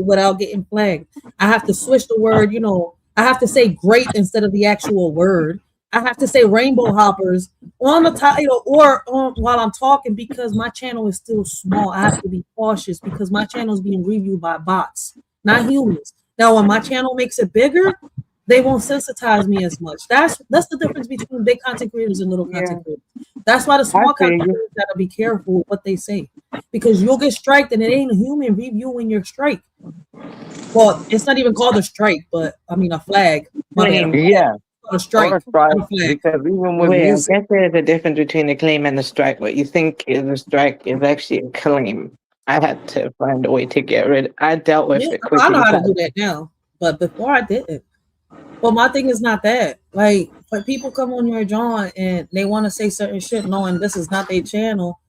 without getting flagged. I have to switch the word, I have to say great instead of the actual word. I have to say rainbow hoppers on the title or while I'm talking because my channel is still small. I have to be cautious because my channel is being reviewed by bots, not humans. Now, when my channel makes it bigger, they won't sensitize me as much. That's the difference between big content creators and little content creators. That's why the small content creators gotta be careful with what they say because you'll get striked and it ain't a human reviewing your strike. Well, it's not even called a strike, but I mean a flag. Yeah. A strike. Because even with music, I guess there's a difference between a claim and a strike. What you think is a strike is actually a claim. I had to find a way to get rid. I dealt with it quickly. I know how to do that now, but before I didn't. Well, my thing is not that. Like when people come on your John and they want to say certain shit, knowing this is not their channel,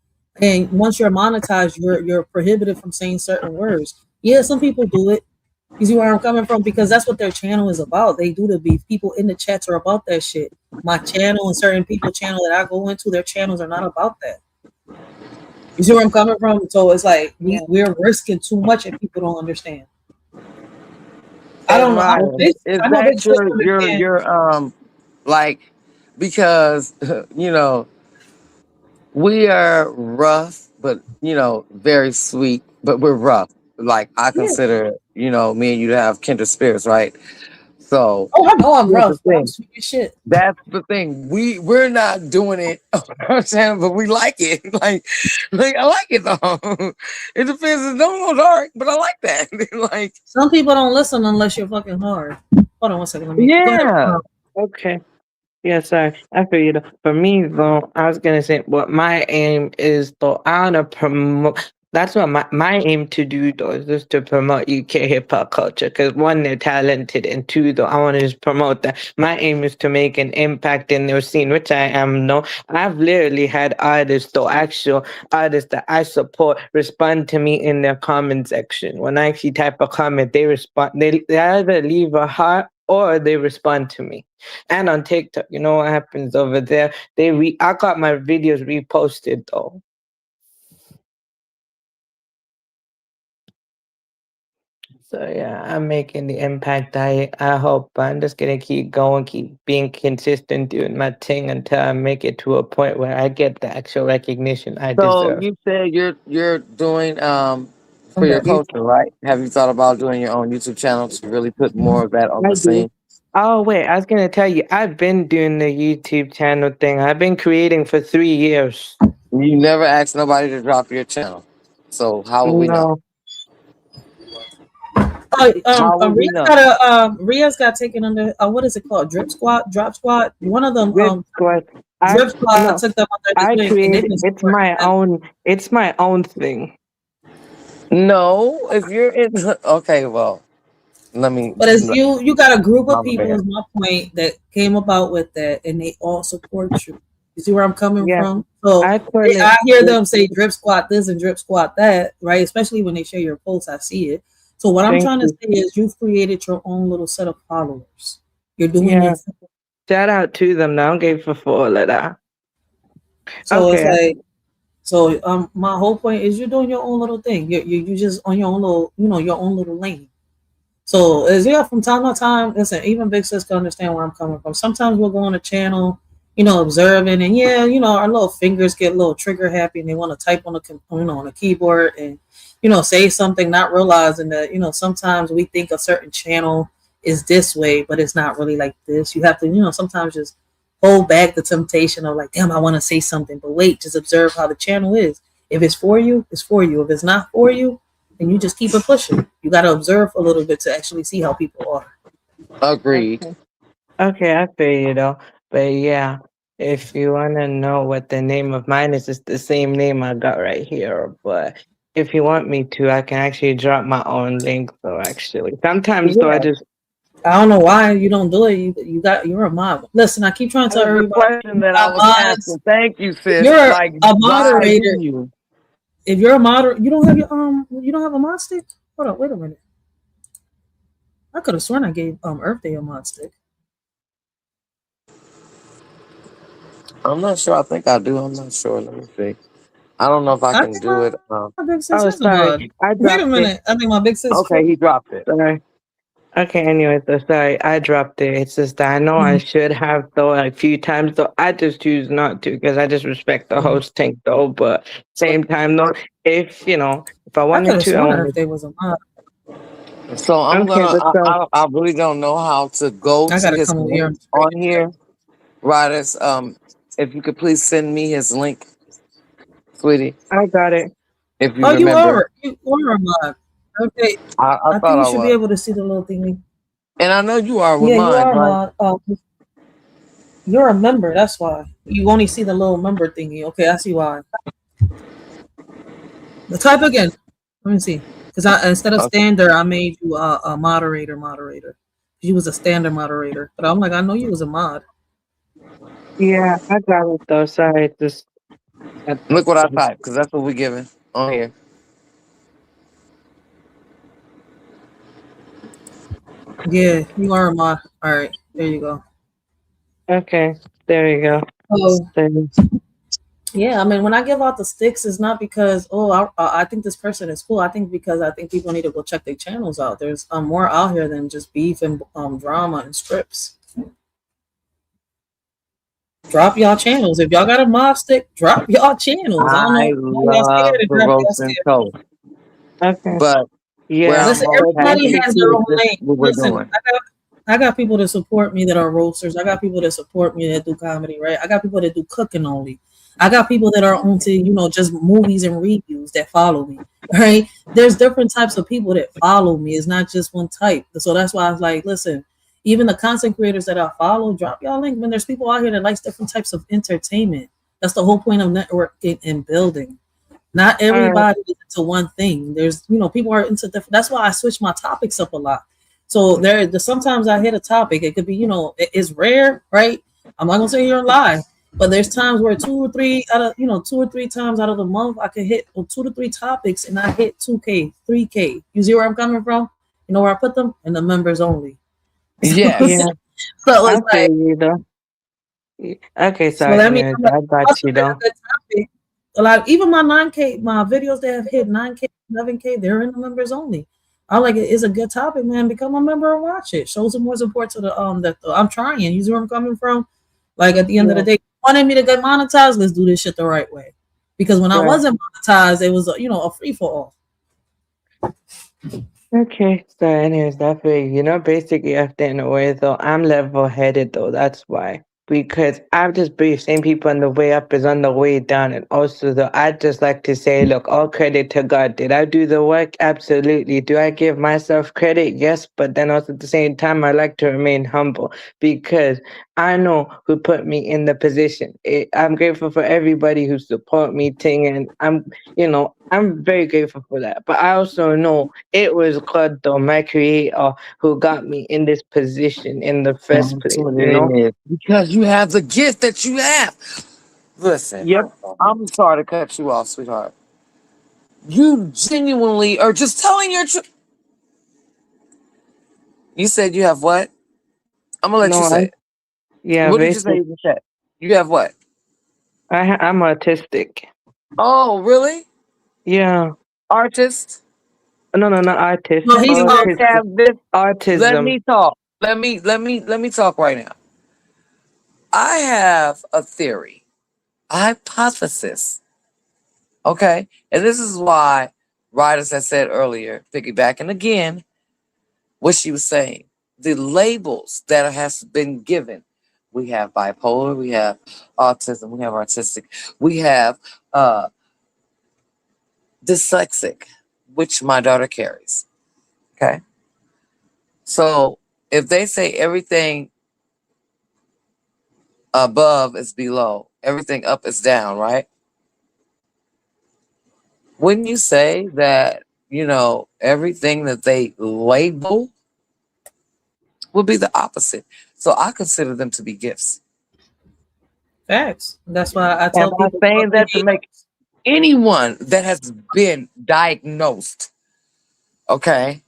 and once you're monetized, you're prohibited from saying certain words. Yeah, some people do it. You see where I'm coming from? Because that's what their channel is about. They do the beef. People in the chats are about that shit. My channel and certain people's channel that I go into, their channels are not about that. You see where I'm coming from? So it's like we're risking too much and people don't understand. I don't know. Is that your like because we are rough, but very sweet, but we're rough. Like I consider, me and you to have kindred spirits, right? So I know I'm rough. I'm sweet as shit. That's the thing. We're not doing it on our channel, but we like it. Like I like it though. It depends. It's no dark, but I like that. Like some people don't listen unless you're fucking hard. Hold on 1 second. Let me. Yeah. Okay. Yeah, sorry. I feel you. For me, though, I was gonna say what my aim is. Though I wanna promote. That's what my aim to do, though, is just to promote UK hip hop culture. Because one, they're talented, and two, though, I want to just promote that. My aim is to make an impact in their scene, which I am. No, I've literally had artists, though, actual artists that I support, respond to me in their comment section. When I actually type a comment, they respond. They either leave a heart or they respond to me. And on TikTok, you know what happens over there? I got my videos reposted though. So yeah, I'm making the impact. I hope I'm just gonna keep going, keep being consistent, doing my thing until I make it to a point where I get the actual recognition I deserve. So you said you're doing for your culture, right? Have you thought about doing your own YouTube channel to really put more of that on the scene? Oh wait, I was gonna tell you, I've been doing the YouTube channel thing. I've been creating for 3 years. You never asked nobody to drop your channel, so how will we know? Ria's got taken under what is it called? Drop Squad. One of them Drip Squad took them under. I created it's my own thing. No, if you're in okay, well, let me. But as you got a group of people, is my point, that came about with that, and they all support you. You see where I'm coming from? So I hear them say drip squat this and drip squat that, right? Especially when they share your posts, I see it. So what I'm trying to say is you've created your own little set of followers. You're doing it. Shout out to them now. Gave for all of that. So it's like, so my whole point is you're doing your own little thing. You just on your own little, your own little lane. So from time to time, listen, even Big Sis can understand where I'm coming from. Sometimes we'll go on a channel, observing, and our little fingers get a little trigger happy, and they want to type on on a keyboard and say something, not realizing that sometimes we think a certain channel is this way, but it's not really like this. You have to sometimes just hold back the temptation of like, damn, I want to say something, but wait, just observe how the channel is. If it's for you, it's for you. If it's not for you, then you just keep it pushing. You got to observe a little bit to actually see how people are. Agreed. Okay, I feel you though. But yeah, if you want to know what the name of mine is, it's the same name I got right here. But if you want me to, I can actually drop my own link though, actually. Sometimes though, I don't know why you don't do it. You're a mod. Listen, I keep trying to tell everybody. Question that I was asking. Thank you, sis. You're a moderator. If you're a moderator, you don't have you don't have a mod stick. Hold on, wait a minute. I could have sworn I gave Earth Day a mod stick. I'm not sure. I think I do. I'm not sure. Let me see. I don't know if I I can think do it. my big sis is Oh, a mod. sorry. I Wait a dropped it. minute. I think my big sis. Okay, he dropped it. Sorry. Okay, anyway, so sorry, I dropped it. It's just that I know I should have though like, a few times though. I just choose not to because I just respect the host tank though. But same time though, if if I I could wanted have to, I sworn her if wanted. they was a mod. So I'm Okay, gonna. but I really don't know how to go I to gotta his come over here link and straighten on it. here. Riders, if you could please send me his link, sweetie, I got it. if you Oh, remember. you are a mod. Okay, I I thought think you I should be was, able to see the little thingy. and I know you are with Yeah, you mine, are a right? mod. You're a member. That's why you only see the little member thingy. Okay, I see why. The type again. Let me see. Because I instead of Okay. standard, I made you a moderator. Moderator. You was a standard moderator, but I'm like, I know you was a mod. Yeah, I got it though. Sorry, just Look what I typed, because that's what we're giving on here. Yeah, you are a mod. All right, there you go. okay. There you go. Oh, Then- yeah. I mean, when I give out the sticks, it's not because I think this person is cool. I think because I think people need to go check their channels out. There's more out here than just beef and drama and scripts. Drop y'all channels. If y'all got a mob stick, drop y'all channels. I don't I know why y'all scared love to the drop y'all roast and scared. toast, Okay. but where Yeah. I'm Listen, most So everybody happy has their basically, own is lane. what we're Listen, doing. I got people that support me that are roasters. I got people that support me that do comedy, right? I got people that do cooking only. I got people that are onto, just movies and reviews that follow me, right? There's different types of people that follow me. It's not just one type. So that's why I was like, listen, even the content creators that I follow, drop y'all link. Man, there's people out here that likes different types of entertainment. That's the whole point of networking and building. Not all right. everybody is into one thing. There's, people are into different. That's why I switch my topics up a lot. So sometimes I hit a topic. It could be, it's rare, right? I'm not gonna say you're lie, but there's times where 2 or 3 times out of the month, I could hit 2 to 3 topics, and I hit 2K, 3K. You see where I'm coming from? You know where I put them? In the members only. Yes. Yeah, So I it's feel like, you though. Okay, so sorry. that means Anyways, I'm like, I got also you hit a though. good topic. Like even my 9K, my videos that have hit 9K, 11K, they're in the members only. I like it. It's a good topic, man. Become a member and watch it. Show some more support to I'm trying. You see where I'm coming from? Like at the end of the Yeah. day, wanted me to get monetized. Let's do this shit the right way. Because when I Right. wasn't monetized, it was a free for all. Okay. So, anyways, that way, basically, after in a way, though, I'm level-headed, though. That's why. Because I've just been same people on the way up is on the way down. And also, though, I just like to say, look, all credit to God. Did I do the work? Absolutely. Do I give myself credit? Yes. But then also at the same time, I like to remain humble because I know who put me in the position. I'm grateful for everybody who support me, Ting, and I'm very grateful for that. But I also know it was God, though, my creator, who got me in this position in the first That's place, what it is. Because you have the gift that you have. Listen, Yep. I'm sorry to cut you off, sweetheart. You genuinely are just telling your truth. You said you have what? I'm gonna let you No, say it. yeah, What did you say basically, in the chat? You have what? I'm autistic. Oh, really? Yeah. Artist? No, no, not artist. No, he's You must Autism. have this. Let Autism. me talk. Let me talk right now. I have a theory, a hypothesis. Okay. And this is why Riders had said earlier, piggybacking again, what she was saying. The labels that has been given. We have bipolar, we have autism, we have artistic, we have dyslexic, which my daughter carries. Okay. So if they say everything above is below, everything up is down, right? Wouldn't you say that, everything that they label would be the opposite? So I consider them to be gifts. Facts. That's why I Am tell I people saying that to make anyone that has been diagnosed, okay,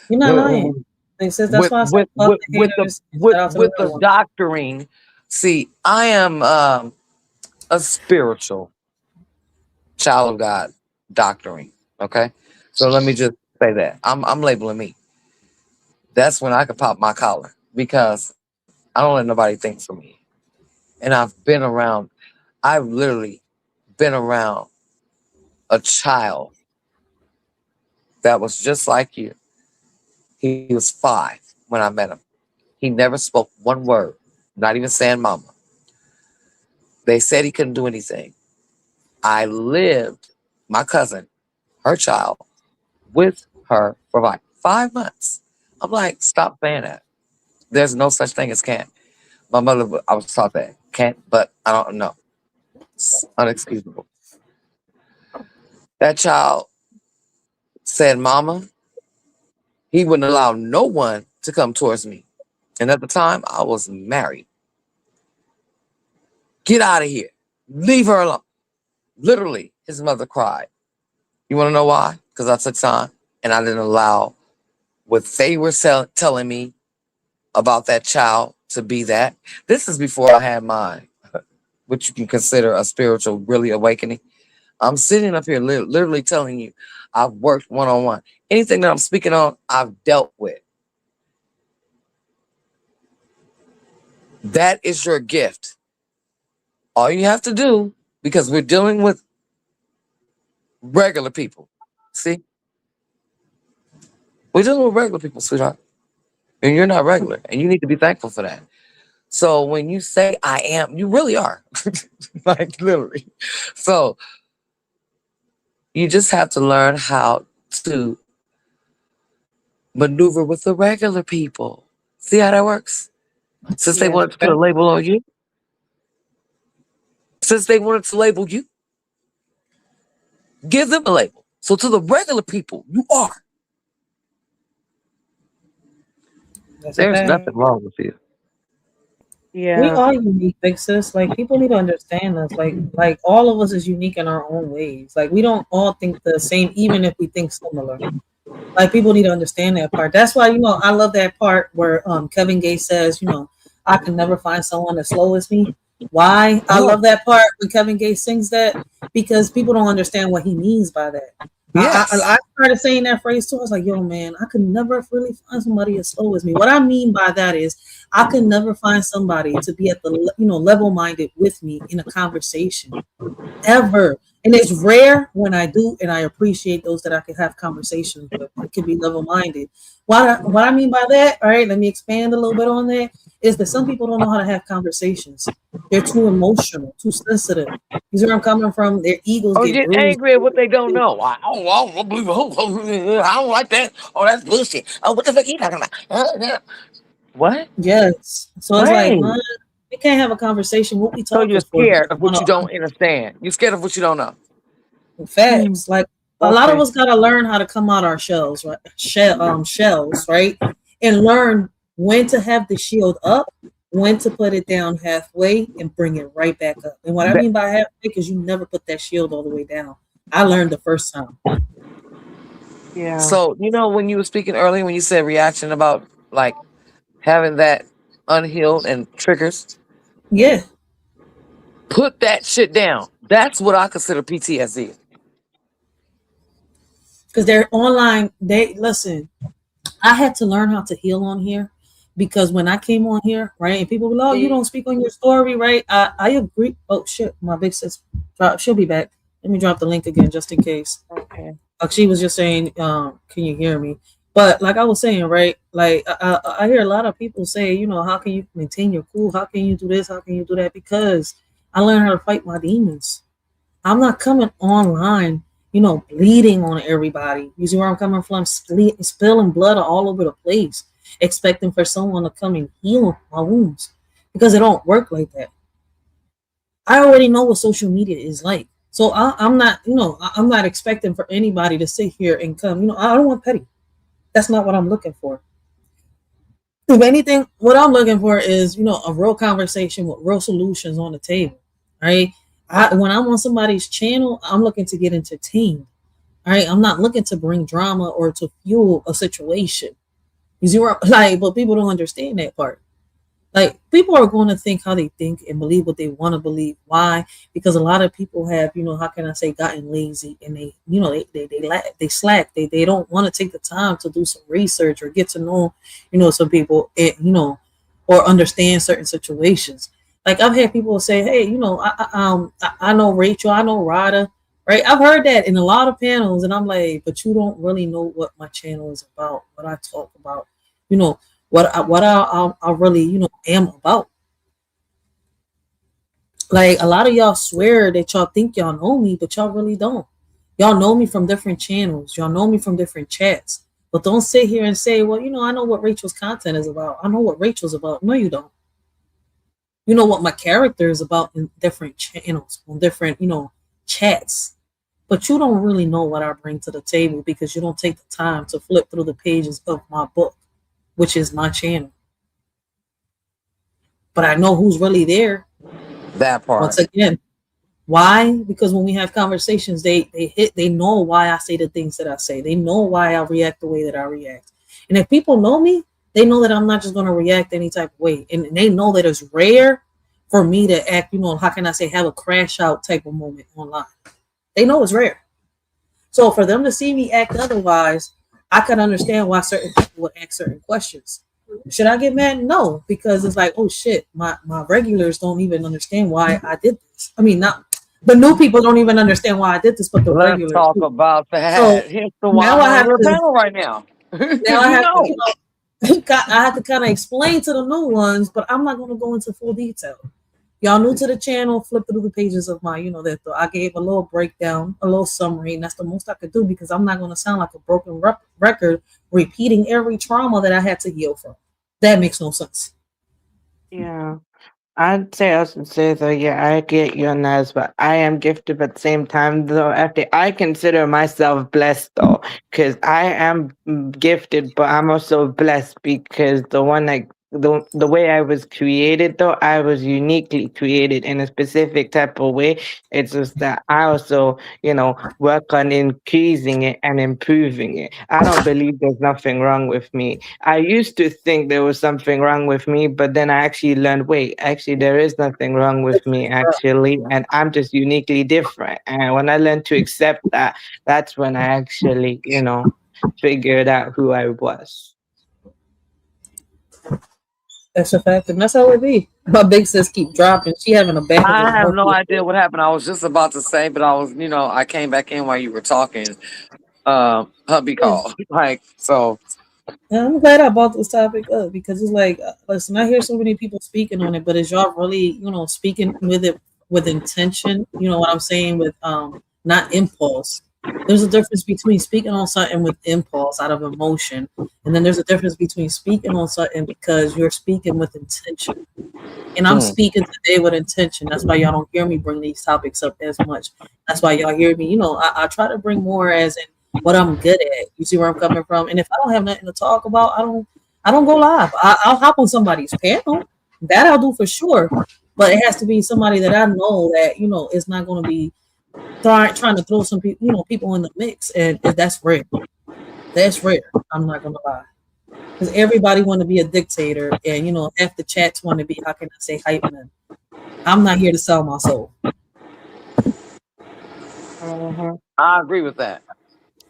you're not lying. with They says that's with why I say with fuck with the with the haters and with, shout out to the with real the ones. doctoring? See, I am a spiritual. child of God doctoring. Okay, so let me just say that I'm labeling me. That's when I could pop my collar because I don't let nobody think for me. And I've been around. I've literally been around a child that was just like you. He was 5 when I met him. He never spoke one word, not even saying mama. They said he couldn't do anything. I lived my cousin, her child, with her for like 5 months. I'm like, stop saying that. There's no such thing as can't. My mother, I was taught that can't, but I don't know. It's unexcusable. That child said, "Mama," he wouldn't allow no one to come towards me. And at the time, I was married. Get out of here. Leave her alone. Literally, his mother cried. You want to know why? Because I took time and I didn't allow what they were telling me about that child to be that. This is before I had mine, what you can consider a spiritual, really awakening. I'm sitting up here literally telling you, I've worked one on one. Anything that I'm speaking on, I've dealt with. That is your gift. All you have to do, because we're dealing with regular people. See, we're dealing with regular people, sweetheart. And you're not regular. And you need to be thankful for that. So when you say I am, you really are. Like literally. So you just have to learn how to maneuver with the regular people. See how that works? Since they Yes. wanted to put a label on you, since they wanted to label you, give them a label. So to the regular people, you are. That's a There's fact. nothing wrong with you. We Yeah. are unique, big sis. Like people need to understand us. Like all of us is unique in our own ways. Like we don't all think the same, even if we think similar. Like people need to understand that part. That's why I love that part where Kevin Gates says, I can never find someone as slow as me. Why? I Yeah. love that part when Kevin Gates sings that because people don't understand what he means by that. I Yes. started saying that phrase too. I was like, yo, man, I could never really find somebody as slow as me. What I mean by that is I could never find somebody to be at the level minded with me in a conversation ever. And it's rare when I do, and I appreciate those that I can have conversations with. It can be level minded. What I mean by that, all right, let me expand a little bit on that, is that some people don't know how to have conversations. They're too emotional, too sensitive. You see where I'm coming from? Their egos Or get get bruised. angry at what they don't know. I don't believe it. I don't like that. Oh, that's bullshit. Oh, what the fuck are you talking about? What? Yes. So it's like, Right. man, we can't have a conversation. What we So you're talking for? scared of what On you don't understand. You're scared of what you don't know. Hmm. facts. Like a lot of Okay. us gotta learn how to come out our shells, right? Shells, right? And learn when to have the shield up, when to put it down halfway, and bring it right back up. And what I That- mean by halfway, because you never put that shield all the way down. I learned the first time. Yeah. So, when you were speaking earlier, when you said reaction about like having that unhealed and triggers, Yeah, put that shit down. That's what I consider PTSD. because they're online. They listen. I had to learn how to heal on here because when I came on here, right, and people were like, "Oh, you don't speak on your story," right? I agree. Oh shit, my big sis, she'll be back. Let me drop the link again just in case. Okay. She was just saying, "Can you hear me?" But like I was saying, right, like I hear a lot of people say, how can you maintain your cool? How can you do this? How can you do that? Because I learned how to fight my demons. I'm not coming online, bleeding on everybody. You see where I'm coming from? Spilling blood all over the place, expecting for someone to come and heal my wounds because it don't work like that. I already know what social media is like. So I'm not, I'm not expecting for anybody to sit here and come, I don't want petty. That's not what I'm looking for. If anything, what I'm looking for is, a real conversation with real solutions on the table, right? When I'm on somebody's channel, I'm looking to get entertained. All right, I'm not looking to bring drama or to fuel a situation. You see where, like, but people don't understand that part. Like people are going to think how they think and believe what they want to believe. Why? Because a lot of people have, how can I say, gotten lazy, and they, they slack. They don't want to take the time to do some research or get to know, some people, or understand certain situations. Like I've had people say, hey, I know Rachel, I know Rada, right? I've heard that in a lot of panels, and I'm like, but you don't really know what my channel is about, what I talk about, you know I really am about. Like a lot of y'all swear that y'all think y'all know me, but y'all really don't. Y'all know me from different channels. Y'all know me from different chats. But don't sit here and say, well, I know what Rachel's content is about. I know what Rachel's about. No, you don't. You know what my character is about in different channels, on different, chats. But you don't really know what I bring to the table because you don't take the time to flip through the pages of my book, which is my channel. But I know who's really there. That Once part. again, why? Because when we have conversations, they know why I say the things that I say. They know why I react the way that I react. And if people know me, they know that I'm not just going to react any type of way. And they know that it's rare for me to act, how can I say, have a crash out type of moment online. They know it's rare. So for them to see me act otherwise, I can understand why certain people would ask certain questions. Should I get mad? No, because it's like, oh shit, my regulars don't even understand why I did this. I mean, not the new people don't even understand why I did this, but the Let's regulars talk do. about So that. Hence the why now I'm I on have your to panel right now. now Because I you have to, know. I have to kind of explain to the new ones, but I'm not going to go into full detail. Y'all new to the channel, flip through the pages of my, that I gave a little breakdown, a little summary, and that's the most I could do because I'm not going to sound like a broken record repeating every trauma that I had to heal from. That makes no sense. Yeah. I'd say also say though, yeah, I get your Naz, but I am gifted at the same time though. After I consider myself blessed though, because I am gifted, but I'm also blessed because the way I was created though, I was uniquely created in a specific type of way. It's just that I also, work on increasing it and improving it. I don't believe there's nothing wrong with me. I used to think there was something wrong with me, but then I actually learned, wait, actually there is nothing wrong with me actually, and I'm just uniquely different. And when I learned to accept that, that's when I actually, figured out who I was. That's a fact, and that's how it be. My big sis keep dropping. She having a battle with I have no Morpheus. idea what happened. I was just about to say, but I was, I came back in while you were talking. Hubby Yeah. called. Like, so And I'm glad I brought this topic up because it's like, listen, I hear so many people speaking on it, but is y'all really, speaking with it with intention? You know what I'm saying? With not impulse. There's a difference between speaking on something with impulse out of emotion, and then there's a difference between speaking on something because you're speaking with intention. And I'm mm, speaking today with intention. That's why y'all don't hear me bring these topics up as much. That's why y'all hear me. I try to bring more as in what I'm good at. You see where I'm coming from? And if I don't have nothing to talk about, I don't go live. I'll hop on somebody's panel. That I'll do for sure. But it has to be somebody that I know that is not going to be trying to throw some people people in the mix, and that's rare. That's rare. I'm not gonna lie. Because everybody want to be a dictator, and half the chats want to be, how can I say, hype man. I'm not here to sell my soul. Mhm. I agree with that.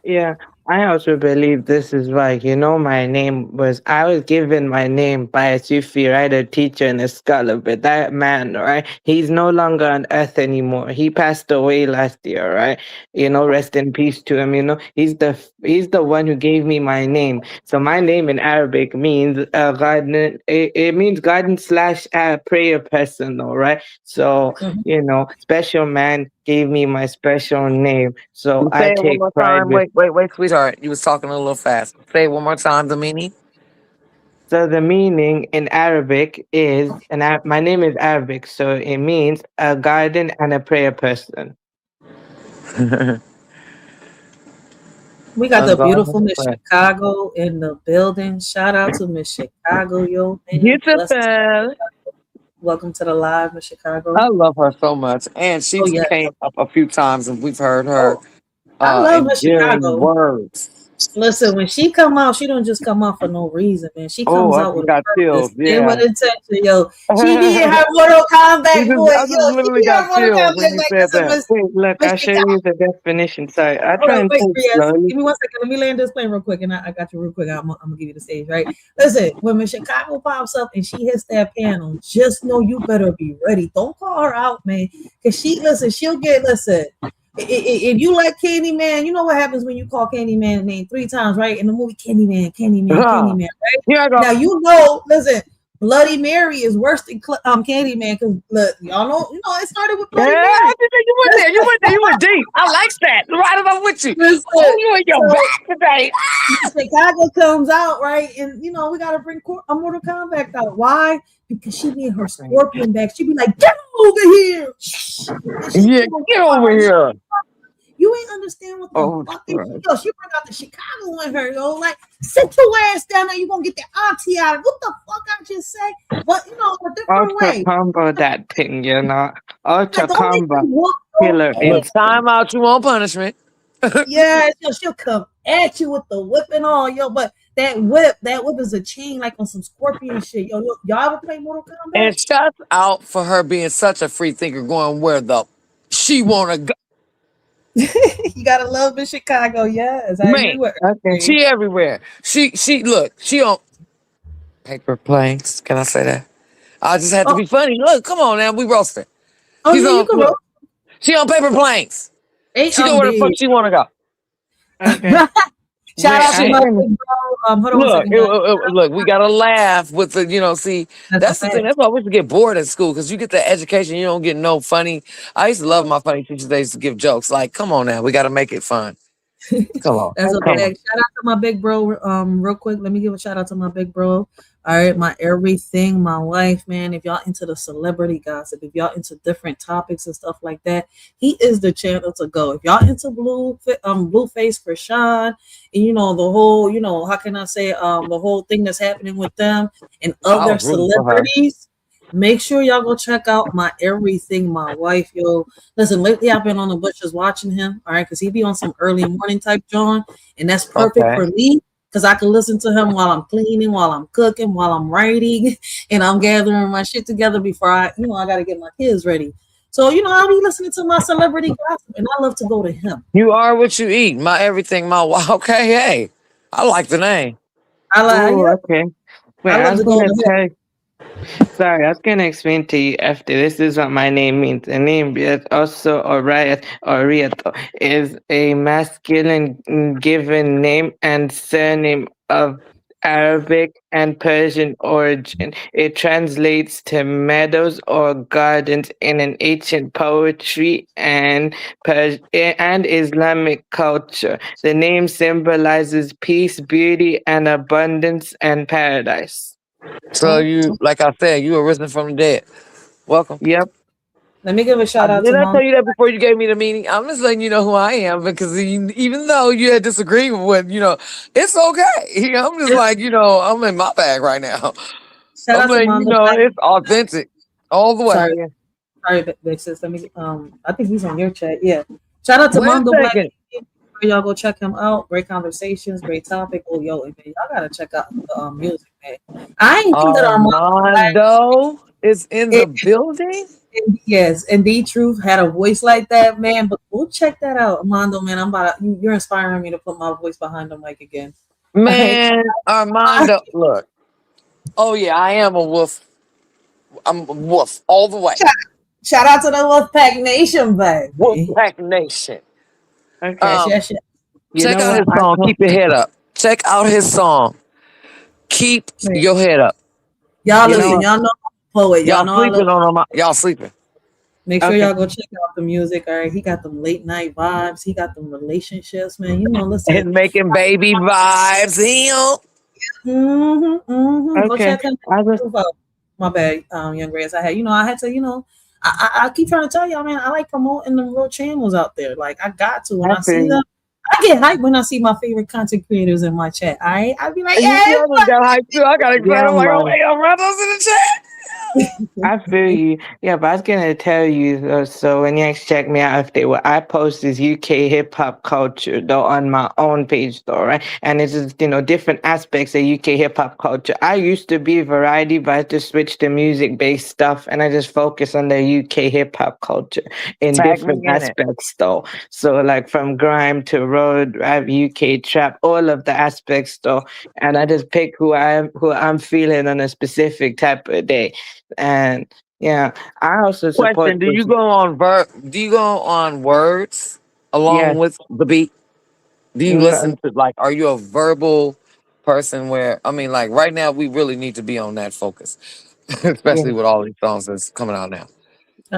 Yeah, I also believe this is why, my name was, I was given my name by a Sufi writer, teacher, and a scholar, but that man, right, he's no longer on earth anymore. He passed away last year, right? Rest in peace to him, he's the one who gave me my name. So my name in Arabic means garden, it means garden slash prayer person, all right? So, Mhm. special man gave me my special name. So I Say it one take more pride time. with. Wait, sweetheart. You was talking a little fast. Say it one more time, the meaning. So the meaning in Arabic is, and my name is Arabic, so it means a garden and a prayer person. We got A the God beautiful and a Miss prayer. Chicago in the building. Shout out to Miss Chicago, yo man. Blessings. Beautiful. Welcome to the live, Miss Chicago. I love her so much, and Oh she's yes. came up a few times, and we've heard her Oh, I love in Miss varying Chicago. words. Listen, when she come out, she don't just come out for no reason, man. She Oh, comes I out with a got chills. purpose and Yeah. with intention, yo. She be in her Mortal Kombat voice, I just yo. She literally be in got her Mortal chills when Kombat you like, said listen, that. Miss Wait, look, Miss I'll show you the definition. Sorry, I Hold try on, and wait, think Briaz. slowly. Give me 1 second. Let me land this plane real quick, and I got you real quick. I'm gonna give you the stage, right? Listen, when Miss Chicago pops up and she hits that panel, just know you better be ready. Don't call her out, man, because she'll get listen. If you like Candyman, you know what happens when you call Candyman name 3 times, right? In the movie Candyman, Candyman, Candyman, right? Here I go. Now you know, listen, Bloody Mary is worse than Candyman because look, y'all know, it started with Yeah, Bloody Mary. you went there. You went there. You went deep. I like that. Right along with you. Listen, Oh, you in your so back today. Chicago comes out, right? And we gotta bring a Mortal Kombat out. Why? Because she need her scorpion back. She be like, get over here. And she Yeah, give a get over here. you ain't understand what the Oh, fuck is right. yo. She bring out the Chicago in her, yo. Like, sit your ass down there. You gonna get the auntie out. What the fuck I just say? But a different Ultra way. combo that thing, you know. Ultra Like, don't make combo me walk. killer Look, time instinct. out. You want punishment. Yeah, she'll come at you with the whip and all, yo. But that whip is a chain like on some scorpion shit, yo. Y'all ever play Mortal Kombat? And shout out for her being such a free thinker, going where the she wanna go. You gotta love in Chicago, yes. I agree Man, with Okay. her. she everywhere. She look. She on paper planes. Can I say that? I just had to Oh, be funny. Look, come on now. We roasting. oh She's yeah, you on. can roll. Look, she on paper planes. Hey, She go where the fuck big. she wanna go. Okay. Shout Wait, out to I'm my Shit. gonna big bro. Hold on one Look, second, guys. look, we gotta laugh with the, see, That's a that's the thing. fact. That's why we used to get bored at school because you get the education, you don't get no funny. I used to love my funny teachers. They used to give jokes. Like, come on now, we gotta make it fun. Come on, That's a come okay. on. fact. Shout out to my big bro. Real quick, let me give a shout out to my big bro. All right, my everything, my wife, man. If y'all into the celebrity gossip, if y'all into different topics and stuff like that, he is the channel to go. If y'all into Blueface for Sean, and the whole, how can I say, the whole thing that's happening with them and I other was rooting for her. celebrities. Make sure y'all go check out my everything, my wife, yo. Listen, lately I've been on the bushes watching him, all right, because he be on some early morning type John, and that's perfect Okay. for me because I can listen to him while I'm cleaning, while I'm cooking, while I'm writing, and I'm gathering my shit together before I got to get my kids ready. So, I'll be listening to my celebrity gossip, and I love to go to him. You are what you eat. My everything, my okay. Hey, I like the name. Oh, Yep, okay. Wait, I I love was to go gonna to him. tell. Sorry, I was gonna explain to you after this is what my name means. The name is also Oriato is a masculine given name and surname of Arabic and Persian origin. It translates to meadows or gardens in an ancient poetry and and Islamic culture. The name symbolizes peace, beauty, and abundance and paradise. So you, like I said, you were risen from the dead. Welcome. Yep. Let me give a shout out to Did I Mom. tell you that before you gave me the meaning? I'm just letting you know who I am because even though you had disagreement with, it's okay. I'm just like, I'm in my bag right now. Shout I'm out to letting you Mondo know Black. it's authentic all the way. Sorry, big sis. Let me. I think he's on your chat. Yeah. Shout out to Wait a Mondo Black. second. Y'all go check him out. Great conversations, great topic. Oh, yo, man, y'all gotta check out the music, man. I ain't think that Armando Black. Armando is in the building. Yes, and D Truth had a voice like that, man. But we'll check that out, Armando, man. You're inspiring me to put my voice behind the mic again. All right. Man, Armando, look. Oh yeah, I am a wolf. I'm a wolf all the way. Shout out to the Wolfpack Nation, baby. Wolfpack Nation. Okay. Yes, yes, yes. You Check know out what? his song. Keep your head up. Check out his song. Keep Man. your head up. Y'all You know listen. what? Y'all know I'm a poet. Y'all Y'all know I love. sleeping on him. Y'all sleeping. Make sure Okay. y'all go check out the music. All right, he got them late night vibes. He got them relationships, man. Listen. And making baby vibes. Him. Go Okay. check him I was out. My bad, young Grace. I had to, I keep trying to tell y'all, man. I like promoting the real channels out there. Like I got to when I see happy. them. I get hyped when I see my favorite content creators in my chat. All right, I'll be like, And you yeah, see, I just got hyped too. I got excited. Yeah, I'm like, oh, man. wait, I'm right in the chat. I feel you. Yeah, but I was gonna tell you so when you guys check me out, if they were, I post this UK hip hop culture though on my own page though, right? And it's just different aspects of UK hip hop culture. I used to be variety, but I just switched to music based stuff, and I just focus on the UK hip hop culture in Tag me different in it. aspects though. So like from grime to road rap, UK trap, all of the aspects though, and I just pick who I'm feeling on a specific type of day. And yeah, I also support Question: Do the you go on Do you go on words yes. along with the beat? Do you No, listen to like? Are you a verbal person? Where I mean, like right now, we really need to be on that focus, yeah. especially with all these songs that's coming out now.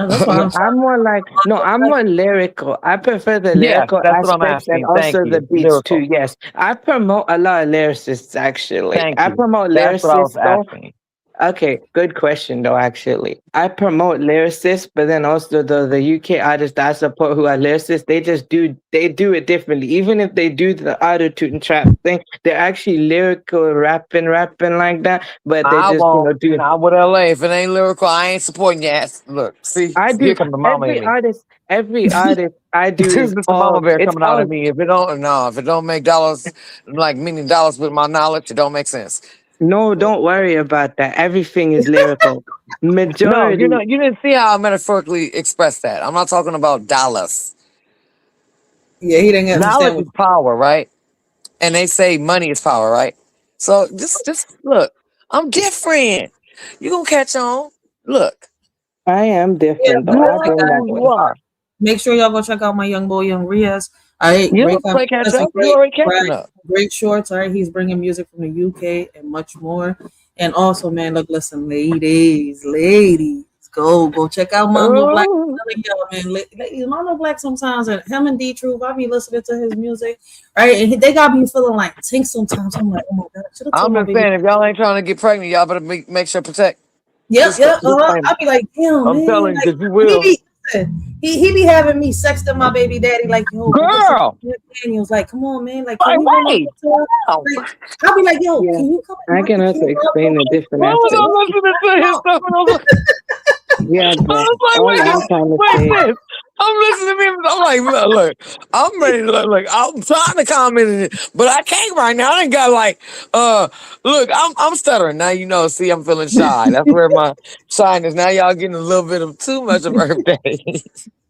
That's why I'm I'm trying more like no, I'm to. more lyrical. I prefer the Yes, lyrical that's what I'm aspects and asking. Thank also the you. beats too. Lyrical. Yes, I promote a lot of lyricists actually. Thank I you. promote That's what I was lyricists though. asking. Okay, good question though. Actually, I promote lyricists, but then also the UK artists that I support who are lyricists, they do it differently. Even if they do the auto tune trap thing, they're actually lyrical rapping like that. But they I just won't. do. Not with LA. If it ain't lyrical, I ain't supporting your ass. Look, see, I do here comes the mama in me. every artist I do This is is the mama all bear it's coming out at all me. If it don't, no, if it don't make dollars, like meaning dollars with my knowledge, it don't make sense. no, don't worry about that. Everything is lyrical. No, Majority. you didn't see how I metaphorically expressed that. I'm not talking about dollars. Yeah, he didn't Knowledge understand what. is power, right? And they say money is power, right? So just look. I'm different. You gonna catch on. Look, I am Yeah, different though. you I've are been that who you way. are. make sure y'all go check out my young boy, Young Riaz. All right, You great don't com- play catch listen, up. You already catching right, up. great shorts. All right, he's bringing music from the UK and much more. And also, man, look, listen, ladies, go check out Mondo Black. Oh, I'm telling y'all, man, ladies, Mondo Black sometimes, and him and D Truth, I be listening to his music, right? And they got me feeling like Tink sometimes. I'm like, oh my god, I should have told I'm my just baby. saying, if y'all ain't trying to get pregnant, y'all better make sure protect. Yep, yep. Disclaimer. I be like, damn, I'm man. telling you, Like because you he will. be he be having me sexting my baby daddy, like, yo, go get some Girl, Daniels. Like, come on, man. Like, can like, you run over wait. to her? Wow. Like, I'll be like, yo, Yeah. can you come and I knock can the also kids off explain real the quick? different Why was aspects. I listening to his stuff? And Yeah, I but was like, all wait, I'm trying to wait, say, sis. I'm listening to him. I'm like, I'm ready to look. I'm trying to comment in it, but I can't right now. I ain't got like, look, I'm stuttering now. You know, see, I'm feeling shy. That's where my shyness. Now y'all getting a little bit of too much of Earth Day.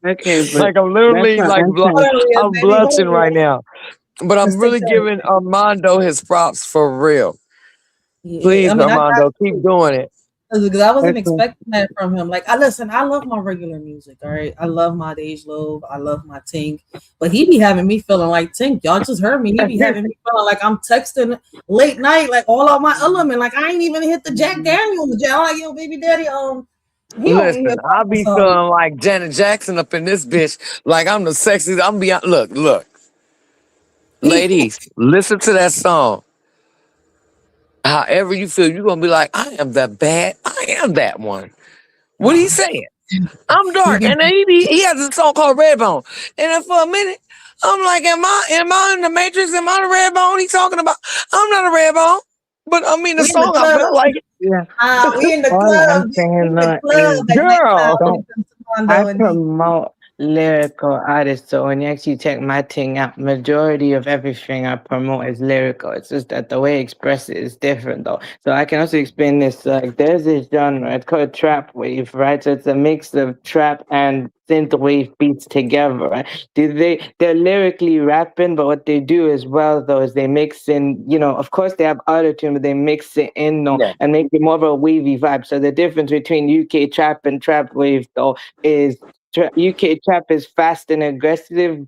okay, but Like I'm that's literally what like I'm trying. Hold on, Riaz, I'm baby. Hold blushing on, right Riaz. now. But I'm Let's take really care of giving it. Armando his props for real. Yeah, I Please, mean, I got Armando, keep doing it. because I wasn't Okay. expecting that from him. Like, I listen, I love my regular music. All right, I love my Dej Loaf, I love my Tink, but he be having me feeling like Tink. Y'all just heard me. He be having me feeling like I'm texting late night, like all of my element. Like I ain't even hit the Jack Daniels. I'm like, yo, baby daddy, he over here Listen, I talking be some. feeling like Janet Jackson up in this bitch. Like I'm the sexiest. I'm beyond. Look, ladies, listen to that song. However you feel, you're gonna be like, I am that bad. I am that one. What are you Nah, saying? I'm he dark, be and then he has a song called Redbone. And then for a minute, I'm like, am I in the Matrix? Am I the Redbone he talking about? I'm not a Redbone, but I mean the we in the song. I club. felt like it. Yeah. We in the All club. I'm We saying in the though is club at nighttime Girl. when it don't comes to I Mondo and D. promote lyrical artists, so when you actually check my thing out, majority of everything I promote is lyrical. It's just that the way I express it is different, though. So I can also explain this. Like, there's this genre. It's called trap wave, right? So it's a mix of trap and synth wave beats together, right? They're lyrically rapping, but what they do as well, though, is they mix in. Of course they have autotune, but they mix it in, though, Yeah. and make it more of a wavy vibe. So the difference between UK trap and trap wave, though, is UK trap is fast and aggressive,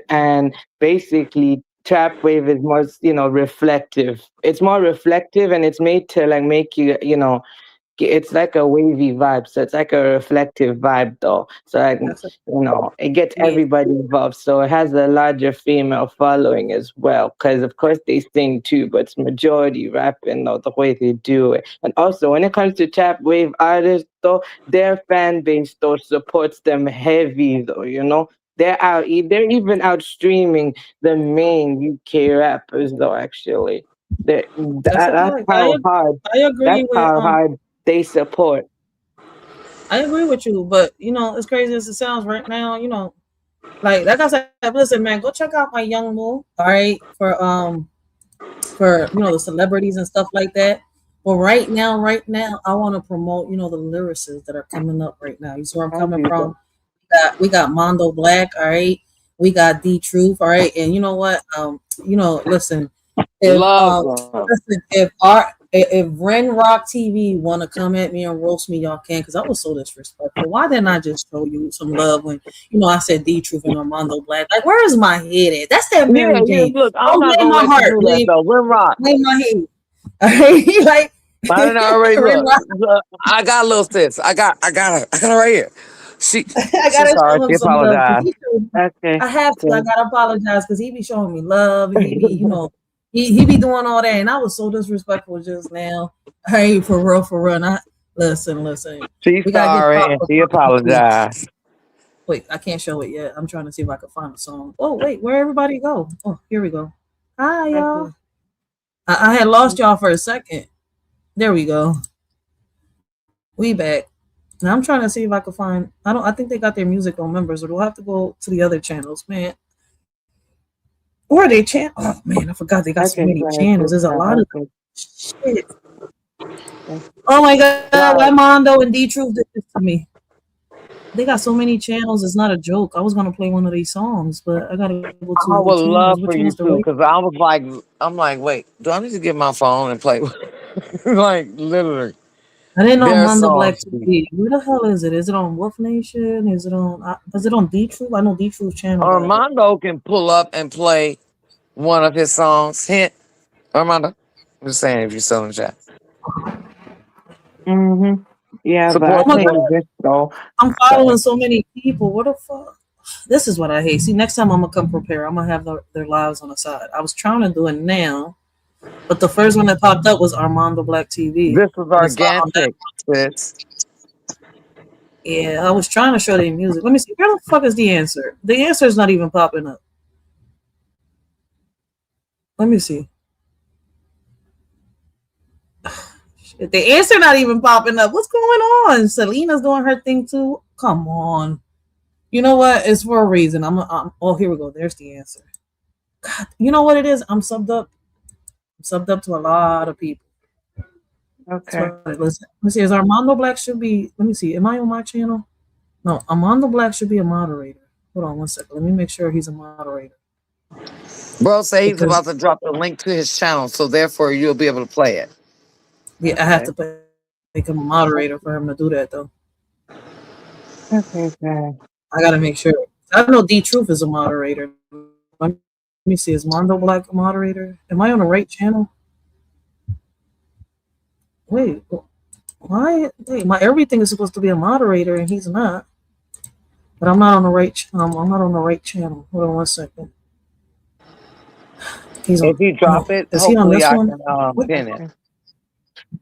and basically trap wave is more, reflective. It's more reflective, and it's made to like make you, it's like a wavy vibe. So it's like a reflective vibe, though. So like, That's a it gets yeah. everybody involved. So it has a larger female following as well, because of course they sing too, but it's majority rapping, though, the way they do it. And also when it comes to trap wave artists, though, their fan base though supports them heavy, though. They're even out streaming the main UK rappers, though. Actually, That's a that's fact. how hard I agree that's with how hard they support. I agree with you, but as crazy as it sounds right now, like I said, listen, man, go check out my Young Moo, all right, for the celebrities and stuff like that. But right now, I want to promote the lyricists that are coming up right now. You see where I'm I'll coming do that. from? We got Mondo Black, all right. We got D Truth, all right. And you know what? Listen, if Love them. if Ren Rock TV want to come at me and roast me, y'all can, because I was so disrespectful. Why didn't I just show you some love when I said D Truth and Armando Black? Like, where is my head at? That's that Yeah, Mary yeah. Jane. Look, I'm Don't not blame gonna my let you heart. do that though. Rim Rock. Blame my head. All right, like I didn't already Ren look. Rock. Look, I got a little sis. I got her right here. She I she's gotta sorry. show him She some love because apologized. Okay. I have to. I Okay. gotta apologize because he be showing me love and he be, he be doing all that, and I was so disrespectful just now. Hey, for real, for real. Not listen. She's We gotta give sorry props and for she props, please. apologized. Wait, I can't show it yet. I'm trying to see if I can find a song. Oh wait, where everybody go? Oh, here we go. Hi y'all. Okay. I had lost y'all for a second. There we go. We back. Now I'm trying to see if I can find. I think they got their music on members, or we'll have to go to the other channels, man. Or they channel. Oh man, I forgot they got so Okay. many Right. channels. There's a lot of Okay. shit. Okay. Oh my god, why Right. Mondo and D Truth did this to me? They got so many channels. It's not a joke. I was gonna play one of these songs, but I gotta go to I the would channels. love Which for one's you the to, right? because I'm like, wait, do I need to get my phone and play? Like literally, I didn't know their Mondo Black songs. TV. Where the hell is it? Is it on Wolf Nation? Is it on? D Truth? I know D Truth channel got it. Armando can pull up and play one of his songs. Hint, Armando. I'm just saying if you're still in the chat. Mhm. Yeah, but I Oh Support the my think brother. god, this though. I'm So following so many people. What the fuck? This is what I hate. See, next time I'm gonna come prepare. I'm gonna have their lives on the side. I was trying to do it now, but the first one that popped up was Armando Black TV, This is and it's not on that. organic, sis. Yeah, I was trying to show their music. Let me see. Where the fuck is the answer? The answer is not even popping up. Let me see. Shit, the answer not even popping up. What's going on? Selena's doing her thing too. Come on. You know what? It's for a reason. Oh, here we go. There's the answer. God, you know what it is? I'm subbed up. I'm subbed up to a lot of people. That's okay. what it is. Let me see. Is Armando Black should be? Let me see. Am I on my channel? No, Armando Black should be a moderator. Hold on one second. Let me make sure he's a moderator Bro say he's because about to drop the link to his channel, so therefore you'll be able to play it. yeah, I have Okay. to make him a moderator for him to do that though. Okay. Okay. I gotta make sure. I know D Truth is a moderator. Let me see. Is Mondo Black a moderator? Am I on the right channel? Wait, why? Wait, my everything is supposed to be a moderator and he's not. But I'm not on the right. I'm not on the right channel. Hold on one second. He's on. If you No, drop it, is he on hopefully this I one? can What? pin it. Okay.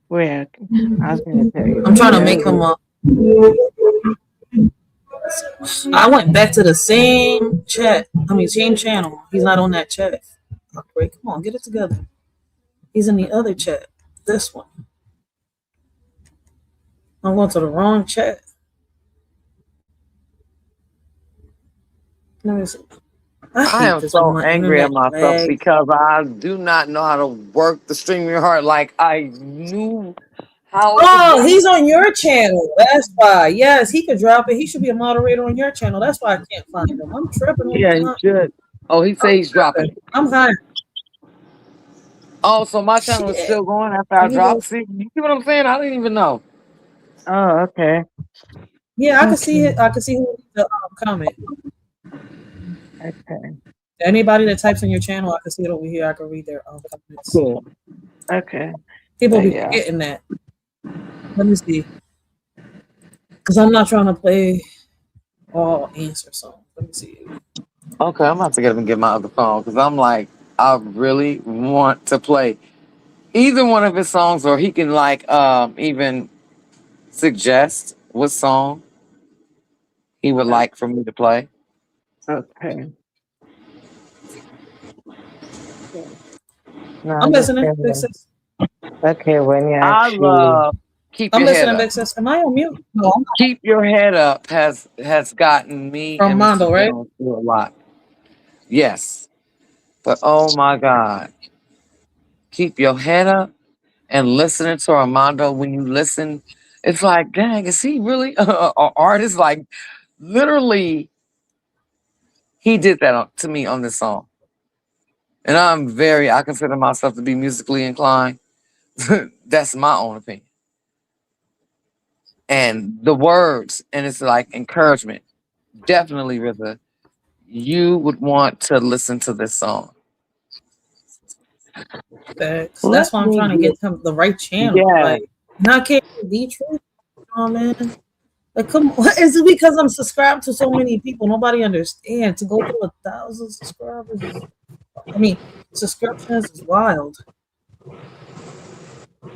Where I was gonna tell you I'm what trying to that make him is. up. I went back to the same chat. I mean, same channel. He's not on that chat. Great, come on, get it together. He's in the other chat. This one. I'm going to the wrong chat. Let me see. I I hate am this when so my angry at internet myself lags. because I do not know how to work the stream your heart like I knew how to Oh, do. he's on your channel. That's why. Yes, he could drop it. He should be a moderator on your channel. That's why I can't find him. I'm tripping all Yeah, the he time. should. Oh, he I'm said he's dropping tripping. it. I'm high. Oh, so my channel is Shit. still going after I Let me go. dropped. See, you see what I'm saying? I didn't even know. Oh, okay. Yeah, I can see Okay. it. I can see who the comment. Okay. Anybody that types in your channel, I can see it over here. I can read their comments. Cool. Okay. People But be yeah. forgetting that. Let me see. Because I'm not trying to play all answer songs. Let me see. Okay, I'm about to get him and get my other phone because I'm like, I really want to play either one of his songs, or he can like even suggest what song he would like for me to play. Okay. Yeah. No, I'm I'm just listening. Big saying. sis. Okay, when you I actually love Keep I'm your head listening, up. big sis. Am I on mute? No, I'm not. Keep your head up has gotten me From and Mr. Mondo, right? Jones through a lot. Yes. But oh my God. Keep your head up and listening to Armando. When you listen, it's like, dang, is he really an artist? Like literally, he did that to me on this song. And I consider myself to be musically inclined. That's my own opinion. And the words, and it's like encouragement. Definitely, River, you would want to listen to this song. Facts. Let That's why I'm me trying to get him the right channel. yeah. Like, not can't be true. Oh man. Like, come on. Is it because I'm subscribed to so many people? Nobody understands. To go through 1,000 subscribers is, I mean, subscriptions is wild.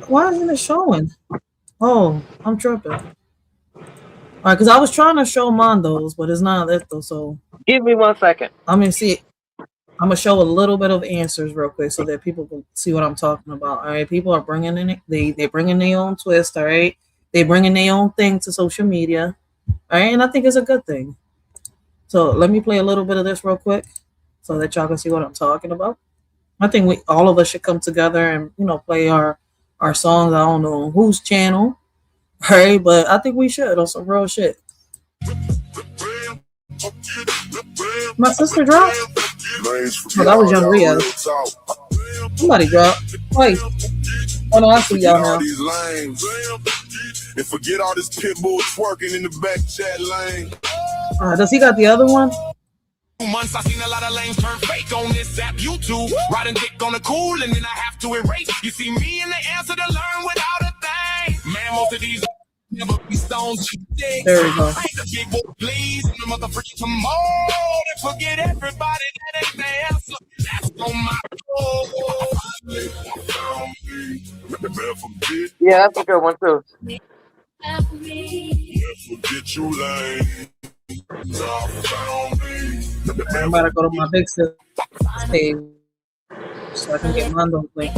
Why isn't it showing? Oh, I'm tripping. All right, because I was trying to show Mondo's, but it's not that though. So Give me 1 second. I'm gonna see. I'm gonna show a little bit of answers real quick so that people can see what I'm talking about. All right, people are bringing in it. They bringing their own twist. All right, they bringing their own thing to social media. All right, and I think it's a good thing. So let me play a little bit of this real quick so that y'all can see what I'm talking about. I think we all of us should come together and play our songs. I don't know whose channel, right? But I think we should on some real shit. My sister dropped. Oh, that was Young Rio. Somebody dropped. Wait. Oh no, I see y'all now. And forget all this pit bull twerking in the back chat lane. Does he got the other one? Months I seen a lot of lanes turn fake on this app YouTube. Riding dick on the cool and then I have to erase. You see me in the answer to learn without a thing. Man, most of these never be stones. There we go. Please, the motherfucking tomorrow. Forget everybody that ain't the answer. That's on my Yeah, that's a good one too. Forget you lane. I'm about to go to my big sis page so I can get Mondo's link.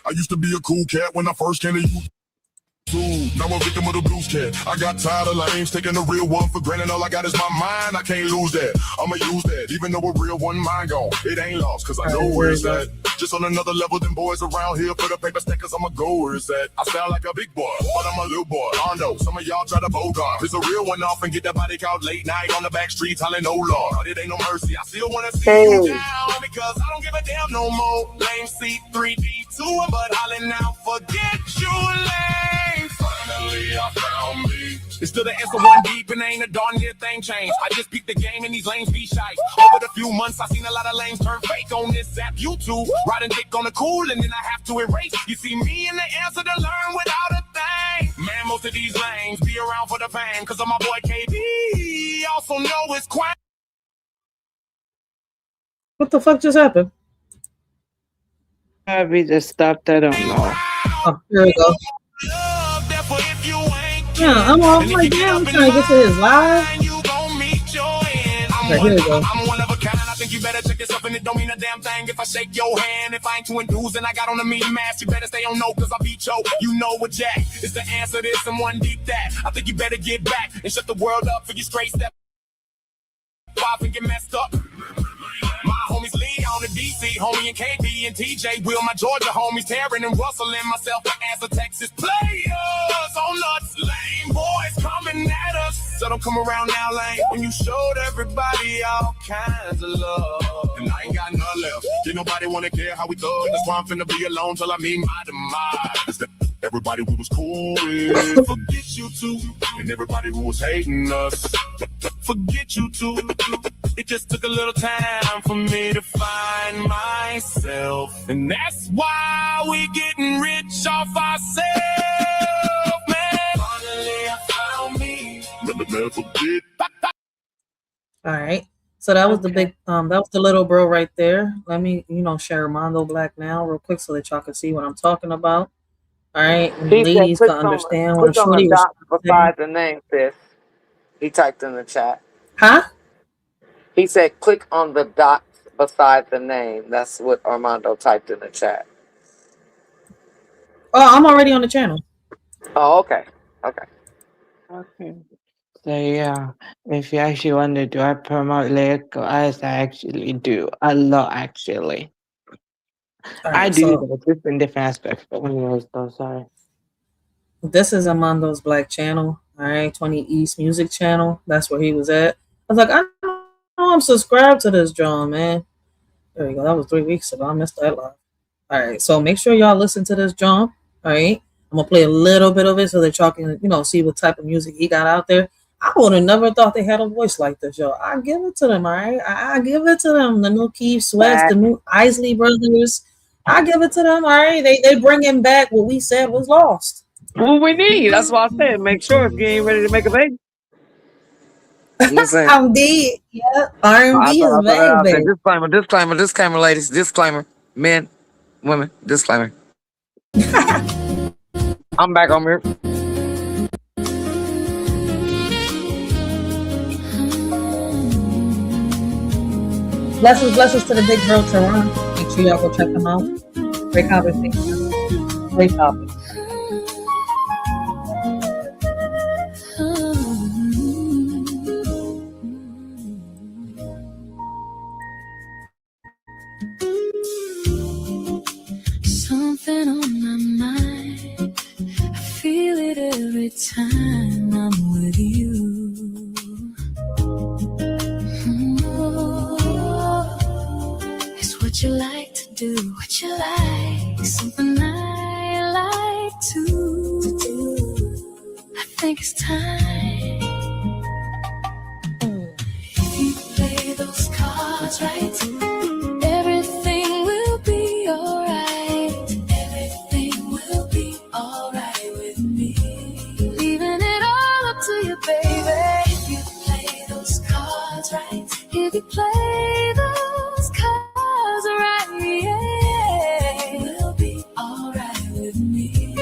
I used to be a cool cat when I first came to you. Now I'm a victim of the blues cat. I got tired of lames, taking the real one for granted. All I got is my mind, I can't lose that. I'ma use that, even though a real one mind gone. It ain't lost, cause I know where it's at. Just on another level than boys around here for the paper stack, cause I'ma go where it's at. I sound like a big boy, but I'm a little boy. I know some of y'all try to bogart. It's a real one off and get that body count late night on the back streets, hollering, oh Lord. It ain't no mercy, I still wanna see you down, because I don't give a damn no more. Lame C3D2, but hollering out, forget you lame. Finally I found me. It's still the answer one deep and ain't a darn near thing changed. I just peeked the game and these lanes be shy. Over the few months I seen a lot of lanes turn fake on this app YouTube. Riding dick on the cool and then I have to erase. You see me in the answer to learn without a thing. Man, most of these lanes be around for the fame, cause of my boy KB. Also know it's quiet. What the fuck just happened? We just stopped. I don't know. Oh, here we go. Yeah, I'm like, damn, I'm trying to get to his live. Okay, here we go. I'm one of a kind. I think you better check yourself, and it don't mean a damn thing if I shake your hand. If I ain't too enthused and I got on a mean mask, you better stay on no, cause I beat yo. You know what, Jack? It's the answer to this and one deep that. I think you better get back and shut the world up for you straight step off and get messed up. My homies Lee on the DC, homie and KB and TJ, Will, my Georgia homies, tearing and rustling myself as a Texas players on nuts. Lame boys coming at us. So don't come around now, lame, when you showed everybody all kinds of love. And I ain't got none left. Did nobody wanna care how we thought? That's why I'm finna be alone till I meet my demise. Everybody who was cool with, forget you too. And everybody who was hating us, forget you too. It just took a little time for me to find myself. And that's why we getting rich off ourselves, man. Finally I found me. Never forget. All right. So that was the big that was the little bro right there. Let me, share Mondo Black now real quick so that y'all can see what I'm talking about. All right. And the ladies can understand what a shorty was beside the name, sis. He typed in the chat. Huh? He said, click on the dots besides the name. That's what Armando typed in the chat. Oh, I'm already on the channel. Oh, okay. Okay. Okay. So yeah, if you actually wonder, do I promote lyrical artists? I actually do a lot. Actually, All I right, do, so but just in different aspects. But anyways, though, sorry. this is Amando's Black channel. All right, 20 East Music channel. That's where he was at. I was like, I know I'm subscribed to this John, man. There you go. That was 3 weeks ago. I missed that live. All right, so make sure y'all listen to this John. All right, I'm gonna play a little bit of it so that y'all can, see what type of music he got out there. I would have never thought they had a voice like this, yo. I give it to them, all right. I give it to them. The new Keith Sweats, the new Isley brothers. I give it to them, all right. They bringing back what we said was lost. What we need. That's why I said make sure if you ain't ready to make a baby. Listen. I'm dead. Yeah, R&B is baby. Disclaimer, ladies. Disclaimer. Men, women, disclaimer. I'm back on here. Blessings to the big girl Tehran. Make sure y'all go check them out. Great conversation. Great topic. Something on my mind, I feel it every time I'm with you. It's what you like to do, what you like, something I like to do. I think it's time. If you play those cards right, if you play those cards right, yeah, we'll be alright with me.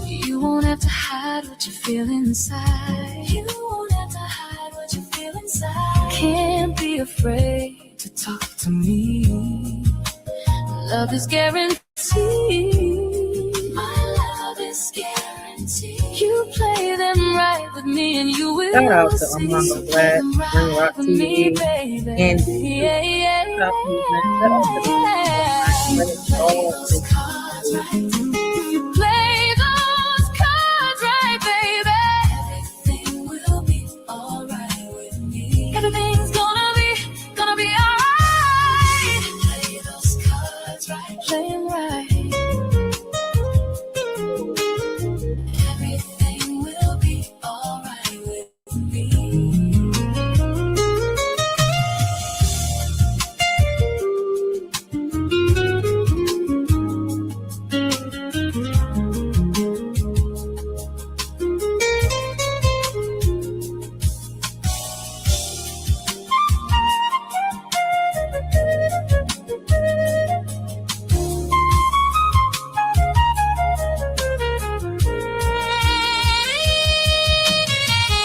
You won't have to hide what you feel inside. You won't have to hide what you feel inside. Can't be afraid to talk to me. Love is guaranteed. My love is guaranteed. You play them right with me and you will. Shout out to Armando Black, Ring Rock TV, and you play those cards right, baby, everything will be alright with me. Everything's gonna be alright. Play those cards right, play them right.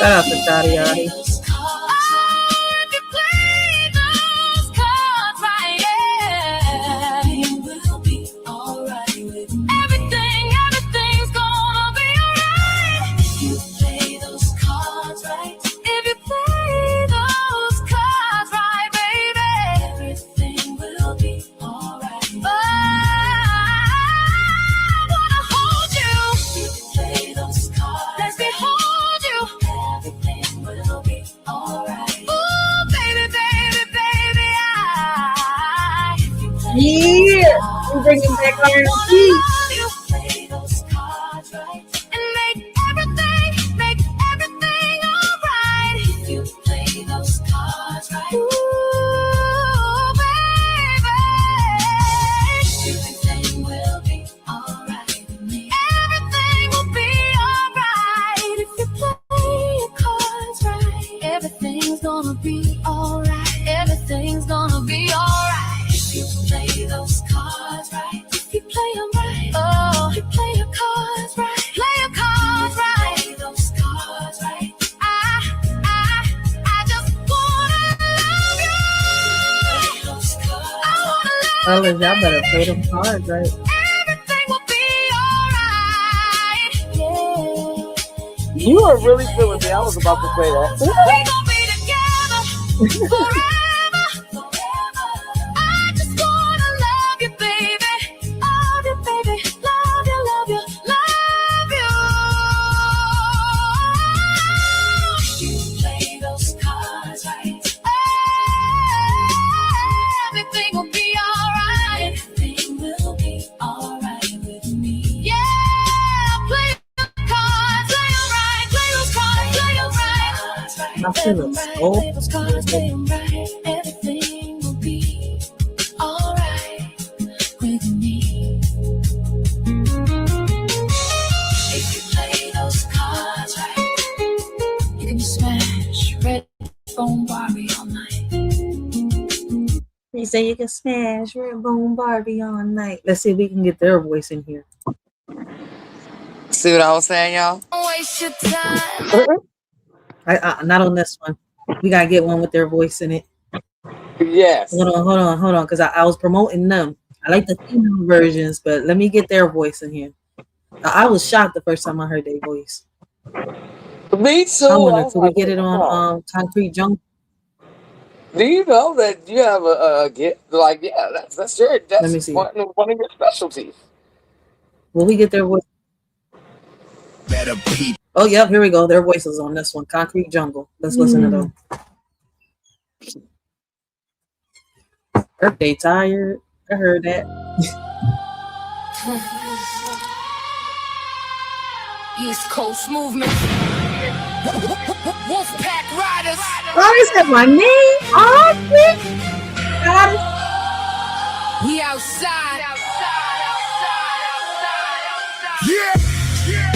shout out to Daddy Yachty. Yeah, we're bringing back R&B. Everything's gonna be alright. Everything's gonna be alright. If you play those cards right. If you play them right. Oh, you play your cards right. Play your cards right. Play those cards right. I just want Fellas, y'all better play them cards, right? Everything will be alright. Yeah. You are really feeling me. I was about to say that. We gon' be together forever. I just wanna love you, baby. Love you, baby. Love you, love you, love you. You play those cards right. Everything will be alright. Everything will be alright with me. Yeah, play the cards, play 'em right. Play those cards, play 'em right. I feel it so Play those cards, play 'em right. Everything will be alright with me. If you play those cards right, you can smash red phone Barbie all night. They say you can smash Red Bone Barbie all night. Let's see if we can get their voice in here. See what I was saying, y'all? Don't waste your time. Not on this one. We gotta get one with their voice in it. Yes. Hold on, because I was promoting them. I like the female versions, but let me get their voice in here. I was shocked the first time I heard their voice. Me too. I wonder, could we get it on Concrete Jungle? Do you know that you have a gift? Like, yeah, that's your Let me see. one of your specialties. Will we get their voice? Better peep. Oh, yep, here we go. Their voices on this one. Concrete Jungle. Let's listen to them. Birthday tired. I heard that. East Coast movement. Wolfpack Riders. Oh, is that my name? Oh, shit. God. We outside. Yeah. Yeah.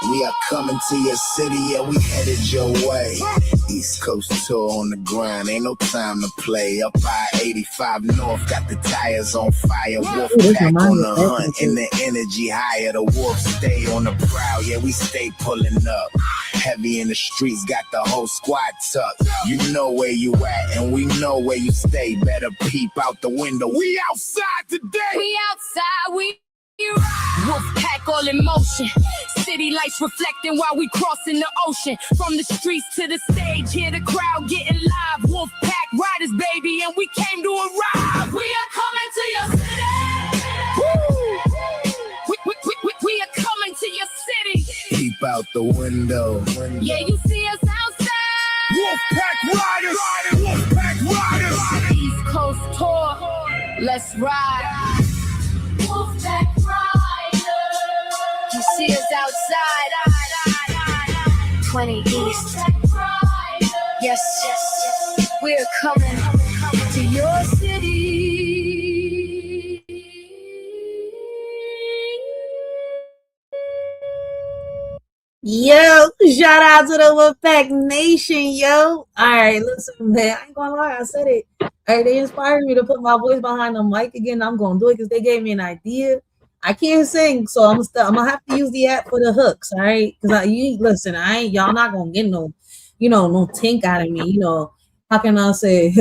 We are coming to your city, yeah, we headed your way. East Coast tour on the grind, ain't no time to play. Up I-85 North, got the tires on fire. Wolf pack on the hunt, and the energy higher. The wolves stay on the prowl, yeah, we stay pulling up. Heavy in the streets, got the whole squad tucked. You know where you at, and we know where you stay. Better peep out the window. We outside today. We outside, we Wolfpack all in motion. City lights reflecting while we crossing the ocean. From the streets to the stage, hear the crowd getting live. Wolfpack Riders, baby, and we came to arrive. We are coming to your city. We are coming to your city. Peep out the window. Yeah, you see us outside. Wolfpack Riders. Wolfpack Riders. East Coast tour. Let's ride. Wolfpack Riders. You see us outside. 20 East. Yes, we're coming to your city. Yo, shout out to the Wolfpack Nation, yo. All right, listen, man, I ain't gonna lie, I said it. All right, they inspired me to put my voice behind the mic again. I'm gonna do it because they gave me an idea. I can't sing, so I'm gonna have to use the app for the hooks, all right? Because listen, y'all not gonna get no, no tink out of me. How can I say?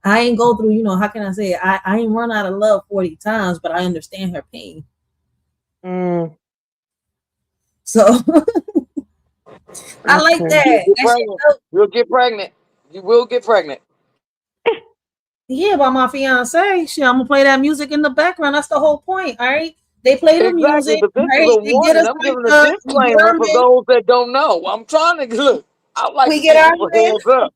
I ain't go through, how can I say? I ain't run out of love 40 times, but I understand her pain. So I like that. You'll get pregnant. You will get pregnant. Yeah, by my fiance. Shit, I'm gonna play that music in the background. That's the whole point. All right. They play the music. But this right? is a warning. I'm giving a disclaimer for those that don't know. I'm trying to look. I like we get our hands up.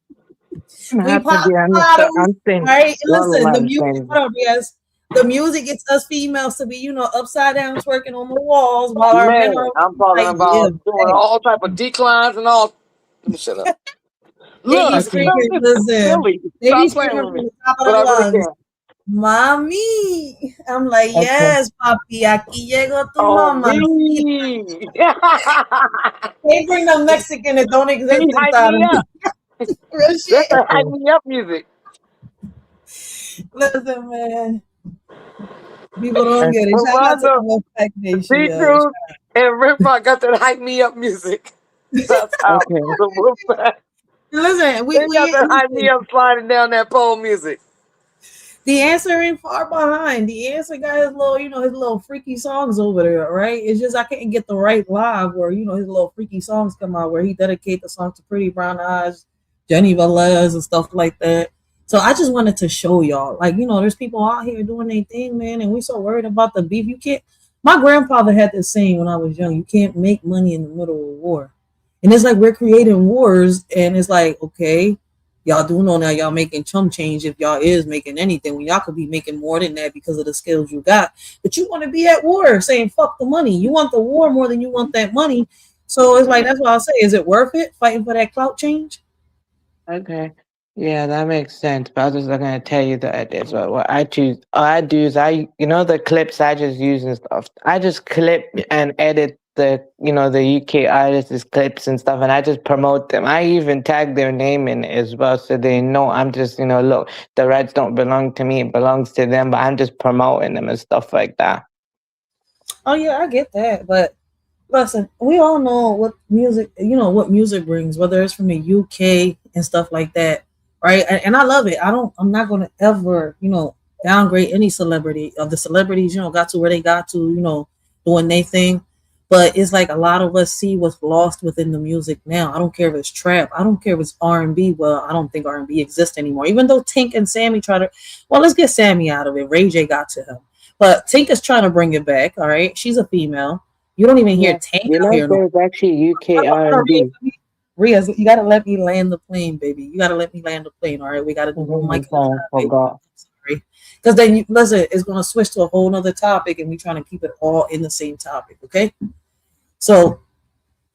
We pop bottles. Right. Listen, the music. Hold on, yes. The music gets us females to be, upside down twerking on the walls while our men are. I'm talking about doing all type of declines and all. Let me shut up. Look, they be screaming from the top of the lungs. Mami. I'm like, yes, papi, aquí llegó tu mamá. They bring the Mexican that don't exist inside of me. Real shit. That's the hype me up music. Listen, man. People don't get it. Shout out to the Wolfpack Nation. And Rick Ross got that hype me up music. That's how Okay. the Wolfpack. Listen, They got that hype me up sliding down that pole music. the answer ain't far behind. The answer got his little, his little freaky songs over there, right? It's just I couldn't get the right live where, his little freaky songs come out where he dedicate the song to Pretty Brown Eyes, Jenny Velez and stuff like that. So I just wanted to show y'all, like, there's people out here doing their thing, man, and we so worried about the beef. You can't. My grandfather had this saying when I was young: you can't make money in the middle of war. And it's like we're creating wars, and it's like, okay, y'all do know now y'all making chum change if y'all is making anything when y'all could be making more than that because of the skills you got. But you want to be at war saying fuck the money. You want the war more than you want that money. So it's like that's why I say, is it worth it fighting for that clout change? Okay. Yeah, that makes sense. But I was just going to tell you that as well. What I choose, all I do is the clips I just use and stuff. I just clip and edit the UK artists' clips and stuff, and I just promote them. I even tag their name in it as well, so they know I'm just, look, the rights don't belong to me; it belongs to them. But I'm just promoting them and stuff like that. Oh yeah, I get that, but listen, we all know what music brings, whether it's from the UK and stuff like that, right? And I love it. I'm not gonna ever, downgrade any celebrity of the celebrities, got to where they got to, doing their thing. But it's like a lot of us see what's lost within the music now. I don't care if it's trap. I don't care if it's R&B. Well, I don't think R&B exists anymore. Even though Tink and Sammy let's get Sammy out of it. Ray J got to him. But Tink is trying to bring it back, all right? She's a female. You don't even hear Tank out here. There's actually UK R&B. Riaz, you gotta let me land the plane, baby. You gotta let me land the plane, all right? We gotta do one mic. Sorry, because then listen, it's gonna switch to a whole nother topic, and we trying to keep it all in the same topic, okay? So,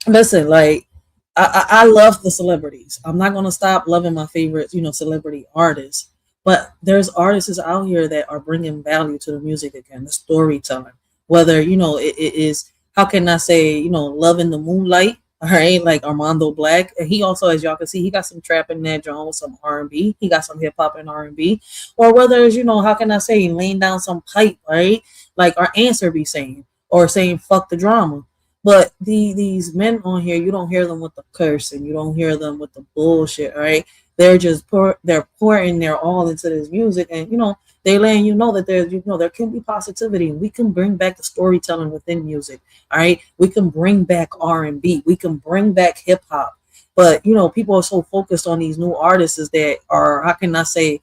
listen, like I love the celebrities. I'm not gonna stop loving my favorite, celebrity artists. But there's artists out here that are bringing value to the music again, the storytelling. Whether it is, how can I say, Love in the Moonlight, all right, like Armando Black. And he also, as y'all can see, he got some trap in there, John, some R&B. He got some hip hop and R&B. Or whether it's, how can I say, laying down some pipe, right? Like our answer be saying, or saying fuck the drama. But these men on here, you don't hear them with the curse, and you don't hear them with the bullshit, right? They're just they're pouring their all into this music, and they're letting you know that there can be positivity, and we can bring back the storytelling within music. All right, we can bring back R&B, we can bring back hip hop, but people are so focused on these new artists that are, how can I say,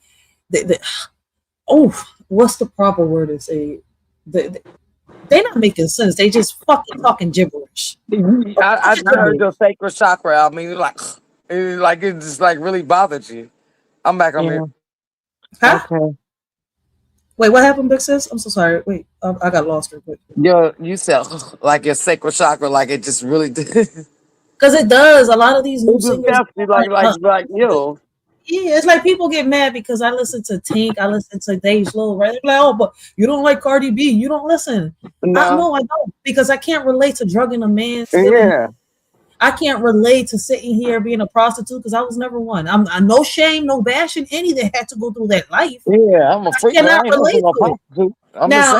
what's the proper word to say? They're not making sense. They just fucking talking gibberish. I heard your Sacred Chakra. I mean, like it just like really bothered you. I'm back on here. Huh? Okay. Wait, what happened, Big Sis? I'm so sorry. Wait, I got lost real quick. You said like your Sacred Chakra, like it just really did. Because it does. A lot of these new singers, like you. Yeah, it's like people get mad because I listen to Tink, I listen to Dave Slow, right? They're like, oh, but you don't like Cardi B. You don't listen. No, I don't, because I can't relate to drugging a man. Yeah. I can't relate to sitting here being a prostitute because I was never one. I'm no shame, no bashing any that had to go through that life. Yeah, I'm a freak. I cannot relate to it. I'm just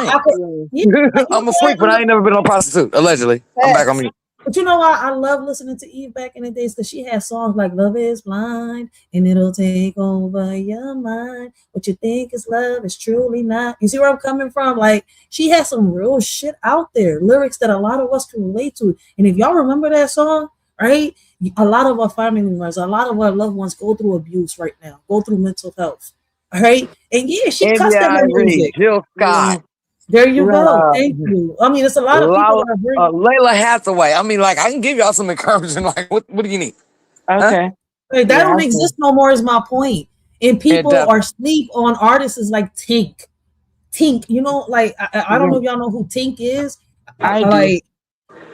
saying. I'm a freak, but I ain't never been a prostitute, allegedly. I'm back on me. But you know why I love listening to Eve back in the days? Because she had songs like Love is Blind and it'll take over your mind. What you think is love is truly not. You see where I'm coming from? Like, she had some real shit out there, lyrics that a lot of us can relate to. And if y'all remember that song, right? A lot of our family members, a lot of our loved ones go through abuse right now, go through mental health. All right. And yeah, she cussed at her music. Jill Scott. There you go. Thank you. I mean, it's a lot of people that are Layla Hathaway. I mean, like, I can give y'all some encouragement. Like, what do you need? Okay. Huh? That don't exist no more is my point. And people are sleep on artists like Tink. Tink, like, I don't know if y'all know who Tink is. I do.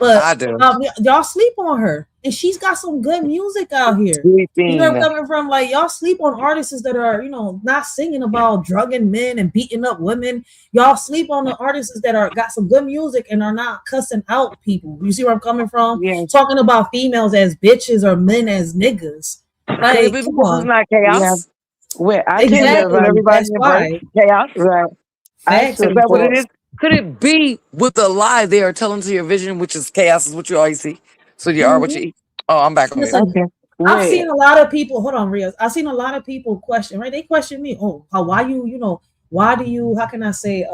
But I do. Y'all sleep on her. And she's got some good music out here. You know where I'm coming from? Like, y'all sleep on artists that are, not singing about drugging men and beating up women. Y'all sleep on the artists that are got some good music and are not cussing out people. You see where I'm coming from? Yeah. Talking about females as bitches or men as niggas. Like, this is not chaos. Yeah. Wait, exactly. Everybody That's why. Chaos. Right. Facts. Is that what it is? Could it be with the lie they are telling to your vision, which is chaos, is what you always see? So you are what you Mhm. eat. Oh, I'm back on mute. Listen, Okay. I've seen Wait. a lot of people. Hold on, Riaz. I've seen a lot of people question. Right? They question me. Oh, why you? Why do you? How can I say?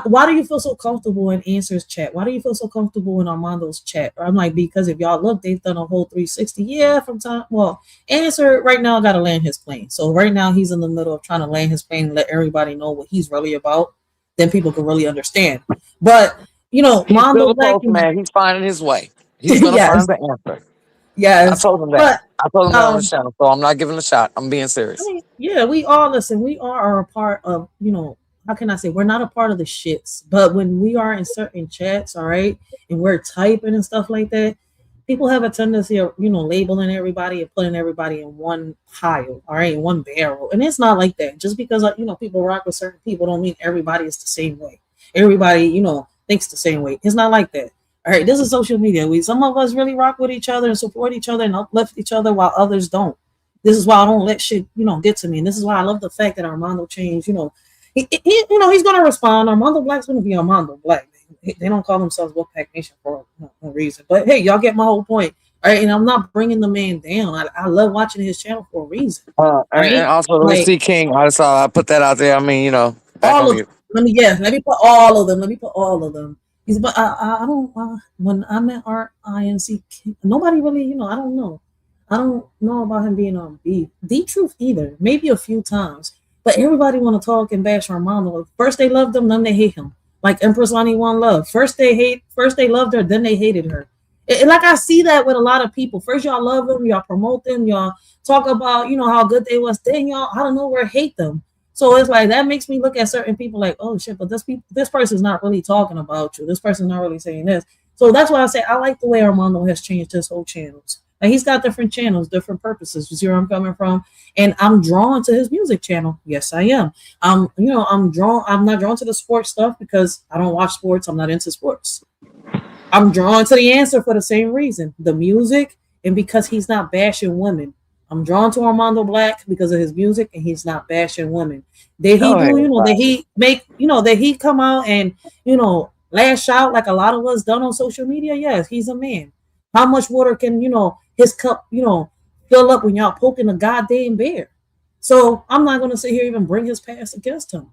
Why do you feel so comfortable in Answers chat? Why do you feel so comfortable in Armando's chat? I'm like, because if y'all look, they've done a whole 360. Yeah, from time. Well, Answer right now got to land his plane. So right now he's in the middle of trying to land his plane and let everybody know what he's really about. Then people can really understand. But He's still Mondo the Black, postman. He's finding his way. He's gonna yes, find the answer. I yes. told him that. But I told him that on the um, channel, so I'm not giving a shot. I'm being I serious. mean, yeah, we all listen. We are a part of, how can I say? We're not a part of the shits, but when we are in certain chats, all right, and we're typing and stuff like that, people have a tendency of, labeling everybody and putting everybody in one pile, all right, in one barrel, and it's not like that. Just because people rock with certain people, don't mean everybody is the same way. Everybody, thinks the same way. It's not like that. All right, this is social media. Some of us really rock with each other and support each other and uplift each other, while others don't. This is why I don't let shit, get to me. And this is why I love the fact that Armando changed, he's gonna respond. Armando Black's gonna be Armando Black. They don't call themselves Wolfpack Nation for no reason. But hey, y'all get my whole point. All right, and I'm not bringing the man down. I love watching his channel for a reason. And Right? also, let me Like see King. I saw I put that out there. I mean, back all on of mute. let me put all of them. Let me put all of them. He's but I don't when I met RINC, nobody really, I don't know. I don't know about him being on beef. The truth either. Maybe a few times. But everybody want to talk and bash Armando. First they loved him, then they hate him. Like Empress Lonnie One Love. First they loved her, then they hated her. Like I see that with a lot of people. First y'all love them, y'all promote them, y'all talk about, how good they was. Then y'all out of nowhere hate them. So it's like that makes me look at certain people like, oh shit, but this person's not really talking about you. This person's not really saying this. So that's why I say I like the way Armando has changed his whole channels. Like he's got different channels, different purposes. You see where I'm coming from? And I'm drawn to his music channel. Yes, I am. I'm not drawn to the sports stuff because I don't watch sports. I'm not into sports. I'm drawn to the answer for the same reason. The music and because he's not bashing women. I'm drawn to Armando Black because of his music and he's not bashing women. Did he Go do, ahead, did bro. he make, did he come out and, lash out like a lot of us done on social media? Yes, he's a man. How much water can, his cup, fill up when y'all poking a goddamn bear? So I'm not going to sit here even bring his past against him.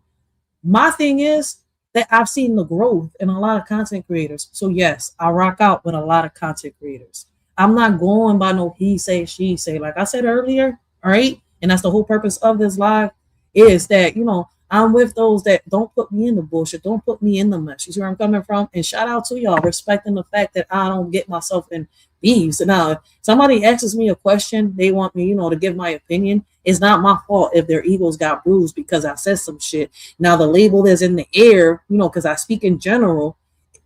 My thing is that I've seen the growth in a lot of content creators. So yes, I rock out with a lot of content creators. I'm not going by no he say, she say. Like I said earlier, all right, and that's the whole purpose of this live is that I'm with those that don't put me in the bullshit, don't put me in the mess. You see where I'm coming from? And shout out to y'all respecting the fact that I don't get myself in beefs. Now, if somebody asks me a question, they want me, to give my opinion. It's not my fault if their egos got bruised because I said some shit. Now the label is in the air, because I speak in general.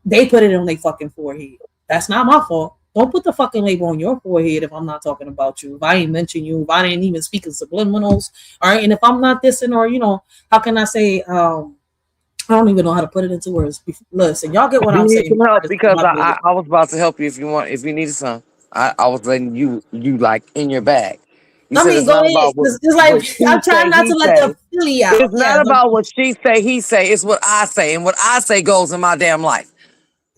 They put it on their fucking forehead. That's not my fault. Don't put the fucking label on your forehead if I'm not talking about you. If I ain't mention you, if I didn't even speak in subliminals, all right. And if I'm not dissing or how can I say? I don't even know how to put it into words. Listen, y'all get what You I'm need saying. some help because I was about to help you if you needed some. I was letting you like in your bag. You I said mean, it's go not ahead. about It's what like she I'm say, trying not he to let the say. Philly out. It's Yeah, not about what she say, he say. It's what I say, and what I say goes in my damn life.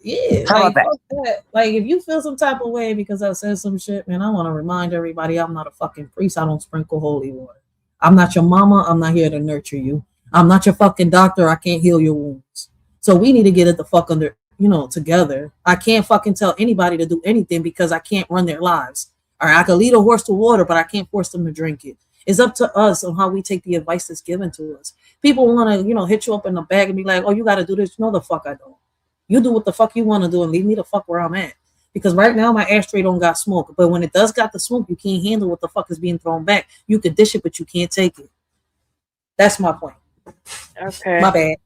yeah, How about like that? fuck that. Like if you feel some type of way because I said some shit, man, I want to remind everybody I'm not a fucking priest. I don't sprinkle holy water. I'm not your mama. I'm not here to nurture you. I'm not your fucking doctor. I can't heal your wounds. So we need to get it the fuck under, together. I can't fucking tell anybody to do anything because I can't run their lives. All right, I can lead a horse to water, but I can't force them to drink it. It's up to us on how we take the advice that's given to us. People want to, hit you up in the bag and be like, "Oh, you got to do this." No, the fuck I don't. You do what the fuck you want to do and leave me the fuck where I'm at. Because right now my ashtray don't got smoke. But when it does got the smoke, you can't handle what the fuck is being thrown back. You could dish it, but you can't take it. That's my point. Okay. My bad.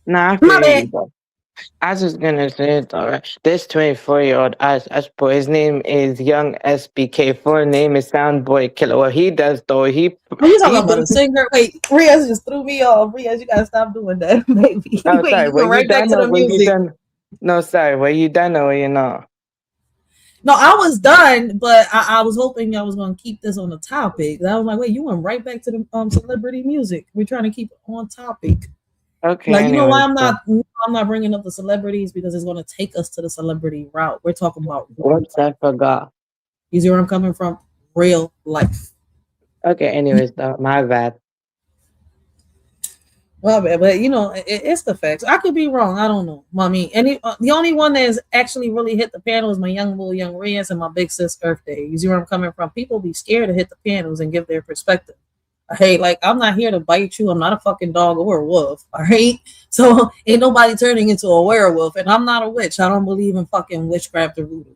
Nah, I My feel bad. you though. I was just gonna say it, alright. This 24-year-old boy, his name is Young SBK. Full name is Soundboy Killer. What he does though, Are you talking he about a does. singer? Wait, Riaz just threw me off. Riaz, you gotta stop doing that, baby. Oh, Wait, sorry. you Were went you right back done to or the were you music. done? No, sorry. Were you done or were you not? No, I was done, but I was hoping I was gonna keep this on the topic. I was like, wait, you went right back to the celebrity music. We're trying to keep it on topic. Okay, Like, you know why anyways, so I'm not bringing up the celebrities because it's going to take us to the celebrity route. We're talking about real what's life. I forgot? You see where I'm coming from? Real life. Okay, anyways, my bad. Well, but you know, it's the facts. I could be wrong. I don't know, mommy. And the only one that has actually really hit the panel is my young bull, young Reyes, and my big sis Earth Day. You see where I'm coming from? People be scared to hit the panels and give their perspective. Hey, like I'm not here to bite you. I'm not a fucking dog or a wolf. All right. So ain't nobody turning into a werewolf, and I'm not a witch. I don't believe in fucking witchcraft or voodoo,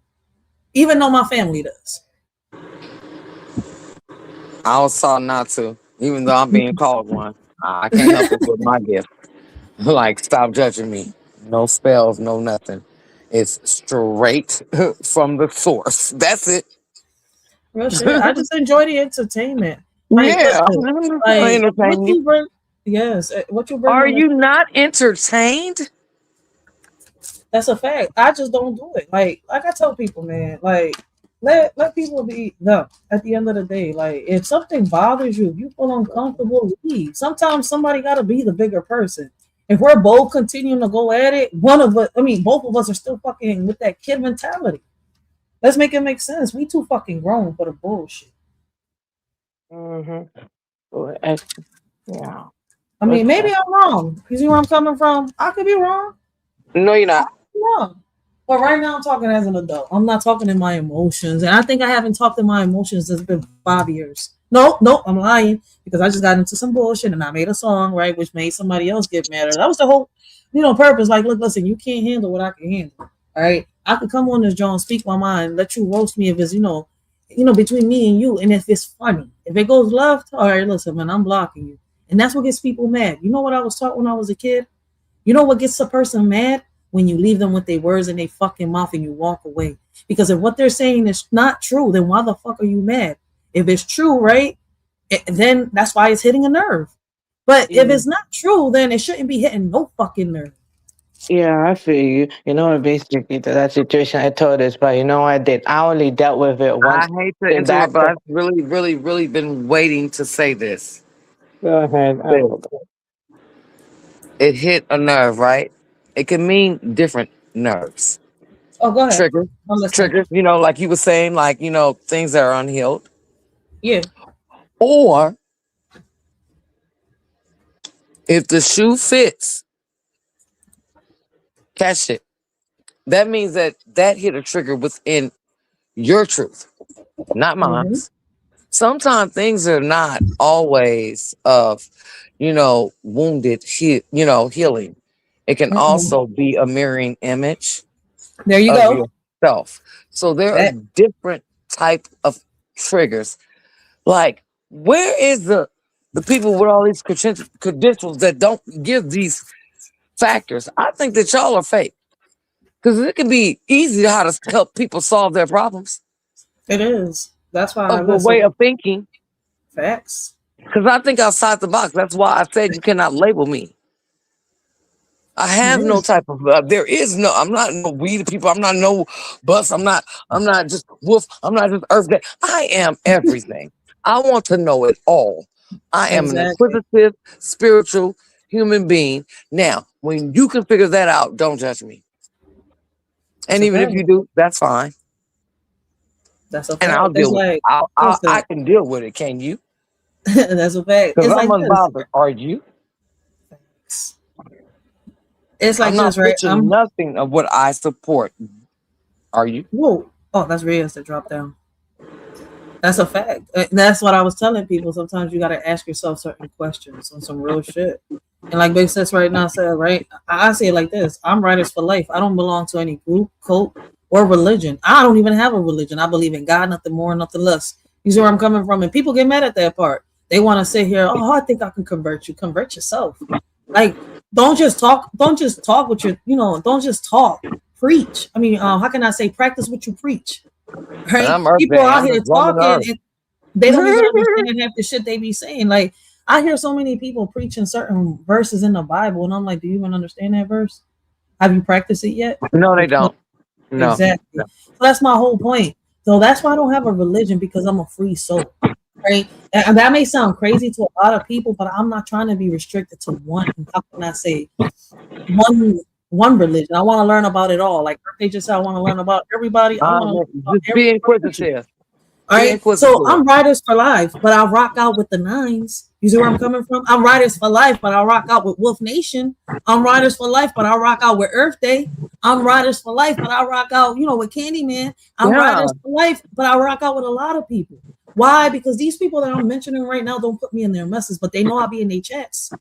even though my family does. I was taught not to, even though I'm being called one. I can't help it with my gift. Like, stop judging me. No spells, no nothing. It's straight from the source. That's it. Real shit. I just enjoy the entertainment. Like, Yeah, listen, I'm just trying like to what entertain you. you bring. Yes, what you bring Are on the you not entertained? That's a fact. I just don't do it. Like I tell people, man, like let people be them at the end of the day. Like if something bothers you, if you feel uncomfortable, leave. Sometimes somebody gotta be the bigger person. If we're both continuing to go at it, one of us, I mean, both of us are still fucking with that kid mentality. Let's make it make sense. We too fucking grown for the bullshit. Mm-hmm. Yeah. I mean, What's maybe that? I'm wrong. You see where I'm coming from? I could be wrong. No, you're not. Wrong. But right now, I'm talking as an adult. I'm not talking in my emotions, and I think I haven't talked in my emotions. It's been 5 years. No, I'm lying because I just got into some bullshit and I made a song, right, which made somebody else get mad. That was the whole, purpose. Like, look, listen, you can't handle what I can handle. All right, I could come on this John, speak my mind, let you roast me if it's between me and you, and if it's funny, if it goes left, all right, listen, man, I'm blocking you, and that's what gets people mad. You know what I was taught when I was a kid? You know what gets a person mad? When you leave them with their words in their fucking mouth and you walk away. Because if what they're saying is not true, then why the fuck are you mad? If it's true, right? Then that's why it's hitting a nerve. But if it's not true, then it shouldn't be hitting no fucking nerve. Yeah, I feel you. You know, basically to that situation I told this, but you know what I did? I only dealt with it I once. hate to And interrupt, that but I've really, really, really been waiting to say this. go ahead. It hit a nerve, right? It can mean different nerves. Oh, go ahead. Triggers, I'm listening. triggers, like you were saying, like, things that are unhealed. Yeah. Or if the shoe fits, catch it. That means that hit a trigger within your truth, not mine. Mm-hmm. Sometimes things are not always of, wounded, healing. It can Mm-hmm. also be a mirroring image There you of go. yourself. So there are That, different type of triggers. Like, where is the people with all these credentials that don't give these factors? I think that y'all are fake because it can be easy how to help people solve their problems it is. That's why I of a way listen. of thinking. Facts. Because I think outside the box. That's why I said you cannot label me. I have Yeah. no type of. There is no. I'm not no weed people. I'm not no bus. I'm not. I'm not just wolf. I'm not just earth. I am everything. I want to know it all. I am an Exactly. inquisitive, spiritual human being. Now, when you can figure that out, don't judge me. That's And a even if fact. you do, that's fine. That's a And I'll fact. It's deal with it. like, I listen, can deal with it. Can you? that's a fact. Because It's I'm like this. unbothered. Are you? It's I'm like not this, right? pushing nothing of what I support. Are you? Whoa. Oh, that's Reyes that dropped down. That's a fact. That's what I was telling people. Sometimes you got to ask yourself certain questions on some real shit. And like Big Sis right now said, right? I say it like this: I'm writers for life. I don't belong to any group, cult, or religion. I don't even have a religion. I believe in God, nothing more, nothing less. You see where I'm coming from? And people get mad at that part. They want to sit here. Oh, I think I can convert you. Convert yourself. Like, don't just talk. Don't just talk with your. Don't just talk. Preach. I mean, how can I say? Practice what you preach. And Right? I'm Earth People Day. out I'm here just roaming the talking earth. and they don't even understand half the shit they be saying. Like, I hear so many people preaching certain verses in the Bible, and I'm like, do you even understand that verse? Have you practiced it yet? No, they Like, no, don't. No. exactly. So that's my whole point. So that's why I don't have a religion because I'm a free soul. right? And that may sound crazy to a lot of people, but I'm not trying to be restricted to one. How can I say one religion? I want to learn about it all. Like they just said, I want to learn about everybody. I want to learn about Just be inquisitive. all right, so I'm Riders for Life, but I rock out with the nines. You see where I'm coming from? I'm Riders for Life, but I rock out with Wolf Nation. I'm Riders for Life, but I rock out with Earth Day. I'm Riders for Life, but I rock out, with Candyman. I'm Riders for Life, but I rock out with a lot of people. Why? Because these people that I'm mentioning right now don't put me in their messes, but they know I'll be in their chats.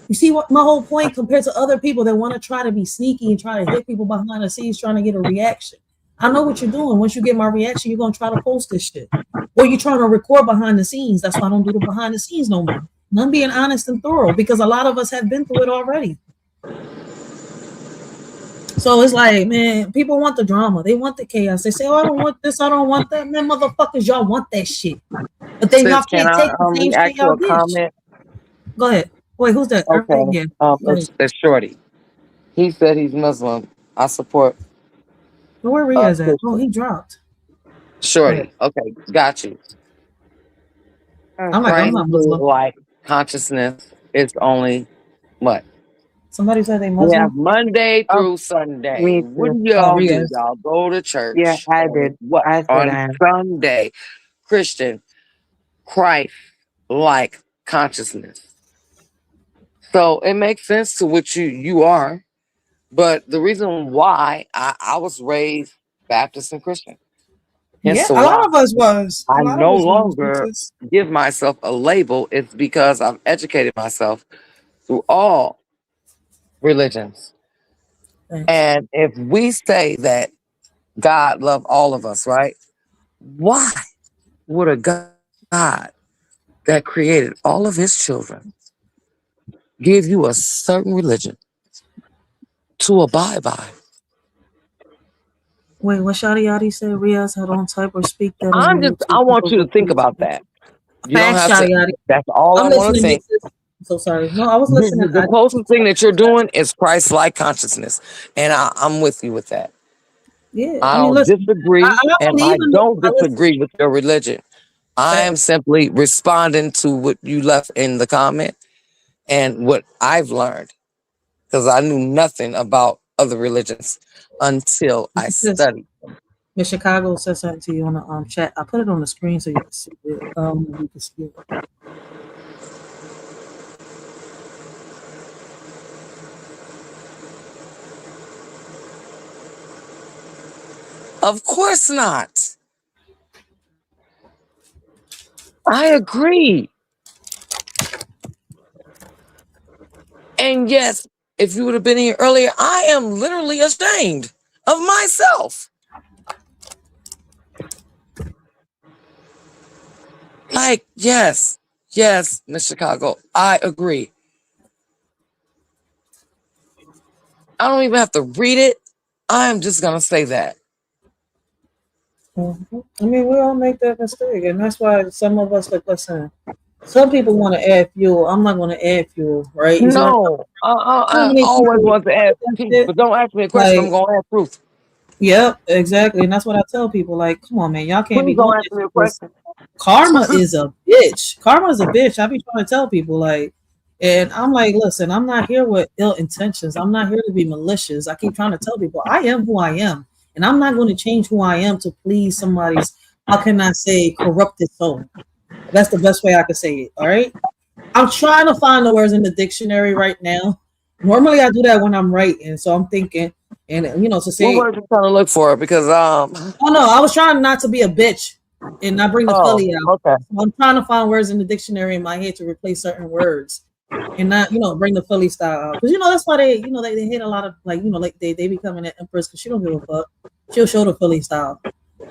You see what my whole point compared to other people that want to try to be sneaky and try to hit people behind the scenes trying to get a reaction. I know what you're doing. Once you get my reaction, you're going to try to post this shit. Or you're trying to record behind the scenes. That's why I don't do the behind the scenes no more. And I'm being honest and thorough because a lot of us have been through it already. So it's like, man, people want the drama. They want the chaos. They say, oh, I don't want this. I don't want that. Man, motherfuckers, y'all want that shit. But then y'all can't take the same shit y'all did. Go ahead. Wait, who's that? Okay. It's Shorty. He said he's Muslim. I support. Where Riaz at? Oh, he dropped. Shorty. Okay, got you. I'm not Muslim. Like consciousness is only what? Somebody said they Muslim. Yeah, Monday through Sunday. What do y'all do? Y'all go to church. Yeah, I did. What? On Sunday, Christian, Christ like consciousness. So it makes sense to what you are. But the reason why I was raised Baptist and Christian. Yeah, a lot of us was. I no longer give myself a label. It's because I've educated myself through all religions. Thanks. And if we say that God loved all of us, right? Why would a God that created all of his children give you a certain religion to abide by? Wait, what Shadi Yadi said? Riaz had on type or speak that. I want you to think about that. You don't have to, that's all I want to think. I'm so sorry. No, I was listening. The closest thing that you're doing is Christ-like consciousness, and I'm with you with that. Yeah, I don't disagree, and I don't disagree with your religion. I am simply responding to what you left in the comment and what I've learned, because I knew nothing about other religions until I studied. Miss Chicago said something to you on the chat. I put it on the screen so you can see it. You can see it. Of course not. I agree. And yes, if you would have been here earlier, I am literally ashamed of myself. Like, yes, Miss Chicago, I agree. I don't even have to read it. I'm just going to say that. Mm-hmm. I mean, we all make that mistake, and that's why some of us, like, listen, some people want to add fuel. I'm not going to add fuel, right? No, I always want to add people, but don't ask me a question. I'm going to add proof. Yep, exactly, and that's what I tell people. Like, come on, man, y'all can't be going to ask me a question. Karma is a bitch. Karma is a bitch. I be trying to tell people, like, and I'm like, listen, I'm not here with ill intentions. I'm not here to be malicious. I keep trying to tell people I am who I am. And I'm not going to change who I am to please somebody's, how can I say, corrupted soul. That's the best way I can say it, all right? I'm trying to find the words in the dictionary right now. Normally, I do that when I'm writing, so I'm thinking, and to say. What words are you trying to look for? Because Oh no, I was trying not to be a bitch and not bring the Philly out. Okay. So I'm trying to find words in the dictionary in my head to replace certain words. And not, bring the Philly style out. Because, that's why they hit a lot of, like, they becoming an empress because she don't give a fuck. She'll show the Philly style.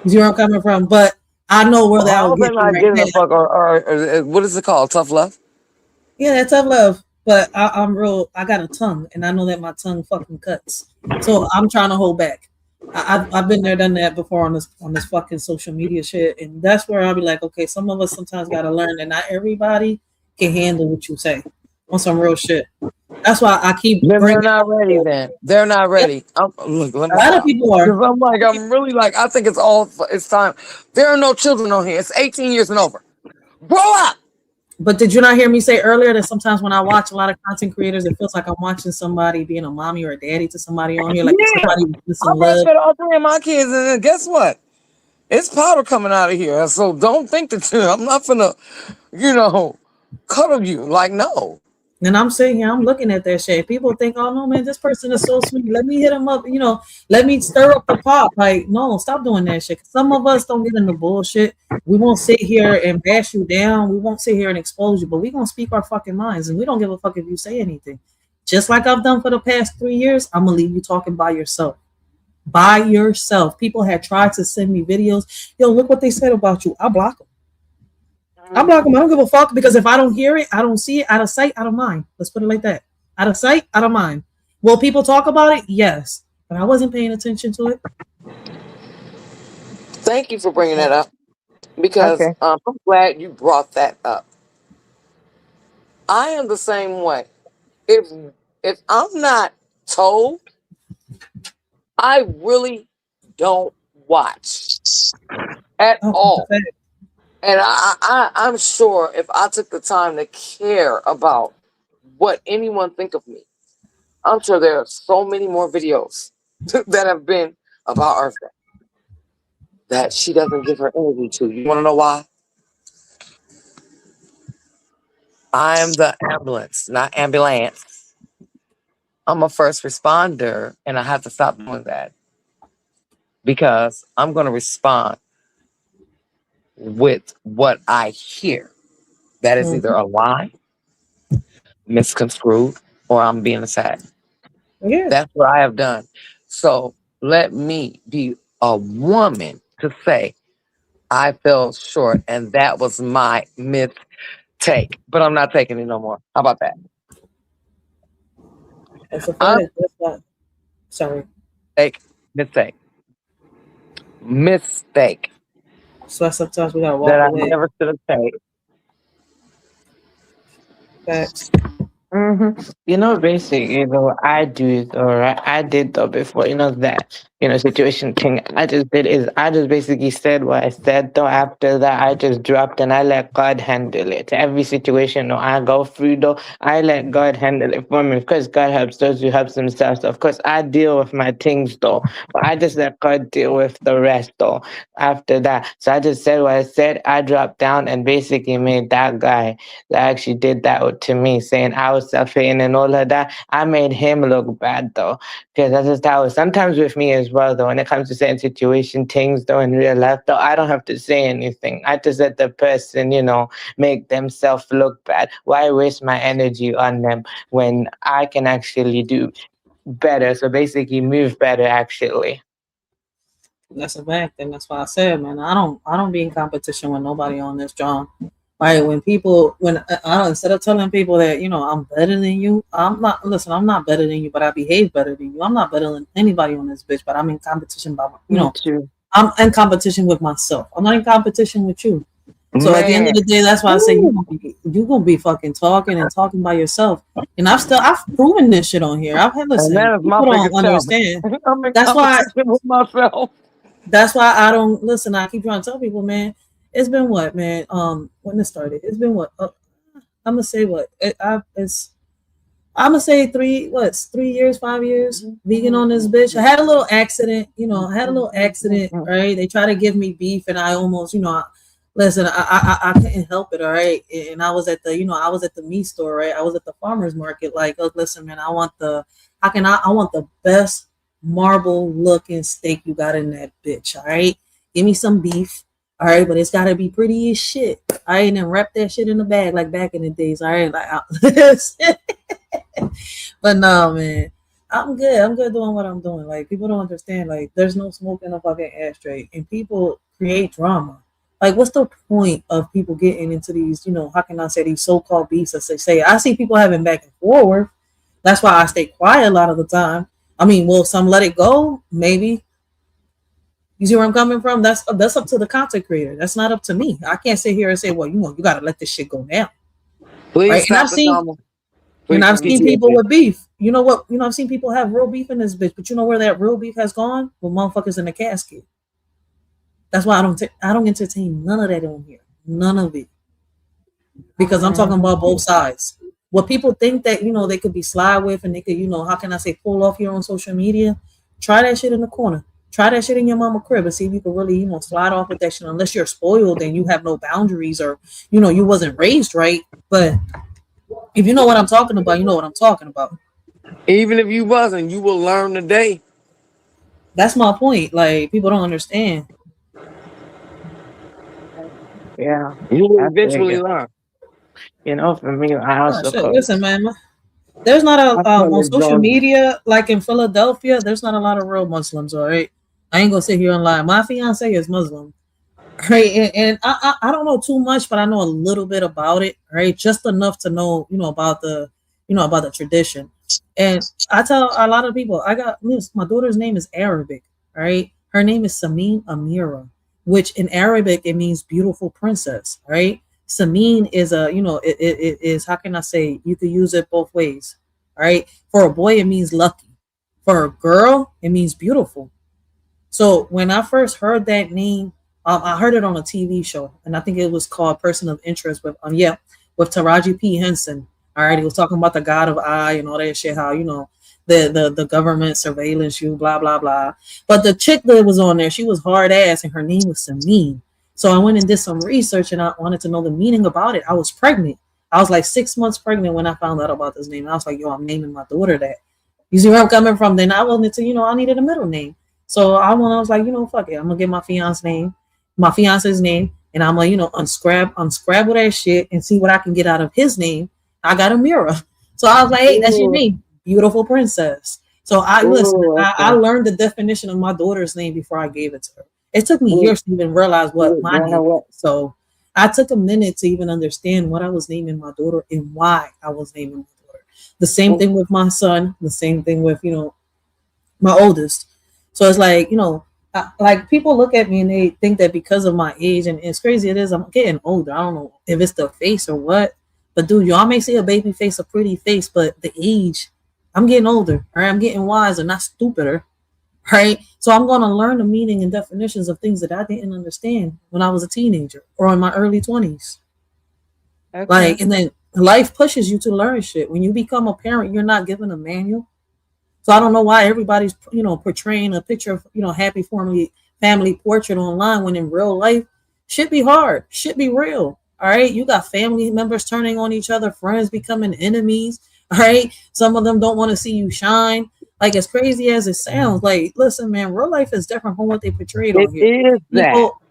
You see where I'm coming from? But I know where that will get you right giving a fuck, or what is it called? Tough love? Yeah, that's tough love. But I'm real, I got a tongue, and I know that my tongue fucking cuts. So I'm trying to hold back. I've been there, done that before on this fucking social media shit. And that's where I'll be like, okay, some of us sometimes got to learn that not everybody can handle what you say. on some real shit. That's why I keep Then they're bringing not ready. Then they're not ready. Look, let a me lot of stop. people are. Because I'm really like, I think it's time. There are no children on here. It's 18 years and over. Grow up. But did you not hear me say earlier that sometimes when I watch a lot of content creators, it feels like I'm watching somebody being a mommy or a daddy to somebody on here, like Yeah, somebody with I some love. breastfed all three of my kids, and then guess what? It's powder coming out of here. So don't think that I'm not gonna, cuddle you. Like, no. And I'm sitting here, I'm looking at that shit. People think, oh no, man, this person is so sweet. Let me hit him up, let me stir up the pot. Like, no, stop doing that shit. Some of us don't get into bullshit. We won't sit here and bash you down. We won't sit here and expose you, but we gonna speak our fucking minds, and we don't give a fuck if you say anything. Just like I've done for the past 3 years, I'm gonna leave you talking by yourself. By yourself. People had tried to send me videos. Yo, look what they said about you. I block them. I block them. I don't give a fuck, because if I don't hear it, I don't see it. Out of sight, out of mind. Let's put it like that. Out of sight, out of mind. Will people talk about it? Yes, but I wasn't paying attention to it. Thank you for bringing that up, because Okay. I'm glad you brought that up. I am the same way. If I'm not told, I really don't watch at Oh, all. And I'm sure if I took the time to care about what anyone think of me, I'm sure there are so many more videos that have been about Earth Day that she doesn't give her energy to. You want to know why? I am the ambulance, not ambulance. I'm a first responder, and I have to stop doing that, because I'm going to respond with what I hear. That is either a lie, misconstrued, or I'm being sad. Yeah. That's what I have done. So let me be a woman to say I fell short, and that was my mistake. But I'm not taking it no more. How about that? That's a I'm fact. That's not. Sorry. mistake. Mistake So sometimes we gotta walk that I away. never should have taken. Facts. Basically, I do it, or I did though before, that, situation thing I just did is I just basically said what I said though. After that, I just dropped and I let God handle it. Every situation I go through though, I let God handle it for me, because God helps those who helps themselves. So of course, I deal with my things though, but I just let God deal with the rest though. After that, so I just said what I said. I dropped down and basically made that guy that actually did that to me, saying I was suffering and all of that. I made him look bad though, because that's just how it was. Sometimes with me as well though, when it comes to certain situation things though in real life though, I don't have to say anything. I just let the person, make themselves look bad. Why waste my energy on them when I can actually do better? So basically move better actually. That's a fact, and that's why I said, man, I don't be in competition with nobody on this, John. Right? When I don't, instead of telling people that I'm better than you, I'm not. Listen, I'm not better than you, but I behave better than you. I'm not better than anybody on this bitch, but I'm in competition Me too. I'm in competition with myself. I'm not in competition with you. So at the end Man, of the day, that's why I say you gonna be fucking talking and talking by yourself. And I've proven this shit on here. and Listen, that is my people don't biggest challenge. understand. I'm in That's why competition with myself. that's why I don't listen. I keep trying to tell people, man. It's been what, man? When it started, it's been what? I'm gonna say what? I'm gonna say 3 years, 5 years vegan on this bitch. I had a little accident, right? They try to give me beef, and I almost, listen, I couldn't help it, all right. And I was at the meat store, right? I was at the farmer's market. Like, look, listen, man, I want the best marble looking steak you got in that bitch, all right? Give me some beef, all right, but it's gotta be pretty as shit. All right, and then wrap that shit in the bag like back in the days, all right? But no, man, I'm good. I'm good doing what I'm doing. Like, people don't understand. Like, there's no smoke in a fucking ashtray, and people create drama. Like, what's the point of people getting into these? How can I say these so-called beefs? As they say, I see people having back and forward. That's why I stay quiet a lot of the time. I mean, will some let it go? Maybe. You see where I'm coming from? That's up to the content creator. That's not up to me. I can't sit here and say, well, you gotta let this shit go now, Please right? And stop the drama. And I've seen people PTSD. with beef. You know what? I've seen people have real beef in this bitch, but you know where that real beef has gone? With motherfuckers in the casket. That's why I don't entertain none of that on here. None of it. Because I'm talking about both sides. What people think that, they could be sly with and they could, how can I say, pull off here on social media, try that shit in the corner. Try that shit in your mama crib and see if you can really, slide off with that shit. Unless you're spoiled and you have no boundaries or, you wasn't raised right. But if you know what I'm talking about, you know what I'm talking about. Even if you wasn't, you will learn today. That's my point. Like, people don't understand. Yeah, You will I feel eventually you. learn. For me, I Oh also shit! call Listen, man. There's not I a call on it social John. media like in Philadelphia. There's not a lot of real Muslims. All right, I ain't gonna sit here and lie. My fiance is Muslim, right? And I don't know too much, but I know a little bit about it, right? Just enough to know, about the tradition. And I tell a lot of people, my daughter's name is Arabic, right? Her name is Samin Amira, which in Arabic it means beautiful princess, right? Samin is it is, how can I say, you could use it both ways, right? For a boy, it means lucky. For a girl, it means beautiful. So when I first heard that name, I heard it on a TV show, and I think it was called Person of Interest with with Taraji P Henson. All right, he was talking about the God of I and all that shit. How the government surveillance you, blah blah blah. But the chick that was on there, she was hard ass, and her name was Samin. So I went and did some research, and I wanted to know the meaning about it. I was pregnant. I was like 6 months pregnant when I found out about this name. I was like, yo, I'm naming my daughter that. You see where I'm coming from? Then I wanted to, I needed a middle name. So I was like, fuck it. I'm gonna get my fiance's name, and I'm like, unscrabble that shit and see what I can get out of his name. I got a mirror. So I was like, hey, that's your Ooh, name, beautiful princess. So I listen, ooh, I okay. learned the definition of my daughter's name before I gave it to her. It took me Ooh, years to even realize what my you know name what? is. So I took a minute to even understand what I was naming my daughter and why I was naming my daughter. The same Ooh, thing with my son, the same thing with, my oldest. So it's like, like people look at me and they think that because of my age, and it's crazy, it is, I'm getting older. I don't know if it's the face or what, but dude, y'all may see a baby face, a pretty face, but the age, I'm getting older, right? I'm getting wiser, not stupider, right? So I'm going to learn the meaning and definitions of things that I didn't understand when I was a teenager or in my early 20s. okay. Like, and then life pushes you to learn shit. When you become a parent, you're not given a manual. So I don't know why everybody's portraying a picture of happy family portrait online when in real life should be hard, should be real. All right, you got family members turning on each other, friends becoming enemies. All right, some of them don't want to see you shine. Like as crazy as it sounds, like listen, man, real life is different from what they portrayed It on here. is that. People,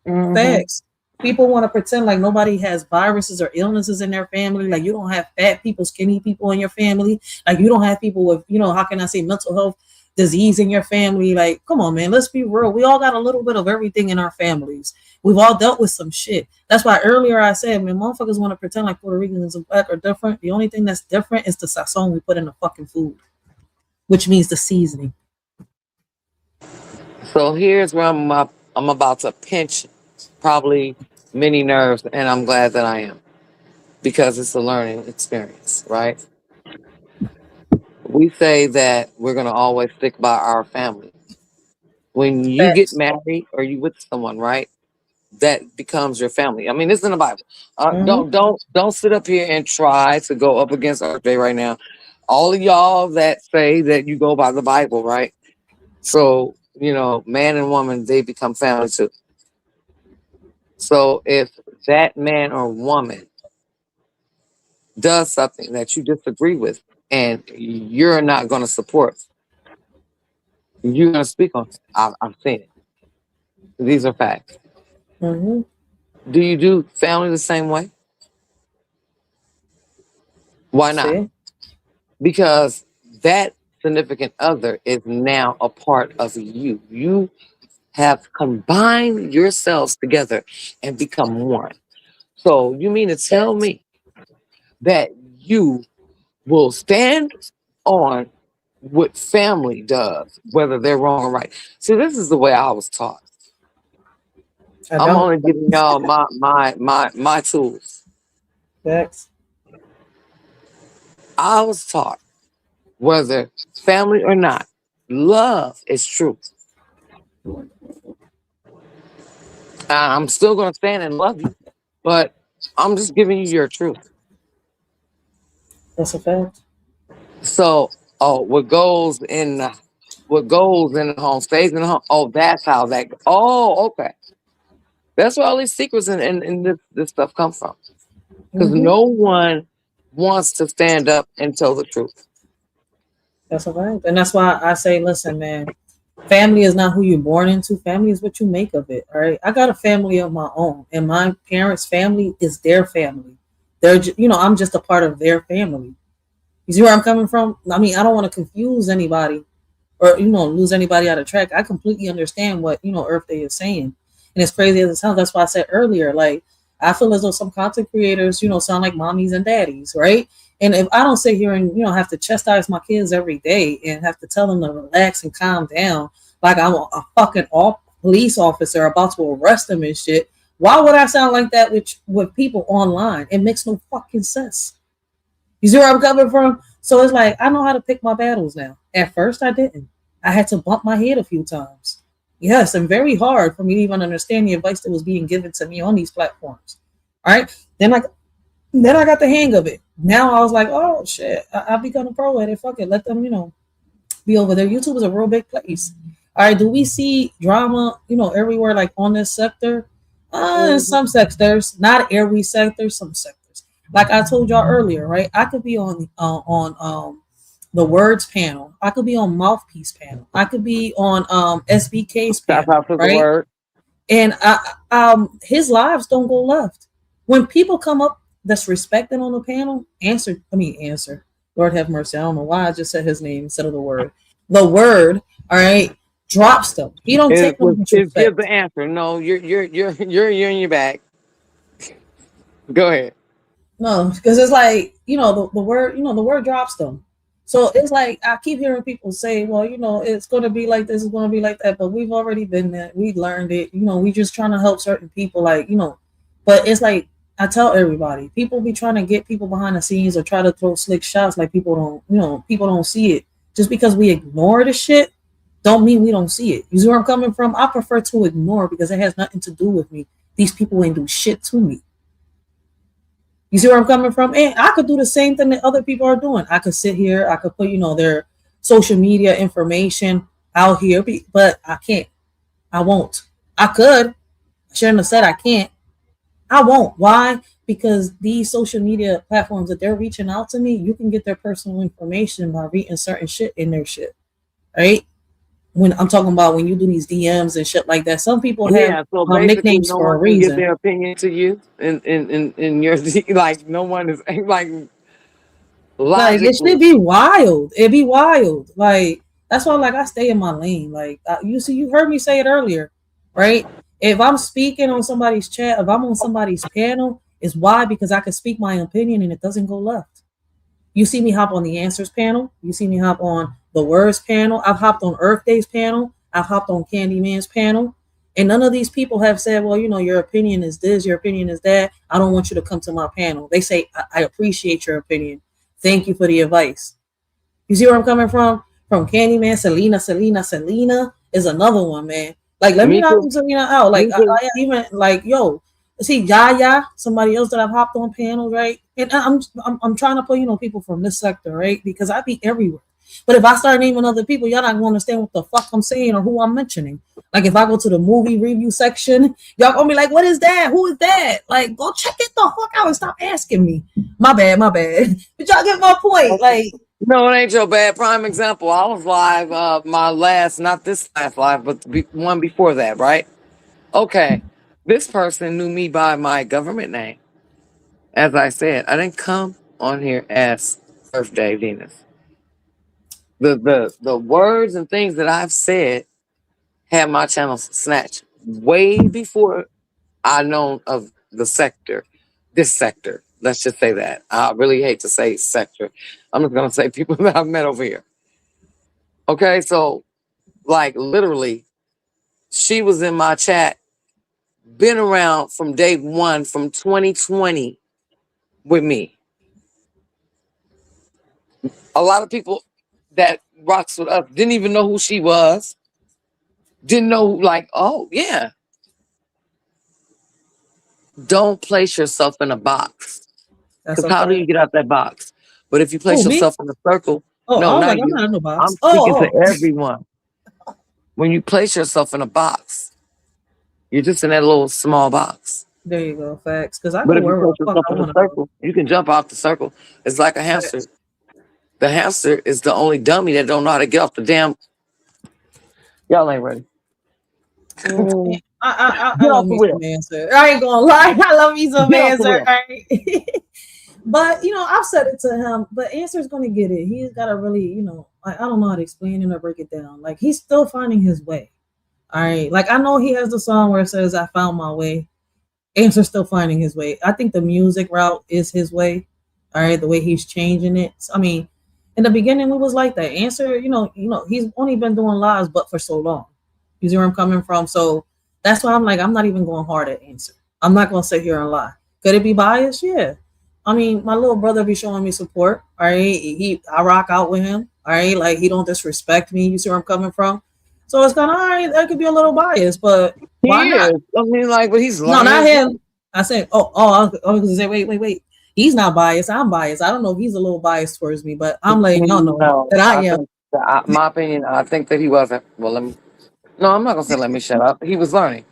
Mm-hmm. facts. People want to pretend like nobody has viruses or illnesses in their family. Like you don't have fat people, skinny people in your family. Like you don't have people with, how can I say, mental health disease in your family. Like, come on, man, let's be real. We all got a little bit of everything in our families. We've all dealt with some shit. That's why earlier I said, man, motherfuckers want to pretend like Puerto Ricans and black are different. The only thing that's different is the sazon we put in the fucking food, which means the seasoning. So here's where I'm about to pinch probably many nerves, and I'm glad that I am because it's a learning experience, right? We say that we're gonna always stick by our family. When you get Facts. married or you with someone, right? That becomes your family. I mean, it's in the Bible. Mm-hmm. Don't sit up here and try to go up against RJ right now. All of y'all that say that you go by the Bible, right? So man and woman, they become family too. So if that man or woman does something that you disagree with and you're not going to support, you're going to speak on it. I've seen it. These are facts. Mm-hmm. Do you do family the same way? Why not? See? Because that significant other is now a part of you. You have combined yourselves together and become one. So you mean to tell Facts. me that you will stand on what family does, whether they're wrong or right? See, this is the way I was taught. I I'm don't. only giving y'all my tools. Facts. I was taught, whether family or not, love is truth. I'm still going to stand and love you, but I'm just giving you your truth. That's a fact. So, oh, what goes in the home stays in the home. Oh, that's how that. Oh, okay. That's where all these secrets and this stuff come from. Because Hmm. no one wants to stand up and tell the truth. That's a fact. And that's why I say, listen, man, family is not who you're born into. Family is what you make of it. All right. I got a family of my own, and my parents' family is their family. I'm just a part of their family. You see where I'm coming from? I mean, I don't want to confuse anybody or lose anybody out of track. I completely understand what Earth Day is saying, and it's crazy as it sounds. That's why I said earlier, like I feel as though some content creators, sound like mommies and daddies, right? And if I don't sit here and have to chastise my kids every day and have to tell them to relax and calm down, like I'm a fucking all police officer about to arrest them and shit, why would I sound like that with people online? It makes no fucking sense. You see where I'm coming from? So it's like I know how to pick my battles now. At first, I didn't. I had to bump my head a few times. Yes, and very hard for me to even understand the advice that was being given to me on these platforms. All right, then I got the hang of it. Now I was like, oh shit, I'll become a pro at it. Fuck it, let them be over there. YouTube is a real big place. All right, do we see drama everywhere like on this sector? In some sectors, not every sector, some sectors. Like I told y'all earlier, right? I could be on the words panel. I could be on mouthpiece panel. I could be on SBK's That's panel, how the right? word. And his lives don't go left. When people come up that's respected on the panel, answer. Lord have mercy. I don't know why I just said his name instead of the word. The word, all right, drops them. He don't take them Give the disrespect. answer. No, you're in your bag. Go ahead. No, because it's like the word drops them. So it's like I keep hearing people say, well, it's going to be like this, it's going to be like that, but we've already been there, we learned it. We just trying to help certain people, but it's like I tell everybody, people be trying to get people behind the scenes or try to throw slick shots like people don't see it. Just because we ignore the shit, don't mean we don't see it. You see where I'm coming from? I prefer to ignore because it has nothing to do with me. These people ain't do shit to me. You see where I'm coming from? And I could do the same thing that other people are doing. I could sit here, I could put, their social media information out here, but I can't. I won't. I could. I shouldn't have said I can't. I won't. Why? Because these social media platforms that they're reaching out to me, you can get their personal information by reading certain shit in their shit. Right? When I'm talking about when you do these DMs and shit like that, some people have Yeah, so basically nicknames no for a one can give reason. their opinion to you in your like no one is like Like it logically. should be wild. It'd be wild. Like that's why, like I stay in my lane. Like you heard me say it earlier, right? If I'm speaking on somebody's chat, if I'm on somebody's panel, it's why because I can speak my opinion and it doesn't go left. You see me hop on the answers panel. You see me hop on the words panel. I've hopped on Earth Day's panel. I've hopped on Candyman's panel. And none of these people have said, well, your opinion is this, your opinion is that. I don't want you to come to my panel. They say, I appreciate your opinion. Thank you for the advice. You see where I'm coming from? From Candyman, Selena is another one, man. Like, let me Me knock too. Selena out. Like, Me too. even like, yo, see Yaya, somebody else that I've hopped on panels, right? And I'm trying to put people from this sector, right? Because I be everywhere. But if I start naming other people, y'all not gonna understand what the fuck I'm saying or who I'm mentioning. Like if I go to the movie review section, y'all gonna be like, "What is that? Who is that?" Like, go check it the fuck out and stop asking me. My bad, my bad. But y'all get my point. Like, No, it ain't your bad. Prime example. I was live, my last, not this last live, but one before that, right? Okay. This person knew me by my government name. As I said, I didn't come on here as Birthday Venus. The words and things that I've said had my channel snatched way before I known of the sector, this sector. Let's just say that. I really hate to say sector. I'm just gonna say people that I've met over here. Okay, so like literally, she was in my chat, been around from day one, from 2020 with me. A lot of people that rocks with us didn't even know who she was. Didn't know, like, oh yeah. Don't place yourself in a box. That's Because a how do fact. you get out that box? But if you Oh, place me? yourself in a circle, Oh, no, I was not like, I'm you. not in the I'm box. speaking to Oh. everyone. When you place yourself in a box, you're just in that little small box. There you go, facts. Because I But go if you wherever place the fuck yourself I in a want to go. circle, you can jump off the circle. It's like a hamster. Facts. The hamster is the only dummy that don't know how to get off the damn. Y'all ain't ready. Mm. I Get love off the me wheel. some answer. I ain't gonna lie. I love me some Get off the answer. wheel. Right? But I've said it to him. But Answer's gonna get it. He's gotta really, I don't know how to explain it or break it down. Like he's still finding his way. All right. Like I know he has the song where it says I found my way. Answer's still finding his way. I think the music route is his way. All right, the way he's changing it. I mean, in the beginning it was like that. Answer, he's only been doing lives but for so long. You see where I'm coming from? So that's why I'm like, I'm not even going hard at Answer. I'm not gonna sit here and lie. Could it be biased? Yeah. I mean, my little brother be showing me support. All right. I rock out with him. All right. Like he don't disrespect me. You see where I'm coming from? So it's kind of all right, that could be a little biased, but why He not? is. I mean, like, but he's No, learning. not him. I said, I was gonna say, wait. He's not biased. I'm biased. I don't know if he's a little biased towards me, but I'm letting y'all know No, that I am. think my opinion. I think that he wasn't. Well, let me. No, I'm not gonna say let me shut up. He was learning.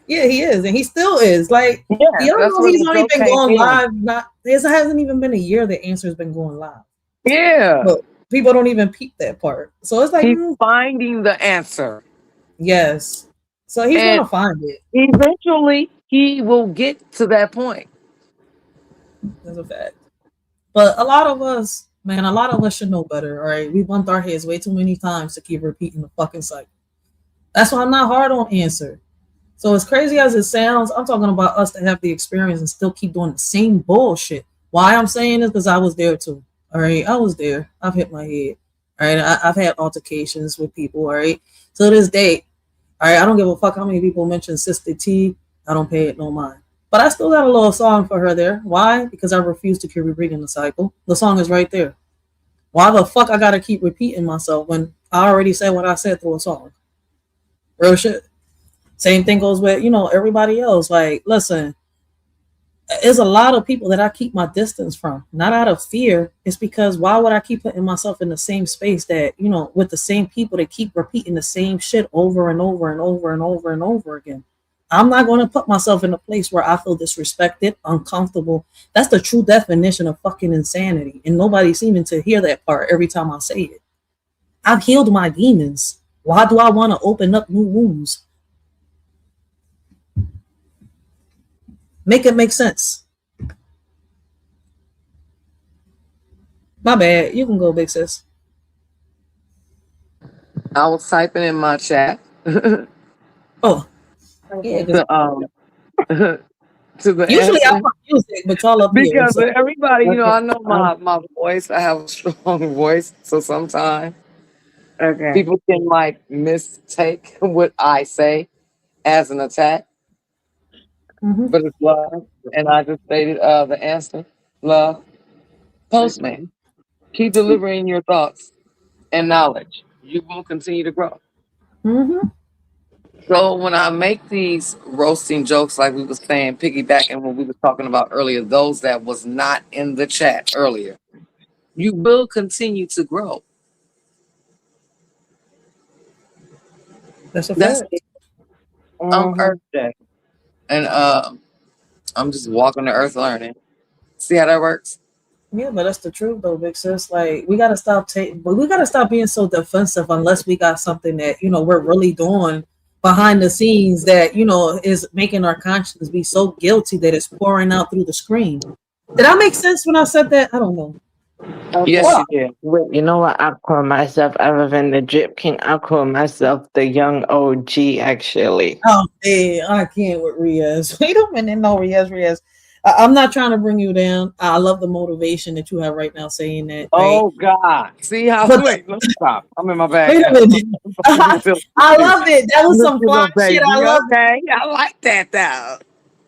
Yeah, he is, and he still is. Like, Yeah, y'all that's know where he's the only joke been came going in. live. It hasn't even been a year that Answer's been going live. Yeah, But people don't even peep that part. So it's like, he's finding the answer, yes. So he's and gonna find it. eventually he will get to that point. That's a fact. But a lot of us, man, a lot of us should know better. All right, we bumped our heads way too many times to keep repeating the fucking cycle. That's why I'm not hard on Answer. So as crazy as it sounds, I'm talking about us that have the experience and still keep doing the same bullshit. Why I'm saying this because I was there too. All right, I was there. I've hit my head. All right, I've had altercations with people. All right, to this day, all right, I don't give a fuck how many people mention Sister T. I don't pay it no mind. But I still got a little song for her there. Why? Because I refuse to keep repeating the cycle. The song is right there. Why the fuck I gotta keep repeating myself when I already said what I said through a song? Real shit. Same thing goes with, everybody else. Like, listen, there's a lot of people that I keep my distance from, not out of fear. It's because why would I keep putting myself in the same space that, with the same people that keep repeating the same shit over and over and over and over and over again? I'm not going to put myself in a place where I feel disrespected, uncomfortable. That's the true definition of fucking insanity. And nobody's seeming to hear that part every time I say it. I've healed my demons. Why do I want to open up new wounds? Make it make sense. My bad. You can go, big sis. I was typing in my chat. Oh, yeah. To the Usually I answer. put music, but y'all up here. Because So. everybody, I know my voice. I have a strong voice, so sometimes people can like mistake what I say as an attack. Mm-hmm. But it's love, and I just stated the answer: love. Postman, keep delivering your thoughts and knowledge. You will continue to grow. Mm-hmm. So when I make these roasting jokes, like we was saying, piggybacking what we were talking about earlier, those that was not in the chat earlier, you will continue to grow. That's a That's fact. Earth Day, and I'm just walking the earth learning. See how that works? Yeah, but that's the truth though, big sis. Like we gotta stop being so defensive unless we got something that, we're really doing behind the scenes that, is making our conscience be so guilty that it's pouring out through the screen. Did I make sense when I said that? I don't know. Yes, you did. Wait, you know what I call myself other than the Drip King? I call myself the young OG, actually. Oh, man, I can't with Riaz. Wait a minute. No, Riaz. I'm not trying to bring you down. I love the motivation that you have right now saying that. Right? Oh God! See how? But wait, let's stop. I'm in my bag. wait a minute. I love it. That was some fun shit. I love it. Okay, I like that though.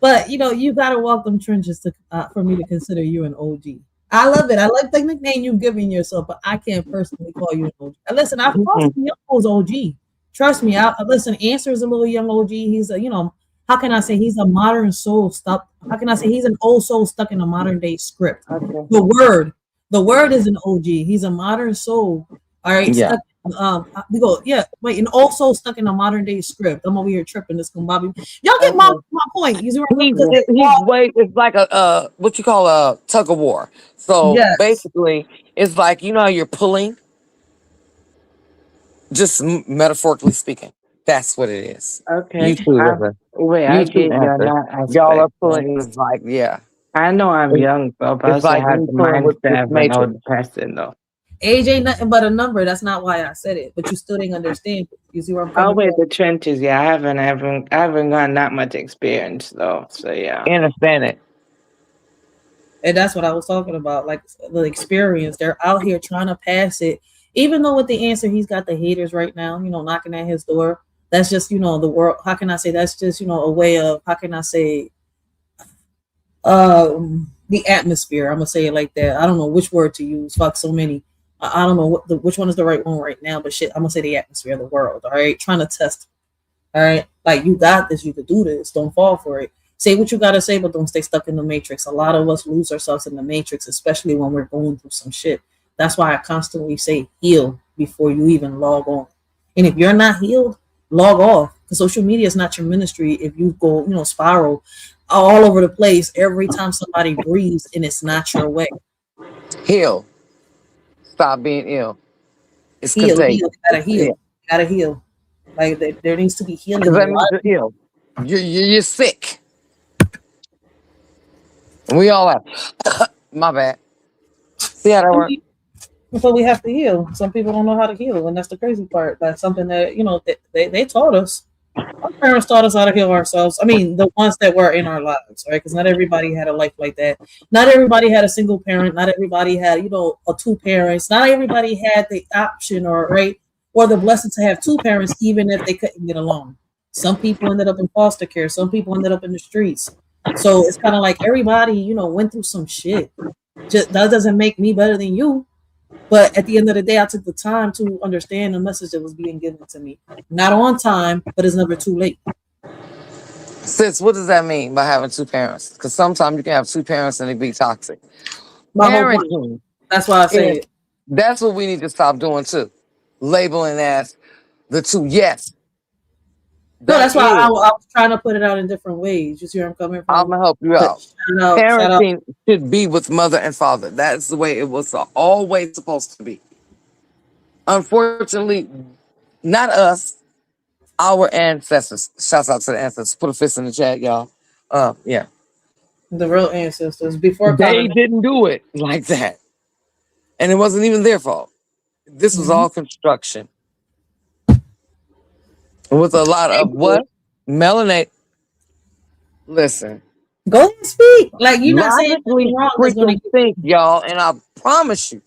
But you gotta walk them trenches to for me to consider you an OG. I love it. I like the nickname you giving yourself, but I can't personally call you an OG. Listen, I've called Mhm. some young O's OG. Trust me. Listen. Answer is a little young OG. He's a, how can I say he's a modern soul stuck? How can I say he's an old soul stuck in a modern day script? Okay. The word, the word is an OG. He's a modern soul. All right, Yeah. stuck. We go. Yeah, wait, an old soul stuck in a modern day script. I'm over here tripping this Bobby. Y'all get my Okay. point. You see where I'm going? It's like a what you call a tug of war. So Yes. basically, it's like you know how you're pulling, just metaphorically speaking. That's what it is. Okay. You two, Wait, I you two get you on answer. that Y'all are aspect. Right? pulling. It's like yeah. I know I'm It's, young, but I it's also like have me the pulling with mindset of an Matrix. old person, though. Age ain't nothing but a number. That's not why I said it. But you still didn't understand. You see where I'm Oh coming wait, from? the trenches. Yeah, I haven't gotten that much experience though. So yeah. You understand it? And that's what I was talking about. Like the experience. They're out here trying to pass it. Even though with the answer he's got the haters right now, knocking at his door. That's just, the world. How can I say that's just, a way of how can I say the atmosphere. I'm gonna say it like that. I don't know which word to use. Fuck so many. I don't know which one is the right one right now, but shit, I'm gonna say the atmosphere of the world. All right, trying to test. All right, like you got this, you could do this. Don't fall for it. Say what you gotta say, but don't stay stuck in the matrix. A lot of us lose ourselves in the matrix, especially when we're going through some shit. That's why I constantly say heal before you even log on. And if you're not healed, log off. Because social media is not your ministry. If you go, spiral all over the place every time somebody breathes, and it's not your way. Heal. Stop being ill. It's Heal, heal. contagious. You gotta heal. Yeah. You gotta heal. Like there needs to be Because healing in that a means lot. you're ill. You're sick. We all have. My bad. See how that I works? mean, so we have to heal. Some people don't know how to heal, and that's the crazy part. That's something that they taught us. Our parents taught us how to heal ourselves. I mean, the ones that were in our lives, right? Because not everybody had a life like that. Not everybody had a single parent. Not everybody had, a two parents. Not everybody had the option or right or the blessing to have two parents, even if they couldn't get along. Some people ended up in foster care. Some people ended up in the streets. So it's kind of like everybody, went through some shit. Just that doesn't make me better than you. But at the end of the day, I took the time to understand the message that was being given to me. Not on time, but it's never too late. Sis, what does that mean by having two parents? Because sometimes you can have two parents and they be toxic. My whole point. Parenting That's why I say is it. that's what we need to stop doing too. Labeling as the two. Yes, No, that that's why is. I was trying to put it out in different ways. You see where I'm coming I'm from? gonna help you But out. shout out. Parenting should be with mother and father. That's the way it was always supposed to be. Unfortunately, not us, our ancestors. Shouts out to the ancestors. Put a fist in the chat, y'all. Yeah. The real ancestors before They colonization. didn't do it like that. And it wasn't even their fault. This was Mm-hmm. all construction. With a lot There of you go. what? Melanate. Listen. Go ahead and speak. Like you're not saying nothing Logically wrong that's going to freaking get. think, y'all, and I promise you,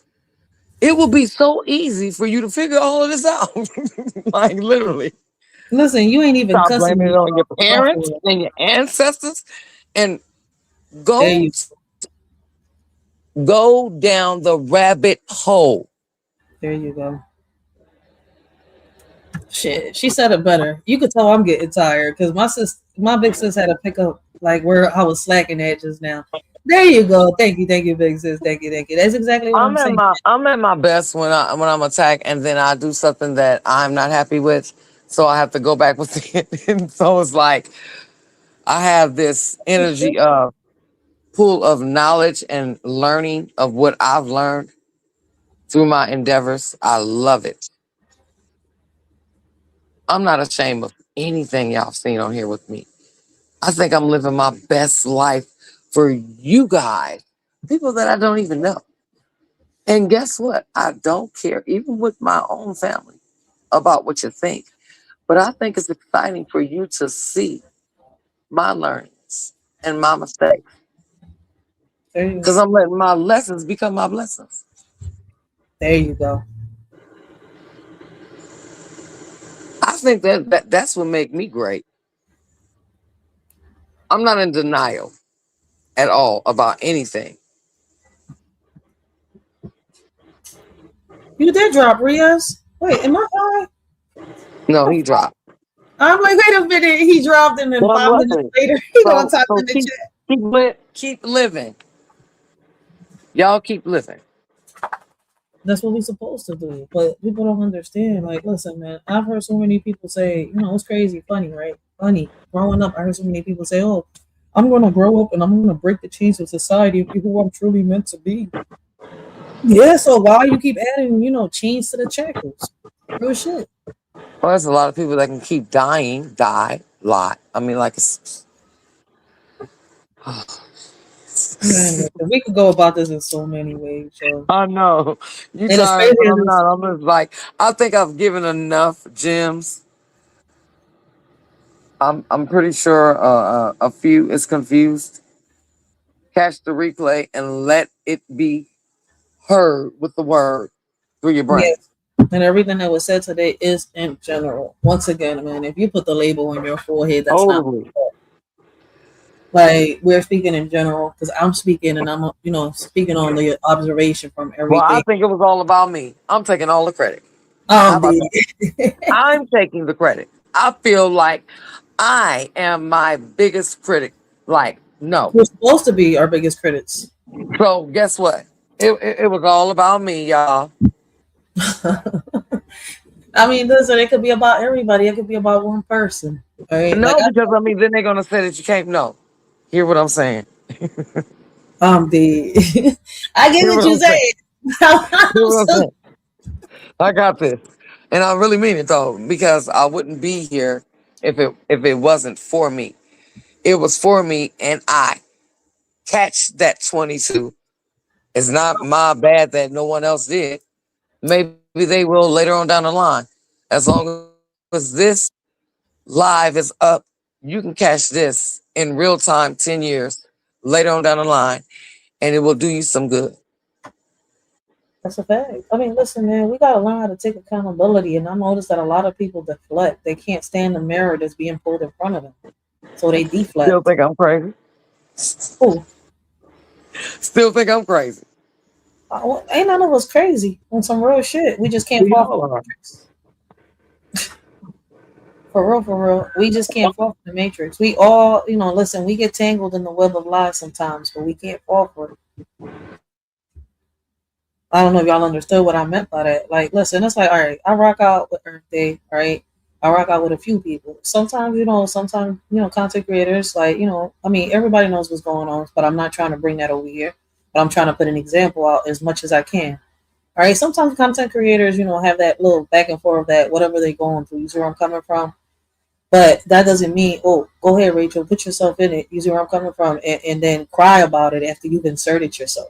it will be so easy for you to figure all of this out. Like literally. Listen, you ain't even Stop cussing blaming it me. on your Go for parents it. and your ancestors and There go you go down the rabbit hole. there you go. Shit, she said it better. You could tell I'm getting tired because my big sis had to pick up like where I was slacking at just now. There you go. Thank you, big sis. Thank you. That's exactly what I'm saying. I'm at my best when I'm attacked and then I do something that I'm not happy with. So I have to go back with it. And so it's like I have this energy of pool of knowledge and learning of what I've learned through my endeavors. I love it. I'm not ashamed of anything y'all seen on here with me. I think I'm living my best life for you guys, people that I don't even know. And guess what? I don't care, even with my own family, about what you think. But I think it's exciting for you to see my learnings and my mistakes There you, because I'm letting my lessons become my blessings. there you go. I think that's what make me great. I'm not in denial at all about anything. You did drop Riaz. Wait, am I high? No, he dropped. I'm like, wait a minute. He dropped, and then Well, 5 minutes listen. later, he gonna So, type so in the chat. keep living. Y'all keep living. That's what we're supposed to do. But people don't understand. Like, listen, man, I've heard so many people say, it's crazy, funny, right? Funny. Growing up, I heard so many people say, oh, I'm going to grow up and I'm going to break the chains of society and be who I'm truly meant to be. Yeah, so why you keep adding, chains to the shackles? Real shit. Well, there's a lot of people that can keep die, lot. I mean, like, Man, we could go about this in so many ways, Joe. I know. You And it's tired, but crazy. I'm not. I'm just like, I think I've given enough gems. I'm pretty sure a few is confused. Catch the replay and let it be heard with the word through your brain. Yes. And everything that was said today is in general. Once again, man, if you put the label on your forehead, that's not like we're speaking in general because I'm speaking and I'm speaking on the observation from Well, I everything. think it was all about me. I'm taking all the credit. I'm taking the credit. I feel like I am my biggest critic. Like, no. We're supposed to be our biggest critics. So guess what? It was all about me, y'all. I mean, listen, it could be about everybody. It could be about one person. Right? No, because I mean, then they're gonna say that you can't know. Hear what I'm saying? I get what you saying. I got this, and I really mean it though, because I wouldn't be here if it wasn't for me. It was for me, and I catch that 22. It's not my bad that no one else did. Maybe they will later on down the line. As long as this live is up, you can catch this in real time 10 years later on down the line, and it will do you some good. That's a fact. I mean, listen, man, we got to learn how to take accountability. And I noticed that a lot of people deflect. They can't stand the mirror that's being pulled in front of them. So they deflect. Still think I'm crazy? Who? Still think I'm crazy? Ain't none of us crazy on some real shit. We just can't fall for the matrix. For real. We just can't fall for the matrix. We all, listen, we get tangled in the web of lies sometimes, but we can't fall for it. I don't know if y'all understood what I meant by that. Like, listen, it's like, all right, I rock out with Earth Day, right? I rock out with a few people. Sometimes, content creators, like, I mean, everybody knows what's going on, but I'm not trying to bring that over here. But I'm trying to put an example out as much as I can. All right, sometimes content creators, have that little back and forth, that whatever they're going through, you see where I'm coming from? But that doesn't mean, oh, go ahead, Rachel, put yourself in it, you see where I'm coming from, and then cry about it after you've inserted yourself.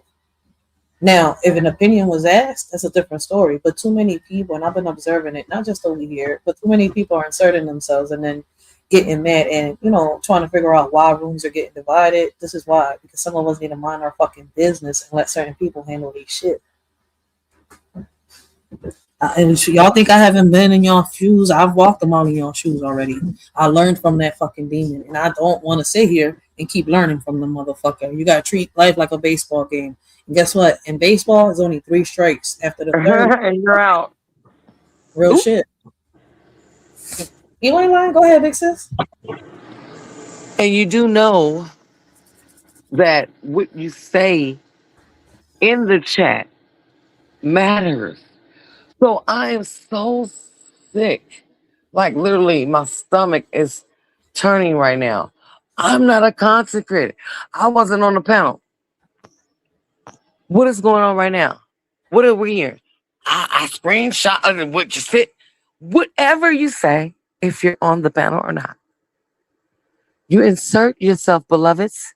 Now, if an opinion was asked, that's a different story. But too many people, and I've been observing it, not just over here, but too many people are inserting themselves and then getting mad and, trying to figure out why rooms are getting divided. This is why, because some of us need to mind our fucking business and let certain people handle these shit. And y'all think I haven't been in y'all shoes? I've walked them all in y'all shoes already. I learned from that fucking demon, and I don't want to sit here and keep learning from the motherfucker. You gotta treat life like a baseball game. And guess what? In baseball, it's only 3 strikes. After the third, and you're out. Real shit. You ain't lying. Go ahead, big sis. And you do know that what you say in the chat matters. So I am so sick. Like, literally, my stomach is turning right now. I'm not a content creator. I wasn't on the panel. What is going on right now? What are we hearing? I screenshot what you said. Whatever you say, if you're on the panel or not, you insert yourself, beloveds.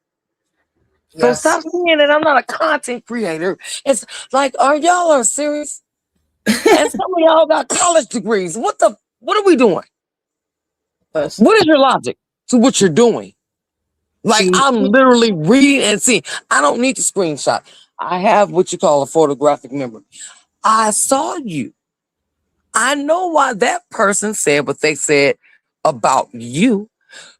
So stop saying that I'm not a content creator. It's like, y'all serious? And some of y'all got college degrees. What are we doing? What is your logic to what you're doing? Like, I'm literally reading and seeing. I don't need to screenshot. I have what you call a photographic memory. I saw you. I know why that person said what they said about you,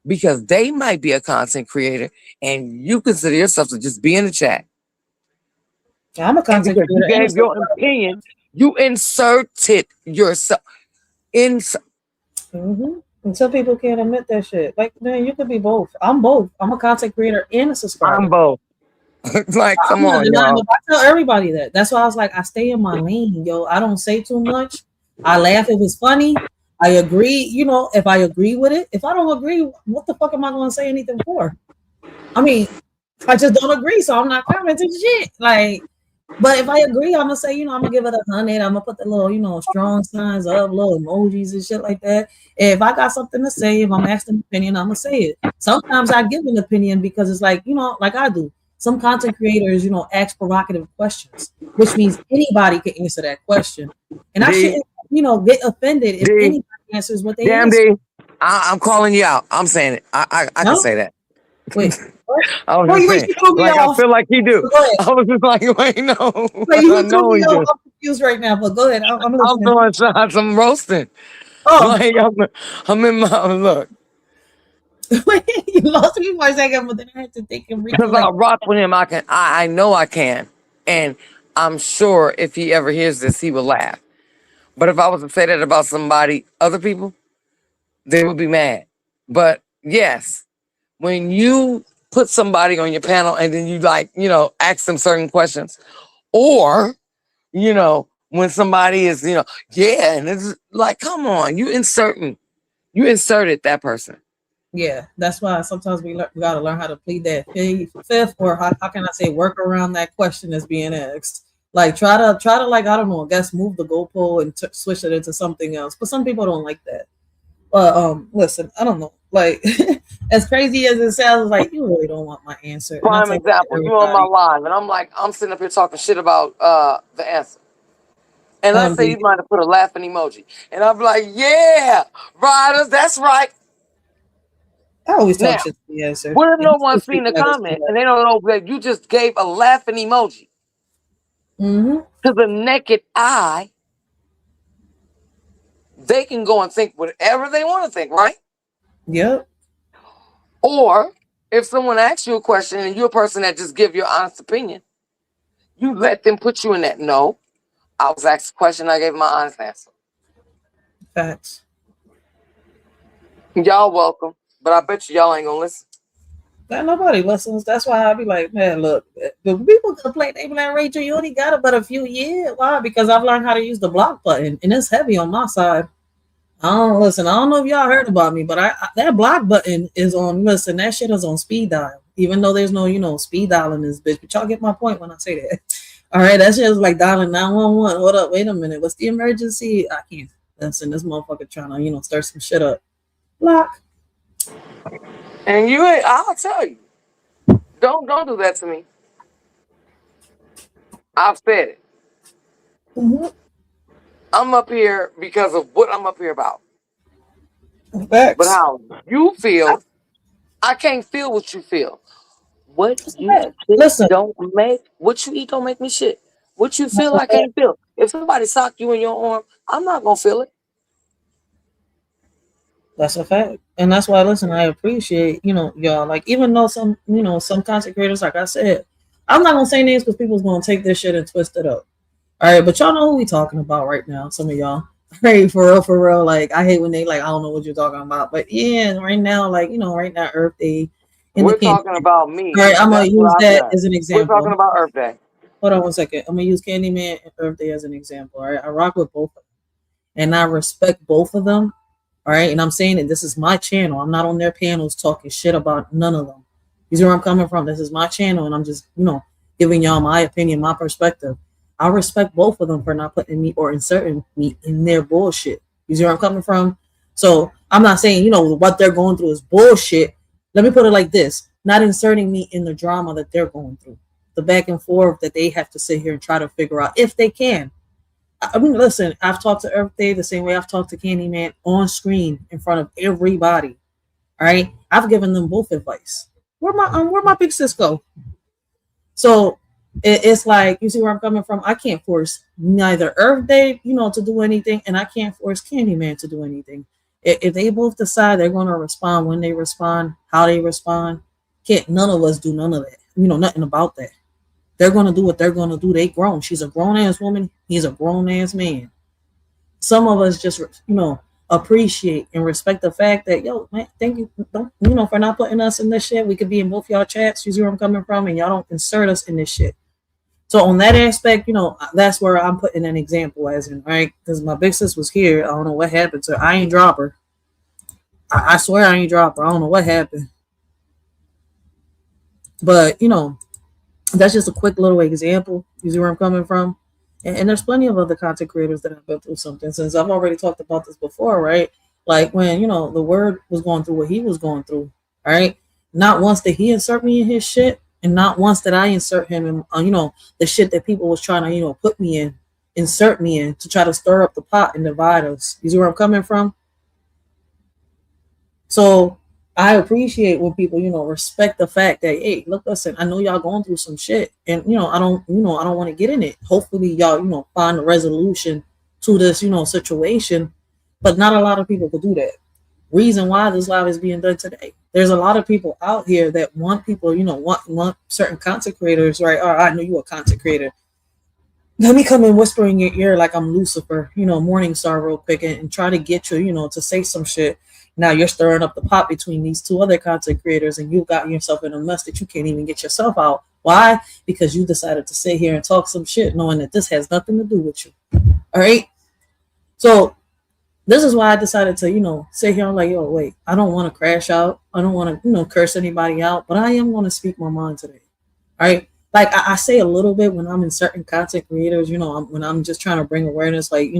because they might be a content creator and you consider yourself to just be in the chat. I'm a content creator. You gave your opinion. You inserted yourself in. And some people can't admit that shit. Like, man, you could be both. I'm both. I'm a content creator and a subscriber. I'm both. Like, I'm come not on, denying y'all. it. I tell everybody that. That's why I was like, I stay in my lane, yo. I don't say too much. I laugh if it's funny. I agree, you know, if I agree with it. If I don't agree, what the fuck am I going to say anything for? I mean, I just don't agree, so I'm not commenting shit. Like, but if I agree, I'm gonna say, you know, I'm gonna give it 100. I'm gonna put the little, you know, strong signs up, little emojis and shit like that. If I got something to say, if I'm asked an opinion, I'm gonna say it. Sometimes I give an opinion because it's like, you know, like I do. Some content creators, you know, ask provocative questions, which means anybody can answer that question. And I shouldn't, you know, get offended if anybody answers what they Damn, answer. D. I'm calling you out. I'm saying it. I can say that. Wait, what? I was Wait, just saying, you threw me like, I off. feel like he do. Go ahead. I was just like, wait, no. Wait, you I threw know me he off. do. I'm confused right now, but go ahead. I'm I'm listening. doing some roasting. Oh, Like, I'm in my, look, you lost me for a second, but then I had to think and because recollect. I rock with him, I know I can. And I'm sure if he ever hears this, he will laugh. But if I was to say that about somebody, other people, they would be mad. But yes, when you put somebody on your panel and then you, like, you know, ask them certain questions, or, you know, when somebody is, you know, yeah, and it's like, come on, you inserted that person. Yeah, that's why sometimes we got to learn how to plead that fifth, or how can I say, work around that question that's being asked. Like try to like, I don't know, I guess move the goalpost and switch it into something else. But some people don't like that. But listen, I don't know. Like as crazy as it sounds, like you really don't want my answer. And I Prime tell that to example, you on my everybody. live, and I'm like, I'm sitting up here talking shit about the answer. And let's say The you might have put a laughing emoji. And I'm like, yeah, Riders, that's right. I always talk Now, shit to the answer. what if And no he still one's treat seen the me like a comment sweetheart. and they don't know that you just gave a laughing emoji? To the naked eye, they can go and think whatever they want to think, right? Yep. Or if someone asks you a question and you're a person that just give your honest opinion, you let them put you in that. No, I was asked a question, I gave my honest answer. Facts. Y'all welcome, but I bet y'all ain't gonna listen. That nobody listens. That's why I be like, man, look, the people complain. They be like, Rachel, you only got it but a few years. Why? Because I've learned how to use the block button, and it's heavy on my side. I don't listen. I don't know if y'all heard about me, but I that block button is on. Listen, that shit is on speed dial. Even though there's no, you know, speed dial in this bitch, but y'all get my point when I say that. All right, that shit is like dialing 911. Hold up, wait a minute. What's the emergency? I can't listen. This motherfucker trying to, you know, stir some shit up. Block. And I'll tell you, don't do that to me. I've said it. I'm up here because of what I'm up here about. Facts. But how you feel, I can't feel what you feel. What you Listen. what you eat don't make me shit. What you feel, I can't feel. If somebody sock you in your arm, I'm not gonna feel it. That's a fact. And that's why, listen, I appreciate, you know, y'all. Like, even though some, you know, some content creators, like I said, I'm not going to say names because people's going to take this shit and twist it up. All right. But y'all know who we talking about right now. Some of y'all. Hey, for real, for real. Like, I hate when they, like, I don't know what you're talking about. But yeah, right now, like, you know, right now, Earth Day. We're talking about me. All right. I'm going to use that as an example. We're talking about Earth Day. Hold on 1 second. I'm going to use Candyman and Earth Day as an example. All right. I rock with both of them. And I respect both of them. All right, and I'm saying that this is my channel. I'm not on their panels talking shit about none of them. You see where I'm coming from? This is my channel, and I'm just, you know, giving y'all my opinion, my perspective. I respect both of them for not putting me or inserting me in their bullshit. You see where I'm coming from? So I'm not saying, you know, what they're going through is bullshit. Let me put it like this: not inserting me in the drama that they're going through, the back and forth that they have to sit here and try to figure out if they can. I mean, listen, I've talked to Earth Day the same way I've talked to Candyman on screen in front of everybody. All right, I've given them both advice. Where my big sis go? So it's like, you see where I'm coming from. I can't force neither Earth Day, you know, to do anything, and I can't force Candyman to do anything. If they both decide they're going to respond, when they respond, how they respond, can't none of us do none of that. You know, nothing about that. They're going to do what they're going to do. They grown. She's a grown-ass woman. He's a grown-ass man. Some of us just, appreciate and respect the fact that, yo, man, thank you, for not putting us in this shit. We could be in both y'all chats. You see where I'm coming from? And y'all don't insert us in this shit. So on that aspect, that's where I'm putting an example as in, right? Because my big sis was here. I don't know what happened to her. I ain't drop her. I swear I ain't drop her. I don't know what happened. But, that's just a quick little example. You see where I'm coming from? And there's plenty of other content creators that have been through something. Since I've already talked about this before, right? Like when, the word was going through what he was going through, right? Not once did he insert me in his shit, and not once did I insert him in, the shit that people was trying to, put me in, insert me in to try to stir up the pot and divide us. You see where I'm coming from? So I appreciate when people, respect the fact that, hey, look, listen, I know y'all going through some shit, and I don't want to get in it. Hopefully y'all, find a resolution to this, situation, but not a lot of people could do that. Reason why this live is being done today. There's a lot of people out here that want people, want certain content creators, right? Or I know you a content creator. Let me come and whisper in your ear like I'm Lucifer, Morning Star real quick, and try to get you, to say some shit. Now you're stirring up the pot between these two other content creators, and you've gotten yourself in a mess that you can't even get yourself out. Why? Because you decided to sit here and talk some shit knowing that this has nothing to do with you. All right? So this is why I decided to, sit here. I'm like, yo, wait, I don't want to crash out. I don't want to, curse anybody out, but I am going to speak my mind today. All right? Like I say a little bit when I'm in certain content creators, when I'm just trying to bring awareness, like,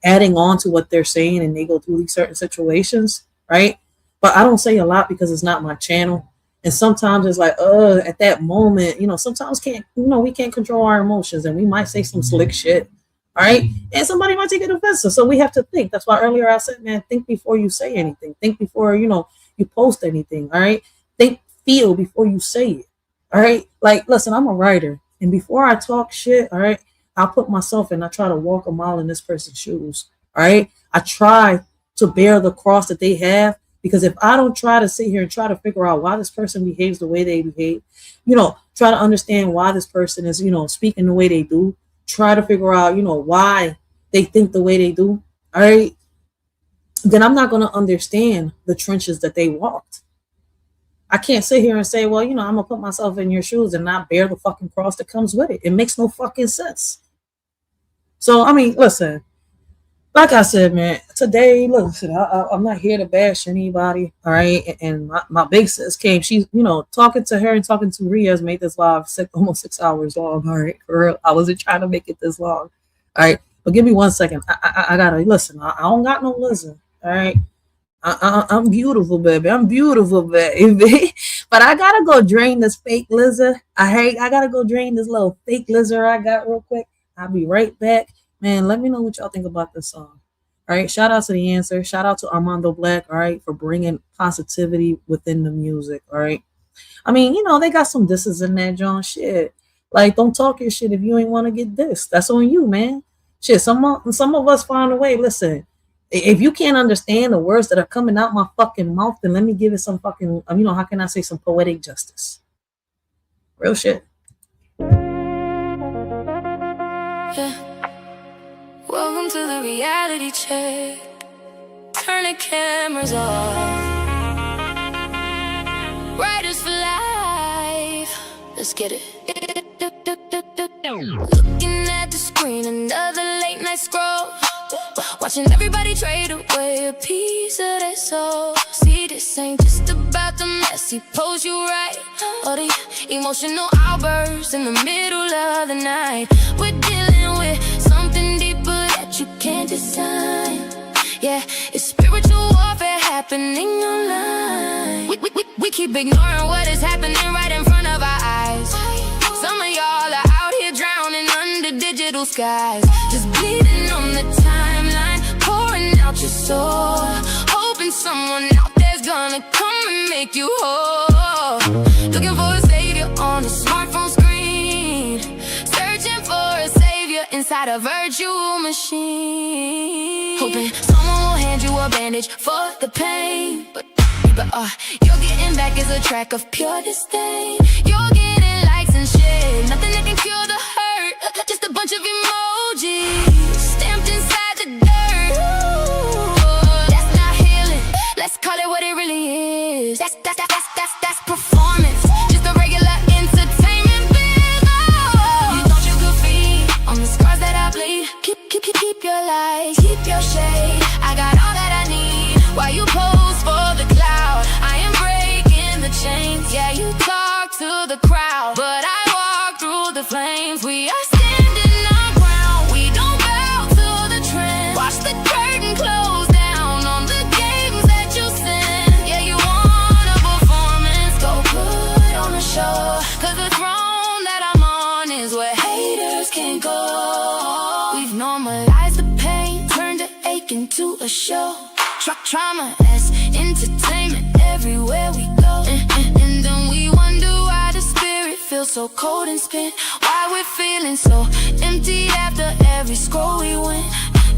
adding on to what they're saying and they go through these certain situations. Right? But I don't say a lot because it's not my channel. And sometimes it's like, at that moment, sometimes we can't control our emotions, and we might say some slick shit. All right. And somebody might take it offensive. So we have to think. That's why earlier I said, man, think before you say anything. Think before, you post anything. All right. Think, feel before you say it. All right. Like, listen, I'm a writer. And before I talk shit, all right, I'll put myself in. I try to walk a mile in this person's shoes. All right. I try to bear the cross that they have, because if I don't try to sit here and try to figure out why this person behaves the way they behave, try to understand why this person is, speaking the way they do, try to figure out, why they think the way they do, all right, then I'm not going to understand the trenches that they walked. I can't sit here and say, well, I'm going to put myself in your shoes and not bear the fucking cross that comes with it. It makes no fucking sense. So, I mean, listen. Like I said, man, today, listen, I'm not here to bash anybody, all right? And my big sis came. She's, talking to her and talking to Ria's made this live almost 6 hours long, all right? For real, I wasn't trying to make it this long, all right? But give me 1 second. I gotta listen. I don't got no listen, all right? I'm beautiful, baby. I'm beautiful, baby. But I gotta go drain this fake lizard. I gotta go drain this little fake lizard I got real quick. I'll be right back. Man, let me know what y'all think about this song. All right, shout out to The Answer. Shout out to Armando Black, all right, for bringing positivity within the music, all right? I mean, they got some disses in that John shit. Like, don't talk your shit if you ain't want to get dissed. That's on you, man. Shit, some of us find a way. Listen, if you can't understand the words that are coming out my fucking mouth, then let me give it some fucking, how can I say, some poetic justice. Real shit. Yeah. Welcome to the reality check. Turn the cameras off. Writers for life. Let's get it. Looking at the screen, another late night scroll. Watching everybody trade away a piece of their soul. See, this ain't just about the messy pose you write, or the emotional outbursts in the middle of the night. We're dealing with something deeper that you can't design. Yeah, it's spiritual warfare happening online. We keep ignoring what is happening right in front of our eyes. Some of y'all are out here drowning under digital skies, just bleeding on the timeline, pouring out your soul, hoping someone out there's gonna come and make you whole. Looking for a savior on a smartphone screen, searching for a savior inside a virtual machine, hoping someone will hand you a bandage for the pain. But you're getting back is a track of pure disdain. You're getting likes and shit, nothing that can bunch of emojis stamped inside the dirt. Ooh, that's not healing. Let's call it what it really is. That's performance. Just a regular entertainment bill. Oh, you thought you could feed on the scars that I bleed. Keep your light, keep your shade. I got all that I need. While you pose for the cloud, I am breaking the chains. Yeah, you talk to the crowd, but I walk through the flames. We are standing our ground. We don't bow to the trend. Watch the curtain close down on the games that you send. Yeah, you want a performance, go put on a show. Cause the throne that I'm on is where haters can't go. We've normalized the pain, turned the ache into a show. Trauma as entertainment everywhere we go. And then we wonder why the spirit feels so cold and spent. Why we're feeling so empty after every scroll we went.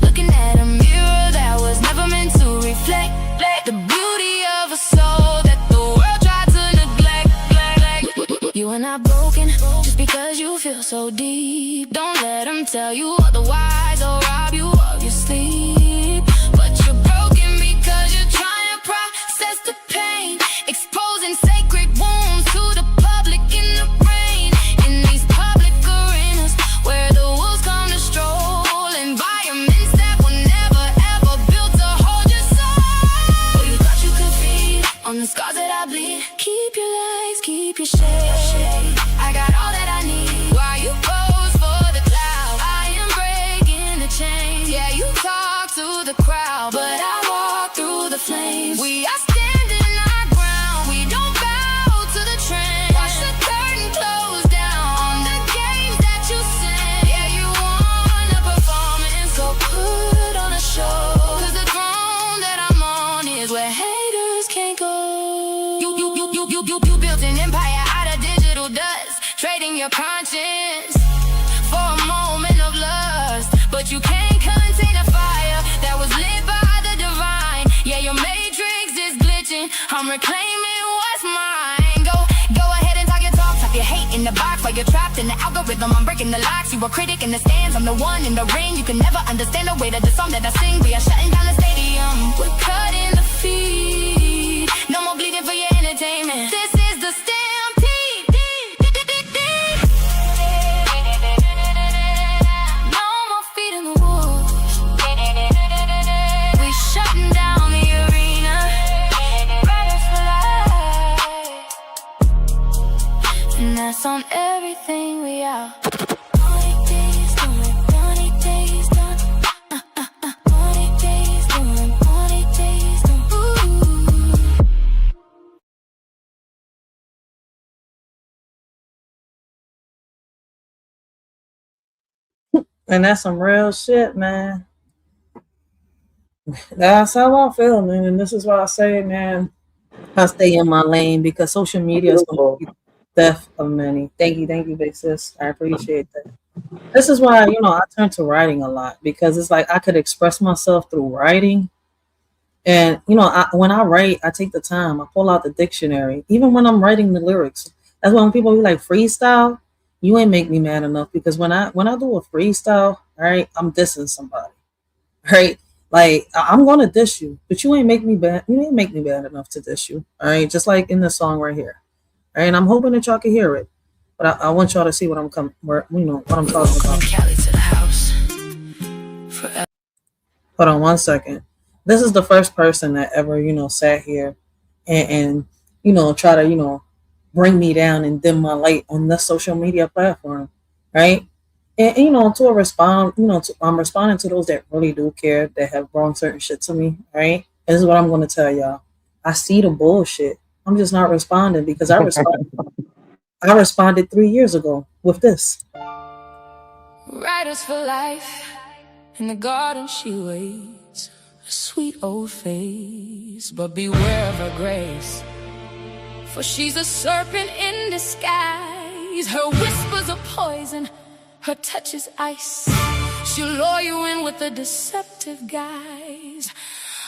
Looking at a mirror that was never meant to reflect the beauty of a soul that the world tried to neglect. You are not broken just because you feel so deep. Don't let them tell you otherwise or rob you of your sleep. But you're broken because you're trying to process the pain, exposing sacred wounds to the public in the rain. In these public arenas where the wolves come to stroll, environments that were never ever built to hold your soul. Oh, you thought you could feed on the scars that I bleed. Keep your legs, keep your shade. I got all that I need. While you pose for the cloud, I am breaking the chains. Yeah, you talk to the crowd, but I walk through the flames. We are standing our ground. We don't bow to the trend. Watch the curtain close down on the games that you send. Yeah, you want a performance, so put on a show. Cause the throne that I'm on is where haters can't go. You built an empire out of digital dust, trading your conscience for a moment of lust. But you can't contain a fire that was lit by the divine. Yeah, your matrix is glitching. I'm reclaiming what's mine. Go ahead and talk your talk. Talk your hate in the box while you're trapped in the algorithm. I'm breaking the locks. You a critic in the stands. I'm the one in the ring. You can never understand the weight of the song that I sing. We are shutting down the stadium. We're cutting the feed. No more bleeding for your entertainment. This is the stampede. No more feet in the wolves. We shutting down the arena. Riders for life. And that's on everything we are. 20 days doing 20 days done. 20 days doing 20 days done. Ooh. And that's some real shit, man. That's how I feel, man. And this is why I say, man, I stay in my lane because social media is going to be the death of many. Thank you, big sis. I appreciate that. This is why, I turn to writing a lot because it's like I could express myself through writing. And, when I write, I take the time. I pull out the dictionary, even when I'm writing the lyrics. That's why when people be like, freestyle, you ain't make me mad enough because when I do a freestyle, all right, I'm dissing somebody, right? Like I'm gonna diss you, but you ain't make me bad. You ain't make me bad enough to diss you, all right? Just like in this song right here, all right? And I'm hoping that y'all can hear it, but I want y'all to see what I'm what I'm talking about. Cali to the house. Hold on one second. This is the first person that ever sat here and try to bring me down and dim my light on this social media platform, right? And I'm responding to those that really do care, that have brought certain shit to me, right? And this is what I'm going to tell y'all. I see the bullshit. I'm just not responding because I responded 3 years ago with this. Riders for life. In the garden she waits, a sweet old face, but beware of her grace. For she's a serpent in disguise. Her whispers are poison, her touch is ice. She'll lure you in with a deceptive guise.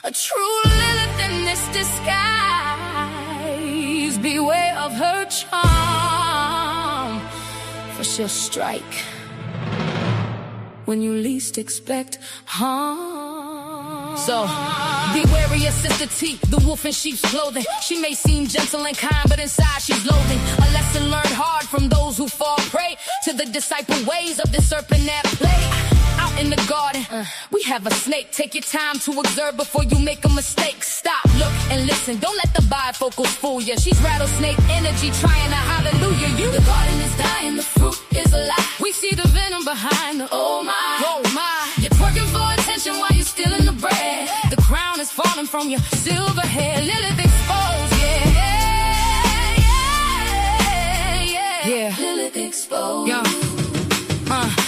A true Lilith in this disguise. Beware of her charm, for she'll strike when you least expect. So, be wary of Sister T, the wolf in sheep's clothing. She may seem gentle and kind, but inside she's loathing. A lesson learned hard from those who fall prey to the disciple ways of the serpent that play. Out in the garden, we have a snake. Take your time to observe before you make a mistake. Stop, look, and listen. Don't let the bifocals fool you. She's rattlesnake energy, trying to hallelujah you. The garden is dying, the fruit is alive. We see the venom behind the oh my. You're twerking for attention while you're stealing the bread. The crown is falling from your silver head. Lilith exposed, yeah. Lilith exposed. Yo.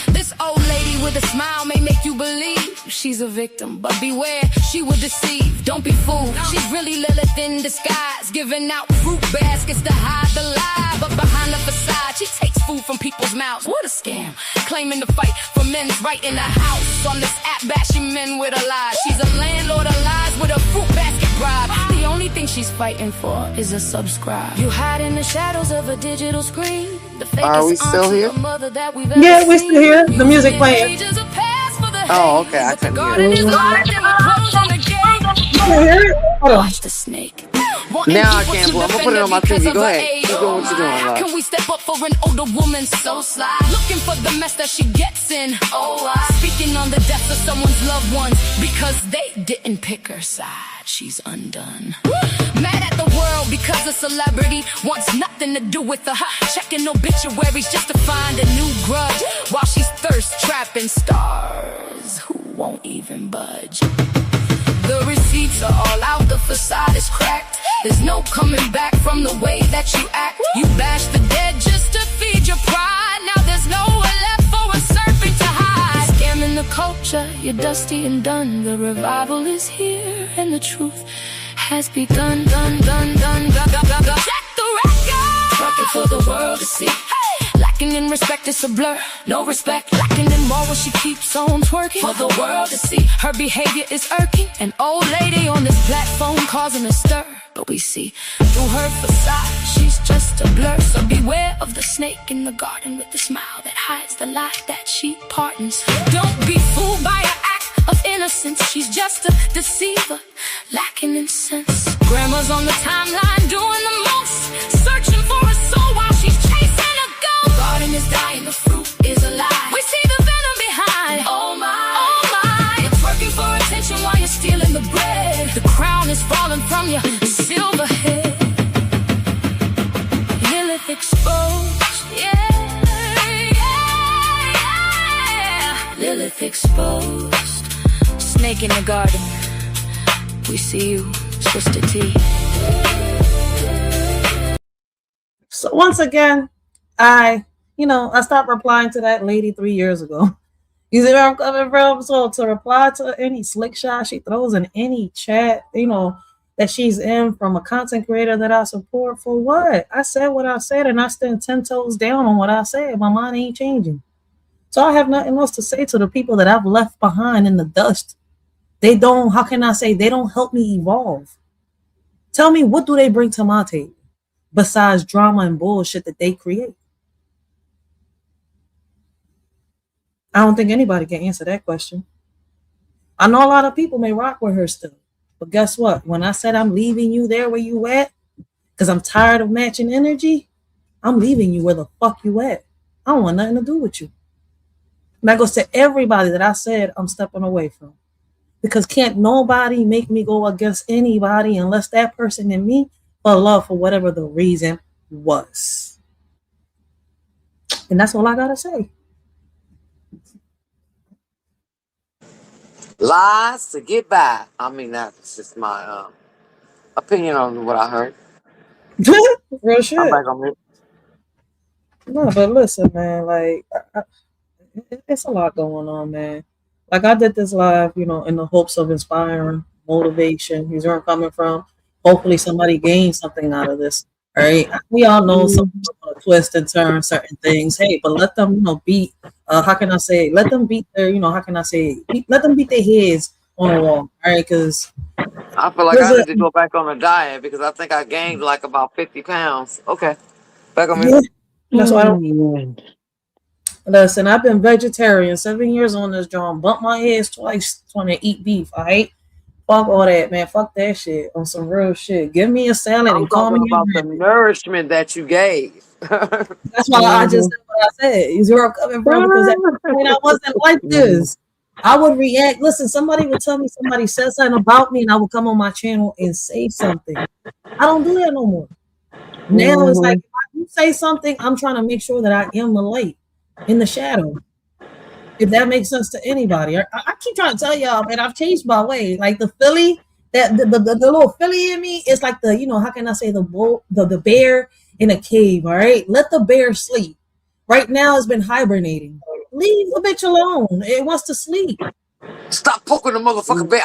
This old lady with a smile may make you believe she's a victim, but beware, she will deceive. Don't be fooled, she's really Lilith in disguise, giving out fruit baskets to hide the lie. But behind the facade, she takes food from people's mouths. What a scam, claiming to fight for men's right in the house. On this app, bashing men with a lie. She's a landlord of lies with a fruit basket bribe. The only thing she's fighting for is a subscribe. You hide in the shadows of a digital screen. Are we still here? Yeah, we're still here. The music playing. Oh, okay. I couldn't hear it. Watch the snake. Now I can't. I'm gonna put it on my TV. Go ahead. Keep doing what you're doing. How can we step up for an older woman so sly? Looking for the mess that she gets in. Speaking on the deaths of someone's loved ones because they didn't pick her side. She's undone. Mad at the world because a celebrity wants nothing to do with her. Checking obituaries just to find a new grudge while she's thirst trapping stars who won't even budge. The receipts are all out, the facade is cracked. There's no coming back from the way that you act. You bash the dead just to feed your pride. Now there's nowhere left for a serpent to hide. Scamming the culture, you're dusty and done. The revival is here and the truth has begun. Check the record. Trucking for the world to see. Lacking in respect, it's a blur. No respect, lacking in morals, she keeps on twerking for the world to see. Her behavior is irking. An old lady on this platform causing a stir. But we see through her facade, she's just a blur. So beware of the snake in the garden with the smile that hides the lie that she pardons. Don't be fooled by her act of innocence. She's just a deceiver, lacking in sense. Grandma's on the timeline doing the most, searching for a soul while she's chasing a ghost. The garden is dying, the fruit is alive. We see the venom behind. Oh my, you're twerking for attention while you're stealing the bread. The crown is falling from your silver head. Lilith exposed, yeah. Lilith exposed. Snake in the garden. We see you, Sister T. So once again, I stopped replying to that lady 3 years ago. You see where I'm coming from? So to reply to any slick shot she throws in any chat, that she's in from a content creator that I support, for what? I said what I said, and I stand 10 toes down on what I said. My mind ain't changing. So I have nothing else to say to the people that I've left behind in the dust. They don't help me evolve. Tell me, what do they bring to my table besides drama and bullshit that they create? I don't think anybody can answer that question. I know a lot of people may rock with her still, but guess what? When I said I'm leaving you there where you at, because I'm tired of matching energy, I'm leaving you where the fuck you at. I don't want nothing to do with you. And that goes to everybody that I said I'm stepping away from. Because can't nobody make me go against anybody unless that person and me fell in love for whatever the reason was. And that's all I gotta say. Lies to get by. I mean, that's just my opinion on what I heard. Real shit. I'm back on mute. No, but listen, man, like, it's a lot going on, man. Like, I did this live, in the hopes of inspiring, motivation. Here's where I'm coming from. Hopefully somebody gains something out of this. All right. We all know some people want to twist and turn certain things. Hey, but let them, beat, how can I say, let them beat their, let them beat their heads on the wall. All right. Because I feel like I need to go back on a diet because I think I gained like about 50 pounds. Okay. Back on me. Yeah, that's why I don't. Listen, I've been vegetarian 7 years on this joint. Bumped my head twice trying to eat beef. All right, fuck all that, man. Fuck that shit on some real shit. Give me a salad I'm and call me talking a about the rabbit. nourishment that you gave. That's why I just Mhm. said what I said. You see where I'm coming from? Because at one point I wasn't like Mhm. this. I would react. Listen, somebody would tell me somebody said something about me, and I would come on my channel and say something. I don't do that no more. Now it's like Mhm. if you say something, I'm trying to make sure that I am the light in the shadow. If that makes sense to anybody, I keep trying to tell y'all, and I've changed my way. Like the Philly, that the little Philly in me is like the how can I say the bull the bear in a cave. All right, let the bear sleep. Right now, it's been hibernating. Leave the bitch alone. It wants to sleep. Stop poking the motherfucking bear.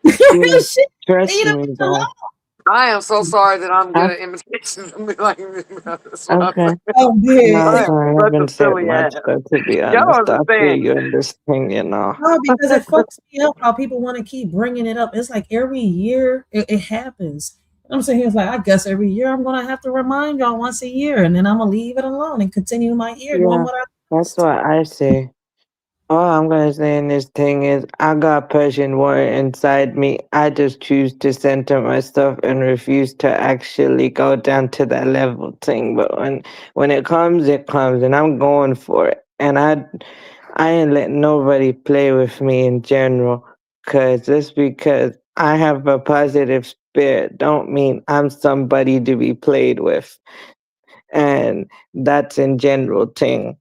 Yeah. Shit, Trust leave the me, bitch alone. though. I am so sorry that I'm good I, at imitations. I mean, like, that's what I'm okay. saying. Oh, No, I yeah. am I such a haven't said silly much, ass. though, to be Y'all honest. I feel understand? you in this thing, you know. No, because it fucks me up how people want to keep bringing it up. It's like every year it happens. I'm saying it's like I guess every year I'm gonna have to remind y'all once a year, and then I'm gonna leave it alone and continue my year doing Yeah, what I that's used to. what I say. All I'm gonna say in this thing is I got Persian war inside me. I just choose to center my stuff and refuse to actually go down to that level thing. But when it comes, and I'm going for it. And I ain't letting nobody play with me in general. Cause just because I have a positive spirit don't mean I'm somebody to be played with. And that's in general thing.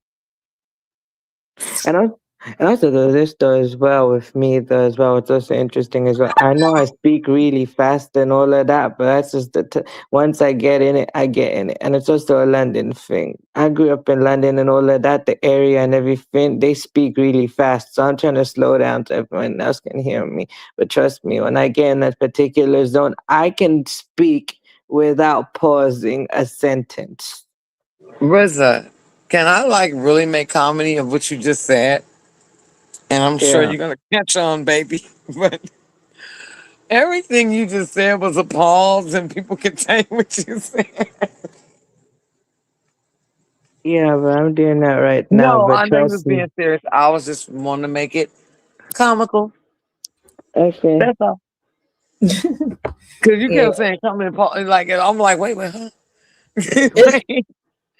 And also, and also though, this though as well with me though as well, it's also interesting as well. I know I speak really fast and all of that, but that's just once I get in it, I get in it. And it's also a London thing. I grew up in London and all of that, the area and everything, they speak really fast. So I'm trying to slow down so everyone else can hear me. But trust me, when I get in that particular zone, I can speak without pausing a sentence. RZA, can I like really make comedy of what you just said? And I'm sure Yeah. you're gonna catch on, baby. But everything you just said was a pause, and people can take what you said. Yeah, but I'm doing that right now. No, But I know you was trust me. being serious. I was just wanting to make it comical. Okay. That's all. Because you Yeah, kept saying comedy, like I'm like, wait, huh? it's Wait.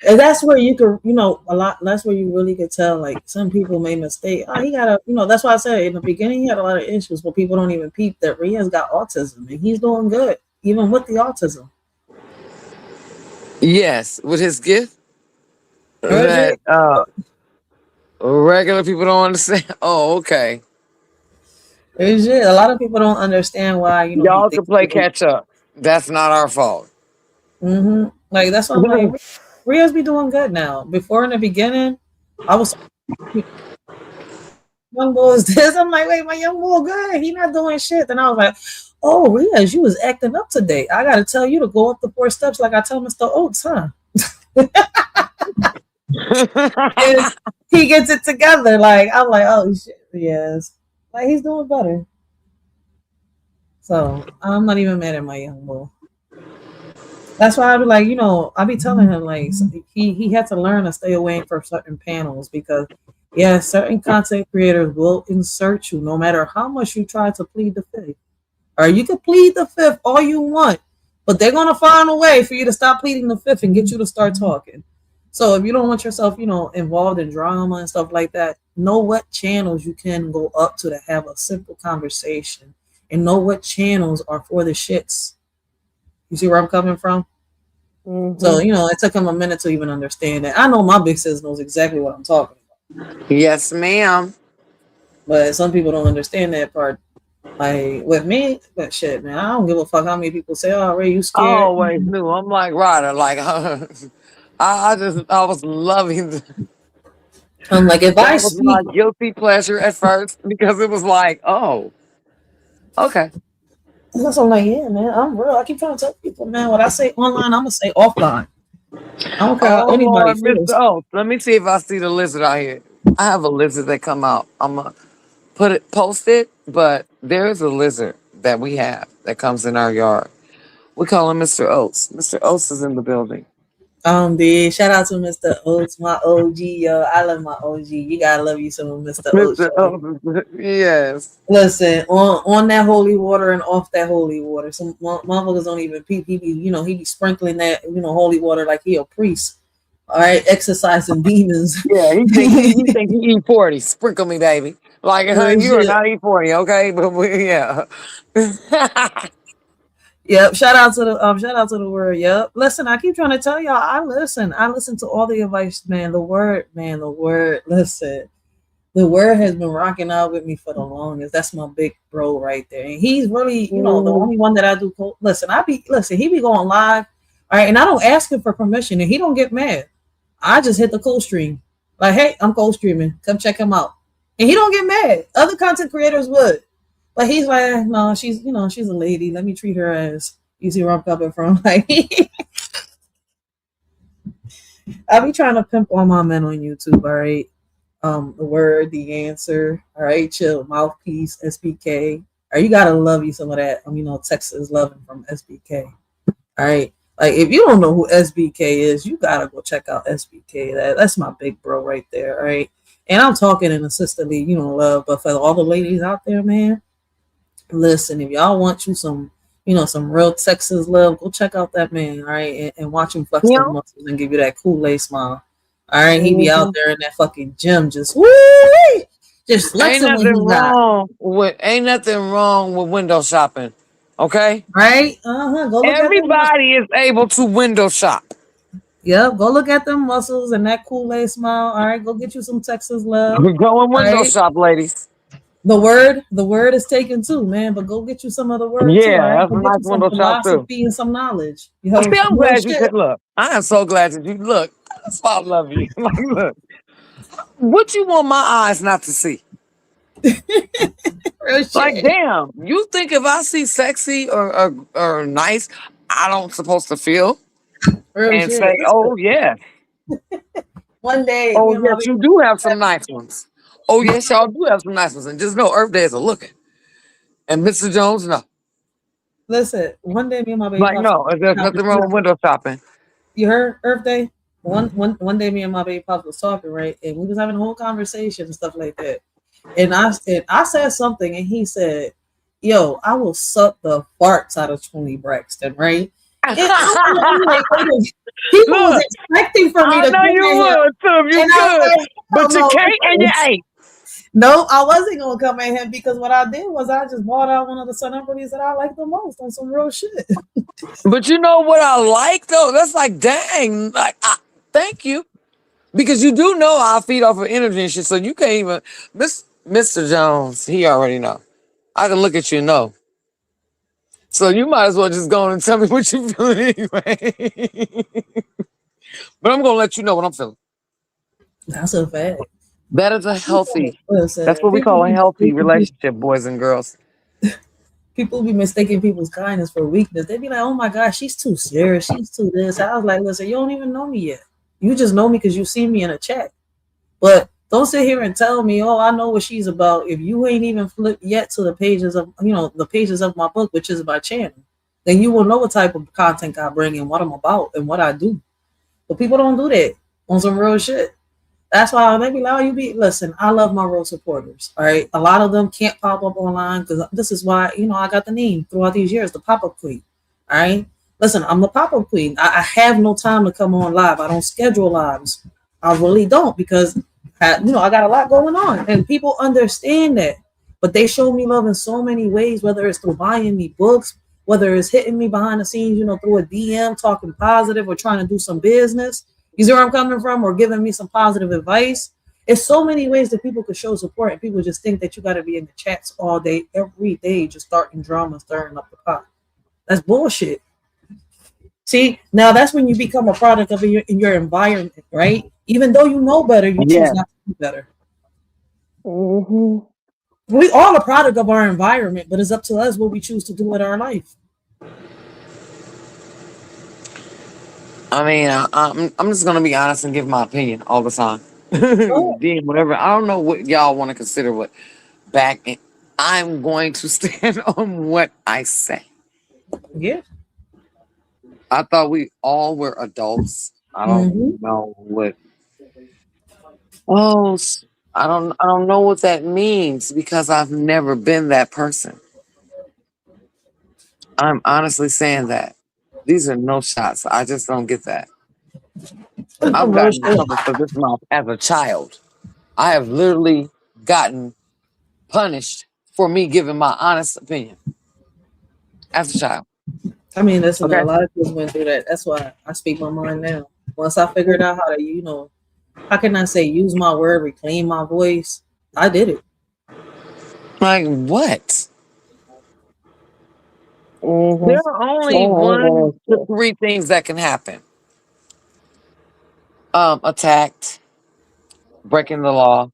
and that's where you could a lot. That's where you really could tell like some people made mistake. Oh, he got a That's why I said in the beginning he had a lot of issues, but people don't even peep that Ria's got autism and he's doing good even with the autism. Yes, with his gift Heard you? that regular people don't understand. Oh, okay. It's just, a lot of people don't understand why he Y'all can thinks play the way. catch up. That's not our fault. Like that's why I'm like Ria's be doing good now. Before in the beginning, I was young boy is this. I'm like, wait, my young boy good. He not doing shit. Then I was like, oh, Riaz, you was acting up today. I got to tell you to go up the 4 steps like I tell Mr. Oates, huh? And he gets it together. Like I'm like, oh shit, yes. Like he's doing better. So I'm not even mad at my young boy. That's why I be like, I be telling him like he had to learn to stay away from certain panels because yeah, certain content creators will insert you no matter how much you try to plead the fifth. Or you can plead the fifth all you want, but they're gonna find a way for you to stop pleading the fifth and get you to start talking. So if you don't want yourself, involved in drama and stuff like that, know what channels you can go up to have a simple conversation, and know what channels are for the shits. You see where I'm coming from? So Mm-hmm. it took him a minute to even understand that. I know my big sis knows exactly what I'm talking about, Yes, ma'am. but some people don't understand that part. Like with me, but shit, man, I don't give a fuck how many people say, "Oh, Ray, you I scared?" always knew. I'm like Ryder. Like I was loving. I'm like, if That I was my speak, guilty pleasure at first because it was like, oh, okay. that's I'm like, yeah, man, I'm real. I keep trying to tell people, man, what I say online, I'm gonna say offline. I don't care how Oh anybody Lord, Mr. feels. Oh, let me see if I see the lizard out here. I have a lizard that come out. I'm gonna post it, but there is a lizard that we have that comes in our yard. We call him Mr. Oates. Mr. Oates is in the building. Shout out to Mr. Oats, my OG, yo. I love my OG. You gotta love you some Mr. Oats. Mr. Yes. Listen, on that holy water and off that holy water. Some motherfuckers don't even peep. He be, he be sprinkling that, holy water like he a priest. All right, exercising demons. Yeah, he think he E40. Sprinkle me, baby. Like, Real you are shit. not E40, okay? But yeah. Yep. Shout out to the word. Yep. Listen, I keep trying to tell y'all. I listen to all the advice, man. The word, man. The word. Listen. The word has been rocking out with me for the longest. That's my big bro right there, and he's really, the only one that I do. Listen, he be going live, all right, and I don't ask him for permission, and he don't get mad. I just hit the co-stream, like, hey, I'm co-streaming, come check him out, and he don't get mad. Other content creators would, but he's like, no, she's a lady. Let me treat her as. You see where I'm coming from? Like, I be trying to pimp all my men on YouTube, all right. The word, the answer, all right, chill, mouthpiece, SBK. All right, you gotta love you some of that. Texas loving from SBK. All right, like if you don't know who SBK is, you gotta go check out SBK. That's my big bro right there. All right, and I'm talking in a sisterly, love. But for all the ladies out there, man, listen, if y'all want some, some real Texas love, go check out that man. All right, and watch him flex those muscles and give you that Kool-Aid smile. All right, he be out there in that fucking gym, just flexing. Ain't nothing wrong with window shopping, okay? Right? Go look Everybody is able to window shop. Yep, go look at them muscles and that Kool-Aid smile. All right, go get you some Texas love. Go and window shop, ladies. The word is taken too, man. But go get you some other word too. All right? That's a nice window shop too. And some knowledge. I'm glad you said, look. I am so glad that you look. That's why I love you. Like, look, what you want my eyes not to see? Like, damn, you think if I see sexy or nice, I don't supposed to feel and say, oh yeah. One day. Oh yes, you do have some nice ones. Oh yes, y'all do have some nice ones, and just know Earth Days are looking. And Mr. Jones, no. Listen, one day me and my baby. Like, no, there's nothing wrong with window shopping. You heard Earth Day? One day me and my baby pop was talking, right? And we was having a whole conversation and stuff like that. And I said something and he said, yo, I will suck the farts out of Tony Braxton, right? And people was expecting for me to know you would, Tim, you could. But you can't and you ain't. No, I wasn't gonna come at him because what I did was I just bought out one of the celebrities that I like the most on some real shit. But you know what I like though? That's like, dang, like, thank you, because you do know I feed off of energy and shit. So you can't even, Mr. Jones. He already know. I can look at you and know. So you might as well just go on and tell me what you feeling anyway. But I'm gonna let you know what I'm feeling. That's a fact. That is a healthy. That's what we call a healthy relationship, boys and girls. People be mistaking people's kindness for weakness. They be like, "Oh my gosh, she's too serious. She's too this." I was like, "Listen, you don't even know me yet. You just know me because you see me in a chat. But don't sit here and tell me, oh, I know what she's about. If you ain't even flipped yet to the pages of, the pages of my book, which is my channel, then you will know what type of content I bring and what I'm about and what I do. But people don't do that on some real shit. That's why they be like, listen, I love my real supporters. All right. A lot of them can't pop up online because this is why, I got the name throughout these years, the pop-up queen. All right. Listen, I'm the pop-up queen. I have no time to come on live. I don't schedule lives. I really don't because I got a lot going on and people understand that. But they show me love in so many ways, whether it's through buying me books, whether it's hitting me behind the scenes, through a DM, talking positive or trying to do some business. You see where I'm coming from? Or giving me some positive advice. It's so many ways that people could show support, and people just think that you got to be in the chats all day, every day, just starting drama, stirring up the pot. That's bullshit. See, now that's when you become a product of in your environment, right? Even though you know better, you choose not to do better. Mm-hmm. We all a product of our environment, but it's up to us what we choose to do with our life. I mean, I'm just gonna be honest and give my opinion all the time. Damn, whatever. I don't know what y'all want to consider what back in. I'm going to stand on what I say. Yeah. I thought we all were adults I don't Mm-hmm. know what. Oh, I don't know what that means because I've never been that person. I'm honestly saying that. These are no shots. I just don't get that. I've gotten in Commercial. trouble for this mouth as a child. I have literally gotten punished for me giving my honest opinion as a child. I mean, listen, a Okay. lot of people went through that. That's why I speak my mind now. Once I figured out how to, how can I say use my word, reclaim my voice, I did it. Like what? Mm-hmm. There are only Oh, one to three things that can happen. Attacked, breaking the law,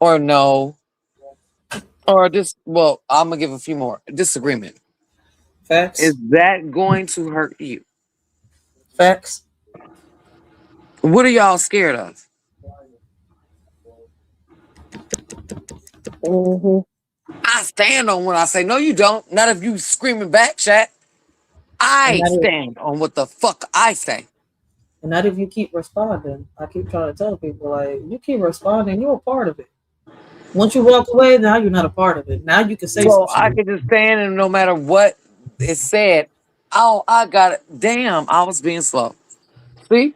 or no, or just well, I'm gonna give a few more. Disagreement. Is Facts. that going to hurt you? Facts. What are y'all scared of? mm-hmm. I stand on what I say. No, you don't. Not if you screaming back, chat. And I that is, stand on what the fuck I say. and not if you keep responding. I keep trying to tell people like you keep responding, you're a part of it. Once you walk away, now you're not a part of it. Now you can say some So I shit. could just stand and no matter what is said, oh, I got it. Damn, I was being slow. See?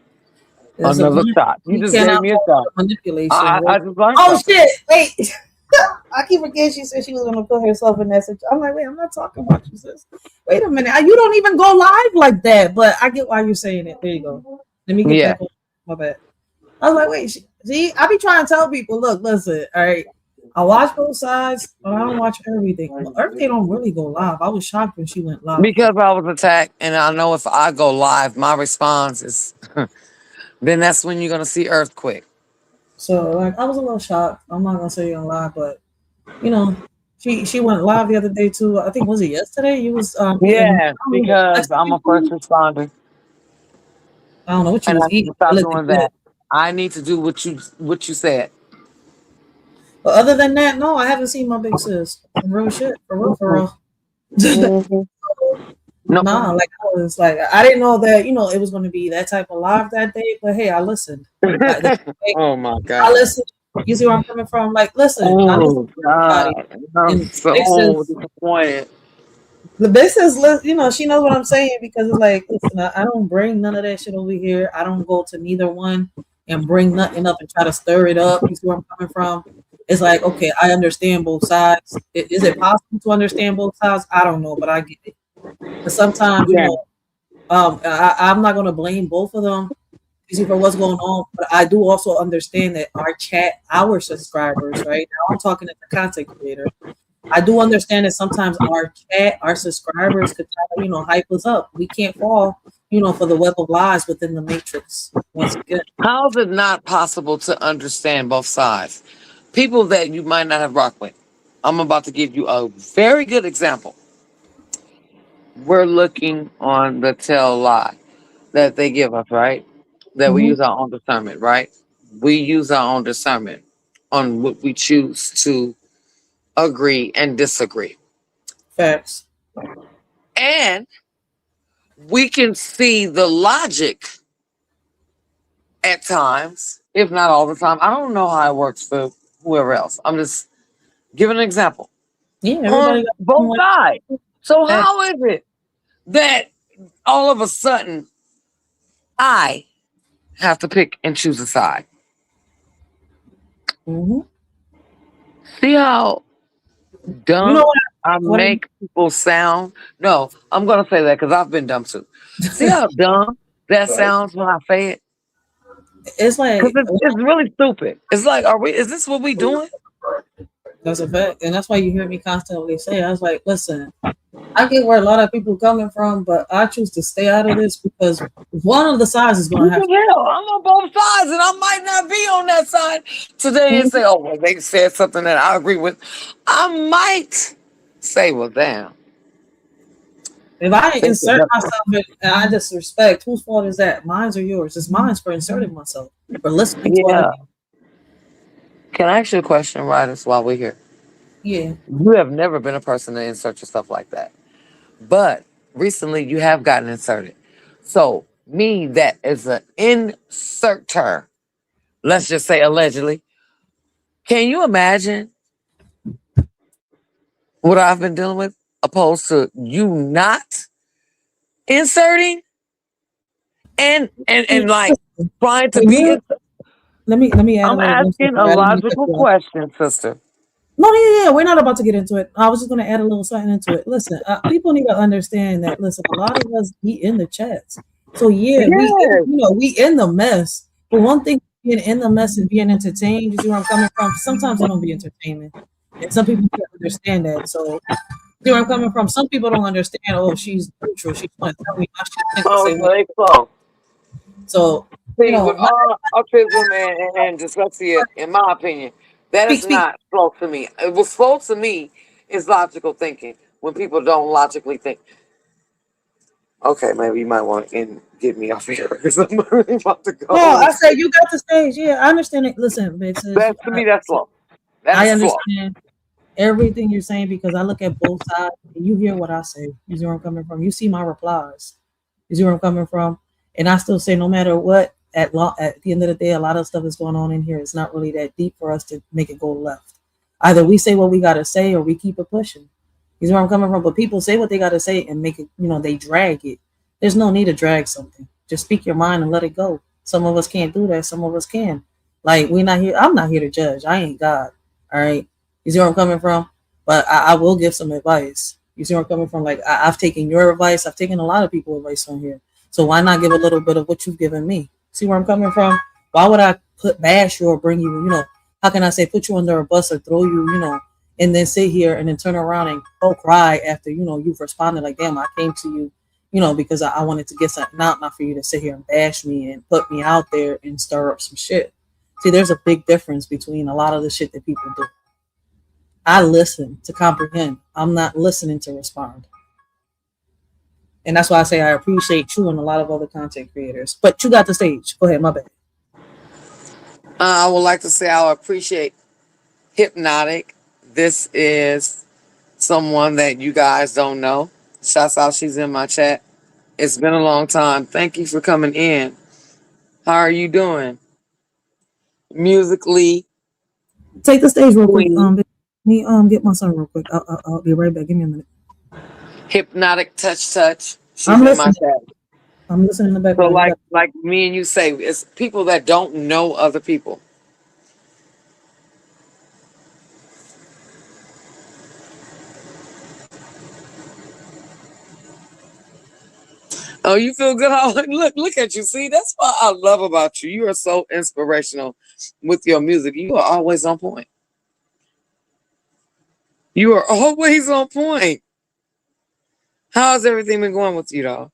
There's a Another point. shot. You You just gave cannot me a fall shot. for manipulation. I just learned Oh something. shit! Wait, I keep forgetting she said she was gonna put herself in that situation. I'm like, wait, I'm not talking about you, sis. Wait a minute, you don't even go live like that. But I get why you're saying it. There you go. Let me get Yeah. back on my bad. I was like, wait, see, I be trying to tell people, look, listen, all right. I watch both sides, but I don't watch everything. Well, everything don't really go live. I was shocked when she went live. Because I was attacked and I know if I go live, my response is then that's when you're gonna see earthquake. So like I was a little shocked. I'm not gonna say you're live, but you know, she went live the other day too. I think was it yesterday? You was eating Yeah, because I'm a Mexican first food. responder I don't know what you and I was need eating. to It stop looked doing good. that. I need to do what you said. But other than that, no, I haven't seen my big sis. Some real shit. For real, for real. Mm-hmm. No. Nah, like I was like I didn't know that, it was gonna be that type of live that day, but hey, I listened. Like Oh my I god. listened. You see where I'm coming from? Like, listen, I listen Oh to everybody. god. I'm And big so sis, disappointed. the business, she knows what I'm saying because it's like, listen, I don't bring none of that shit over here. I don't go to neither one and bring nothing up and try to stir it up. You see where I'm coming from? It's like, okay, I understand both sides. Is it possible to understand both sides? I don't know, but I get it. But sometimes, Yeah. I'm not gonna blame both of them. You see for what's going on, but I do also understand that our subscribers, right now, I'm talking as a content creator. I do understand that sometimes our subscribers could try to, hype us up. We can't fall, for the web of lies within the matrix. Once again, How is it not possible to understand both sides? People that you might not have rocked with. I'm about to give you a very good example. We're looking on the tell lie that they give us, right? That we mm-hmm. use our own discernment, right? We use our own discernment on what we choose to agree and disagree. Facts. And we can see the logic at times, if not all the time. I don't know how it works for whoever else. I'm just giving an example Yeah, everybody on got both like sides. So that. how is it that all of a sudden I have to pick and choose a side? Mm-hmm. See how You know dumb what? I What? make people sound? No, I'm gonna say that because I've been dumb too. See how dumb that sounds when I say it? It's Because like it's really stupid. It's like, is this what we doing? that's a fact, and that's why you hear me constantly say, I was like, listen. I get where a lot of people coming from, but I choose to stay out of this because one of the sides is going You to have can to. tell I'm on both sides, and I might not be on that side today and say, "Oh, well, they said something that I agree with." I might say, "Well, damn." If I Thank you. insert myself in and I disrespect, whose fault is that? Mine's or yours? It's mine for inserting myself, for listening to other Yeah. people. Can I ask you a question, Riders, while we're here? Yeah. You have never been a person to insert yourself like that, but recently you have gotten inserted. So me that is an inserter, let's just say allegedly, can you imagine what I've been dealing with opposed to you not inserting and like trying to When be. let me add a I'm little info. asking a I didn't mean to cut logical you off. question, sister. No, yeah, we're not about to get into it. I was just going to add a little something into it. Listen, people need to understand that. Listen, a lot of us be in the chats, so yeah, Yes. we in the mess. But one thing, being in the mess and being entertained, you see where I'm coming from. Sometimes it don't be entertainment, and some people can't understand that. So, see where I'm coming from. Some people don't understand. Oh, she's neutral. She's going to tell me how she thinks the Oh, same so way. they close. So, See, with all autism and dyslexia, in my opinion, that is speak. not flow to me. What's flow to me is logical thinking. When people don't logically think, okay, maybe you might want to get me off here because I'm really about to No, go. I said you got the stage. Yeah, I understand it. Listen, big sis, That to me, that's flow. That I is flow. understand everything you're saying because I look at both sides and you hear what I say. You see where I'm coming from. You see my replies. You see where I'm coming from. And I still say no matter what, at the end of the day, a lot of stuff is going on in here. It's not really that deep for us to make it go left. Either we say what we gotta say or we keep it pushing. You see where I'm coming from. But people say what they gotta say and make it, they drag it. There's no need to drag something. Just speak your mind and let it go. Some of us can't do that. Some of us can. Like we're not here. I'm not here to judge. I ain't God. All right. You see where I'm coming from? But I will give some advice. You see where I'm coming from? Like I've taken your advice. I've taken a lot of people's advice on here. So why not give a little bit of what you've given me? See where I'm coming from? Why would I bash you or bring you, how can I say put you under a bus or throw you, and then sit here and then turn around and cry after, you've responded like, damn, I came to you, because I wanted to get something out, not for you to sit here and bash me and put me out there and stir up some shit. See, there's a big difference between a lot of the shit that people do. I listen to comprehend. I'm not listening to respond. And that's why I say I appreciate you and a lot of other content creators. But you got the stage. Go ahead, my bad. I would like to say I appreciate Hypnotic. This is someone that you guys don't know. Shouts out, she's in my chat. It's been a long time. Thank you for coming in. How are you doing? Musically, Take the stage real quick. queen. Let me get my son real quick. I'll be right back. Give me a minute. Hypnotic touch. She's I'm in my listening. chat. I'm listening in the So background. like me and you say, it's people that don't know other people. Oh, you feel good? Look at you. See, that's what I love about you. You are so inspirational with your music. You are always on point. You are always on point. How's everything been going with you, dog?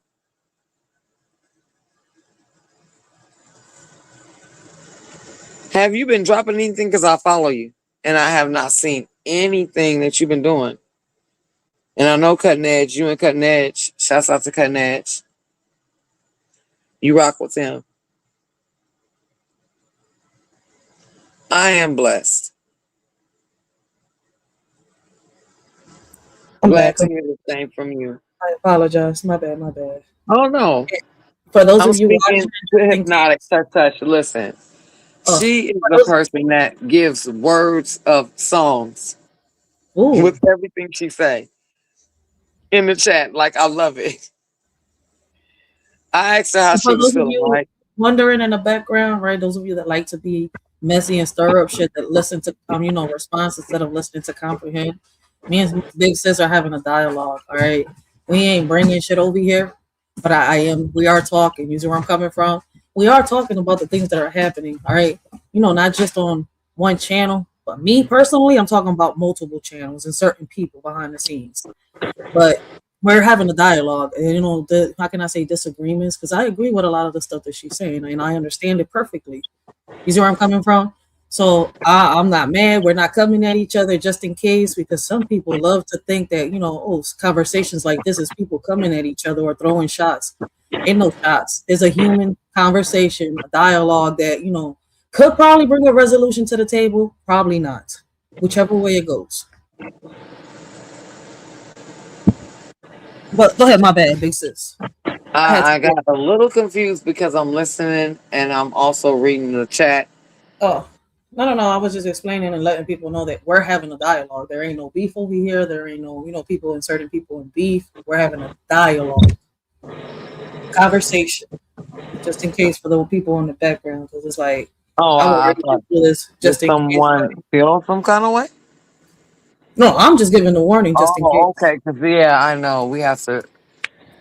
Have you been dropping anything? Because I follow you, and I have not seen anything that you've been doing. And I know Cutting Edge, you and Cutting Edge. Shouts out to Cutting Edge. You rock with him. I am blessed. I'm Glad back. to hear the same from you. I apologize. My bad. My bad. Oh no. For those I'm of you speaking watching, to Hypnotic touch. Listen. She is for the those, person that gives words of songs ooh, with everything she say in the chat. Like I love it. I asked her how for she was those of feeling, you right? wondering in the background, right? Those of you that like to be messy and stir up shit, that listen to response instead of listening to comprehend. Me and Big Sis are having a dialogue. All right, we ain't bringing shit over here, but I am. We are talking. You see where I'm coming from? We are talking about the things that are happening. All right, not just on one channel, but me personally, I'm talking about multiple channels and certain people behind the scenes. But we're having a dialogue, and how can I say disagreements? Because I agree with a lot of the stuff that she's saying, and I understand it perfectly. You see where I'm coming from? So I'm not mad. We're not coming at each other just in case, because some people love to think that conversations like this is people coming at each other or throwing shots. Ain't no shots. It's a human conversation, a dialogue that could probably bring a resolution to the table. Probably not, whichever way it goes. But go ahead, my bad, big sis. I had to I got a little confused because I'm listening and I'm also reading the chat. Oh, no. I was just explaining and letting people know that we're having a dialogue. There ain't no beef over here. There ain't no, people inserting people in beef. We're having a dialogue, conversation, just in case for the people in the background, because it's like Oh, I would I really thought, do this did just in case. someone feel some kind of way? No, I'm just giving the warning just in Oh, case. okay. Because, yeah, I know. We have to.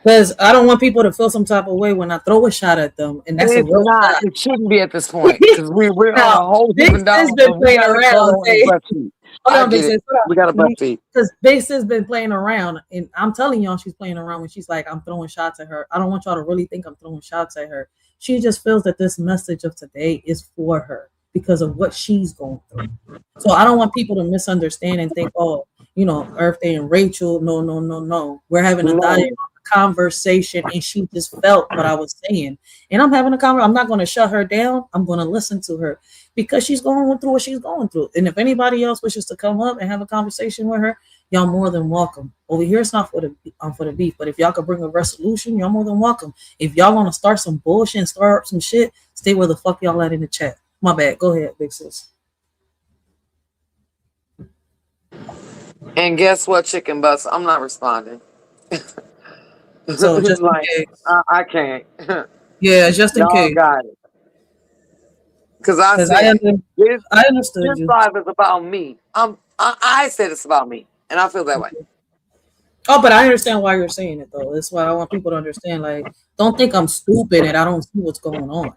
Because I don't want people to feel some type of way when I throw a shot at them, and that's a It's real not. shot. It shouldn't be at this point because we're on Now, a whole Big different Sis dialogue. been And we playing got to around. hold on butt seat. Hold I on, Big get it. Sis. Hold We got a on. butt seat. Because Big Sis been playing around, and I'm telling y'all she's playing around when she's like, I'm throwing shots at her. I don't want y'all to really think I'm throwing shots at her. She just feels that this message of today is for her because of what she's going through. So I don't want people to misunderstand and think, oh, Earth Day and Rachel. No. We're having a dialogue, No. conversation, and she just felt what I was saying. And I'm having a conversation. I'm not going to shut her down. I'm going to listen to her because she's going through what she's going through. And if anybody else wishes to come up and have a conversation with her, y'all more than welcome. Over here, it's not for the beef, but if y'all could bring a resolution, y'all more than welcome. If y'all want to start some bullshit and start up some shit, stay where the fuck y'all at in the chat. My bad. Go ahead, Big Sis. And guess what, chicken butts? I'm not responding. So just in Like, case. I can't. Yeah, just in Y'all case. got it. Because I Because said, I understood this you. live is about me. I said it's about me. And I feel that way. Oh, but I understand why you're saying it though. That's why I want people to understand. Like, don't think I'm stupid and I don't see what's going on.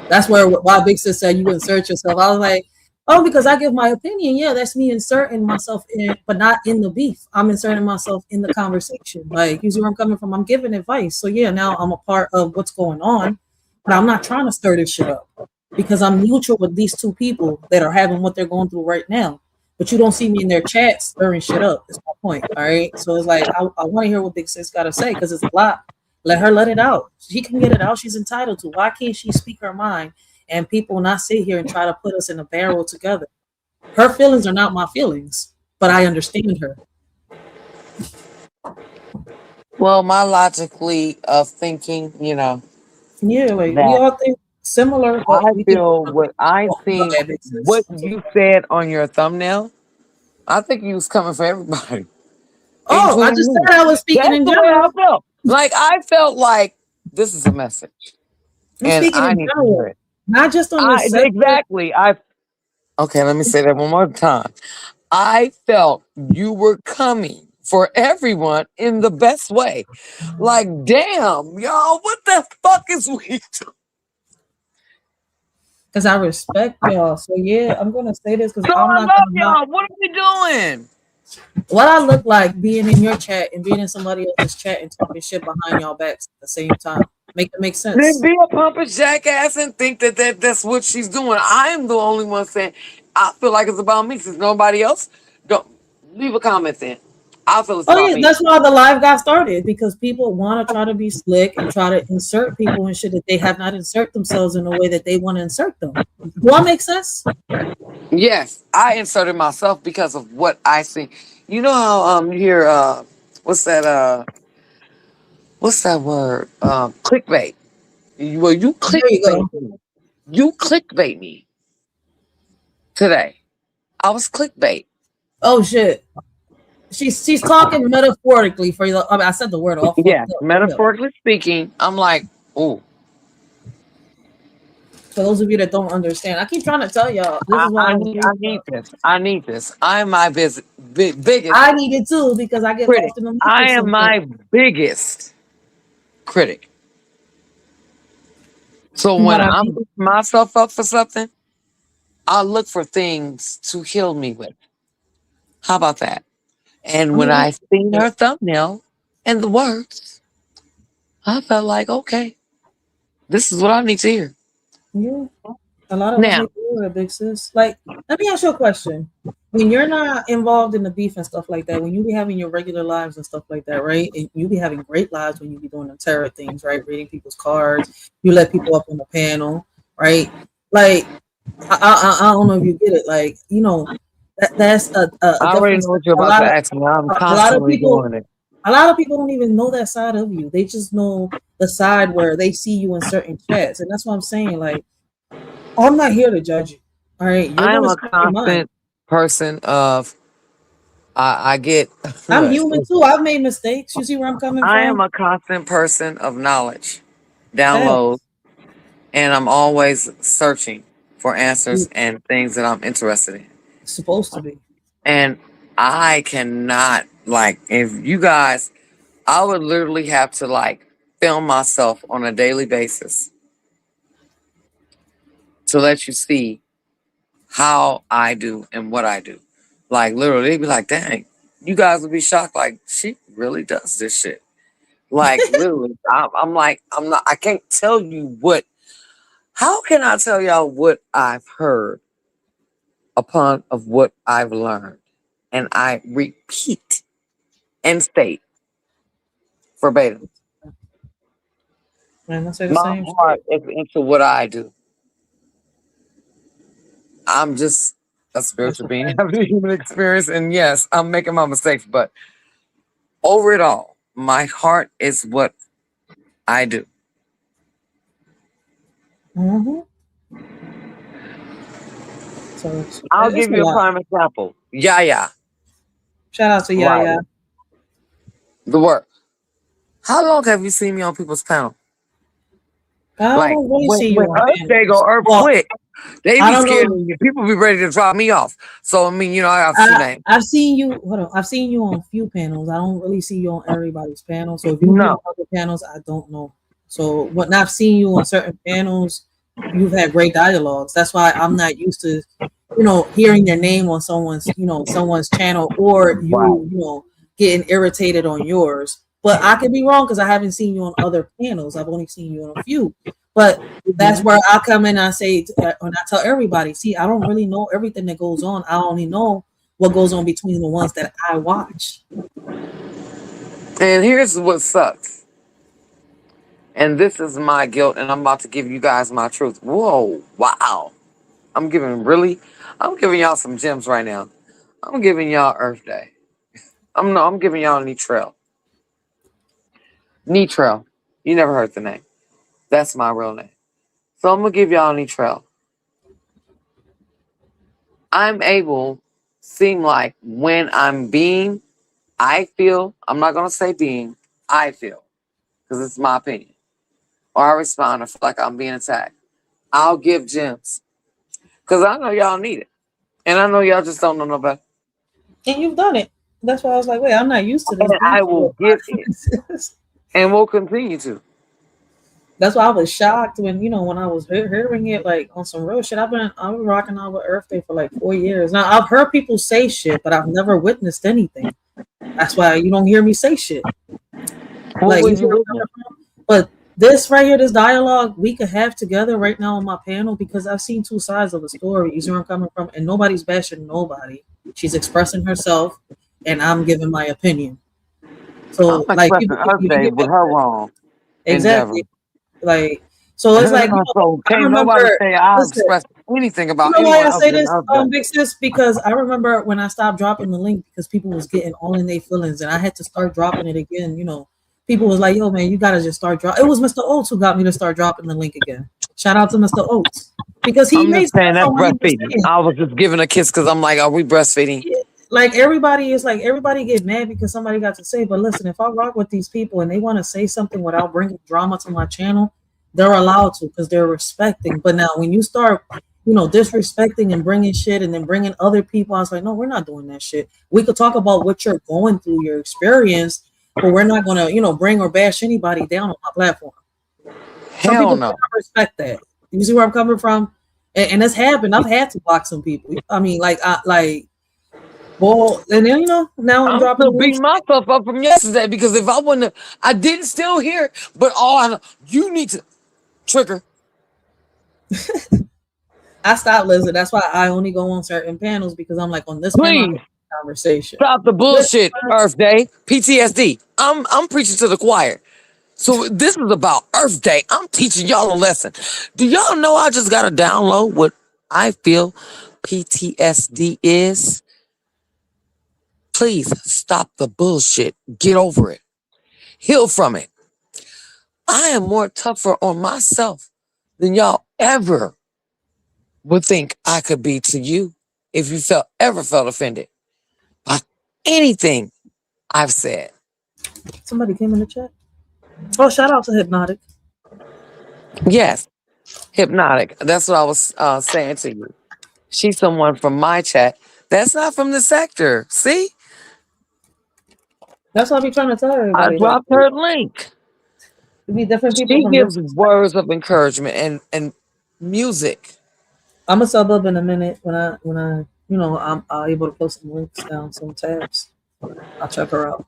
That's why Big Sis said you insert yourself. I was like, oh, because I give my opinion. Yeah, that's me inserting myself in, but not in the beef. I'm inserting myself in the conversation. Like, you see where I'm coming from? I'm giving advice. So yeah, now I'm a part of what's going on, but I'm not trying to stir this shit up because I'm neutral with these two people that are having what they're going through right now. But you don't see me in their chat stirring shit up. That's my point. All right. So it's like I want to hear what Big Sis got to say because it's a lot. Let her let it out. She can get it out. She's entitled to. Why can't she speak her mind and people not sit here and try to put us in a barrel together? Her feelings are not my feelings, but I understand her. Well, my logically of thinking, Yeah, like we that all think similar, but I we think feel what I go think, ahead, Big Sis. what you said on your thumbnail, I think you was coming for everybody, Oh, I including just me. said I was speaking That's in the way I general. felt. Like, I felt like this is a message I'm and speaking I in need to hear general, it. not just on this subject. Exactly. Okay, let me say that one more time. I felt you were coming for everyone in the best way. Like, damn, y'all, what the fuck is we doing? Because I respect y'all. So yeah, I'm gonna say this because So I'm I not love gonna not y'all. What are we doing? what I look like being in your chat and being in somebody else's chat and talking shit behind y'all backs at the same time. Make it make Then sense. be a pompous jackass and think that's what she's doing. I'm the only one saying I feel like it's about me since nobody else don't leave a comment then. I feel it's Oh about yeah, me. that's why the live got started because people want to try to be slick and try to insert people and shit that they have not insert themselves in a way that they want to insert them. Do I make sense? Yes, I inserted myself because of what I see. You know how you hear what's that word? Clickbait. Well, you There you clickbait go. me. You clickbait me today. I was clickbait. Oh shit. She's talking metaphorically for you. I mean, I said the word all Yes, fucked up. Yeah. metaphorically speaking, I'm like, oh, For those of you that don't understand, I keep trying to tell y'all. This I, is why I I need I need this. I need this. I'm my biggest I need it too because I get critic. lost in the I matrix am sometimes. my biggest critic. So And when what I I'm mean, beating myself up for something, I look for things to heal me with. How about that? And I when mean, I seen her thumbnail and the words, I felt like, okay, this is what I need to hear. yeah, a lot of us Now, need to do it, big sis. Like, let me ask you a question. When you're not involved in the beef and stuff like that, when you be having your regular lives and stuff like that, right? And you be having great lives when you be doing the tarot things, right? Reading people's cards, you let people up on the panel, right? Like, I don't know if you get it. Like, that's a I already difference. know what you're A about to lot of ask me. I'm a lot of constantly people doing it. a lot of people don't even know that side of you. They just know the side where they see you in certain chats, and that's what I'm saying. Like, I'm not here to judge you. All right, you're I am gonna a speak your mind. constant person of I get I'm look, human too. I've made mistakes. You see where I'm coming I from? am a constant person of knowledge, download, Facts. and I'm always searching for answers You're and things that I'm interested in. supposed to be. And I cannot like if you guys I would literally have to like film myself on a daily basis to let you see how I do and what I do. Like literally, they'd be like, "Dang, you guys would be shocked. Like she really does this shit." Like literally, I'm like, I'm not. I can't tell you what. How can I tell y'all what I've heard upon of what I've learned, and I repeat and state verbatim. Man, I say the My same heart shit. is into what I do. I'm just a That's spiritual a being fact. having a human experience, and yes, I'm making my mistakes, but over it all, my heart is what I do. Mm-hmm. So I'll it's give a you a lot. prime example. Yeah, Shout out to Yaya. right. The work. How long have you seen me on people's panel? I Like don't really when see you when on Earth Day go panels. Earth Well, quick, they I be don't scared know. and people be ready to drop me off. So I mean, I have two names. I've seen you. Hold on. I've seen you on a few panels. I don't really see you on everybody's panel. So if you be on No. other panels, I don't know. So when I've seen you on certain panels, you've had great dialogues. That's why I'm not used to, hearing your name on someone's channel, or Right. getting irritated on yours. But I could be wrong because I haven't seen you on other panels. I've only seen you on a few. But that's Mhm. where I come in and I say, and I tell everybody, see, I don't really know everything that goes on. I only know what goes on between the ones that I watch. And here's what sucks. And this is my guilt, and I'm about to give you guys my truth. Whoa, wow. I'm giving y'all some gems right now. I'm giving y'all Earth Day. I'm giving y'all Netrail. Netrail. You never heard the name. That's my real name. So I'm gonna give y'all Netrail. I'm able, seem like when I'm being, I feel, I'm not gonna say being, I feel, because it's my opinion. Or I respond, I feel like I'm being attacked. I'll give gems. Because I know y'all need it. And I know y'all just don't know no better. And you've done it. That's why I was like, wait, I'm not used to And this I beef. will give it. And will continue to. That's why I was shocked when I was hearing it like on some real shit. I've been rocking out with Earth Day for like 4 years now. I've heard people say shit, but I've never witnessed anything. That's why you don't hear me say shit. What Like you would see you where I'm witness? coming from? But this right here, this dialogue we could have together right now on my panel because I've seen two sides of a story. You see where I'm coming from? And nobody's bashing nobody. She's expressing herself, and I'm giving my opinion. I'm So like expressing Earth you Day get with what her wrong endeavor. exactly. Like so it's like So I can't nobody remember. say I Listen, expressed anything you about know why anyone I other say than this, Earth Day. Big Sis? Because I remember when I stopped dropping the link because people was getting all in their feelings, and I had to start dropping it again. People was like, "Yo, man, you gotta just start drop." It was Mr. Oates who got me to start dropping the link again. Shout out to Mr. Oates because he I'm made just saying sense that's on what he was breastfeeding. saying. I was just giving a kiss because I'm like, are we breastfeeding? Like everybody get mad because somebody got to say, but listen, if I rock with these people and they want to say something without bringing drama to my channel, they're allowed to because they're respecting. But now when you start, disrespecting and bringing shit and then bringing other people, I was like, no, we're not doing that shit. We could talk about what you're going through, your experience, but we're not gonna, bring or bash anybody down on my platform. Some Hell people no. cannot respect that. You see where I'm coming from? And it's happened. I've had to block some people. I mean, well, and then now I'm I'm dropping still the link. beating myself up from yesterday because if I wouldn't have, I didn't still hear, but all I know, you need to trigger. I stopped listening. That's why I only go on certain panels because I'm like on this panel I Please can have a conversation. stop the This bullshit, Earth Day. PTSD. I'm preaching to the choir. So this is about Earth Day. I'm teaching y'all a lesson. Do y'all know I just got to download what I feel PTSD is? Please stop the bullshit. Get over it. Heal from it. I am more tougher on myself than y'all ever would think I could be to you if you ever felt offended by anything I've said. Somebody came in the chat. Oh, shout out to Hypnotic. Yes, Hypnotic. That's what I was saying to you. She's someone from my chat that's not from the sector. See? That's what I be trying to tell I everybody. Like, dropped her link. it be different people She from gives different. words of encouragement and music. I'm a sub up in a minute when I I'm able to post some links down, some tabs. I'll check her out.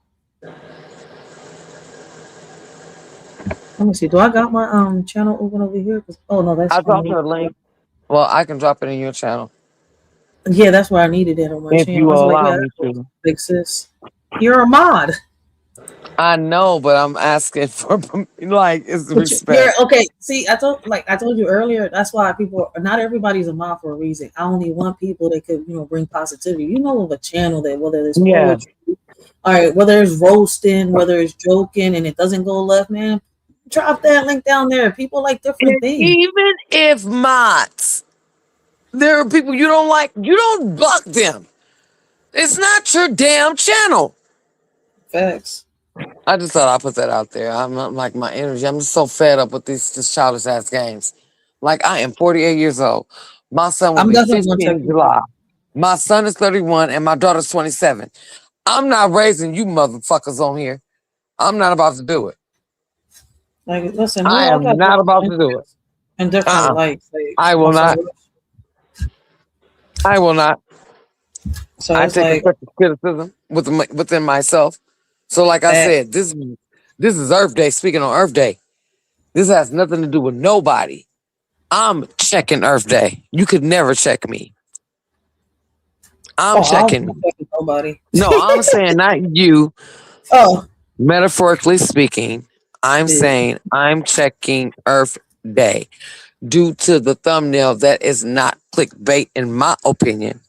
Let me see. Do I got my channel open over here? Oh no, that's I from dropped me. her link. Well, I can drop it in your channel Yeah, that's where I needed it on my if you channel. I was will like, allow yeah, me that's to. big sis. You're a mod. I know, but I'm asking for like it's But you're respect. okay. See, I told you earlier. That's why not everybody's a mod for a reason. I only want people that could bring positivity. Of a channel that whether it's Yeah. poetry, all right, whether it's roasting, whether it's joking, and it doesn't go left, man. Drop that link down there. People like different And things. even if mods, there are people you don't like, you don't block them. It's not your damn channel. Facts. I just thought I'd put that out there. I'm like my energy. I'm just so fed up with these childish ass games. Like I am 48 years old. My son will I'm be definitely gonna 15 check in you out. July. My son is 31 and my daughter's 27. I'm not raising you motherfuckers on here. I'm not about to do it. Like, listen, we I all am got not about different to do it. interests and different Uh-uh. likes. Like, I will on some not. I will not. so I it's take like constructive criticism within myself. So, like I that. said, this is Earth Day. Speaking on Earth Day, this has nothing to do with nobody. I'm checking Earth Day. You could never check me. I'm Oh, I don't checking. check nobody. No, I'm saying not you. Oh, Metaphorically speaking, I'm yeah. saying I'm checking Earth Day due to the thumbnail that is not clickbait, in my opinion,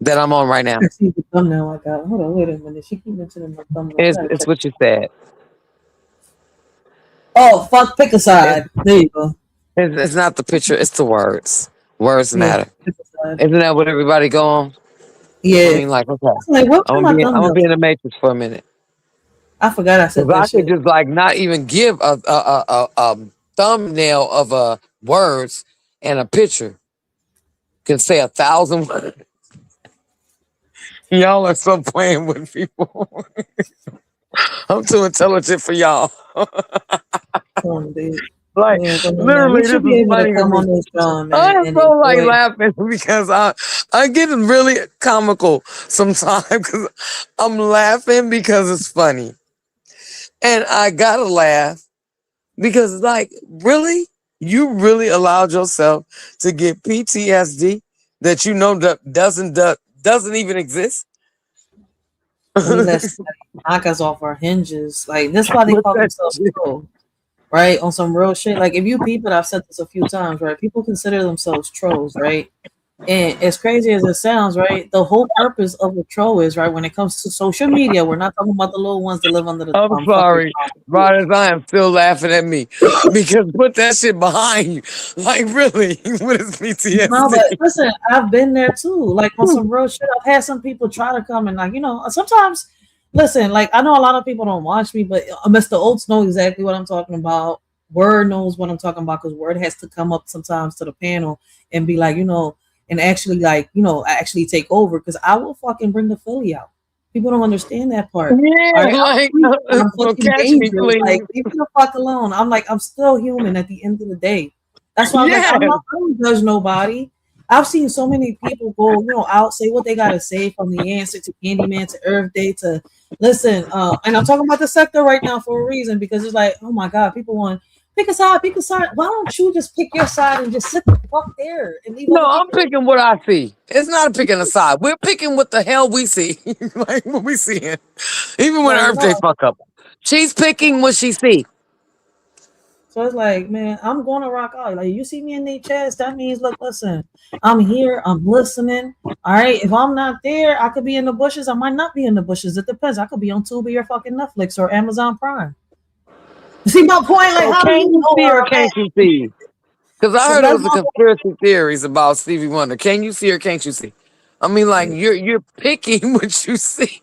that I'm on right now. I see the thumbnail I got. Hold on, wait a minute. She keep mentioning my thumbnail. I gotta It's check. what you said. Oh, fuck, pick a It's, side. There you go. it's not the picture, it's the words. Words Yeah, matter. pick a side. Isn't that what everybody go on? I Yeah. mean, like, okay. I was like, what was my I'm gonna thumbnail? be in the matrix for a minute. I forgot I said Because that I could shit. just like not even give a thumbnail of words and a picture. Can say 1,000 words. Y'all are so playing with people. I'm too intelligent for y'all. Come on, dude. Like Yeah, come on, man. literally, You this should be is able to funny to come me. on this John, I man, am and so like enjoy. laughing because I get really comical sometimes because I'm laughing because it's funny, and I gotta laugh because like really, you really allowed yourself to get PTSD that that doesn't even exist. We let somebody knock us off our hinges. Like, this why they With call that themselves shit. trolls. Right, on some real shit. Like, if you people, I've said this a few times, right? People consider themselves trolls, right? And as crazy as it sounds, right? The whole purpose of a troll is, right, when it comes to social media, we're not talking about the little ones that live under the I'm fucking sorry, Riders. I am still laughing at me because put that shit behind you. Like really, what is No, but PTSD? listen, I've been there too. Like, on some real shit, I've had some people try to come and, like, sometimes, listen, like, I know a lot of people don't watch me, but Mr. Oates know exactly what I'm talking about. Word knows what I'm talking about because Word has to come up sometimes to the panel and be like, and actually, like, actually take over because I will fucking bring the Philly out. People don't understand that part. Yeah, All right, I'm like sweet, and I'm fucking catch me, dangerous. Like, please. leave me the fuck alone. I'm like, I'm still human at the end of the day. That's why I was like, Yeah, I don't judge nobody. I've seen so many people go, out, say what they gotta say, from the answer to Candyman to Earth Day to listen. And I'm talking about the sector right now for a reason because it's like, oh my god, people want pick a side, pick a side. Why don't you just pick your side and just sit the fuck there and leave no, other I'm people? picking what I see. It's not picking a side. We're picking what the hell we see, like what we seeing. Even when Like, Earth Day no. fuck up, she's picking what she see. So it's like, man, I'm going to rock out. Like, you see me in their chest, that means, look, listen, I'm here, I'm listening. All right, if I'm not there, I could be in the bushes. I might not be in the bushes. It depends. I could be on Tubi or fucking Netflix or Amazon Prime. See my point? Like, So how do can you you know see where or I'm at? can't you see? Because I So heard it that's was a my conspiracy theories about Stevie Wonder. Can you see or can't you see? I mean, like point. you're picking what you see.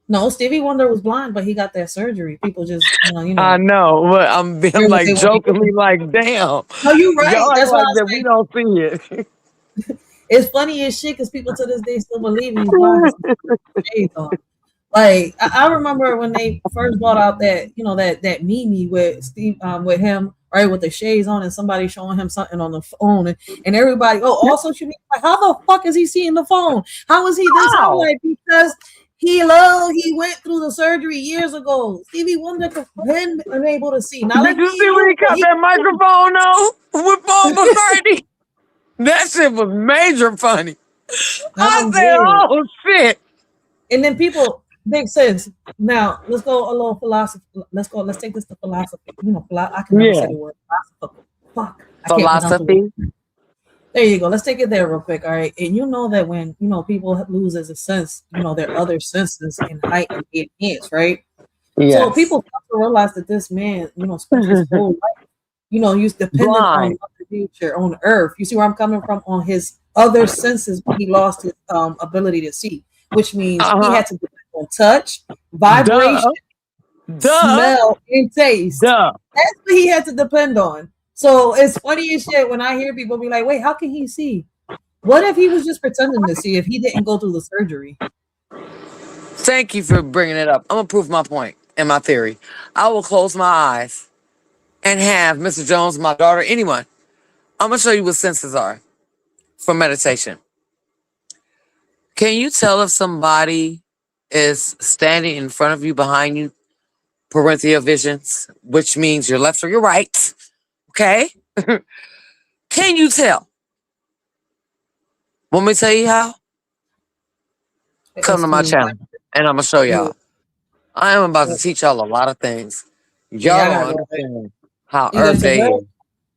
No, Stevie Wonder was blind, but he got that surgery. People just, I know, but I'm hear what like they want to jokingly hear. like, damn, No, you're right. y'all act That's what like I that we say. don't see it. It's funny as shit because people to this day still believe he's blind because he shades on. Like I remember when they first brought out that that meme with Steve with him right with the shades on and somebody showing him something on the phone and everybody all social media like how the fuck is he seeing the phone? How is he this? I'm Wow. like because he went through the surgery years ago. Stevie Wonder could been unable to see, not Did like you me see and when you, he but cut he that microphone though with Paul McCartney? That shit was major funny. I I'm said, dead. oh shit. And then people make sense. Now let's go a little philosophy. Let's take this to philosophy. I can never say Yeah. the word philosophical. Fuck. I can't pronounce the word. Philosophy. There you go. Let's take it there real quick. All right. And you know that when people lose as a sense, their other senses in height and enhance, right? So Yes. people start to realize that this man, spent his whole life, he's dependent on Blind. Mother Nature, on Earth. You see where I'm coming from? On his other senses, he lost his ability to see, which means he Uh-huh. had to depend on touch, Duh. vibration, Duh. smell, and taste. Duh. That's what he had to depend on. So it's funny as shit when I hear people be like, wait, how can he see? What if he was just pretending to see if he didn't go through the surgery? Thank you for bringing it up. I'm gonna prove my point and my theory. I will close my eyes and have Mr. Jones, my daughter, anyone. I'm gonna show you what senses are for meditation. Can you tell if somebody is standing in front of you, behind you, parenthetical visions, which means your left or your right? Okay. Can you tell? Want me to tell you how? Come to my Excuse me. channel and I'm gonna show y'all. I am about to teach y'all a lot of things. Y'all Yeah, I don't gotta go. understand how You gotta Earth take Day her. is.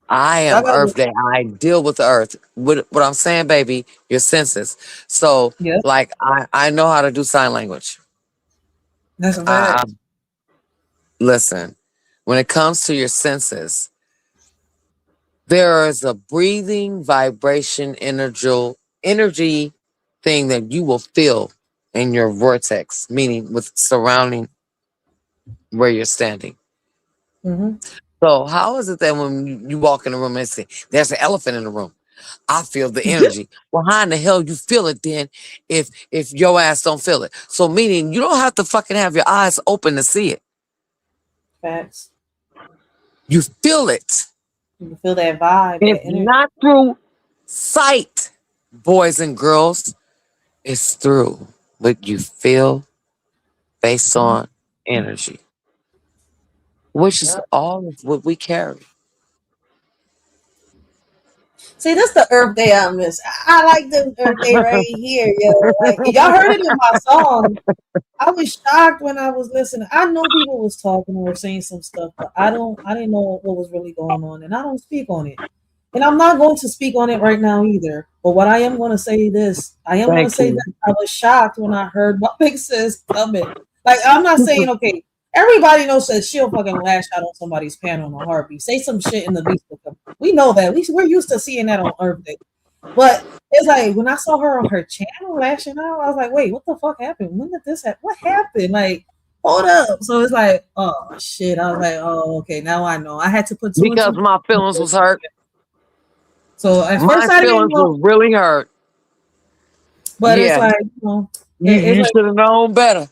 I I am gotta go. Earth Day. I deal with the earth. What I'm saying, baby, your senses. So, Yeah, like, I know how to do sign language. that's a I fact. listen. When it comes to your senses, there is a breathing, vibration, energy thing that you will feel in your vortex, meaning with surrounding where you're standing. Mm-hmm. So how is it that when you walk in the room and say, there's an elephant in the room? I feel the energy. Well, how in the hell you feel it then if your ass don't feel it? So meaning you don't have to fucking have your eyes open to see it. Facts. You feel it. You can feel that vibe, It's that energy. not through sight, boys and girls. It's through what you feel based Mhm. on energy, which is Yeah. all of what we carry. See, this the Earth Day I miss. I like this Earth Day right here, yo. Like y'all heard it in my song. I was shocked when I was listening. I know people was talking or saying some stuff, but I didn't know what was really going on, and I don't speak on it. And I'm not going to speak on it right now either. But what I am going to say this, I am going Thank to say you. that I was shocked when I heard my big sis coming. Like I'm not saying okay. Everybody knows that she'll fucking lash out on somebody's panel on a heartbeat. Say some shit in the beast with them. We know that. We're used to seeing that on Earth Day. But it's like when I saw her on her channel lashing out, I was like, wait, what the fuck happened? When did this happen? What happened? Like, hold up. So it's like, oh shit. I was like, oh, okay, now I know. I had to put two and Because two my feelings together. was hurt. So at My first I didn't feelings know, was really hurt. but it's Yeah, like, it's you like should have known better.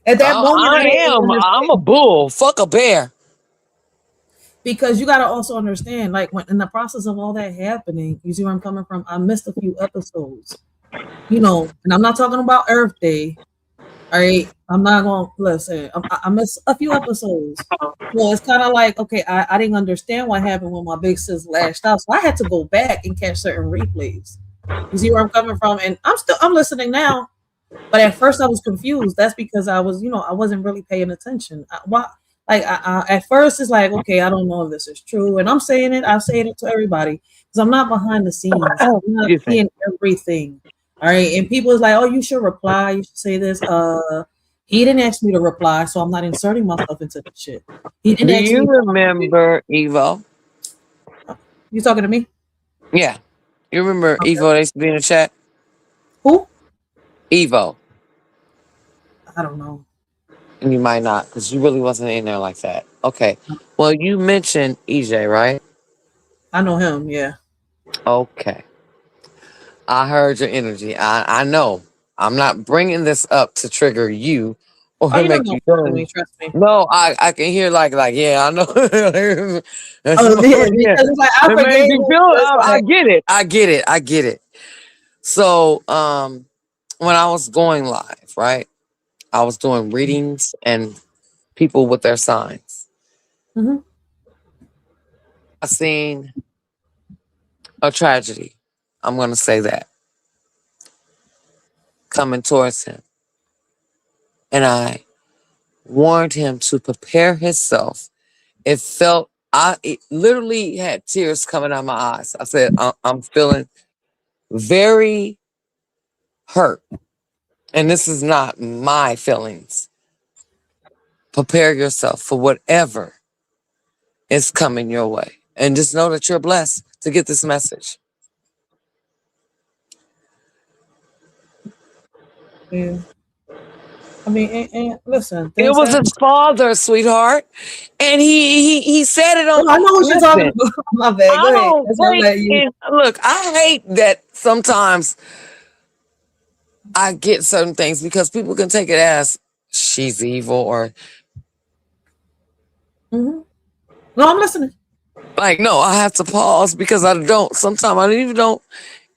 at that moment I didn't I'm understand a bull. Fuck a bear. because you gotta also understand, like when in the process of all that happening, you see where I'm coming from. I missed a few episodes, and I'm not talking about Earth Day. All right, I'm not gonna listen. I missed a few episodes, so it's kind of like okay, I didn't understand what happened when my big sis lashed out, so I had to go back and catch certain replays. You see where I'm coming from, and I'm listening now, but at first I was confused. That's because I was I wasn't really paying attention. At first it's like okay, I don't know if this is true, and I'm saying it. I'm saying it to everybody because I'm not behind the scenes. I'm not Excuse me. seeing everything. All right. And people is like, oh, you should reply. You should say this. He didn't ask me to reply, so I'm not inserting myself into the shit. He didn't Do ask you me. remember Evo? You talking to me? Yeah. You remember Okay. Evo? They used to be in the chat. Who? Evo. I don't know. And you might not, because you really wasn't in there like that. Okay. Well, you mentioned EJ, right? I know him. Yeah. Okay. I heard your energy. I know. I'm not bringing this up to trigger you or Oh, you're not make gonna you fuck with me. feel. Trust me. No, I can hear like yeah, I know. That's Oh, yeah, yeah. because it's like I It forgave made him. you feel. So it's I like, get it. I get it. I get it. So when I was going live, right? I was doing readings and people with their signs. mm-hmm. I seen a tragedy. I'm gonna say that coming towards him, and I warned him to prepare himself. It felt it literally had tears coming out my eyes. I said, I'm feeling very hurt, and this is not my feelings. Prepare yourself for whatever is coming your way, and just know that you're blessed to get this message. Yeah. I mean, and listen, It things was happen. his father, sweetheart, and he said it on. Oh, I know what you're talking Listen, about. My bad. Go I ahead. don't That's what I'm think. letting you. Look, I hate that sometimes I get certain things because people can take it as she's evil or Mm-hmm. No, I'm listening. like no. I have to pause because I don't. Sometimes I don't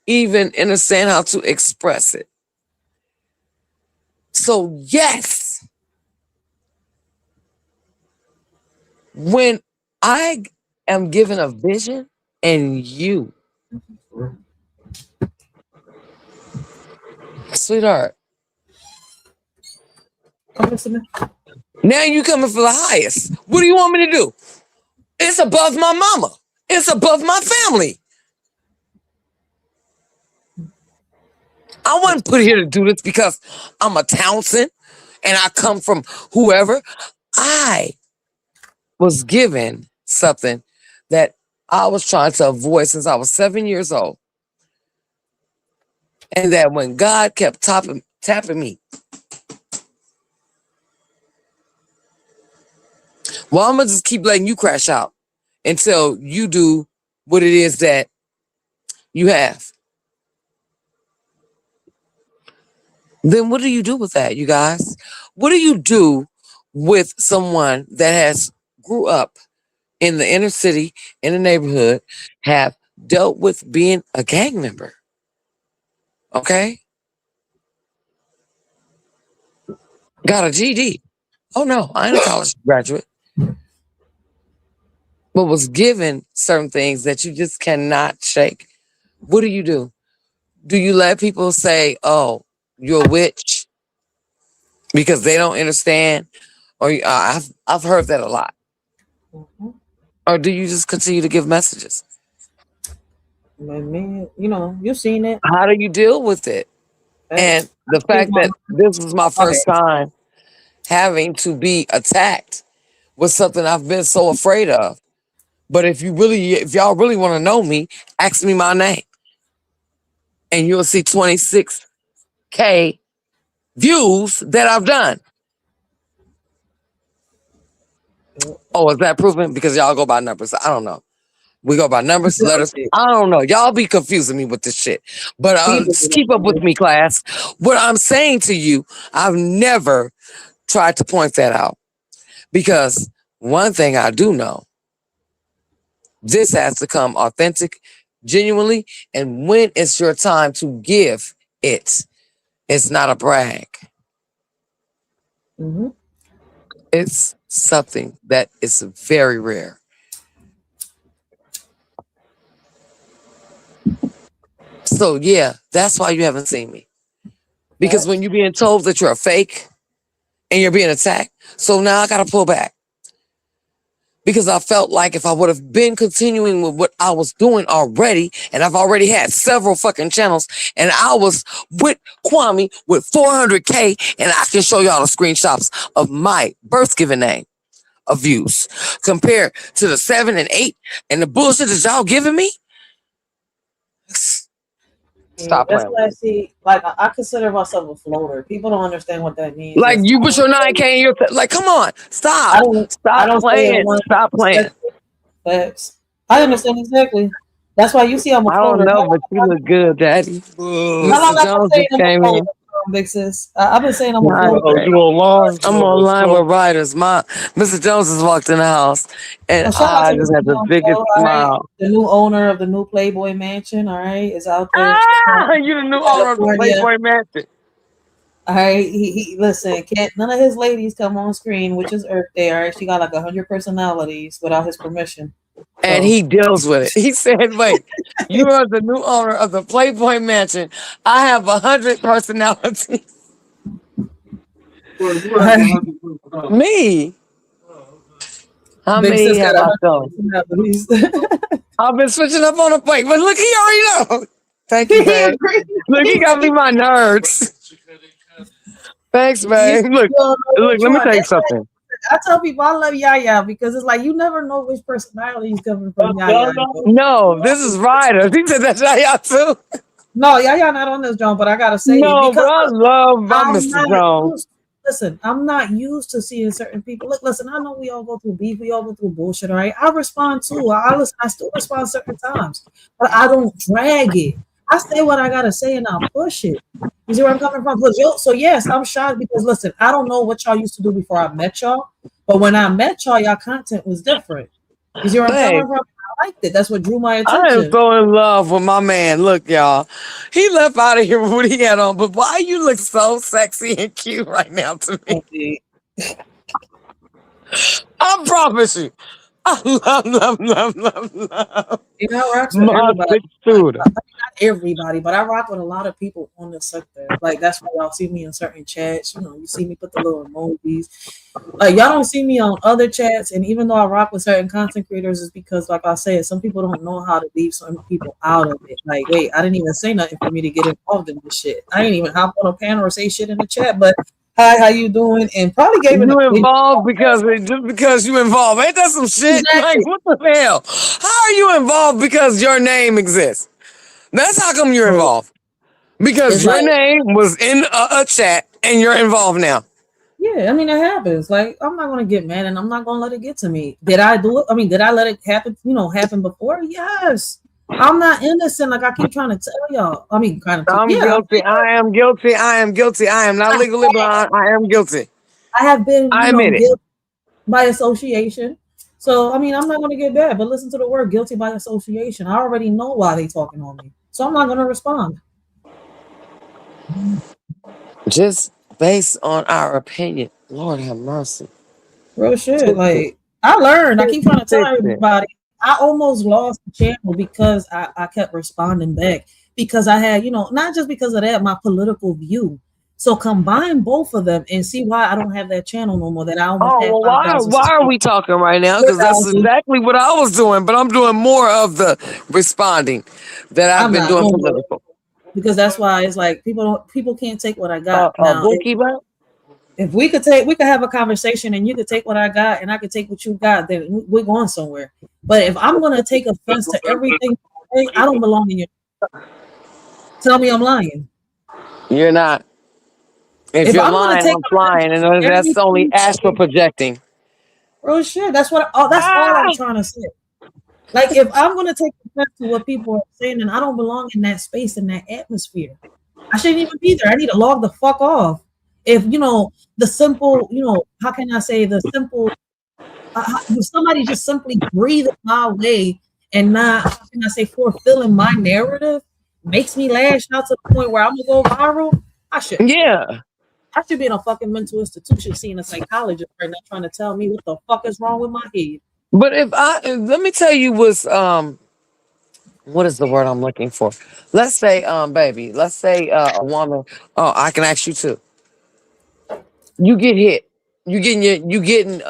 even understand how to express it. So yes, when I am given a vision and you, sweetheart, I'm listening. now you coming for the highest. What do you want me to do? It's above my mama. It's above my family. I wasn't put here to do this because I'm a Townsend and I come from whoever. I was given something that I was trying to avoid since I was 7 years old. And that when God kept tapping me, well, I'm going to just keep letting you crash out until you do what it is that you have. Then what do you do with that, you guys? What do you do with someone that has grew up in the inner city, in the neighborhood, have dealt with being a gang member? Okay? Got a GD. Oh no, I ain't a college graduate. But was given certain things that you just cannot shake. What do you do? Do you let people say, oh, you're a witch? Because they don't understand? Or I've heard that a lot. Mm-hmm. Or do you just continue to give messages? Man, you know, you've seen it. How do you deal with it? Hey, And the fact that this was my first time having to be attacked was something I've been so afraid of. But if y'all really want to know me, ask me my name. And you'll see 26K views that I've done. Oh, is that proven? Because y'all go by numbers. I don't know. We go by numbers, letters. I don't know. Y'all be confusing me with this shit. But just keep up with me, class. What I'm saying to you, I've never tried to point that out. Because one thing I do know, this has to come authentic, genuinely, and when it's your time to give it, it's not a brag. Mm-hmm. It's something that is very rare. So yeah, that's why you haven't seen me. Because when you're being told that you're a fake and you're being attacked, so now I gotta pull back. because I felt like if I would have been continuing with what I was doing already, and I've already had several fucking channels, and I was with Kwame with 400K, and I can show y'all the screenshots of my birth given name of views compared to the 7 and 8 and the bullshit that y'all giving me. Stop That's playing why with I me. see. Like I consider myself a floater. People don't understand what that means. Like you put your 9K in your like, come on, I stop. don't. I Stop don't say it playing. one Stop playing. facts. I understand exactly. That's why you see I'm a I don't floater. know, but you look good, Daddy. How long Mr. I've been Jones saying just I'm a came floater, in. big sis? I've been saying I'm a Nice, floater. baby. I'm online with Riders. Mr. Jones has walked in the house, and Well, shout out I to just Mr. had the Jones, biggest though, all right? smile. The new owner of the new Playboy Mansion, all right, is out there Ah, you the new owner of the California. Playboy Mansion. All right, he listen. Can't none of his ladies come on screen, which is Earth Day. All right, she got like 100 personalities without his permission. And So he deals with it. He said, wait, you are the new owner of the Playboy Mansion. I have 100 personalities. Me? How big many sis have got I 100 shown? personalities. I've been switching up on the plate, but look, he already know. Thank you, He babe. agreed. Look, he got me my nerds. Thanks, babe. Look, You don't know look, which let me one. tell you That's why something. I tell people I love Yaya because it's like you never know which personality is coming from Yaya. No, this is Ryder. He said that's y'all too. No, Yaya not on this joint, but I gotta say it No, because but I look, love my I'm Mr. not Jones. used. Listen, I'm not used to seeing certain people. Look, listen, I know we all go through beef, we all go through bullshit, all right? I respond too. I listen, I still respond certain times, but I don't drag it. I say what I gotta say and I push it. You see where I'm coming from? So yes, I'm shocked because listen, I don't know what y'all used to do before I met y'all, but when I met y'all content was different. You see where I'm Hey, coming from? I liked it. That's what drew my I am attention. so in love with my man. Look, y'all. He left out of here with what he had on, but why you look so sexy and cute right now to me? Okay. I promise you. I love You know, I rocks with my everybody. six shooter. Not everybody, but I rock with a lot of people on the sector. Like that's why y'all see me in certain chats. You know, you see me put the little emojis. Like y'all don't see me on other chats, and even though I rock with certain content creators, is because, like I said, some people don't know how to leave some people out of it. Like, wait, I didn't even say nothing for me to get involved in this shit. I didn't even hop on a panel or say shit in the chat, but hi, how you doing? And probably gave an You opinion. involved just because you involved. Ain't that some shit? Exactly. Like, what the hell? How are you involved because your name exists? That's how come you're So involved. Because it's your like, name was in a chat and you're involved now. yeah, I mean, it happens. Like, I'm not gonna get mad, and I'm not gonna let it get to me. Did I do it? I mean, did I let it happen? You know, happen before? Yes. I'm not innocent. Like I keep trying to tell y'all. I mean, kind of. I'm Yeah. guilty. I am guilty. I am guilty. I am not legally blind. I am guilty. I have been, I admit it. guilty by association. So I mean, I'm not gonna get bad. But listen to the word guilty by association. I already know why they talking on me, so I'm not gonna respond. Just based on our opinion. Lord have mercy. Real shit. Fix it. Like I learned. I keep trying to tell Fix it. everybody. I almost lost the channel because I kept responding back because I had, not just because of that, my political view. So combine both of them and see why I don't have that channel no more. That I almost Oh, had well, 5,000. why are we talking right now? Because that's 4,000. exactly what I was doing, but I'm doing more of the responding that I've I'm been not doing no more political. because that's why it's like people can't take what I got now. Bookkeeper? If we could have a conversation and you could take what I got and I could take what you got, then we're going somewhere. But if I'm gonna take offense to everything, I don't belong in your. Tell me I'm lying. You're not. If If you're I'm gonna lying, take I'm offense flying, to and that's only everything, astral projecting. bro, shit. That's what. That's all I'm trying to say. Like if I'm gonna take offense to what people are saying, and I don't belong in that space, in that atmosphere, I shouldn't even be there. I need to log the fuck off. If the simple, how can I say the simple if somebody just simply breathing my way and not, how can I say, fulfilling my narrative makes me lash out to the point where I'm gonna go viral, I shouldn't be. Yeah. I should be in a fucking mental institution seeing a psychologist right now trying to tell me what the fuck is wrong with my head. But let me tell you what's what is the word I'm looking for? Let's say baby, let's say a woman. Oh, I can ask you too. You get hit. You getting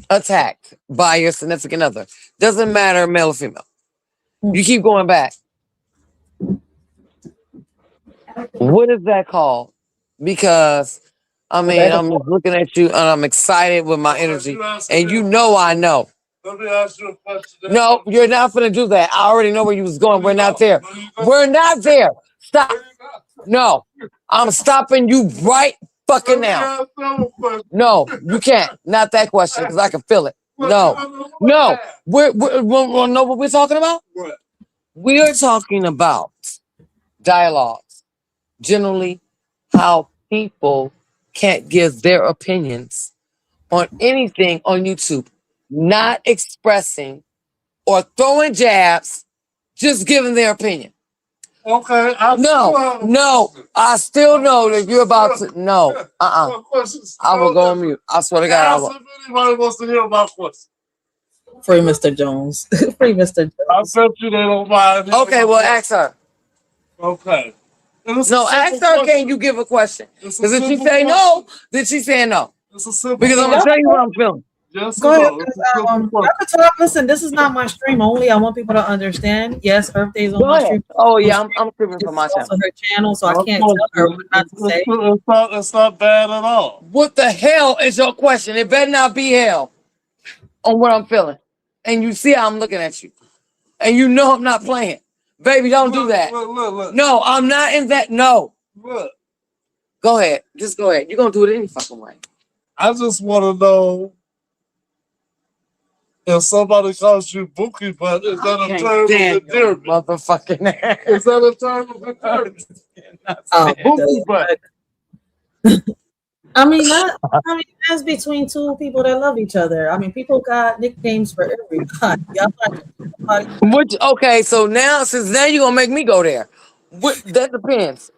attacked by your significant other. Doesn't matter, male or female. You keep going back. What is that called? Because I mean, I'm just looking at you and I'm excited with my energy, and you know I know. Let me ask you a question. No, you're not gonna do that. I already know where you was going. We're not there. We're not there. Stop. No, I'm stopping you right fucking now. No, you can't. Not that question, because I can feel it. No, no. We're know what we're talking about? What? We are talking about dialogues. Generally, how people can't give their opinions on anything on YouTube, not expressing or throwing jabs, just giving their opinion. Okay. No, I still know that you're about to. No, I will go on mute. I swear to God, I will. If anybody wants to hear my question. Free Mr. Jones. Free Mr. Jones. I bet you they don't mind. Okay, well, ask her. Okay. No, ask her, can you give a question? Because if she say no, then she saying no. It's a simple Because I'm going to tell you what I'm feeling. Yes, Go ahead. Listen, this is not my stream only. I want people to understand. Yes, Earth Day is on Go my ahead. stream. Oh, yeah, I'm streaming for my It's also channel. her channel, so I can't tell her what not to say. It's not bad at all. What the hell is your question? It better not be hell on what I'm feeling. And you see how I'm looking at you. And you know I'm not playing. Baby, don't do that. Look. No, I'm not in that. No. Look. Go ahead. Just go ahead. You're going to do it any fucking way. I just want to know if somebody calls you Bookie Butt, is that a term of endearment? Motherfucking ass. Is that a term of endearment? Bookie Butt. I mean, that's between two people that love each other. I mean, people got nicknames for everybody. Okay, so now, since now you're going to make me go there. That depends.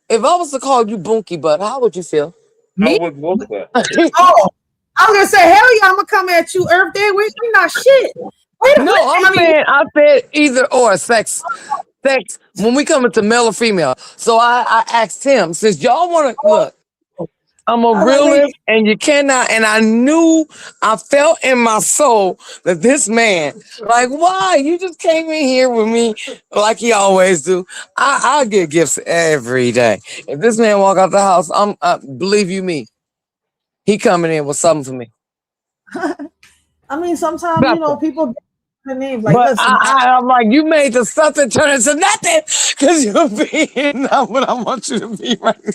If I was to call you Bunky Butt, how would you feel? I would want that. Oh, I was gonna say, hell yeah, I'm gonna come at you, Earth Day. We not shit. I said either or sex. When we come into male or female. So I asked him, since y'all want to look, I'm a realist, and you cannot. And I felt in my soul that this man, like, why? You just came in here with me like he always do. I get gifts every day. If this man walk out the house, believe you me, he coming in with something for me. I mean, sometimes people get the names like. But Listen, I'm like, you made the something turn into nothing because you're being not what I want you to be right now.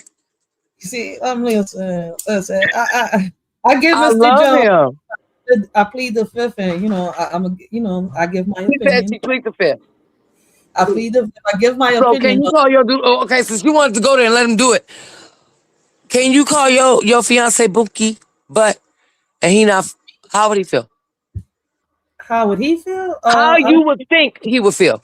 See, listen. I give Mr. Jones. I plead the fifth, and I give my opinion. He said she plead the fifth. I give my opinion. So can you call your dude? Okay, since you wanted to go there and let him do it, can you call your fiance Bookie Butt? And he not? How would he feel? How would he feel? How you would think he would feel?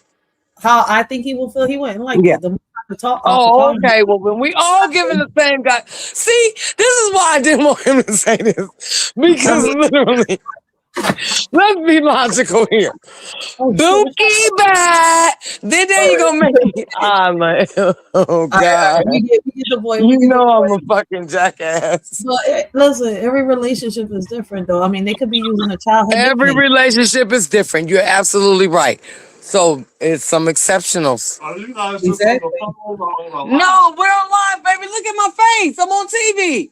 How I think he will feel. He wouldn't like it. The talk. Okay. Well, when we all giving the same guy, see, this is why I didn't want him to say this, because literally, let's be logical here. Dookie back. Then there you gonna make it. I'm like, oh God. We get the boy. I'm a fucking jackass. But listen, every relationship is different, though. I mean, they could be using a childhood. Every relationship is different. You're absolutely right. So it's some exceptionals. Are you guys exactly. No, we're on live, baby. Look at my face. I'm on TV.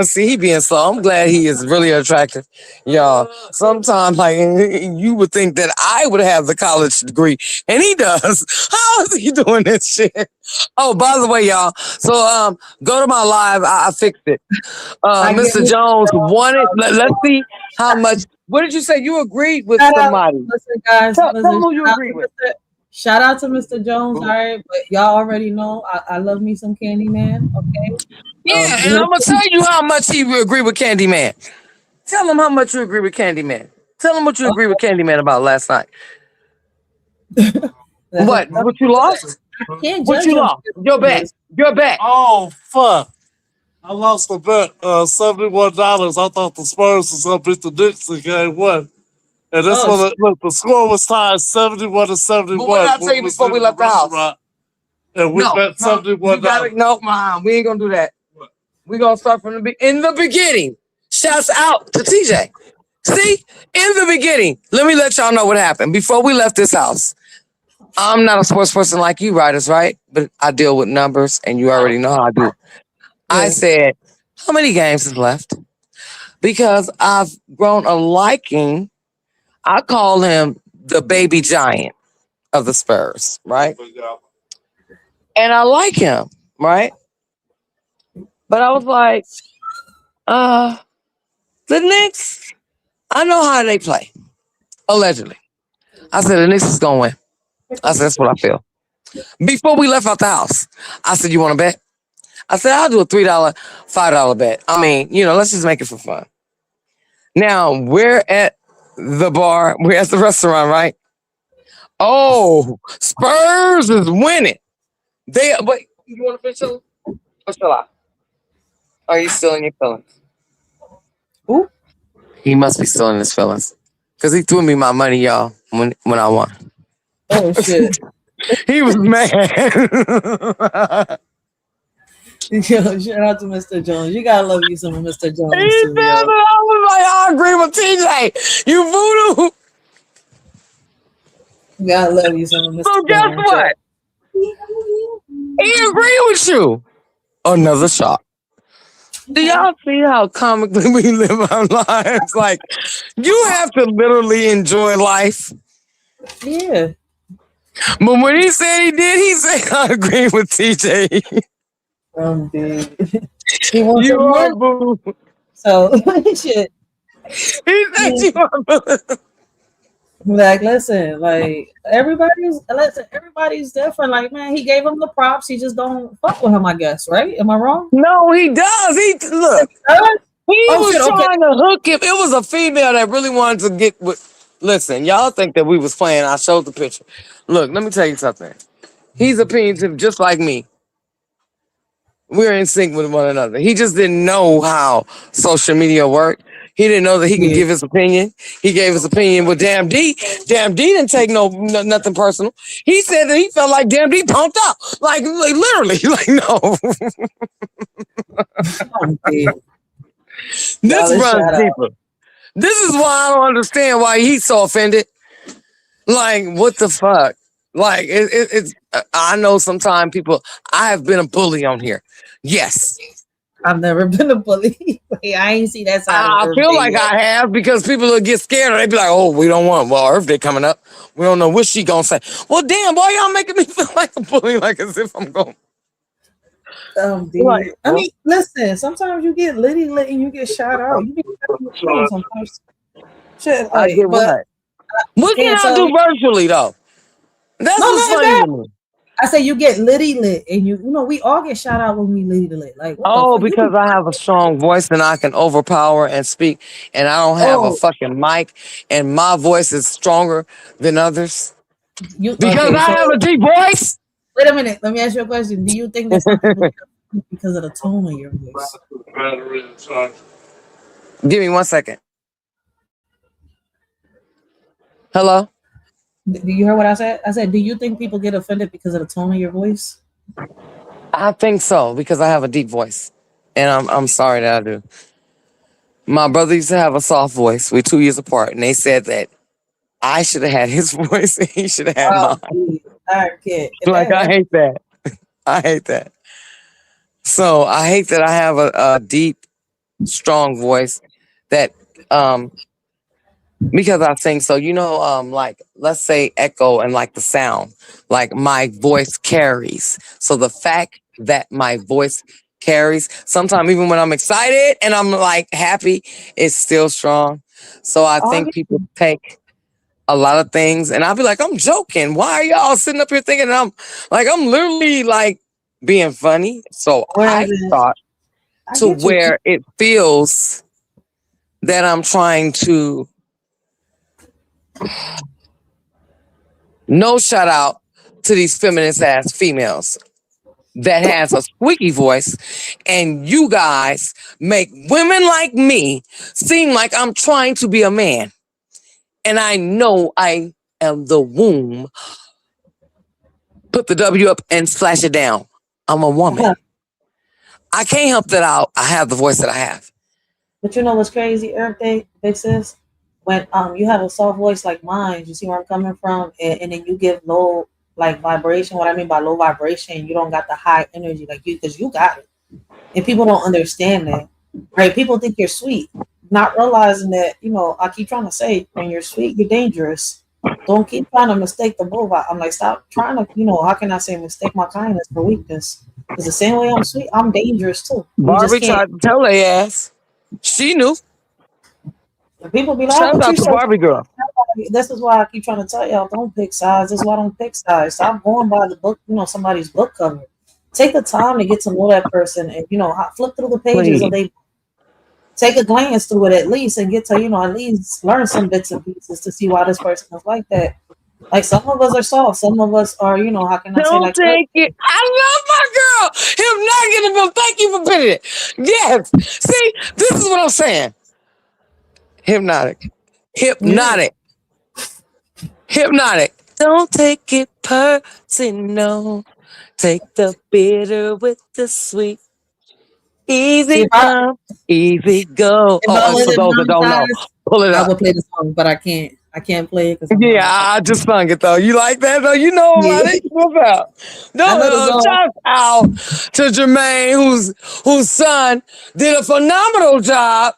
See, he being slow. I'm glad he is really attractive, y'all. Sometimes, like, you would think that I would have the college degree, and he does. How is he doing this shit? Oh, by the way, y'all. So, go to my live. I fixed it. Mr. Jones wanted. Let's see how much. What did you say? You agreed with somebody? Listen, guys. Tell who you agreed with. Shout out to Mr. Jones. All right, but y'all already know I love me some Candyman. Okay. Yeah, and I'm gonna tell you how much he agree with Candyman. Tell him how much you agree with Candyman. Tell him what you agree with Candyman about last night. What you lost? I can't what you lost? Your bet. Your bet. Oh fuck! I lost the bet. $71. I thought the Spurs was gonna beat the Knicks in game one. And this one, look, the score was tied 71-71. But what did I tell you before we left the house? And we bet $71. No, Mom, we ain't gonna do that. We're gonna start from in the beginning. Shouts out to TJ. See, in the beginning, let me let y'all know what happened. Before we left this house, I'm not a sports person like you, Riders, right? But I deal with numbers, and you already know how I do. I said, how many games is left? Because I've grown a liking. I call him the baby giant of the Spurs, right? And I like him, right? But I was like, the Knicks, I know how they play, allegedly. I said, the Knicks is going to win. I said, that's what I feel. Before we left out the house, I said, you want to bet? I said, I'll do a $3, $5 bet. I mean, let's just make it for fun. Now, we're at the bar. We're at the restaurant, right? Oh, Spurs is winning. Wait, you want to finish it? Or shall I? Are you still in your feelings? Who? He must be still in his feelings. Because he threw me my money, y'all, when I won. Oh, shit. He was mad. Yo, shout out to Mr. Jones. You gotta love you some of Mr. Jones He too, said yo. that. I was like, I agree with TJ. You voodoo. You gotta love you some of Mr. So guess Jones. what? He agree with you. Another shot. Do y'all see how comically we live our lives? Like, you have to literally enjoy life. Yeah. But when he said he did, he said, I agree with TJ. Dude. He wants You some are more. boo. So shit. He said you are boo. Like, listen, everybody's different. Like, man, he gave him the props. He just don't fuck with him, I guess, right? Am I wrong? No, he does. Look. He was trying to hook him. It was a female that really wanted to get with. Listen, y'all think that we was playing. I showed the picture. Look, let me tell you something. He's opinionative just like me. We're in sync with one another. He just didn't know how social media worked. He didn't know that he could give his opinion. He gave his opinion with Damn D. Damn D didn't take nothing personal. He said that he felt like Damn D pumped up. Like literally. Like, no. This runs deeper. This is why I don't understand why he's so offended. Like, what the fuck? Like, it's. I know sometimes people. I have been a bully on here. Yes, I've never been a bully. I ain't see that side. I feel like I have because people will get scared and they be like, "Oh, we don't want. Well, Earth Day coming up. We don't know what she gonna say." Well, damn, boy, y'all making me feel like a bully, like as if I'm going. Like, I mean, listen. Sometimes you get litty lit and you get shot out. You get sometimes. Shit, I get what. What can I do virtually though? That's what's funny to me. I say you get litty lit, and we all get shot out when we litty lit. Like, because I have a strong voice and I can overpower and speak, and I don't have a fucking mic, and my voice is stronger than others. I have a deep voice. Wait a minute, let me ask you a question. Do you think that some people because of the tone of your voice? Give me 1 second. Hello? Do you hear what I said? I said, do you think people get offended because of the tone of your voice? I think so, because I have a deep voice. And I'm sorry that I do. My brother used to have a soft voice. We're 2 years apart, and they said that I should have had his voice and he should have had mine. I can't. Like, I hate that. I hate that. So I hate that I have a deep, strong voice that because I sing. So, like, let's say echo and like the sound, like my voice carries. So the fact that my voice carries, sometimes even when I'm excited and I'm like happy, it's still strong. So I think people take a lot of things and I'll be like, I'm joking. Why are y'all sitting up here thinking I'm literally like being funny? So I thought where it feels that I'm trying to no shout out to these feminist ass females that has a squeaky voice, and you guys make women like me seem like I'm trying to be a man. And I know I am the womb. Put the W up and splash it down. I'm a woman. I can't help that I have the voice that I have. But you know what's crazy, Earth Day, big sis? When you have a soft voice like mine, you see where I'm coming from, and then you give low like vibration. What I mean by low vibration, you don't got the high energy like you, because you got it, and people don't understand that, right? People think you're sweet, not realizing that, you know, I keep trying to say, when you're sweet, you're dangerous. Don't keep trying to mistake the bull. I'm like, stop trying to, you know, how can I say mistake my kindness for weakness? Because the same way I'm sweet, I'm dangerous too. You just Barbie can't. tried to tell her ass. She knew. People be like, oh, Shout but out you're to so. Barbie girl. This is why I keep trying to tell y'all, don't pick sides. This is why I don't pick sides. Stop going by the book, you know, somebody's book cover. Take the time to get to know that person, and you know, flip through the pages of Please. they. Take a glance through it at least, and get to, you know, at least learn some bits and pieces to see why this person is like that. Like some of us are soft, some of us are, you know, how can I say, Don't like take it. I love my girl. Hypnotic. Thank you for putting it. Yes. See, this is what I'm saying. Hypnotic. yeah, Hypnotic. Hypnotic. Don't take it personal. Take the bitter with the sweet. see Easy come, easy go. if I Oh, and for wasn't those that don't know, monetized, pull it I up. would play the song, but I can't play it because I'm Yeah, monetized. I just sung it though. You like that though? You know about Yeah, it. What about? I No, know the song. shout out to Jermaine, whose son did a phenomenal job.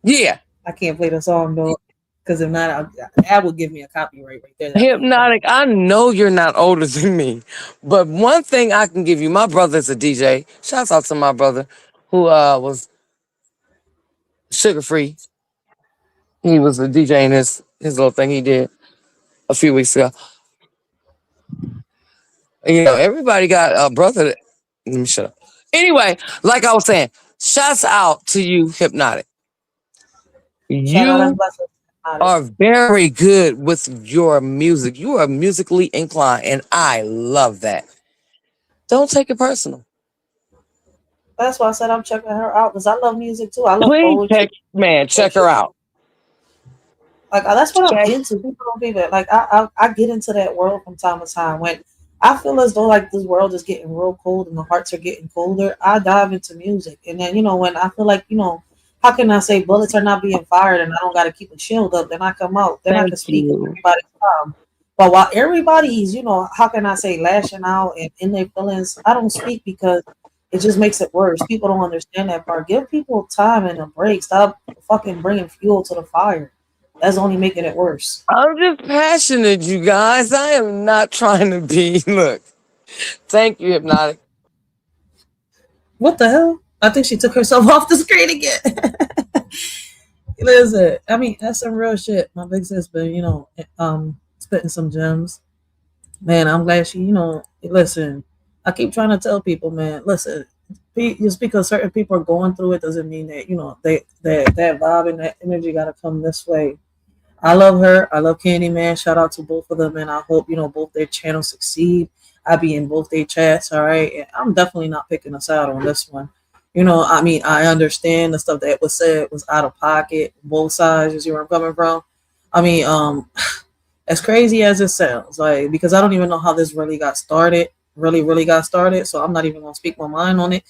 Yeah, I can't play the song though, because if not, that would give me a copyright right there. That I can't play. Hypnotic. I know you're not older than me, but one thing I can give you, my brother's a DJ. Shouts out to my brother who was sugar free. He was a DJ in his little thing he did a few weeks ago. You know, everybody got a brother. Let me shut up. Anyway, like I was saying, shouts out to you, Hypnotic. Shout out You and blessings, are artists. very good with your music. You are musically inclined, and I love that. Don't take it personal. That's why I said I'm checking her out, because I love music too. I love Please poetry. check her out. Like that's what I'm Check. into. People don't be that. Like I get into that world from time to time. When I feel as though like this world is getting real cold and the hearts are getting colder, I dive into music. And then, you know, when I feel like, you know, how can I say bullets are not being fired and I don't got to keep a shield up, then I come out. Then I Thank can speak with you. everybody's time. But while everybody's, you know, how can I say lashing out and in their feelings, I don't speak because it just makes it worse. People don't understand that part. Give people time and a break. Stop fucking bringing fuel to the fire. That's only making it worse. I'm just passionate, you guys. I am not trying to be. Look, thank you, Hypnotic. What the hell? I think she took herself off the screen again. Listen, I mean, that's some real shit. My big sis been, you know, spitting some gems. Man, I'm glad she, you know, listen, I keep trying to tell people, man, listen, just because certain people are going through it doesn't mean that, you know, that vibe and that energy got to come this way. I love her. I love Candyman. Shout out to both of them, and I hope, you know, both their channels succeed. I be in both their chats, all right. And I'm definitely not picking a side on this one. You know, I mean, I understand the stuff that was said was out of pocket, both sides. You see where I'm coming from? I mean, as crazy as it sounds, like, because I don't even know how this really got started, really got started. So I'm not even gonna speak my mind on it.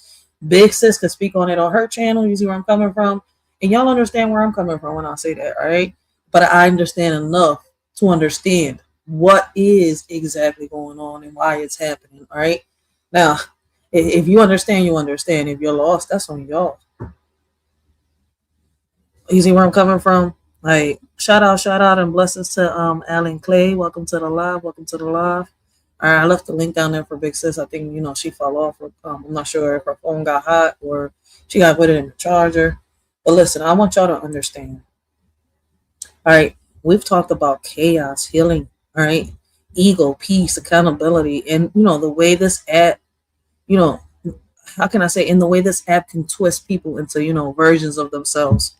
Big sis could speak on it on her channel. You see where I'm coming from, and y'all understand where I'm coming from when I say that, right? But I understand enough to understand what is exactly going on and why it's happening. All right. Now, if you understand, you understand. If you're lost, that's on y'all. You see where I'm coming from? Like, shout out, and blessings to Alan Clay. Welcome to the live. Welcome to the live. All right, I left the link down there for Big Sis. I think, you know, she fell off. I'm not sure if her phone got hot or she got put it in the charger. But listen, I want y'all to understand. All right, we've talked about chaos, healing, all right, ego, peace, accountability, and, you know, the way this app, you know, how can I say, in the way this app can twist people into, you know, versions of themselves.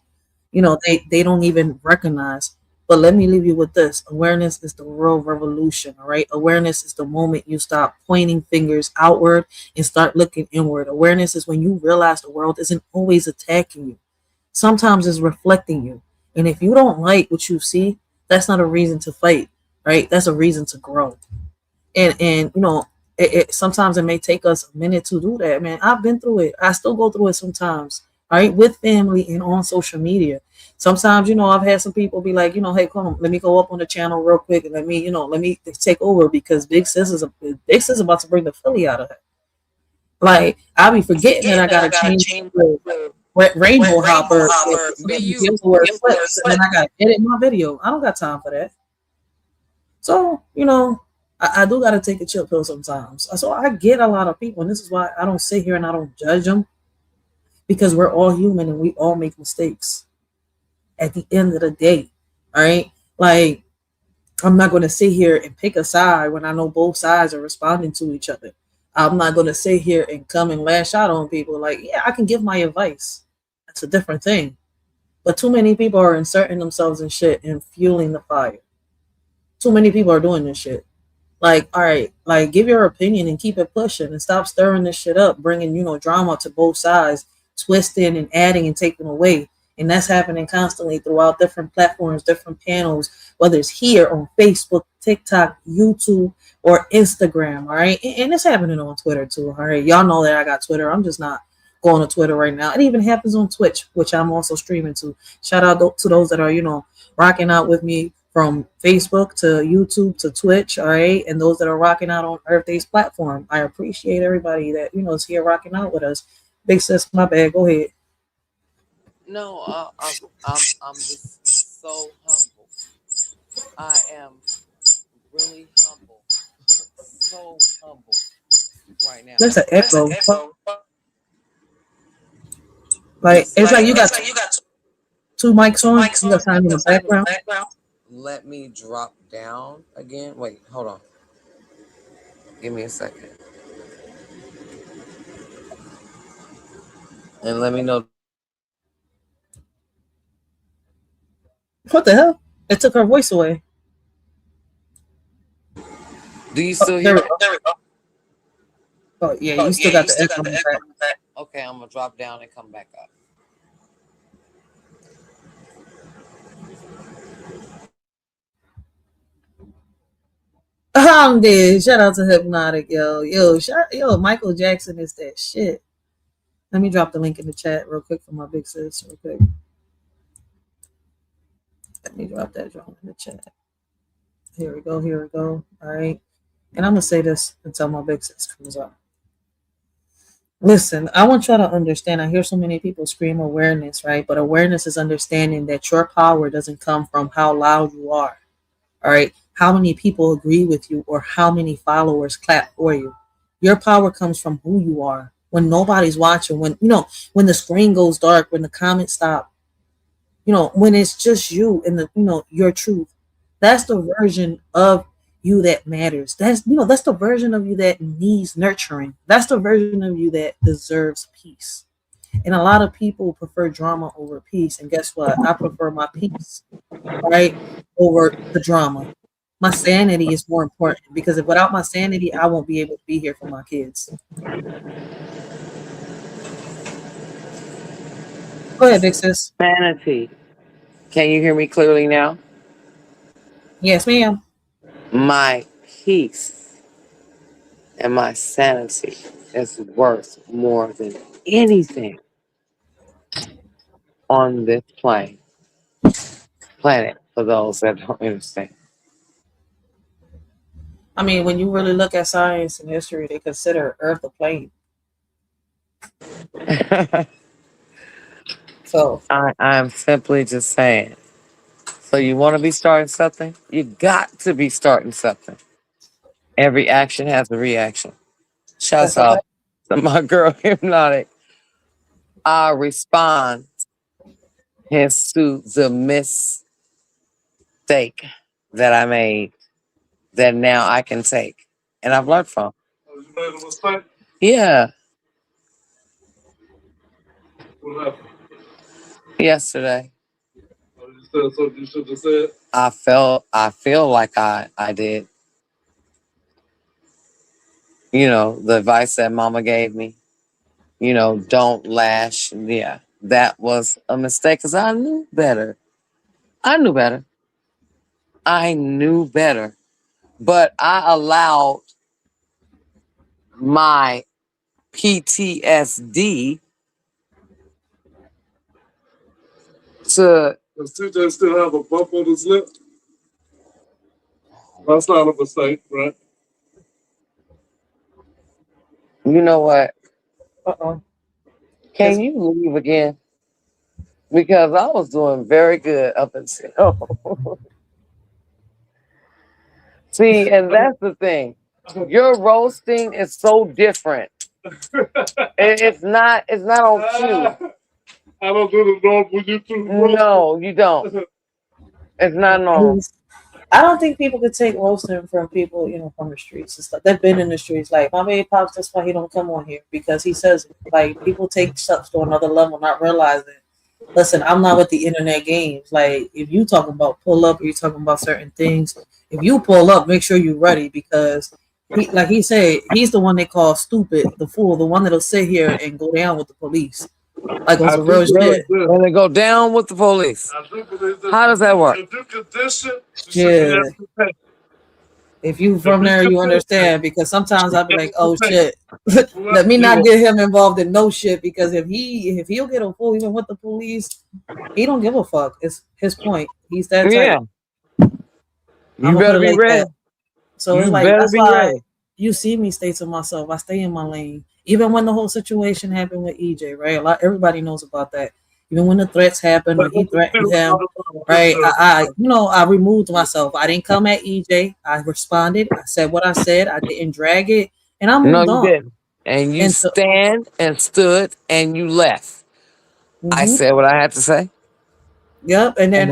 You know, they don't even recognize. But let me leave you with this: awareness is the real revolution. All right, awareness is the moment you stop pointing fingers outward and start looking inward. Awareness is when you realize the world isn't always attacking you, sometimes it's reflecting you. And if you don't like what you see, that's not a reason to fight, right? That's a reason to grow. And you know, sometimes it may take us a minute to do that, man. I've been through it. I still go through it sometimes. all right, with family and on social media. Sometimes, I've had some people be like, hey, come on, let me go up on the channel real quick and let me take over because Big Sis is about to bring the Philly out of her. Like, I'll be forgetting that I gotta change the rainbow hopper Be you. gives the word flips, and then I gotta edit my video. I don't got time for that. So, I do gotta take a chill pill sometimes. So I get a lot of people, and this is why I don't sit here and I don't judge them, because we're all human and we all make mistakes at the end of the day. All right. Like, I'm not going to sit here and pick a side when I know both sides are responding to each other. I'm not going to sit here and come and lash out on people. Like, yeah, I can give my advice. That's a different thing. But too many people are inserting themselves in shit and fueling the fire. Too many people are doing this shit. Like, all right, like, give your opinion and keep it pushing and stop stirring this shit up, bringing, drama to both sides, twisting and adding and taking away. And that's happening constantly throughout different platforms, different panels, whether it's here on Facebook, TikTok, YouTube, or Instagram. All right. And it's happening on Twitter too. All right. Y'all know that I got Twitter. I'm just not going to Twitter right now. It even happens on Twitch, which I'm also streaming to. Shout out to those that are, rocking out with me from Facebook to YouTube to Twitch, all right, and those that are rocking out on Earth Day's platform. I appreciate everybody that is here rocking out with us. Big Sis, my bad. Go ahead. No, I'm just so humble. I am really humble, so humble right now. There's an echo. Like, it's like you got two mics on. You got sound in the background. Let me drop down again. Wait, hold on. Give me a second. And let me know. What the hell? It took her voice away. Do you still hear? There we go. Oh yeah, you still got the echo. Okay, I'm gonna drop down and come back up. I'm dead. Shout out to Hypnotic, yo, Michael Jackson is that shit. Let me drop the link in the chat real quick for my big sis, real quick. Let me drop that drum in the chat. Here we go. All right. And I'm going to say this until my big sis comes up. Listen, I want y'all to understand. I hear so many people scream awareness, right? But awareness is understanding that your power doesn't come from how loud you are. All right. How many people agree with you or how many followers clap for you. Your power comes from who you are. When nobody's watching, when the screen goes dark, when the comments stop, when it's just you and your truth. That's the version of you that matters. That's the version of you that needs nurturing. That's the version of you that deserves peace. And a lot of people prefer drama over peace. And guess what? I prefer my peace, right, over the drama. My sanity is more important because without my sanity, I won't be able to be here for my kids. Go ahead, big sis. Sanity. Can you hear me clearly now? Yes, ma'am. My peace and my sanity is worth more than anything on this planet, for those that don't understand. I mean, when you really look at science and history, they consider Earth a plane. So I'm simply just saying. So you want to be starting something? You got to be starting something. Every action has a reaction. Shouts out to my girl Hypnotic. I respond hence to the mistake that I made that now I can take. And I've learned from. Oh, you made a mistake? Yeah. What happened? Yesterday. Oh, you said something you should have said? I feel like I did. The advice that mama gave me. Don't lash. Yeah. That was a mistake because I knew better. I knew better. But I allowed my PTSD to. Does TJ still have a bump on his lip? That's not a mistake, right? You know what? Uh-oh. Can you leave again? Because I was doing very good up until. See, and that's the thing. Your roasting is so different. It's not. It's not on cue. I don't do the normal YouTube. No, you don't. It's not normal. I don't think people could take roasting from people, from the streets and stuff. They've been in the streets. Like my baby pops, that's why he don't come on here, because he says like people take stuff to another level, not realizing. Listen, I'm not with the internet games. Like if you talking about pull up, or you talking about certain things. If you pull up, make sure you're ready, because like he said, he's the one they call stupid, the fool, the one that'll sit here and go down with the police. Like on some real shit. When they go down with the police. How does that work? Yeah. If you from there, you understand, because sometimes I'll be like, oh shit, let me not get him involved in no shit, because if he'll get a fool even with the police, he don't give a fuck. It's his point. He's that type. Yeah. You better be ready. So it's like that's why you see me stay to myself. I stay in my lane. Even when the whole situation happened with EJ, right? Everybody knows about that. Even when the threats happened, when he threatened him, right? I removed myself. I didn't come at EJ. I responded. I said what I said. I didn't drag it, and I moved on. Didn't. And you stand and stood and you left. I said what I had to say. Yep. And then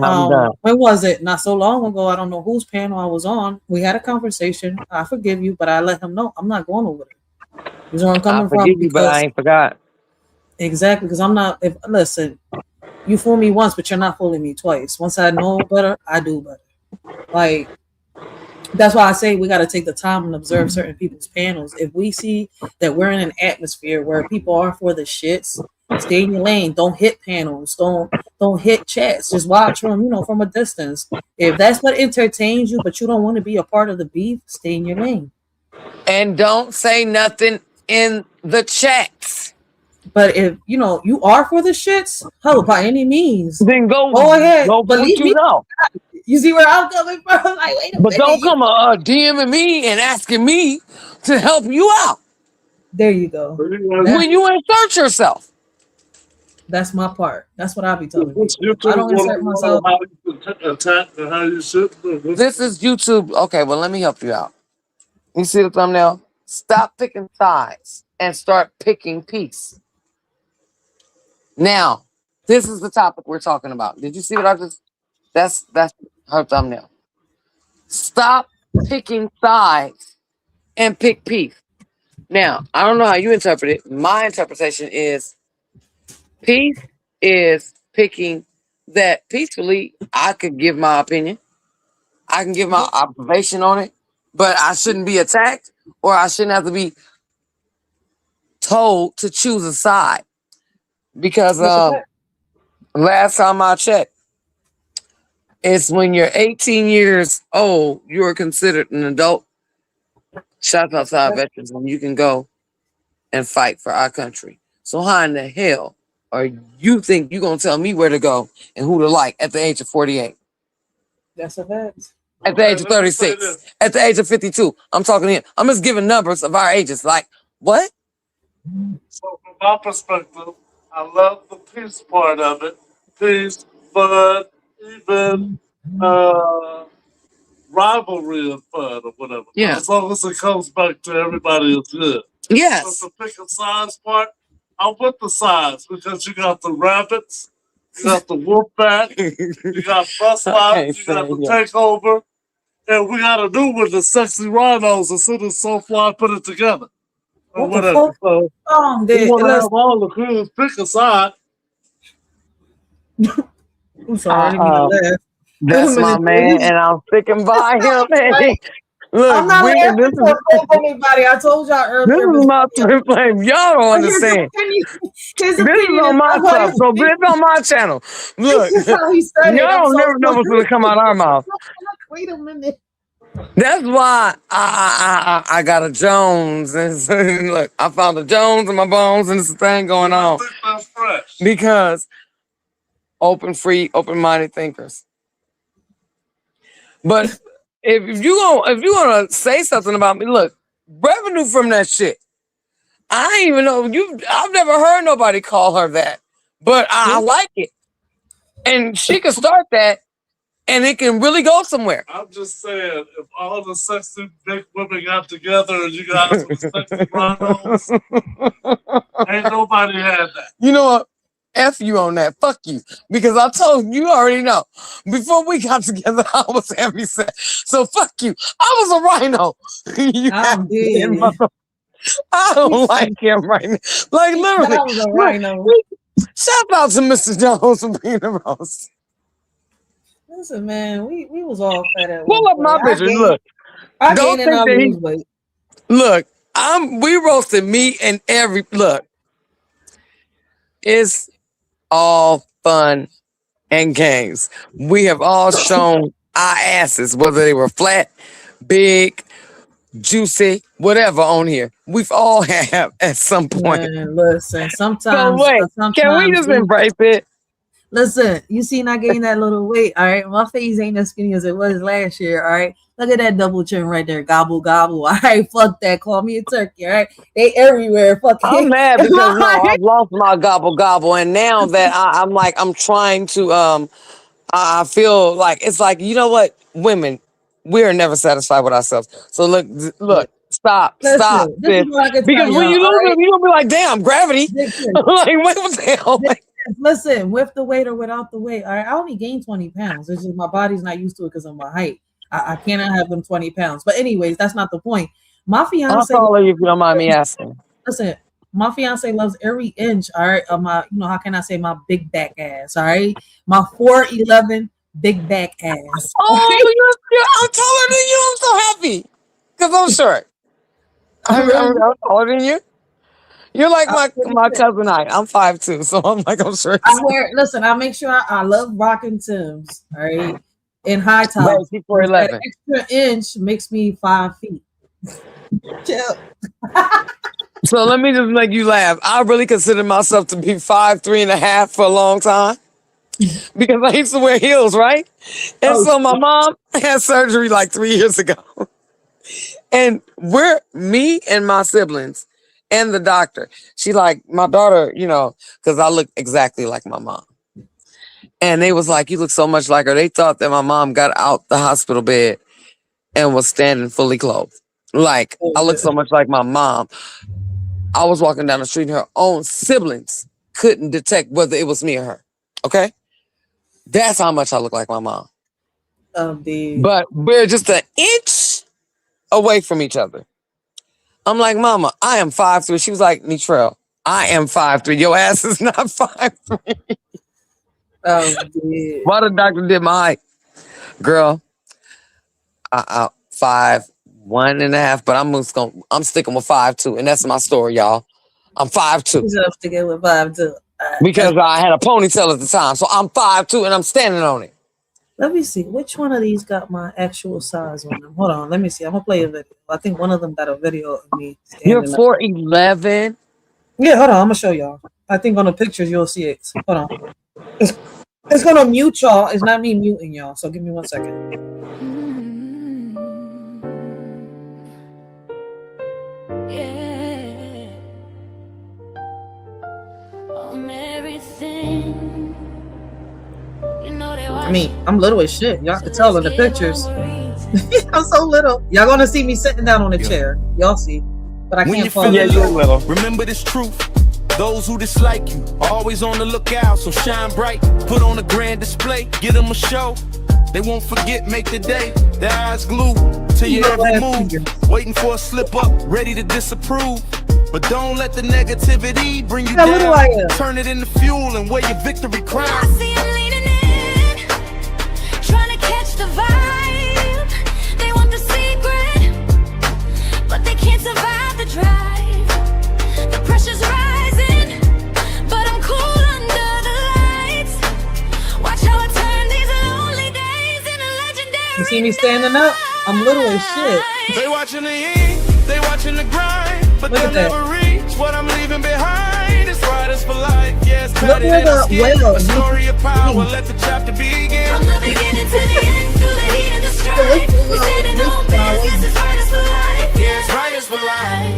when was it? Not so long ago. I don't know whose panel I was on. We had a conversation. I forgive you, but I let him know I'm not going over there. You know where I'm coming from? I forgive you, but I ain't forgot. Exactly, because I'm not. Listen, you fool me once, but you're not fooling me twice. Once I know better, I do better. Like that's why I say we got to take the time and observe certain people's panels. If we see that we're in an atmosphere where people are for the shits, stay in your lane. Don't hit panels. Don't hit chats. Just watch from a distance. If that's what entertains you, but you don't want to be a part of the beef, stay in your lane. And don't say nothing in the chats. But if you are for the shits, hell, by any means, then go ahead. Go believe me. You see where I'm coming from? Like, wait a minute. Don't come DMing me and asking me to help you out. There you go. When you insert yourself. That's my part. That's what I'll be telling people. I don't insert myself. This is YouTube. Okay, well, let me help you out. You see the thumbnail? Stop picking sides and start picking peace. Now, this is the topic we're talking about. Did you see what I just... That's her thumbnail. Stop picking sides and pick peace. Now, I don't know how you interpret it. My interpretation is peace is picking that peacefully I could give my opinion. I can give my observation on it, but I shouldn't be attacked, or I shouldn't have to be told to choose a side. Because last time I checked, it's when you're 18 years old, you are considered an adult. Shots outside veterans, and you can go and fight for our country. So how in the hell are you think you're going to tell me where to go and who to like at the age of 48? That's a fact. At the age of 36, at the age of 52. I'm talking to him. I'm just giving numbers of our ages. Like, what? So from my perspective, I love the peace part of it. Peace, but even rivalry and fun or whatever. Yeah. As long as it comes back to everybody is good. Yes. But the pick a sides part, I'm with the sides because you got the rabbits, you got the wolfpack, you got bus stops, you got the takeover, and we got to do with the sexy rhinos as soon as Soulfly put it together. Or whatever. So, we want to have all the crews pick a side. I'm sorry. That's my man, and I'm sticking by him. Look, I'm not laughing for anybody. I told y'all earlier. This is my twin flame. Y'all don't understand. This is on my stuff, so this on my channel. Look, y'all never know what's going to come out of our mouth. Wait a minute. That's why I got a Jones. And look, I found a Jones in my bones, and this thing going on. Because open, free, open-minded thinkers. But if you gonna say something about me, look, revenue from that shit. I ain't even know I've never heard nobody call her that, but I like it, and she can start that, and it can really go somewhere. I'm just saying, if all the sexy big women got together and you guys were sexy rhinos, ain't nobody had that. You know what? F you on that. Fuck you. Because I told you already know. Before we got together, I was heavy set. So fuck you. I was a rhino. I don't like him right now. Like literally. I was a rhino. Shout out to Mr. Jones for being a roast. Listen, man, we was all fat at Pull up my picture. Look. I gained and I lose weight. Look, we roasted me and look. It's all fun and games. We have all shown our asses, whether they were flat, big, juicy, whatever on here. We've all have at some point. Man, listen, sometimes, can we just embrace it? Listen, you seen I gained that little weight, all right? My face ain't as skinny as it was last year, all right? Look at that double chin right there. Gobble, gobble. All right, fuck that. Call me a turkey, all right? They everywhere. Fuck it. I'm mad because I've lost my gobble, gobble. And now that I'm trying to, I feel like, it's like, you know what? Women, we are never satisfied with ourselves. So look, stop. Because when you lose it, you'll be like, damn, gravity. Like, what the hell? Listen, with the weight or without the weight, all right, I only gained 20 pounds. It's just my body's not used to it because of my height. I cannot have them 20 pounds. But anyways, that's not the point. My fiance. I'll follow you if you don't mind me asking. Listen, my fiance loves every inch, all right, of my, how can I say, my big back ass, all right? My 4'11" big back ass. Oh, I'm taller than you. I'm so happy. Because I'm short. I'm taller than you. You're like my cousin. I'm 5'2", so I'm like, I'm sure. Listen, I make sure I love rocking Timbs, all right, in high tops. That extra inch makes me 5 feet. Chill. So let me just make you laugh. I really consider myself to be 5'3.5" for a long time because I used to wear heels, right? And so my mom had surgery like 3 years ago, and me and my siblings. And the doctor, she like my daughter, because I look exactly like my mom. And they was like, you look so much like her. They thought that my mom got out the hospital bed and was standing fully clothed. Like, I look so much like my mom. I was walking down the street and her own siblings couldn't detect whether it was me or her. Okay? That's how much I look like my mom. But we're just an inch away from each other. I'm like, Mama, I am 5'3". She was like, Nitrell, I am 5'3". Your ass is not 5'3". Why the doctor did my height? Girl, 5'1.5", but I'm sticking with 5'2", and that's my story, y'all. I'm 5'2". I'm sticking with 5'2". Because I had a ponytail at the time, so I'm 5'2", and I'm standing on it. Let me see. Which one of these got my actual size on them? Hold on. Let me see. I'm going to play a video. I think one of them got a video of me. You're 4'11". Yeah, hold on. I'm going to show y'all. I think on the pictures, you'll see it. Hold on. It's going to mute y'all. It's not me muting y'all. So give me 1 second. Yeah. On everything. I mean, I'm little as shit. Y'all can tell in the pictures. I'm so little. Y'all gonna see me sitting down on a chair. Y'all see. But I can't fall. Yeah, you're little. Remember this truth. Those who dislike you are always on the lookout. So shine bright, put on a grand display, get them a show. They won't forget, make the day. Their eyes glued to your every move. Waiting for a slip up, ready to disapprove. But don't let the negativity bring you down. Turn it into fuel and wear your victory crown. I see them leaning in, trying to catch the vibe. They want the secret, but they can't survive the drive. The pressure's rising, but I'm cool under the lights. Watch how I turn these lonely days into legendary. You see me standing up? I'm little as shit. They watching the end, they watching the grind, but they'll never reach what I'm leaving behind. It's right. riders for life, yes, Look patted where in our the skin. well. A story of power, let the chapter begin. From the beginning to the end, through the heat and the strife, we standing on business, it's riders for life, yes, riders for life.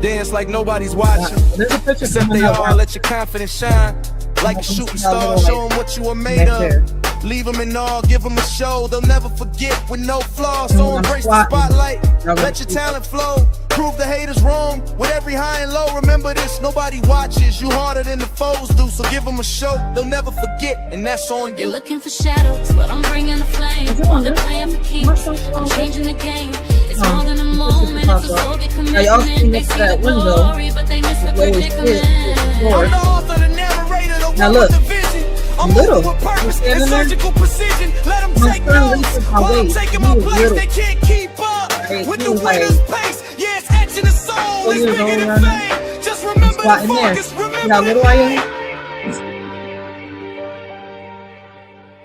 Dance like nobody's watching, There's a picture except coming they up all right let your confidence shine. Like a shooting star, show them what you are made back there. of. Leave them in awe, give them a show, they'll never forget with no flaws. And So when I'm embrace the squatting, spotlight, I'm let your gonna- talent flow. Prove the haters wrong with every high and low. Remember this, nobody watches you harder than the foes do. So give them a show, they'll never forget, and that's on You're you. looking for shadows, but I'm bringing the flame. Is it on They're this? playing for keeps. I'm changing the game. It's more than a moment. It's a soul get Now y'all see commitment. They next to see that the window, glory, but they miss the where it's predicament. I'm the author, the narrator, the Now one look, with the vision. I'm little. moving with purpose You and standing there? surgical precision. Let them My take son notes reaches my while I'm waist. taking He my was place. little. They can't keep up Right? with He the was like winner's pace. Yeah, it's etching the soul. 4 It's years bigger old than right now. fame. Just I'm remember the squatting there. focus. See Remember how the little I am?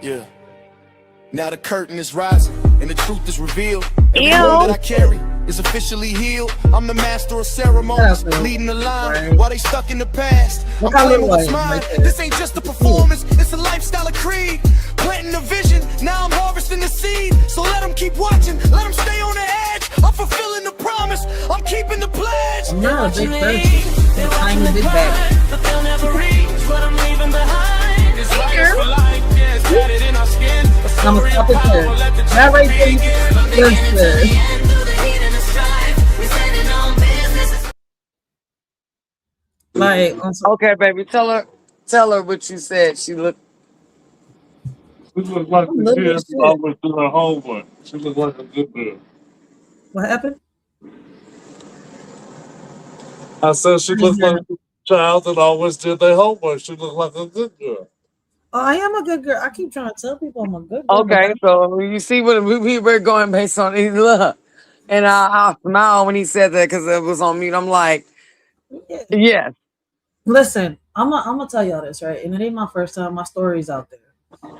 Yeah. Now the curtain is rising and the truth is revealed. Every Ew. wound that I carry is officially healed. I'm the master of ceremonies, Yeah, leading the line right. while they stuck in the past. Look I'm how claiming little I what's am mine. right there. This ain't just a performance, it's a lifestyle, a creed. Planting a vision, now I'm harvesting the seed. So let them keep watching, let them stay on the edge. I'm fulfilling the promise, I'm keeping the pledge. I'm not a big person. I'm a tiny big bag. But they'll never reach what I'm leaving behind. It's riders for life, yeah, it's tatted in our skin. A I'm a story of stop it power, there. let the That right chapter begin. there. Listen. Through the heat and the strife, we standing on business. Like, on some, Okay, baby, tell her what you said. She looked. She looked like I'm the little kid as who shit. always doing homework. She looked like a good girl. What happened? I said she I didn't looked hear like that. the child that always did their homework. She looked like a good girl. Oh, I am a good girl. I keep trying to tell people I'm a good girl, but Okay, so you see what we were going based on his look. And I smiled when he said that because it was on mute. I'm like, yeah. yes. Listen, I'm gonna tell y'all this, right? And it ain't my first time. My story's out there,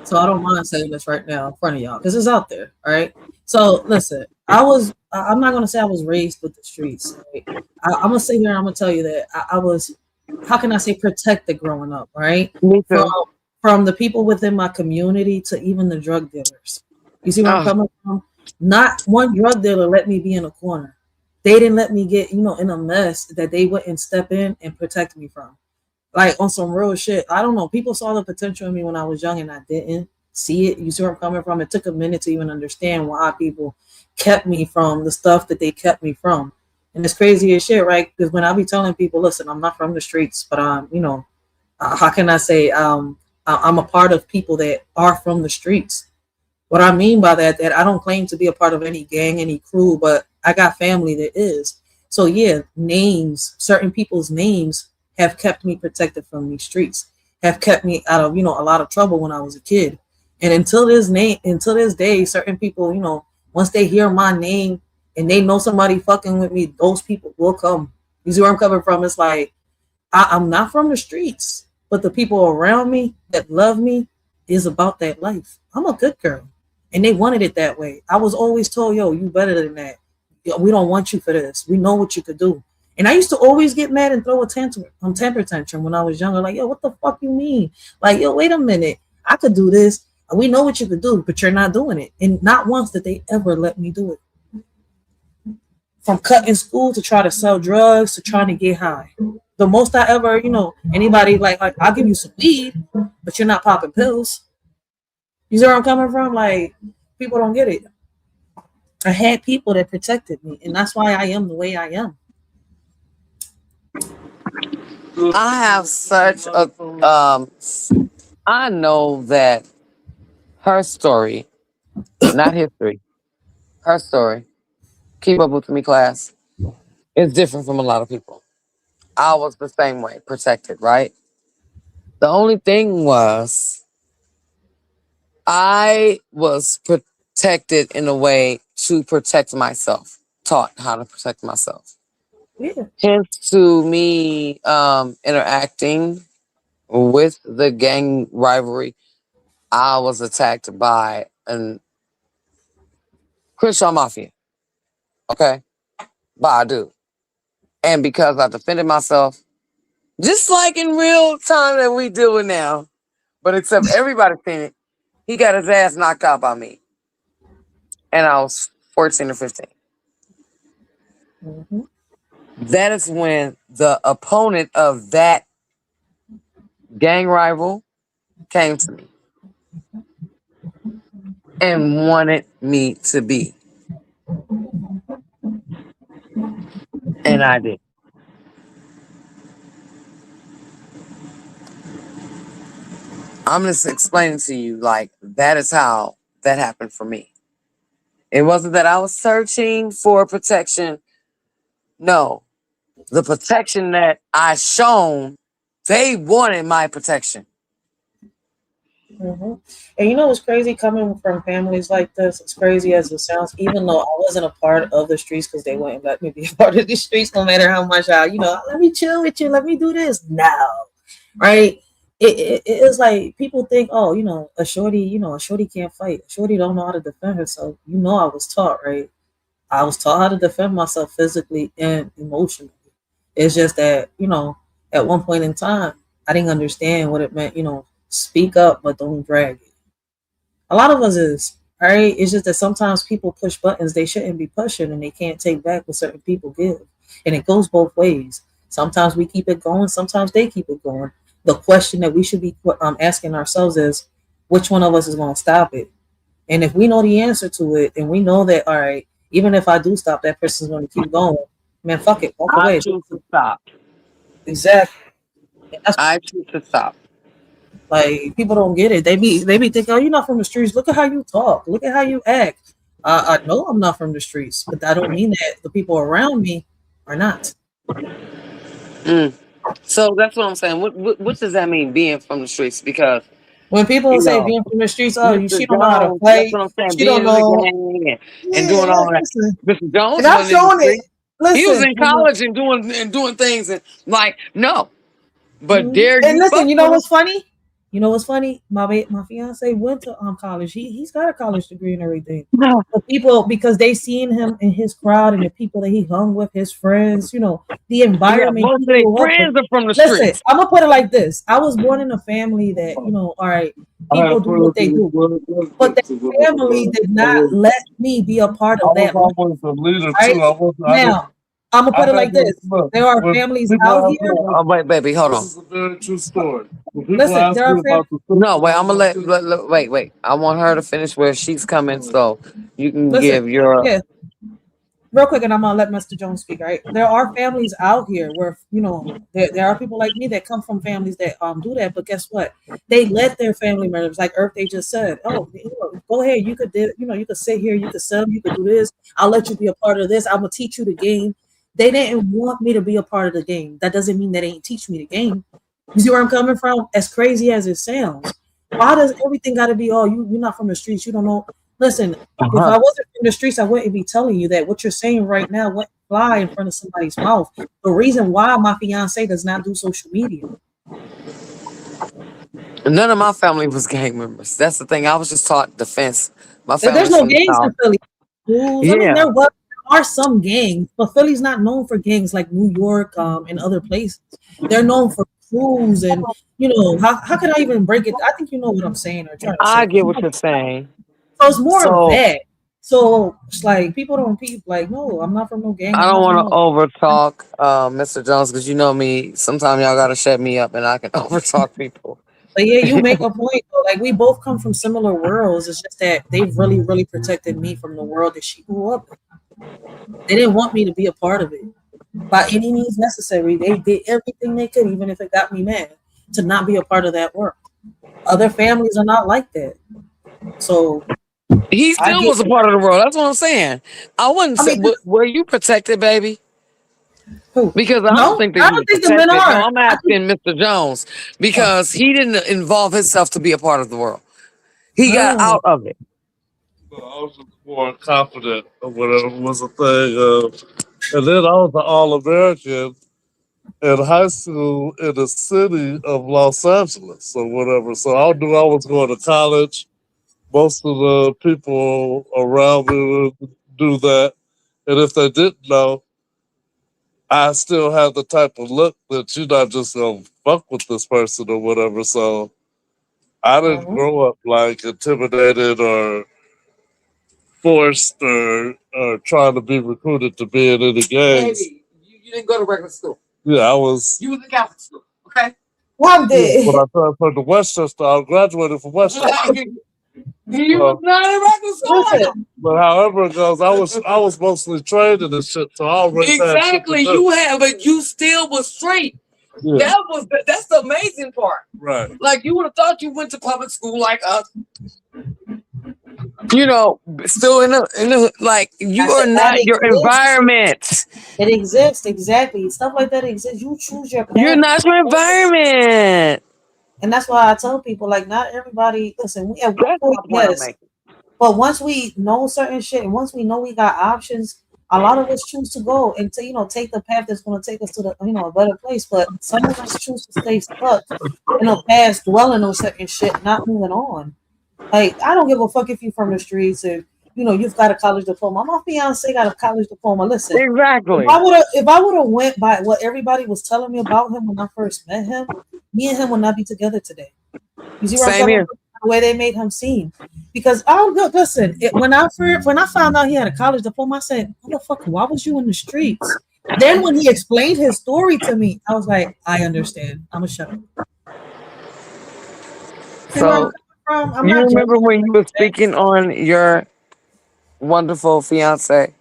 so I don't mind saying this right now in front of y'all because it's out there, all right? So listen, I'm not gonna say I was raised with the streets. Right? I'm gonna sit here and I'm gonna tell you that I was, how can I say, protected growing up, right? Me From too. from the people within my community to even the drug dealers. You see where I'm Oh, coming from? Not one drug dealer let me be in a corner. They didn't let me get, in a mess that they wouldn't step in and protect me from. Like on some real shit. I don't know. People saw the potential in me when I was young and I didn't see it. You see where I'm coming from? It took a minute to even understand why people kept me from the stuff that they kept me from. And it's crazy as shit, right? Because when I be telling people, listen, I'm not from the streets, but how can I say, I'm a part of people that are from the streets. What I mean by that I don't claim to be a part of any gang, any crew, but I got family that is. So yeah, names, certain people's names have kept me protected from these streets, have kept me out of, a lot of trouble when I was a kid. And until this day, certain people, once they hear my name and they know somebody fucking with me, those people will come. You see where I'm coming from? It's like I'm not from the streets, but the people around me that love me is about that life. I'm a good girl. And they wanted it that way. I was always told, yo, you better than that. Yo, we don't want you for this. We know what you could do. And I used to always get mad and throw a temper tantrum when I was younger. Like, yo, what the fuck you mean? Like, yo, wait a minute. I could do this. We know what you could do, but you're not doing it. And not once did they ever let me do it. From cutting school to try to sell drugs to trying to get high. The most I ever, anybody like I'll give you some weed, but you're not popping pills. You see where I'm coming from? Like, people don't get it. I had people that protected me, and that's why I am the way I am. I have such a I know that her story, not history, her story, keep up with me class, is different from a lot of people. I was the same way, protected, right? The only thing was I was protected in a way to protect myself, taught how to protect myself. Yeah. Hence to me interacting with the gang rivalry, I was attacked by an Crenshaw Mafia, okay? By a dude. And because I defended myself, just like in real time that we do it now, but except everybody seen it, he got his ass knocked out by me. And I was 14 or 15. Mm-hmm. That is when the opponent of that gang rival came to me and wanted me to be. And I did. I'm just explaining to you, like, that is how that happened for me. It wasn't that I was searching for protection. No, the protection that I shown, they wanted my protection. Mm-hmm. And you know what's crazy coming from families like this? As crazy as it sounds, even though I wasn't a part of the streets because they wouldn't let me be a part of the streets, no matter how much let me chill with you, let me do this. No, right? It is like people think, oh, a shorty can't fight. A shorty don't know how to defend herself. I was taught, right? I was taught how to defend myself physically and emotionally. It's just that, at one point in time, I didn't understand what it meant, speak up, but don't drag it. A lot of us is, right? It's just that sometimes people push buttons they shouldn't be pushing and they can't take back what certain people give. And it goes both ways. Sometimes we keep it going, sometimes they keep it going. The question that we should be asking ourselves is, which one of us is going to stop it? And if we know the answer to it, and we know that, all right, even if I do stop, that person's going to keep going. Man, fuck it, walk away. I choose to stop. Exactly. I choose to stop. Like, people don't get it. They be thinking, oh, you're not from the streets. Look at how you talk. Look at how you act. I know I'm not from the streets, but that don't mean that the people around me are not. So that's what I'm saying. What does that mean, being from the streets? Because When people say being from the streets, oh, Mr. she don't know how to Jones, that's fight. what I'm saying. She Being don't in the know. gang and Yeah, doing all that. listen. Mr. Jones And I'm wasn't in the showing it. streets. He was Listen. in college and doing things and like no. But dare And you fuck listen, you know with him? what's funny? You know what's funny? My fiance went to college. He's got a college degree and everything. But people, because they seen him in his crowd and the people that he hung with, his friends, the environment. Yeah, most of their friends are from the Listen, streets. I'm gonna put it like this: I was born in a family that all right, people do what they do, but that family did not let me be a part of that. I was always a leader Right? too. Now, I'm gonna put it like this: there are families out here. Oh wait, baby, hold on. This is a very true story. Listen, there are families. No, wait, I'm gonna wait. I want her to finish where she's coming so you can Listen, give your yeah, real quick, and I'm gonna let Mr. Jones speak. Right, there are families out here where there are people like me that come from families that do that. But guess what? They let their family members, like Earth, they just said, "Oh, go ahead. You could do. You could sit here. You could sub. You could do this. I'll let you be a part of this. I'm gonna teach you the game." They didn't want me to be a part of the game. That doesn't mean they didn't teach me the game. You see where I'm coming from? As crazy as it sounds, why does everything got to be? Oh, you're not from the streets. You don't know. Listen, if I wasn't from the streets, I wouldn't be telling you that. What you're saying right now wouldn't fly in front of somebody's mouth. The reason why my fiance does not do social media. None of my family was gang members. That's the thing. I was just taught defense. My family There's no gangs in Philly. Yeah. I mean, there are some gangs, but Philly's not known for gangs like New York and other places. They're known for crews and how can I even break it? I think you know what I'm saying or trying to say. I get what you're saying. So it's more of that. So it's like people don't like, no, I'm not from no gang. I don't want to over talk Mr. Jones, because you know me. Sometimes y'all gotta shut me up and I can over talk people. But yeah, you make a point though. Like, we both come from similar worlds. It's just that they've really, really protected me from the world that she grew up in. They didn't want me to be a part of it by any means necessary. They did everything they could, even if it got me mad, to not be a part of that world. Other families are not like that. So he still was a part of the world. That's what I'm saying. I wouldn't say, were you protected, baby? Who? Because I don't think that the men are. No, I'm asking Mr. Jones because he didn't involve himself to be a part of the world. He got out of it. I was just more confident of whatever was a thing. And then I was an All-American in high school in the city of Los Angeles or whatever. So I knew I was going to college. Most of the people around me would do that. And if they didn't know, I still have the type of look that you're not just gonna fuck with this person or whatever. So I didn't grow up like intimidated or forced or trying to be recruited to be in any gangs. Baby, you didn't go to regular school. Yeah, I was. You was in Catholic school, okay? One Yeah, day. when I transferred to Westchester, I graduated from Westchester. You was not in regular school. Listen, But however it goes, I was mostly trained in this shit, so I already Exactly, you have, but you still was straight. Yeah. That's the amazing part. Right. Like you would have thought you went to public school like us. You know, still in the like you I are said not that your exists. environment. It exists, exactly. Stuff like that exists. You choose your path. You're not your environment. And that's why I tell people, like, not everybody, listen, we at one That's point, my point I'm yes. making. But once we know certain shit and once we know we got options, a lot of us choose to go and to, take the path that's going to take us to the, a better place. But some of us choose to stay stuck in the past, dwelling on certain shit, not moving on. Like, I don't give a fuck if you from the streets and, you've got a college diploma. My fiance got a college diploma. Listen, Exactly. if I would have went by what everybody was telling me about him when I first met him, me and him would not be together today. You see what I'm Same saying? here. The way they made him seem. Because listen, when I found out he had a college diploma, I said, motherfucker, why was you in the streets? Then when he explained his story to me, I was like, I understand. I'm a shut up. So you remember when you were speaking on your wonderful fiance?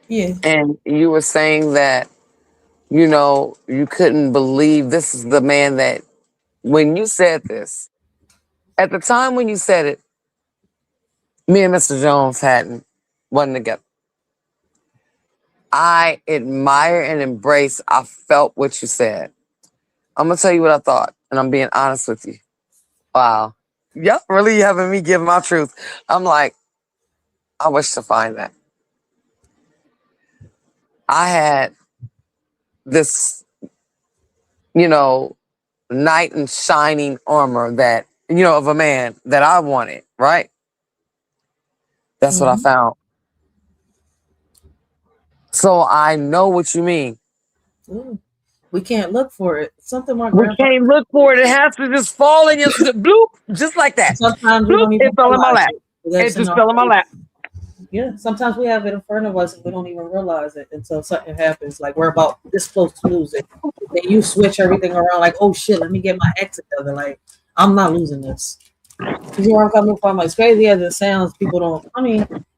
Yeah. And you were saying that, you couldn't believe this is the man that when you said this, at the time when you said it, me and Mr. Jones wasn't together. I admire and embrace, I felt what you said. I'm going to tell you what I thought, and I'm being honest with you. Wow. Y'all really having me give my truth. I'm like, I wish to find that. I had this, knight in shining armor that, of a man that I wanted, right? That's what I found. So I know what you mean. We can't look for it. Something my We grandpa. can't look for it. It has to just fall in your bloop, just like that. Sometimes we Bloop, don't even it fell in my realize lap. it. It just fell in my lap. Yeah, sometimes we have it in front of us and we don't even realize it until something happens. Like we're about this close to lose it. Then you switch everything around like, oh shit, let me get my ex together. Like, I'm not losing this. You know where I'm coming from? As crazy as it sounds, people don't,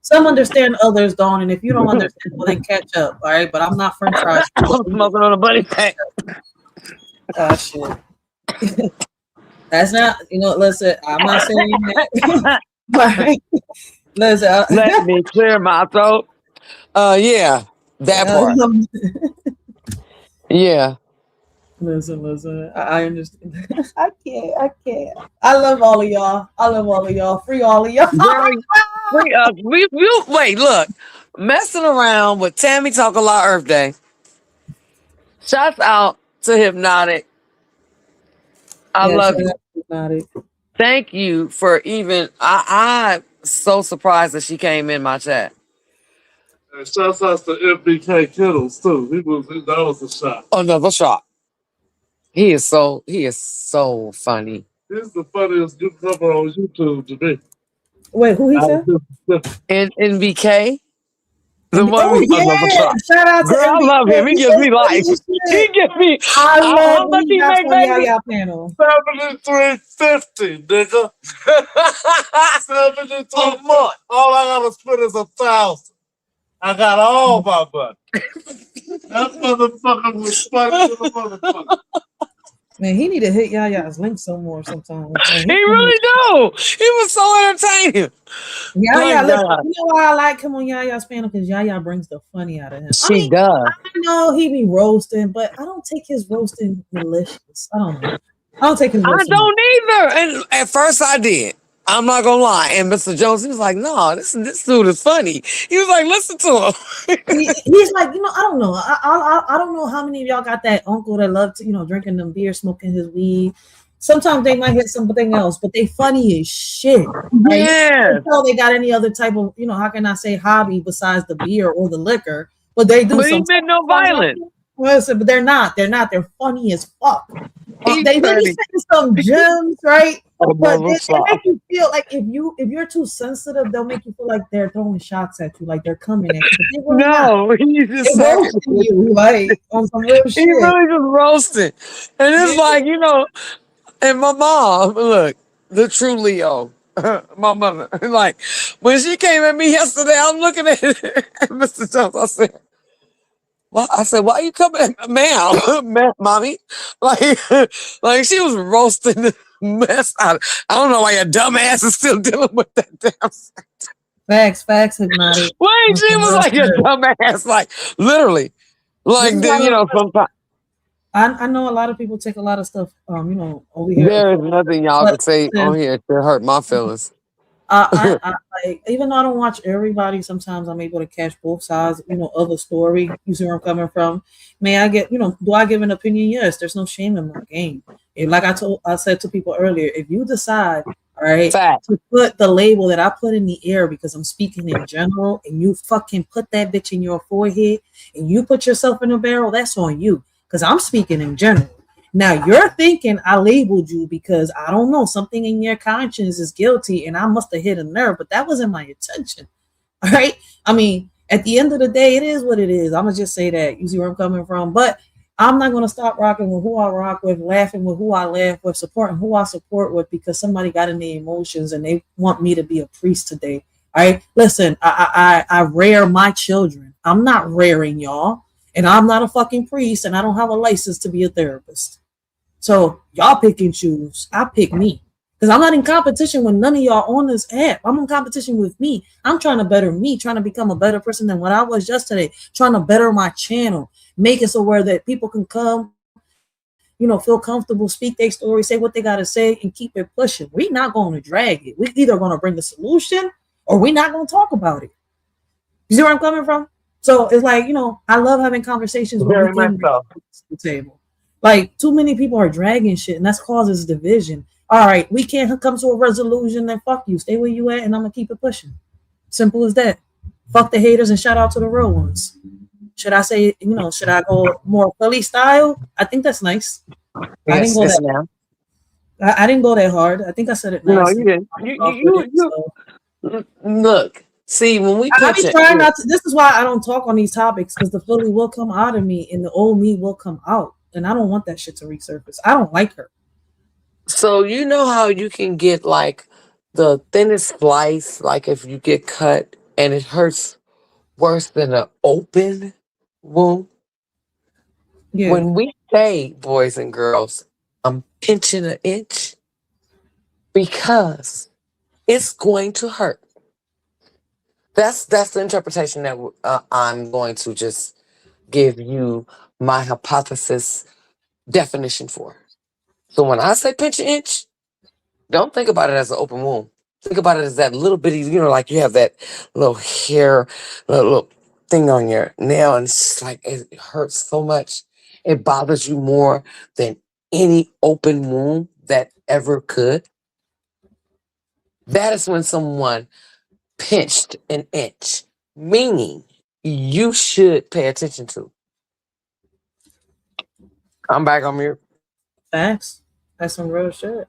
some understand, others don't. And if you don't understand, well, then catch up, all right? But I'm not french fries. I'm smoking on a buddy pack. Oh, shit. That's not, listen, I'm not saying that. But, listen. Let me clear my throat. Yeah, that part. Yeah. Listen. I understand. I can't. I love all of y'all. Free all of y'all. Free us. Wait, look. Messing around with Tammy Talk a Lot Earth Day. Shouts out to Hypnotic. I love you. Hypnotic. Thank you for even. I'm so surprised that she came in my chat. And shouts out to MBK Kittles too. That was a shot. Another shot. He is so funny. He's the funniest newcomer on YouTube to me. Wait, who he said? NBK. The one oh, we yeah. Shout out to Girl, I love him. He gives me life. He gives me. I love how much he make, baby? Panel. 73.50, nigga. 73 a month. All I gotta spend is 1,000. I got all my money. That motherfucker was funny to the motherfucker. Man, he need to hit Yaya's link some more sometimes. Man, he really do. He was so entertaining. Yaya, listen, you know why I like him on Yaya's panel? Because Yaya brings the funny out of him. She does. I know he be roasting, but I don't take his roasting malicious. I don't know. I don't take his roasting. I don't either. And at first I did. I'm not gonna lie. And Mr. Jones, he was like, "No, this dude is funny." He was like, "Listen to him." He's like, I don't know. I don't know how many of y'all got that uncle that love to, drinking them beer, smoking his weed. Sometimes they might hit something else, but they funny as shit. Right? Yeah. They got any other type of, how can I say hobby besides the beer or the liquor? But they do. But he meant no violence. Listen, but they're not. They're not. They're funny as fuck. He's They be funny. saying some gems, right? Oh, But they motherfucker. make you feel like if you're too sensitive, they'll make you feel like they're throwing shots at you, like they're coming at you. But they're really not. No, he's just They're talking. roasting you, like on some real He shit. really just roasting. And it's Yeah. like, you know, and my mom, look, the true Leo, my mother, like, when she came at me yesterday, I'm looking at Mr. Jones. I said, well, I said, why you coming at ma'am, mommy? Like, like she was roasting the mess out of, I don't know why your dumb ass is still dealing with that damn. Facts, Hypnotic. Wait, she was like a dumb ass, like, literally. Like, then, you know, sometimes. I know a lot of people take a lot of stuff, you know, over here. There is nothing y'all can say on here to hurt my feelings. I like, even though I don't watch everybody, sometimes I'm able to catch both sides, you know, of a story. You see where I'm coming from? May I get, you know, do I give an opinion? Yes, there's no shame in my game. And like I said to people earlier, if you decide, all right, to put the label that I put in the air because I'm speaking in general, and you fucking put that bitch in your forehead and you put yourself in a barrel, that's on you. Because I'm speaking in general. Now you're thinking I labeled you because I don't know, something in your conscience is guilty and I must have hit a nerve, but that wasn't my intention. All right. I mean, at the end of the day, it is what it is. I'm gonna just say that. You see where I'm coming from? But I'm not gonna stop rocking with who I rock with, laughing with who I laugh with, supporting who I support with because somebody got in the emotions and they want me to be a priest today. All right. Listen, I rear my children. I'm not rearing y'all. And I'm not a fucking priest and I don't have a license to be a therapist. So y'all pick and choose. I pick me. Because I'm not in competition with none of y'all on this app. I'm in competition with me. I'm trying to better me, trying to become a better person than what I was yesterday, trying to better my channel, make it so where that people can come, you know, feel comfortable, speak their story, say what they got to say, and keep it pushing. We're not going to drag it. We're either going to bring the solution or we're not going to talk about it. You see where I'm coming from? So it's like, you know, I love having conversations where we can bring the table. Like, too many people are dragging shit, and that causes division. All right, we can't come to a resolution, then fuck you. Stay where you at, and I'm going to keep it pushing. Simple as that. Fuck the haters and shout out to the real ones. Should I say, you know, should I go more Philly style? I think that's nice. I didn't go that. I didn't go that hard. I think I said it nice. No, you didn't. You look. See, when we I be trying not to. This is why I don't talk on these topics because the Philly will come out of me and the old me will come out, and I don't want that shit to resurface. I don't like her. So you know how you can get like the thinnest slice, like if you get cut and it hurts worse than an open wound. Yeah. When we say, boys and girls, I'm pinching an inch because it's going to hurt. That's the interpretation that I'm going to just give you my hypothesis definition for. So when I say pinch an inch, don't think about it as an open wound. Think about it as that little bitty, you know, like you have that little hair, little thing on your nail, and it's just like it hurts so much. It bothers you more than any open wound that ever could. That is when someone pinched an inch, meaning you should pay attention to. I'm back on mute. Facts. That's some real shit.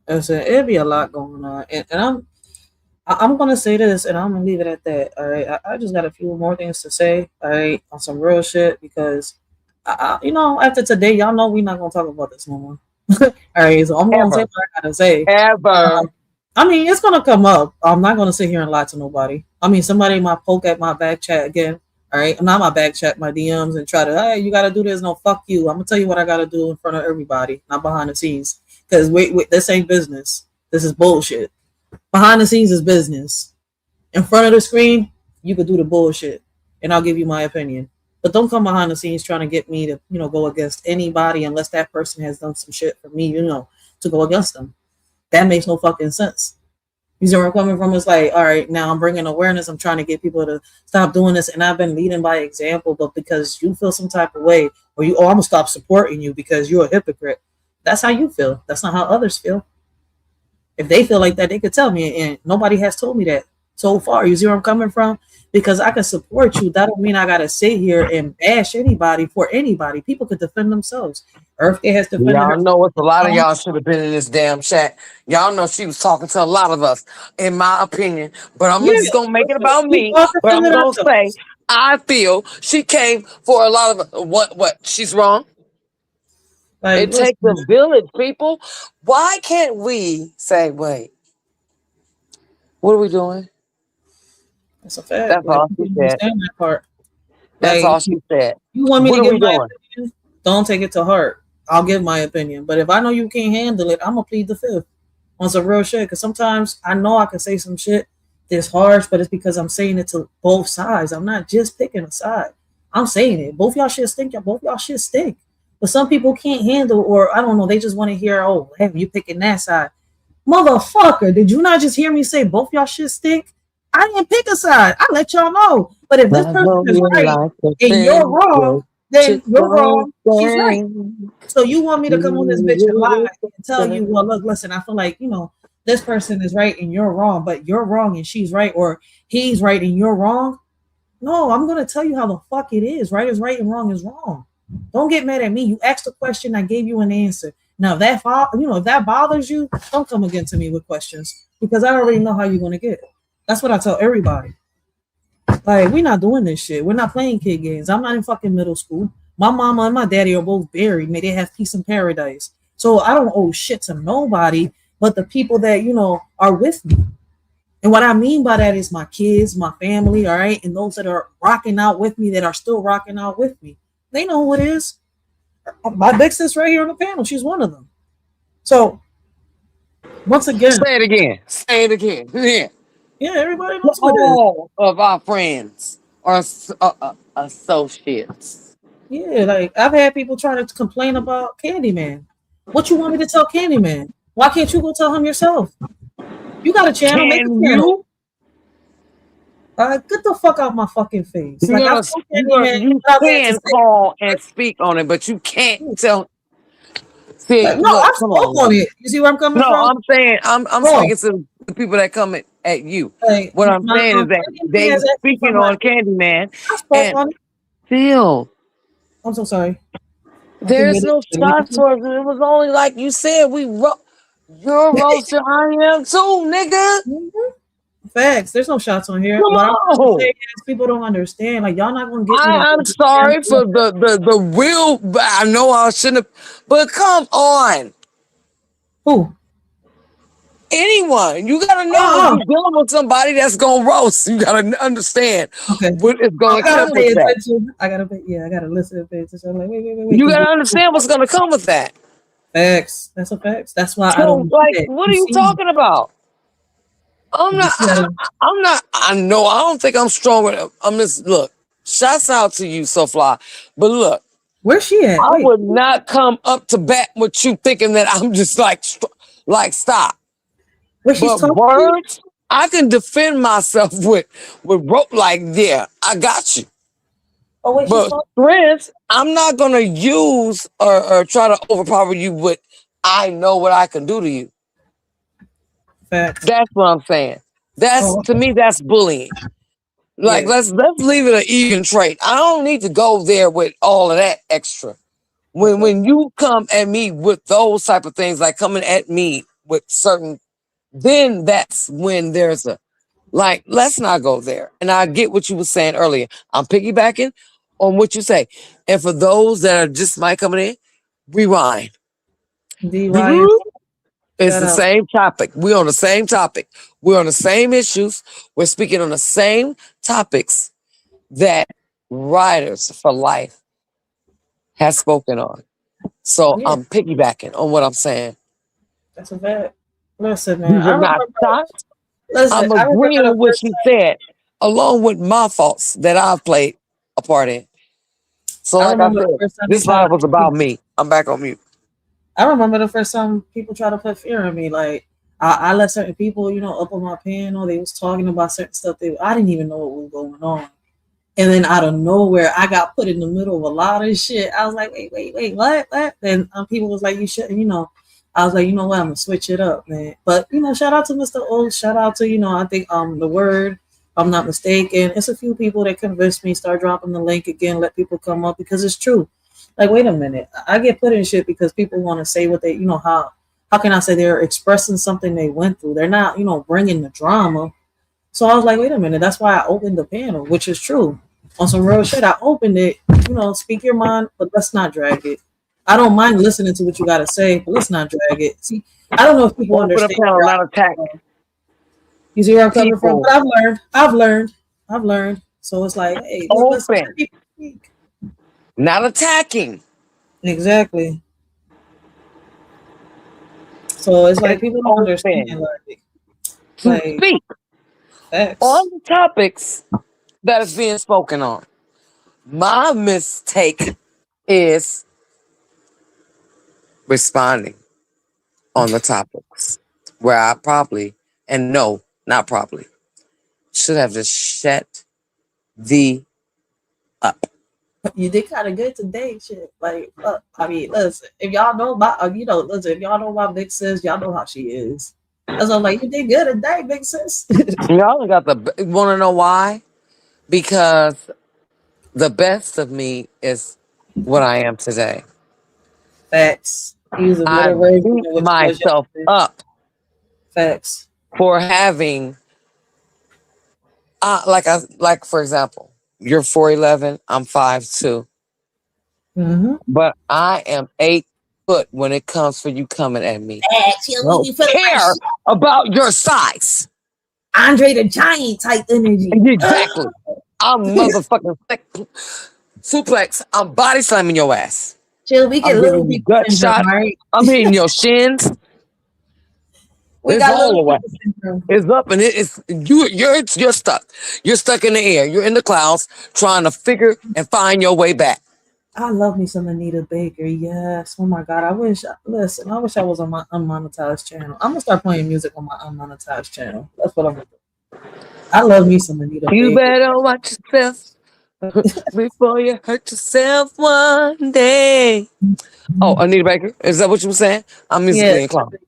It'd be a lot going on, and I'm gonna say this, and I'm gonna leave it at that. All right, I just got a few more things to say. All right, on some real shit because, you know, after today, y'all know we're not gonna talk about this no more. All right, so I'm gonna say what I gotta say. I mean, it's gonna come up. I'm not gonna sit here and lie to nobody. I mean, somebody might poke at my back chat again. All right, not my back chat, my DMs, and try to, hey, you gotta do this. No, fuck you. I'm gonna tell you what I gotta do in front of everybody, not behind the scenes. Because wait, this ain't business. This is bullshit. Behind the scenes is business. In front of the screen, you could do the bullshit, and I'll give you my opinion. But don't come behind the scenes trying to get me to, you know, go against anybody unless that person has done some shit for me, you know, to go against them. That makes no fucking sense. You see where I'm coming from? It's like, all right, now I'm bringing awareness. I'm trying to get people to stop doing this, and I've been leading by example. But because you feel some type of way, or I'm gonna stop supporting you because you're a hypocrite. That's how you feel. That's not how others feel. If they feel like that, they could tell me, and nobody has told me that so far. You see where I'm coming from? because I can support you. That don't mean I gotta sit here and bash anybody for anybody. People could defend themselves. Earth Day has defended Y'all herself. know what a lot of y'all should have been in this damn chat. Y'all know she was talking to a lot of us, in my opinion. But I'm Yeah, just gonna make it listen, about we me. all But I'm defended gonna say ourselves. I feel she came for a lot of what she's wrong. Like, It takes listen, a village, people. Why can't we say, wait, what are we doing? that's a fact. That's Like, all you she can said. understand that part. That's Like, all she said. you want me What to are give we my doing? opinion? Don't take it to heart. I'll give my opinion. But if I know you can't handle it, I'm gonna plead the fifth on some real shit. Because sometimes I know I can say some shit that's harsh, but it's because I'm saying it to both sides. I'm not just picking a side. I'm saying it. Both y'all shit stink. Both y'all shit stink. But some people can't handle, or I don't know, they just want to hear, oh, hey, you picking that side. Motherfucker, did you not just hear me say both y'all shit stink? I didn't pick a side. I let y'all know. But if this I person know is you right like the and you're thing, wrong, but then you you're don't wrong. She's right. So you want me to come on this bitch and lie and tell you, well, look, listen, I feel like, this person is right and you're wrong, but you're wrong and she's right, or he's right and you're wrong. No, I'm gonna tell you how the fuck it is. Right is right and wrong is wrong. Don't get mad at me. You asked a question, I gave you an answer. Now if that bothers you, don't come again to me with questions because I already know how you're gonna get. That's what I tell everybody. Like, we're not doing this shit. We're not playing kid games. I'm not in fucking middle school. My mama and my daddy are both buried. May they have peace in paradise. So I don't owe shit to nobody but the people that, are with me. And what I mean by that is my kids, my family, all right? And those that are rocking out with me, that are still rocking out with me. They know who it is. My big sis right here on the panel, she's one of them. So, once again, say it again. Say it again. Yeah. yeah, everybody To knows who it is. all of our friends or associates. Yeah, like I've had people trying to complain about Candyman. What you want me to tell Candyman? Why can't you go tell him yourself? You got a channel, make a Can channel. you? Get the fuck out my fucking face. You're Like I've gonna, told Candyman you what I've had to can say. call and speak on it, but you can't tell. See, Like, no, look, I come spoke on, on man. it. You see where I'm coming No, from? I'm saying I'm Oh, speaking to the people that come at you. like What I'm my saying is that Candyman they has asked me for speaking my. on Candyman, I spoke and on it. still I'm so sorry. I think there's no shots for it. It was only like you said. You're roasting. I am too, nigga. Facts. There's no shots on here. Come What I'm trying to say on. is people don't understand. Like y'all not gonna get me to I'm go down. sorry for the real. I know I shouldn't have, but come on. Who? Anyone, you gotta know if Oh, you're dealing with somebody that's gonna roast, you gotta understand okay. what is I gonna gotta come with pay that. attention. I gotta listen and pay attention. I'm like, wait, You because gotta understand what's gonna come with that. facts. That's a facts. That's why I So, don't do like, that. what You are you see, talking about? I'm you not. see, I don't. I'm not. I know. I don't think I'm stronger. I'm just look. Shouts out to you, SoFly. But look, Where's she at? I Wait, would not come up to bat with you thinking that I'm just like stop. wait, she's But talking to you? words, I can defend myself with rope. Like, yeah, I got you. Oh, wait, she's But talking. strength, I'm not gonna use or try to overpower you with I know what I can do to you. Facts. That's what I'm saying. That's Oh, to me, that's bullying. Like yeah. let's leave it an even trait. I don't need to go there with all of that extra. Okay. When you come at me with those type of things, like coming at me with certain, then that's when there's a like, let's not go there. And I get what you were saying earlier. I'm piggybacking on what you say. And for those that are just might coming in, rewind. DYS. It's Shout the out. same topic. We're on the same topic. We're on the same issues. We're speaking on the same topics that Writers for Life has spoken on. So Yeah, I'm piggybacking on what I'm saying. that's a fact. Listen, man. These I are not remember. shots. Listen, I'm I remember agreeing the with what first she time. said, along with my faults that I've played a part in. So, I like I remember the said, first time you this tried live to. was about me. I'm back on mute. I remember the first time people try to put fear in me. Like I let certain people, up on my panel. They was talking about certain stuff. I didn't even know what was going on. And then out of nowhere, I got put in the middle of a lot of shit. I was like, wait, what? And people was like, you shouldn't, I was like, you know what? I'm gonna switch it up, man. But shout out to Mr. O. Shout out to I think the word. I'm not mistaken. It's a few people that convinced me, start dropping the link again, let people come up because it's true. Like, wait a minute. I get put in shit because people want to say what they, how can I say they're expressing something they went through? They're not, bringing the drama. So I was like, wait a minute. That's why I opened the panel, which is true. On some real shit, I opened it, speak your mind, but let's not drag it. I don't mind listening to what you got to say, but let's not drag it. See, I don't know if people Open a understand. panel, not attack You see where I'm coming from? people. But I've learned. So it's like, hey, let's let Open, people speak. not attacking. Exactly. So it's like It's people don't understand, open to like speak facts. on the topics that is being spoken on. My mistake is responding on the topics where I probably, and no, not probably, should have just shut the up. You did kind of good today, shit. Like, I mean, listen, if y'all know my, listen, if y'all know my big sis, y'all know how she is. That's why I'm like, you did good today, big sis. Y'all got want to know why? Because the best of me is what I am today. Facts. He's a I better version beat of what you was myself yesterday. up Facts. for having, like for example, you're 4'11", I'm 5'2", Mm-hmm. but I am 8 foot when it comes for you coming at me. Facts. I don't care about your size. Andre the Giant type energy. Exactly. I'm motherfucking suplex. I'm body slamming your ass. Chill, we get I'm little giving you people gut syndrome, shot. right? I'm hitting your shins. We It's got all little the way. people syndrome. It's up and you're stuck. You're stuck in the air. You're in the clouds trying to figure and find your way back. I love me some Anita Baker. Yes. Oh my God. I wish I was on my unmonetized channel. I'm gonna start playing music on my unmonetized channel. That's what I'm gonna do. I love me some Anita You Baker. better watch yourself before you hurt yourself one day. Oh, Anita Baker. Is that what you were saying? I'm musically Yes. inclined.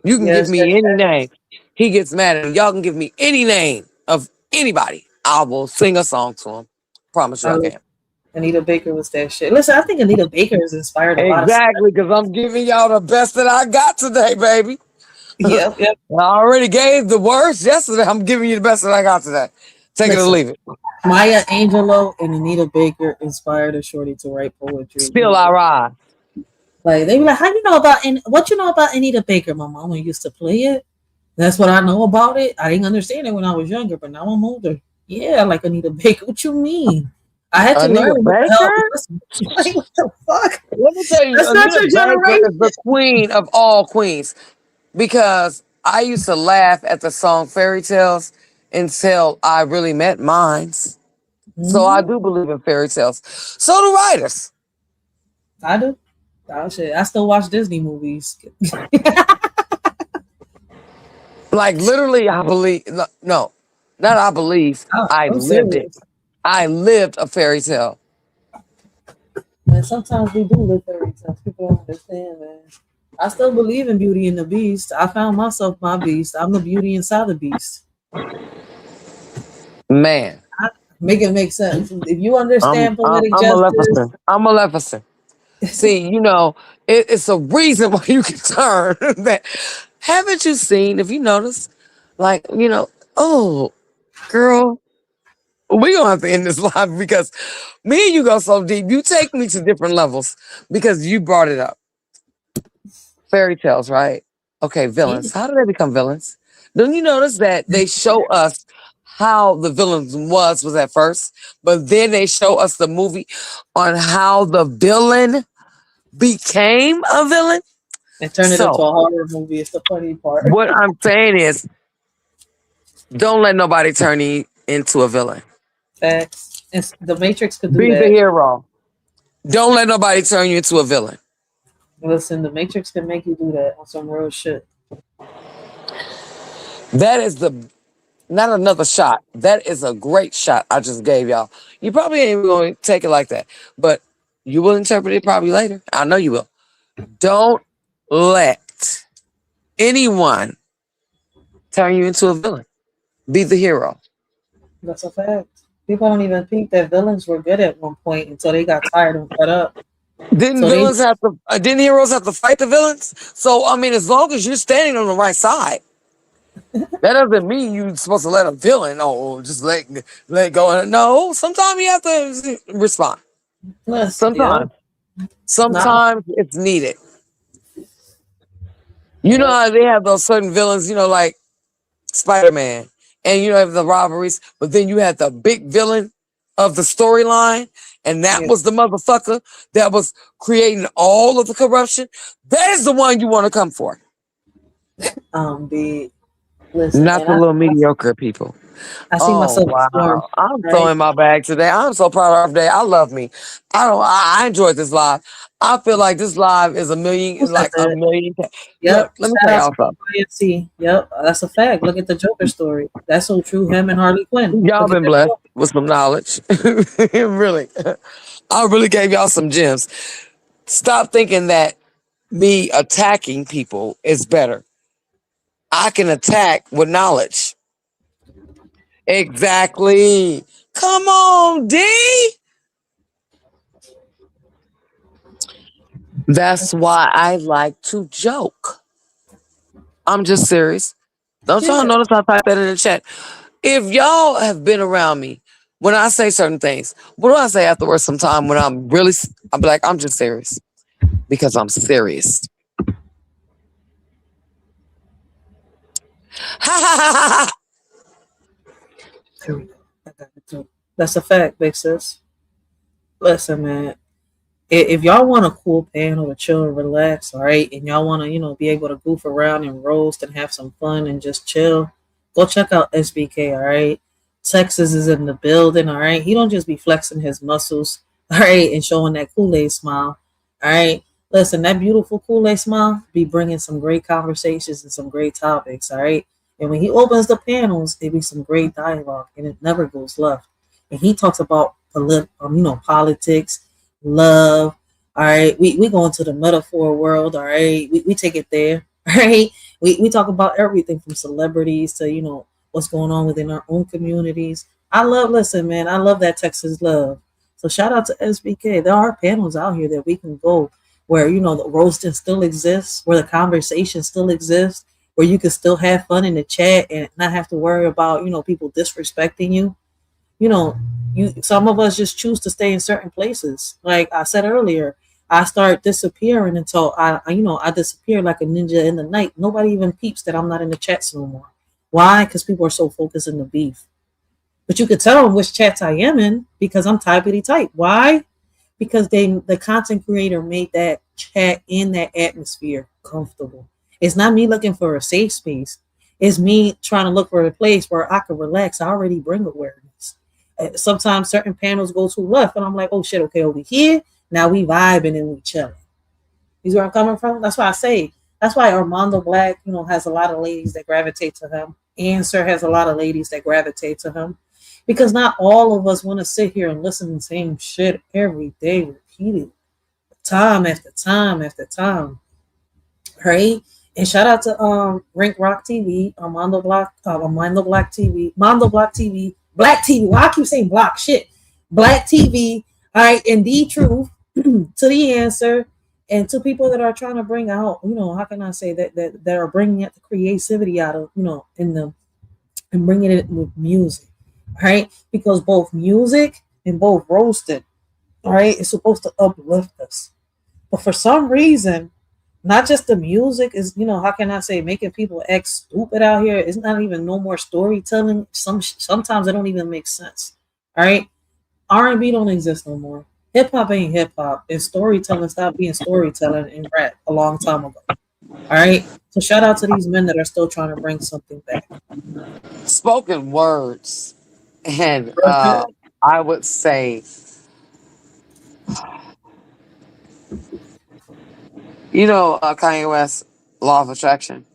You can give Yes. me any name. He gets mad at me. Y'all can give me any name of anybody. I will sing a song to him. Promise you I I love can. Anita Baker was that shit. Listen, I think Anita Baker has inspired a lot of stuff. Exactly, because I'm giving y'all the best that I got today, baby. Yep, yep. I already gave the worst yesterday. I'm giving you the best that I got today. Take it or Listen, leave it. Maya Angelou and Anita Baker inspired a shorty to write poetry. Still I ride. Like they be like, how you know about what you know about Anita Baker? My mama used to play it. That's what I know about it. I didn't understand it when I was younger, but now I'm older. Yeah, like Anita Baker. What you mean? I had to Anita learn what the hell. Baker? Like, what the fuck? Let me tell you, That's not Anita your Baker is the generation. queen of all queens. Because I used to laugh at the song Fairy Tales until I really met mines. So I Mm-hmm. do believe in fairy tales. So do writers. I do. Oh shit. I still watch Disney movies. Like literally, I believe. No, not I believe. I I'm lived it. serious. I lived a fairy tale. And sometimes we do live fairy tales. People don't understand, man. I still believe in Beauty and the Beast. I found myself my beast. I'm the beauty inside the beast. Man, Make it make sense. If you I'm understand I'm, poetic I'm justice, Maleficent. I'm Maleficent. See, it's a reason why you can turn that. Haven't you seen? If you notice, like oh, girl, we gonna have to end this live because me and you go so deep. You take me to different levels because you brought it up. Fairy tales, right? Okay, yeah. villains. How do they become villains? Don't you notice that they show us how the villains was at first, but then they show us the movie on how the villain became a villain? And turn it into So a horror movie. It's the funny part. what I'm saying is, don't let nobody turn you into a villain. Facts. The Matrix could do Be the that. hero. Don't let nobody turn you into a villain. Listen, the Matrix can make you do that on some real shit. That is not another shot. That is a great shot I just gave y'all. You probably ain't even going to take it like that, but you will interpret it probably later. I know you will. Don't let anyone turn you into a villain. Be the hero. That's a fact. People don't even think that villains were good at one point until they got tired and fed up. Didn't So they villains have to? Didn't heroes have to fight the villains? So I mean, as long as you're standing on the right side, that doesn't mean you're supposed to let a villain just let go. No, sometimes you have to respond. listen, yeah. Sometimes, Not sometimes it's needed. You know yep, how they have those certain villains, like Spider-Man, and you have the robberies, but then you had the big villain of the storyline, and that yeah. was the motherfucker that was creating all of the corruption. That is the one you want to come for, Be listen, not man. the little mediocre people. I see Oh myself exploring, wow, I'm right? throwing my bag today. I'm so proud of our day. I love me. I enjoyed this live. I feel like this live is a Who million, said like a that? million. Yep. Look, let me Shout tell out to y'all something. YFC. Yep, that's a fact. Look at the Joker story. That's so true. Him and Harley Quinn. Y'all Look at been that blessed Joker. with some knowledge. Really. I really gave y'all some gems. Stop thinking that me attacking people is better. I can attack with knowledge. Exactly. Come on, D. That's why I like to joke. I'm just serious. Don't y'all Yeah. notice I type that in the chat? If y'all have been around me, when I say certain things, what do I say afterwards sometime when I'm like, I'm just serious because I'm serious. There we go. I got it too. That's a fact, big sis. Listen, man. If y'all want a cool panel to chill and relax, all right, and y'all want to, be able to goof around and roast and have some fun and just chill, go check out SBK, all right. Texas is in the building, all right. He don't just be flexing his muscles, all right, and showing that Kool-Aid smile, all right. Listen, that beautiful Kool-Aid smile be bringing some great conversations and some great topics, all right. And when he opens the panels, it be some great dialogue, and it never goes left. And he talks about politics, love. All right, we go into the metaphor world. All right, we take it there. All right, we talk about everything from celebrities to what's going on within our own communities. Listen, man, I love that Texas love. So shout out to SBK. There are panels out here that we can go where the roasting still exists, where the conversation still exists, where you can still have fun in the chat and not have to worry about people disrespecting you. you know, some of us just choose to stay in certain places. Like I said earlier, I start disappearing until I disappear like a ninja in the night. Nobody even peeps that I'm not in the chats no more. Why? Because people are so focused in the beef. But you could tell which chats I am in because I'm typity type. Why? Because the content creator made that chat in that atmosphere comfortable. It's not me looking for a safe space. It's me trying to look for a place where I can relax. I already bring awareness. Sometimes certain panels go to left, and I'm like, oh shit, okay, over here. Now we vibing and we chilling. You see where I'm coming from? That's why I say. That's why Armando Black, has a lot of ladies that gravitate to him. Answer has a lot of ladies that gravitate to him, because not all of us want to sit here and listen to the same shit every day, repeated, time after time after time, right? And shout out to Rank Rock TV, Armando Black TV, Mondo Black TV, Black TV. Why I keep saying block shit? Black TV. All right, and the truth to the answer, and to people that are trying to bring out, how can I say that are bringing out the creativity out of, in them and bringing it with music, right? Because both music and both roasted, all right, is supposed to uplift us. But for some reason, not just the music is, how can I say, making people act stupid out here. It's not even no more storytelling. Sometimes it don't even make sense. All right, R&B don't exist no more. Hip hop ain't hip hop, and storytelling stopped being storytelling in rap a long time ago. All right, so shout out to these men that are still trying to bring something back. Spoken words, and Okay. I would say, Kanye West, law of attraction,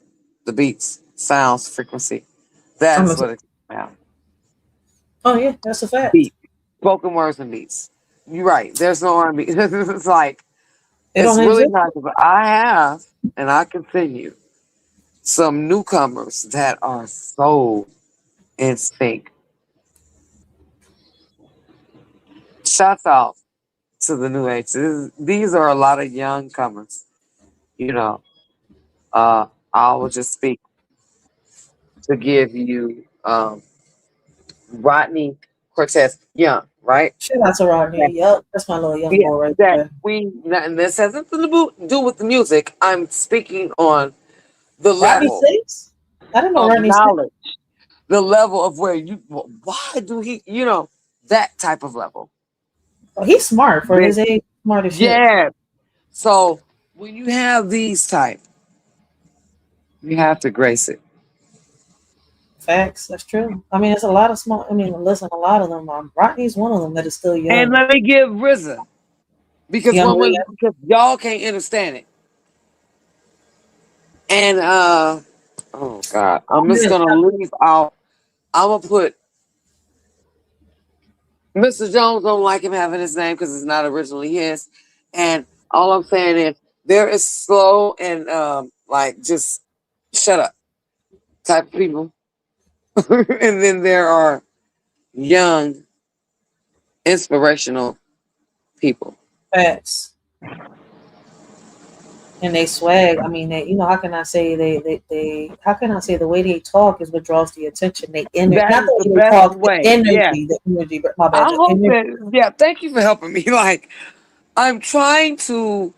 the beats, sounds, frequency. That I'm is a, what it's about. oh yeah, that's a fact. Beat, spoken words and beats. You're right. There's no R&B. It's like It it's don't really exist. not. But I have, and I continue some newcomers that are so in sync. Shouts out to the new age. These are a lot of young comers. You know, I will just speak to give you Rodney Cortez Young, right? Shout out to Rodney. Yep, that's my little young Yeah, boy right that there. and this has nothing to do with the music. I'm speaking on the Rodney level six? I didn't know of Rodney six. knowledge, the level of where you, why do he, that type of level. Oh, he's smart for his age. Smart as shit. Yeah. So when you have these type, you have to grace it. Facts. That's true. I mean, it's a lot of smart. I mean, listen, a lot of them. Rodney's one of them that is still And young. let me give RZA because Young Leah. because y'all can't understand it. And oh God, I'm just gonna leave out. I'm gonna put Mr. Jones. Don't like him having his name because it's not originally his. And all I'm saying is there is slow and like just shut up type of people, and then there are young, inspirational people. Facts. And they swag. I mean, they, how can I say they how can I say the way they talk is what draws the attention. They energy, That not is the the way they best talk, way. Yeah. the energy. But my I bad. The hope energy. that. Yeah. Thank you for helping me. Like I'm trying to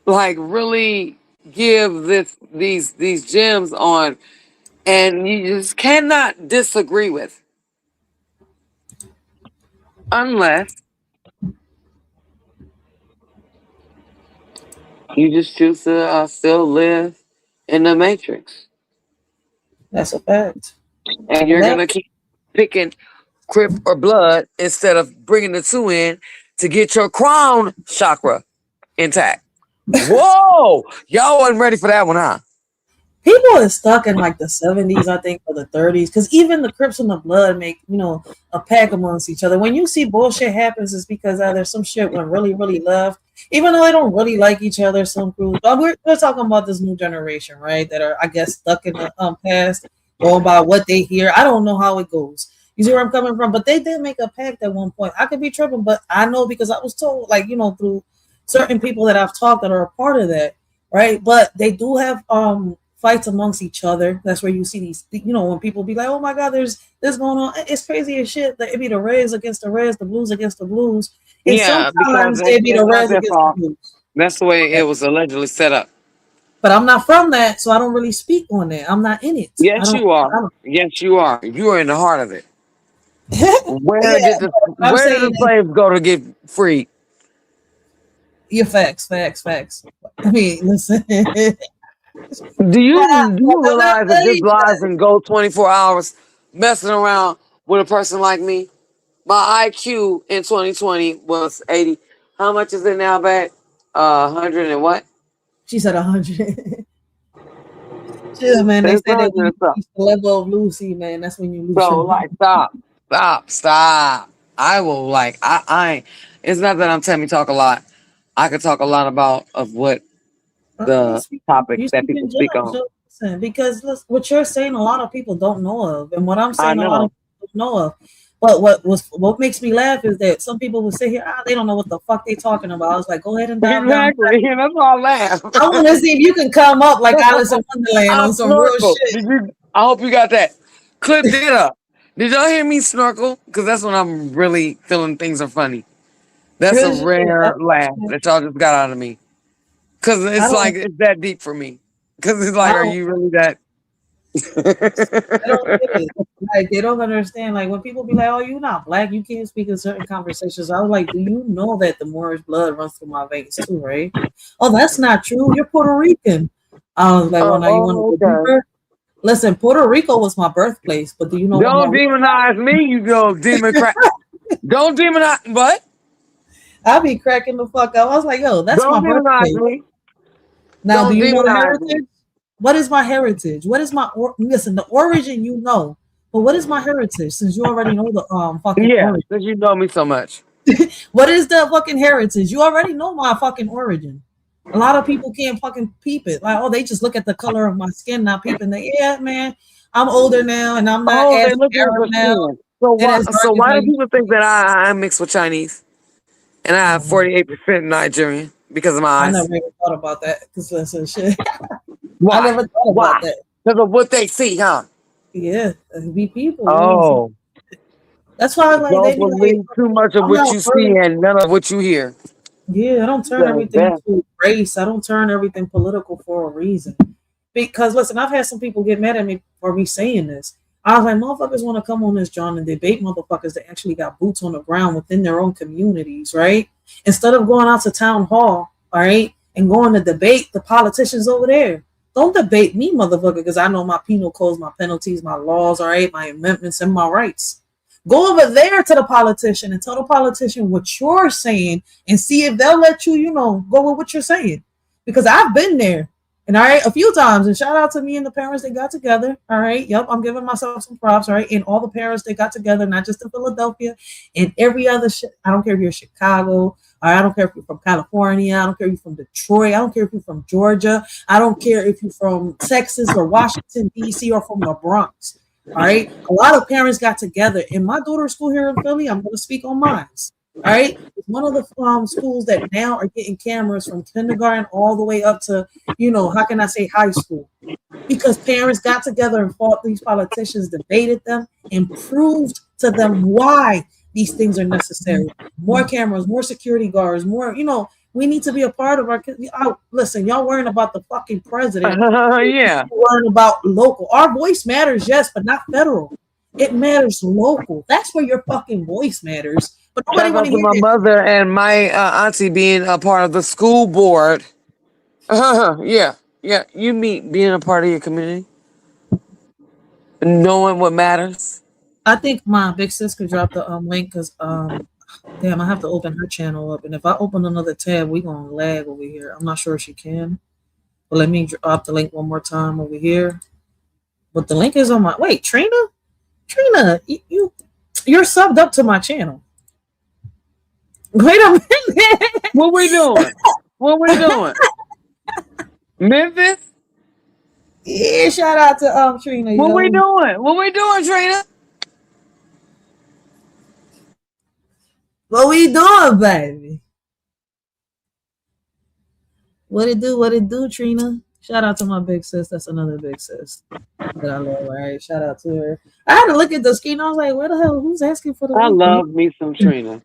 like really give these gems on, and you just cannot disagree with unless you just choose to still live in the matrix, That's a fact. and And you're that gonna keep picking Crip or Blood instead of bringing the two in to get your crown chakra intact. Whoa, y'all wasn't ready for that one, huh? people are stuck in like the 70s, I think, or the 30s, because even the Crips and the Blood make a pack amongst each other. When you see bullshit happens, it's because either some shit went really, really left, even though they don't really like each other. Some groups, but we're talking about this new generation, right? That are, I guess, stuck in the past, going by what they hear. I don't know how it goes. You see where I'm coming from? But they did make a pact at one point. I could be tripping, but I know because I was told, like, through certain people that I've talked that are a part of that, right? But they do have fights amongst each other. That's where you see these, when people be like, "Oh my God, there's this going on." It's crazy as shit. That it be the Reds against the Reds, the Blues against the Blues, and Yeah, because sometimes it be the it's not Reds their against the fault. Blues. That's the way it was allegedly set up. But I'm not from that, so I don't really speak on that. I'm not in it. I Yes, don't. you are. I don't. Yes, you are. You are in the heart of it. Yeah, but I'm Where did saying the slaves go to get free? your facts. I mean, listen. Do you I'm not realize that this saying live that. can go 24 hours messing around with a person like me? My IQ in 2020 was 80. How much is it now, babe? 100 and what? She said 100. Chill, man. They It's said that 100 when you and something. reach the level of Lucy, man, that's when you lose your So mind. like, stop. I will like, I. It's not that I'm telling you talk a lot. I could talk a lot about of what the You topics that speaking people speak gems, on. so listen, because listen, what you're saying, a lot of people don't know of, and what I'm I saying, a lot of know. people don't know of. But what makes me laugh is that some people will sit here, they don't know what the fuck they talking about. I was like, go ahead and dive down. Exactly. And that's why I laugh. I want to see if you can come up like Alice in Wonderland I on some real snorkel. shit. I hope you got that. Clip it up. Did y'all hear me snorkel? Because that's when I'm really feeling things are funny. That's a Real shit. rare laugh that y'all just got out of me. Because I it's like, don't. it's that deep for me. Because it's I like, are don't. you really that? I don't get it. Like they don't understand. Like when people be like, "Oh, you're not black. You can't speak in certain conversations." I was like, "Do you know that the Moorish blood runs through my veins too, right?" "Oh, that's not true. You're Puerto Rican." I was like, "Well, now you want to Oh, go okay. deeper?" Listen, Puerto Rico was my birthplace, but do you know what Don't Maurice? demonize me, you go demon crack. Don't demonize, what? I be cracking the fuck up. I was like, "Yo, that's my Don't demonize birthplace." me. Now, do Don't you know the demonize me. heritage? What is my heritage? What is my listen? The origin, but what is my heritage? Since you already know the fucking Yeah, origin. since you know me so much. What is the fucking heritage? You already know my fucking origin. A lot of people can't fucking peep it. Like, oh, they just look at the color of my skin, not peeping. Yeah, man, I'm older now, and I'm not Oh, as they look at Arab the now, skin. So and why as dark so as why I do used people to think be. that I'm mixed with Chinese? And I I have don't know. 48% Nigerian because of my I eyes. never even thought about that. Cause listen, shit. I Why? never thought Why? about that. Because of what they see, huh? Yeah, it be people, yo. So Oh. that's why like Don't they be like, believe too much of I'm what not you see worried. and none of what you hear. Yeah, I don't turn That's everything that. to race. I don't turn everything political for a reason. Because listen, I've had some people get mad at me for me saying this. I was like, motherfuckers want to come on this John and debate motherfuckers that actually got boots on the ground within their own communities, right? Instead of going out to town hall, all right, and going to debate the politicians over there. Don't debate me, motherfucker, because I know my penal codes, my penalties, my laws, all right, my amendments, and my rights. Go over there to the politician and tell the politician what you're saying and see if they'll let you, go with what you're saying. Because I've been there. And all right, a few times, and shout out to me and the parents that got together. All right, yep, I'm giving myself some props. All right, and all the parents that got together, not just in Philadelphia, and every other shit. I don't care if you're Chicago, I don't care if you're from California, I don't care if you're from Detroit, I don't care if you're from Georgia, I don't care if you're from Texas or Washington D.C. or from the Bronx. All right, a lot of parents got together. In my daughter's school here in Philly, I'm going to speak on mine. All right, it's one of the schools that now are getting cameras from kindergarten all the way up to, how can I say high school? Because parents got together and fought these politicians, debated them, and proved to them why these things are necessary. More cameras, more security guards, more, we need to be a part of our. Listen, y'all worrying about the fucking president. Yeah. Worrying about local. Our voice matters, yes, but not federal. It matters local. That's where your fucking voice matters. But nobody Shout want out to to hear my that. mother and my auntie being a part of the school board. Yeah. Yeah. You meet being a part of your community, knowing what matters. I think my big sis could drop the link because damn, I have to open her channel up, and if I open another tab, we gonna lag over here. I'm not sure if she can, but let me drop the link one more time over here. But the link is on my wait, Trina, you're subbed up to my channel. Wait a minute. What we doing? What we doing? Memphis? Yeah, shout out to Trina, What we yo. doing? What we doing, Trina? What we doing, baby? What it do? What it do, Trina? Shout out to my big sis. That's another big sis that I love. All right, shout out to her. I had to look at the screen. I was like, where the hell? Who's asking for the I link? love me some Trina.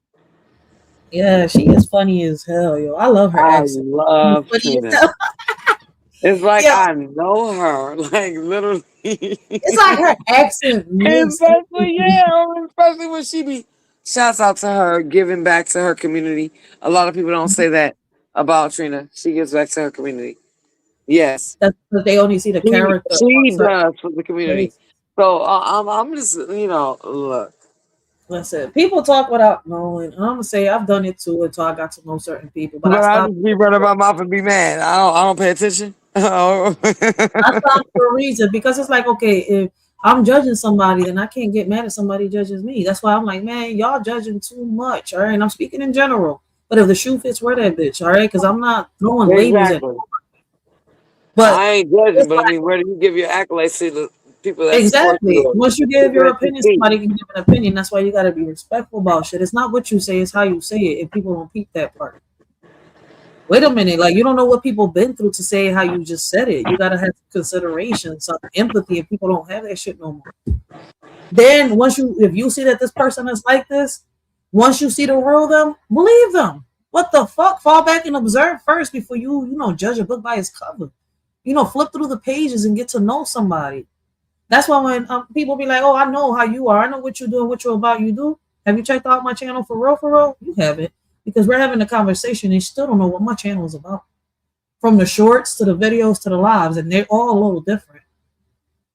Yeah, she is funny as hell, yo. I love her I accent. She's love funny as Trina. hell. It's like Yeah, I know her, like literally. it's like her accent makes Especially, everything. yeah, especially when she be. Shouts out to her, giving back to her community. A lot of people don't say that about Trina. She gives back to her community. Yes, That's because they only see the character on she certain does for the community. places. So I'm just look. Listen, people talk without knowing. And I'm gonna say I've done it too until I got to know certain people, but But I just be running my mouth and be mad. I don't pay attention. I stopped for a reason because it's like, okay, if I'm judging somebody, then I can't get mad at somebody judges me. That's why I'm like, man, y'all judging too much. All right. And I'm speaking in general. But if the shoe fits, wear that bitch. All right. Because I'm not throwing labels at. Exactly. But I ain't judging, it's but I like, mean, where do you give your accolades to the people that support you exactly. or Once you give people your that you opinion, see? somebody can give an opinion. That's why you got to be respectful about shit. It's not what you say, it's how you say it. If people don't peep that part. Wait a minute, like you don't know what people been through to say how you just said it. You gotta have consideration, some empathy, and people don't have that shit no more. Then if you see that this person is like this, once you see the real them, believe them. What the fuck? Fall back and observe first before you judge a book by its cover. Flip through the pages and get to know somebody. That's why when people be like, "Oh, I know how you are. I know what you're doing, what you're about. You do. Have you checked out my channel for real? For real? You haven't, because we're having a conversation and you still don't know what my channel is about. From the shorts to the videos to the lives, and they're all a little different.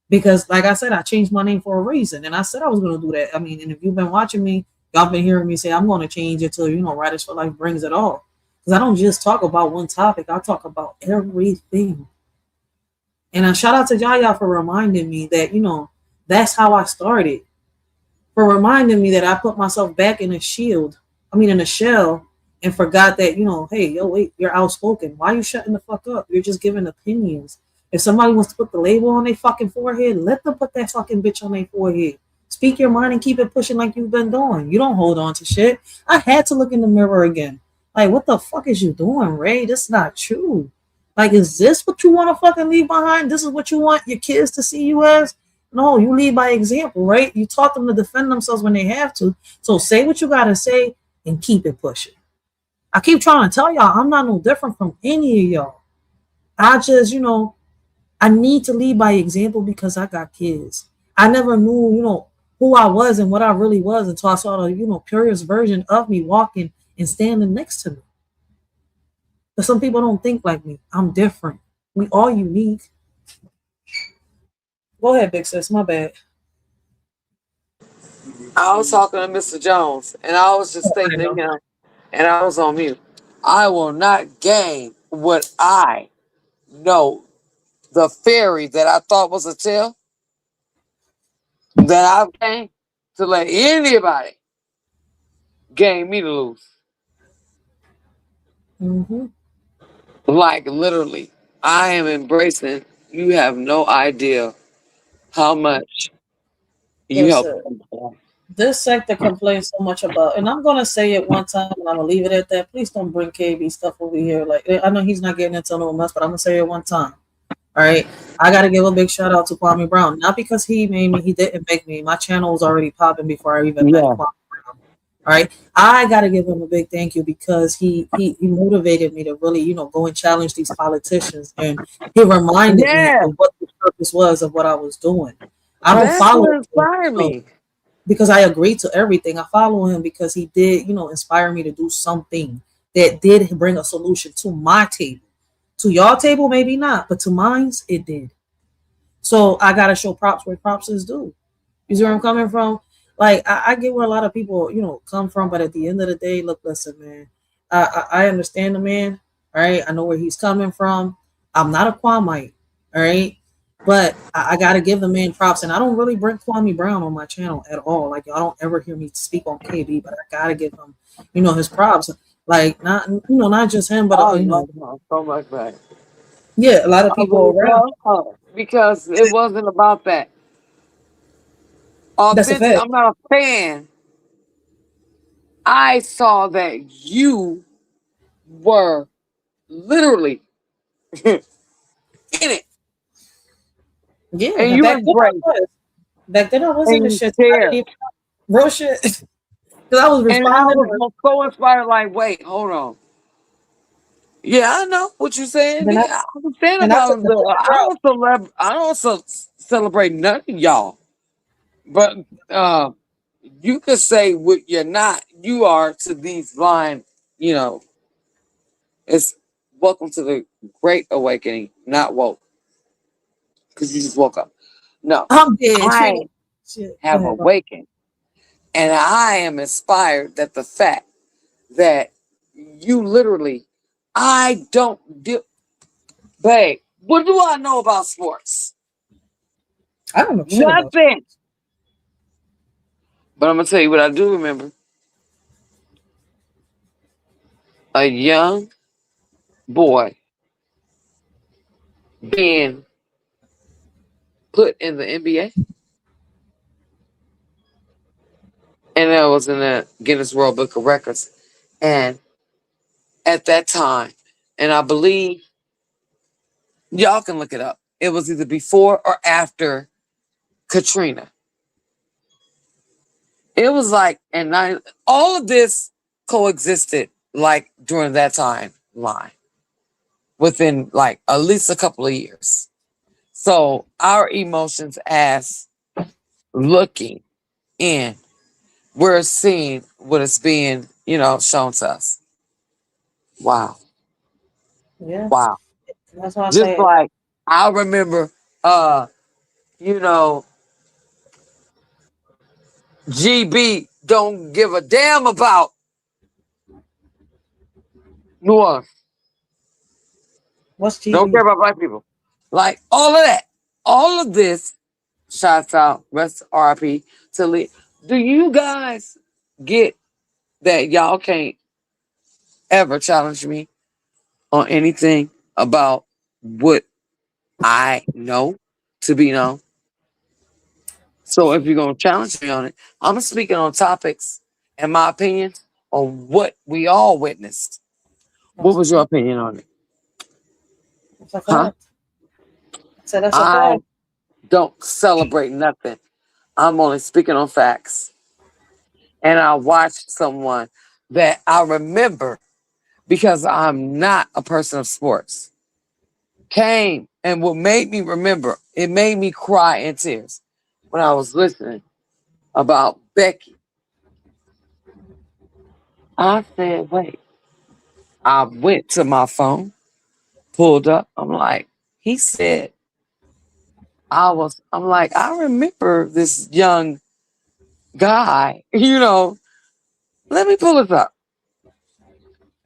Because, like I said, I changed my name for a reason, and I said I was going to do that. I mean, and if you've been watching me, y'all been hearing me say I'm going to change it till Writers for Life brings it all. Because I don't just talk about one topic; I talk about everything. And I shout out to Yaya for reminding me that that's how I started. For reminding me that I put myself back in a shell, and forgot that hey, yo, wait, you're outspoken. Why are you shutting the fuck up? You're just giving opinions. If somebody wants to put the label on their fucking forehead, let them put that fucking bitch on their forehead. Speak your mind and keep it pushing like you've been doing. You don't hold on to shit. I had to look in the mirror again. Like, what the fuck is you doing, Ray? This is not true. Like, is this what you want to fucking leave behind? This is what you want your kids to see you as? No, you lead by example, right? You taught them to defend themselves when they have to. So say what you gotta say and keep it pushing. I keep trying to tell y'all I'm not no different from any of y'all. I just, I need to lead by example because I got kids. I never knew, who I was and what I really was until I saw the, purest version of me walking and standing next to me. But some people don't think like me. I'm different. We all unique. Go ahead, big sis. My bad. I was talking to Mr. Jones, and I was just stating to him, and I was on mute. I will not gain what I know. The fairy that I thought was a tale that I've gained to let anybody gain me to lose. Mm-hmm. Like literally, I am embracing. You have no idea how much you help. This sector complains so much about, and I'm gonna say it one time, and I'm gonna leave it at that. Please don't bring KB stuff over here. Like, I know he's not getting into no mess, but I'm gonna say it one time. All right, I gotta give a big shout out to Kwame Brown, not because he made me. He didn't make me. My channel was already popping before I even met Kwame Brown. All right, I gotta give him a big thank you because he motivated me to really, go and challenge these politicians, and he reminded me of what the purpose was of what I was doing. I don't follow what inspired me. Because I agreed to everything. I follow him because he did, inspire me to do something that did bring a solution to my table. To your table, maybe not, but to mine's, it did. So I gotta show props where props is due. You see where I'm coming from? Like I get where a lot of people, come from, but at the end of the day, look, listen, man. I understand the man, all right? I know where he's coming from. I'm not a Kwamite, all right? But I gotta give the man props, and I don't really bring Kwame Brown on my channel at all. Like y'all don't ever hear me speak on KB, but I gotta give him, his props. Like not just him, but so much back. Yeah, a lot of people around. Because it wasn't about that. That's a fact. I'm not a fan. I saw that you were literally in it. Yeah, and you embraced. Back then I was in the shit. Real shit. Because I was responding. And I was so inspired, like, wait, hold on. Yeah, I know what you're saying. I understand about it. I don't celebrate none of y'all. But you could say what you're not, you are to these blind, it's welcome to the great awakening, not woke. Because you just woke up. No. I'm dead. I have awakened. And I am inspired that the fact that you literally, I don't do, babe, what do I know about sports? I don't know shit nothing. But I'm going to tell you what I do remember. A young boy being put in the NBA. And that was in the Guinness World Book of Records. And at that time, and I believe y'all can look it up, it was either before or after Katrina. It was like, and all of this coexisted like during that timeline within like at least a couple of years. So our emotions as looking in, we're seeing what is being, shown to us. Wow. Yeah. Wow. That's what I Just say. like I remember, GB don't give a damn about New Orleans. What's GB? Don't care about black people. Like all of that. All of this, shouts out, rest RIP to Lee. Do you guys get that y'all can't ever challenge me on anything about what I know to be known? So if you're gonna challenge me on it, I'm speaking on topics and my opinion on what we all witnessed. What That's a was your fact. opinion on it? That's a Huh? fact. I said that's a I fact. don't celebrate nothing. I'm only speaking on facts. And I watched someone that I remember because I'm not a person of sports. Came and what made me remember, it made me cry in tears when I was listening about Becky. I said, wait. I went to my phone, pulled up. I'm like, he said, I'm like, I remember this young guy, let me pull it up.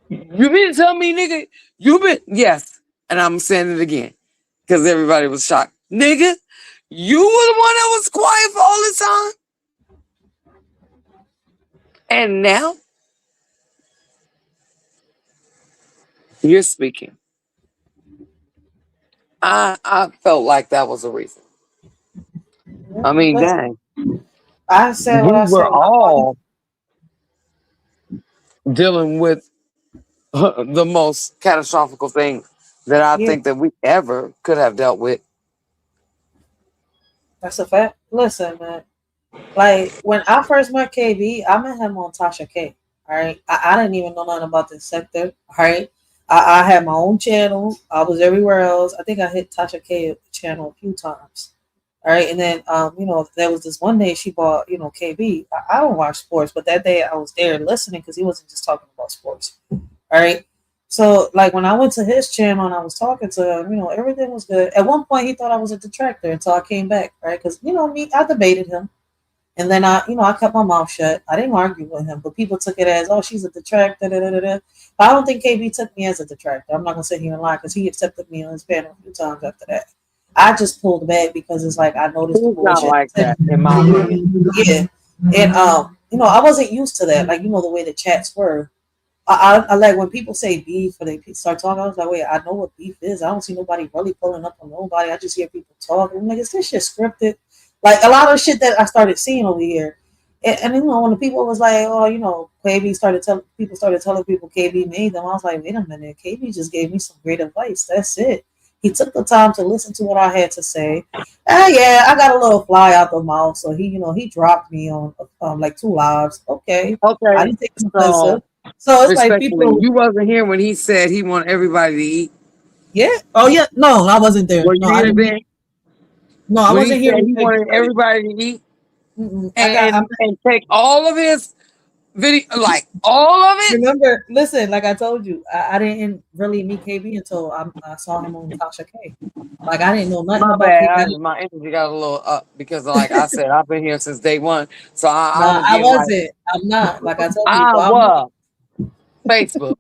You mean to tell me, nigga, yes. And I'm saying it again because everybody was shocked. Nigga, you were the one that was quiet for all this time. And now you're speaking. I felt like that was a reason. Yeah. I mean, Listen, dang, I said what we I said were when I saw him. all dealing with the most catastrophic thing that I Yeah, think that we ever could have dealt with. that's a fact. Listen, man. Like when I first met KB, I met him on Tasha K. All right, I didn't even know nothing about this sector. All right, I had my own channel. I was everywhere else. I think I hit Tasha K channel a few times. All right, and then there was this one day she bought KB. I don't watch sports, but that day I was there listening because he wasn't just talking about sports. All right. So like when I went to his channel and I was talking to him, everything was good. At one point he thought I was a detractor until I came back, right? Because me, I debated him. And then I kept my mouth shut. I didn't argue with him, but people took it as, oh, she's a detractor. Da, da, da, da. But I don't think KB took me as a detractor. I'm not gonna sit here and lie because he accepted me on his panel a few times after that. I just pulled back because it's like I noticed the He's not bullshit. like that, in my opinion. Yeah, and I wasn't used to that. Like the way the chats were. I like when people say beef or they start talking. I was like, wait, I know what beef is. I don't see nobody really pulling up on nobody. I just hear people talking. I'm like, is this shit scripted? Like a lot of shit that I started seeing over here. And when the people was like, oh, KB started telling people KB made them. I was like, wait a minute, KB just gave me some great advice. That's it. He took the time to listen to what I had to say. Yeah, I got a little fly out the mouth, so he dropped me on like 2 lives. Okay, I Okay, didn't take it so offensive. So it's like respectfully, people, you wasn't here when he said he wanted everybody to eat. yeah. Oh yeah, no, I wasn't there. Were No, you I here didn't. then? No, I When he wasn't here said when he KB wanted started. everybody to eat I got. and take all of his video, like all of it? Remember, listen, like I told you, I didn't really meet KB until I saw him on Tasha K. Like I didn't know nothing My about bad. KB. My energy got a little up because, like I said, I've been here since day one. So No, I'm I again like wasn't. I'm not. Like I tell I people, I'm not. was Facebook.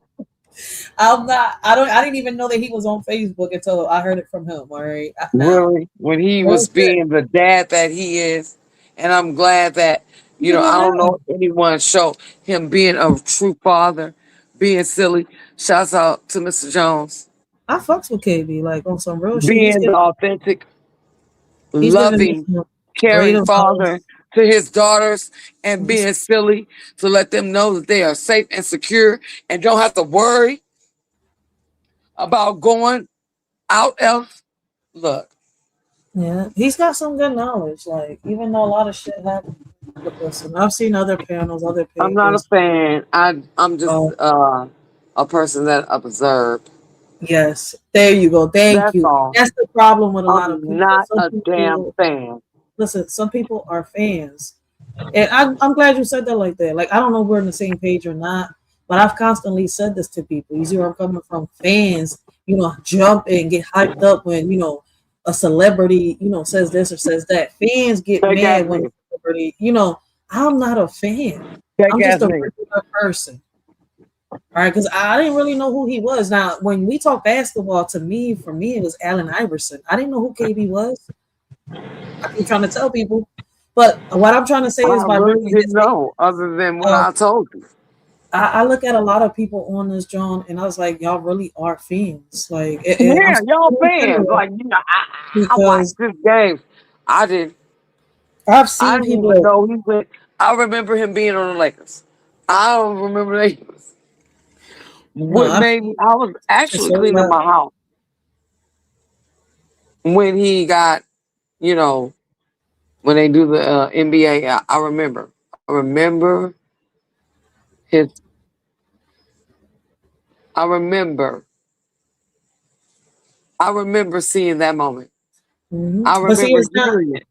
I'm not. I don't. I didn't even know that he was on Facebook until I heard it from him. All right, now Really, when he real was shit. being the dad that he is, and I'm glad that Look at I him don't now. know if anyone showed him being a true father, being silly. Shouts out to Mr. Jones, I fucks with KB like on some real shit. being the authentic, He's giving me loving, some great caring father advice. to his daughters, and being silly to let them know that they are safe and secure and don't have to worry about going out else. Look, Yeah, he's got some good knowledge. Like even though a lot of shit happened. But listen, I've seen other panels, other I'm not a pages. fan. I'm just Oh, a person that observed. yes. There you go. Thank That's you. all. That's the problem with a lot of I'm people. not Some a damn people fan. listen, some people are fans. And I'm glad you said that like that. Like I don't know if we're on the same page or not, but I've constantly said this to people. You see where I'm coming from? Fans, jump and get hyped up when, a celebrity, says this or says that. Fans get Take mad ask when me. a celebrity, I'm not a fan. Take I'm just ask a me. regular person. All right, because I didn't really know who he was. Now, when we talk basketball, for me, it was Allen Iverson. I didn't know who KB was. I keep trying to tell people, but what I'm trying to say is I by really bringing didn't his name, know other than what uh, I told you. I look at a lot of people on this John, and I was like, y'all really are fans. Like, and I'm Yeah, y'all speaking in fans. general Like, I watched because this game. I did. I've I seen didn't even people. know he went. I remember him being on the Lakers. I don't remember that. No, What I've made me? seen I was it's actually so cleaning sad. my house when he got, you know, when they do the NBA. I remember. I remember his. I remember. I remember seeing that moment. I But see, remember hearing it.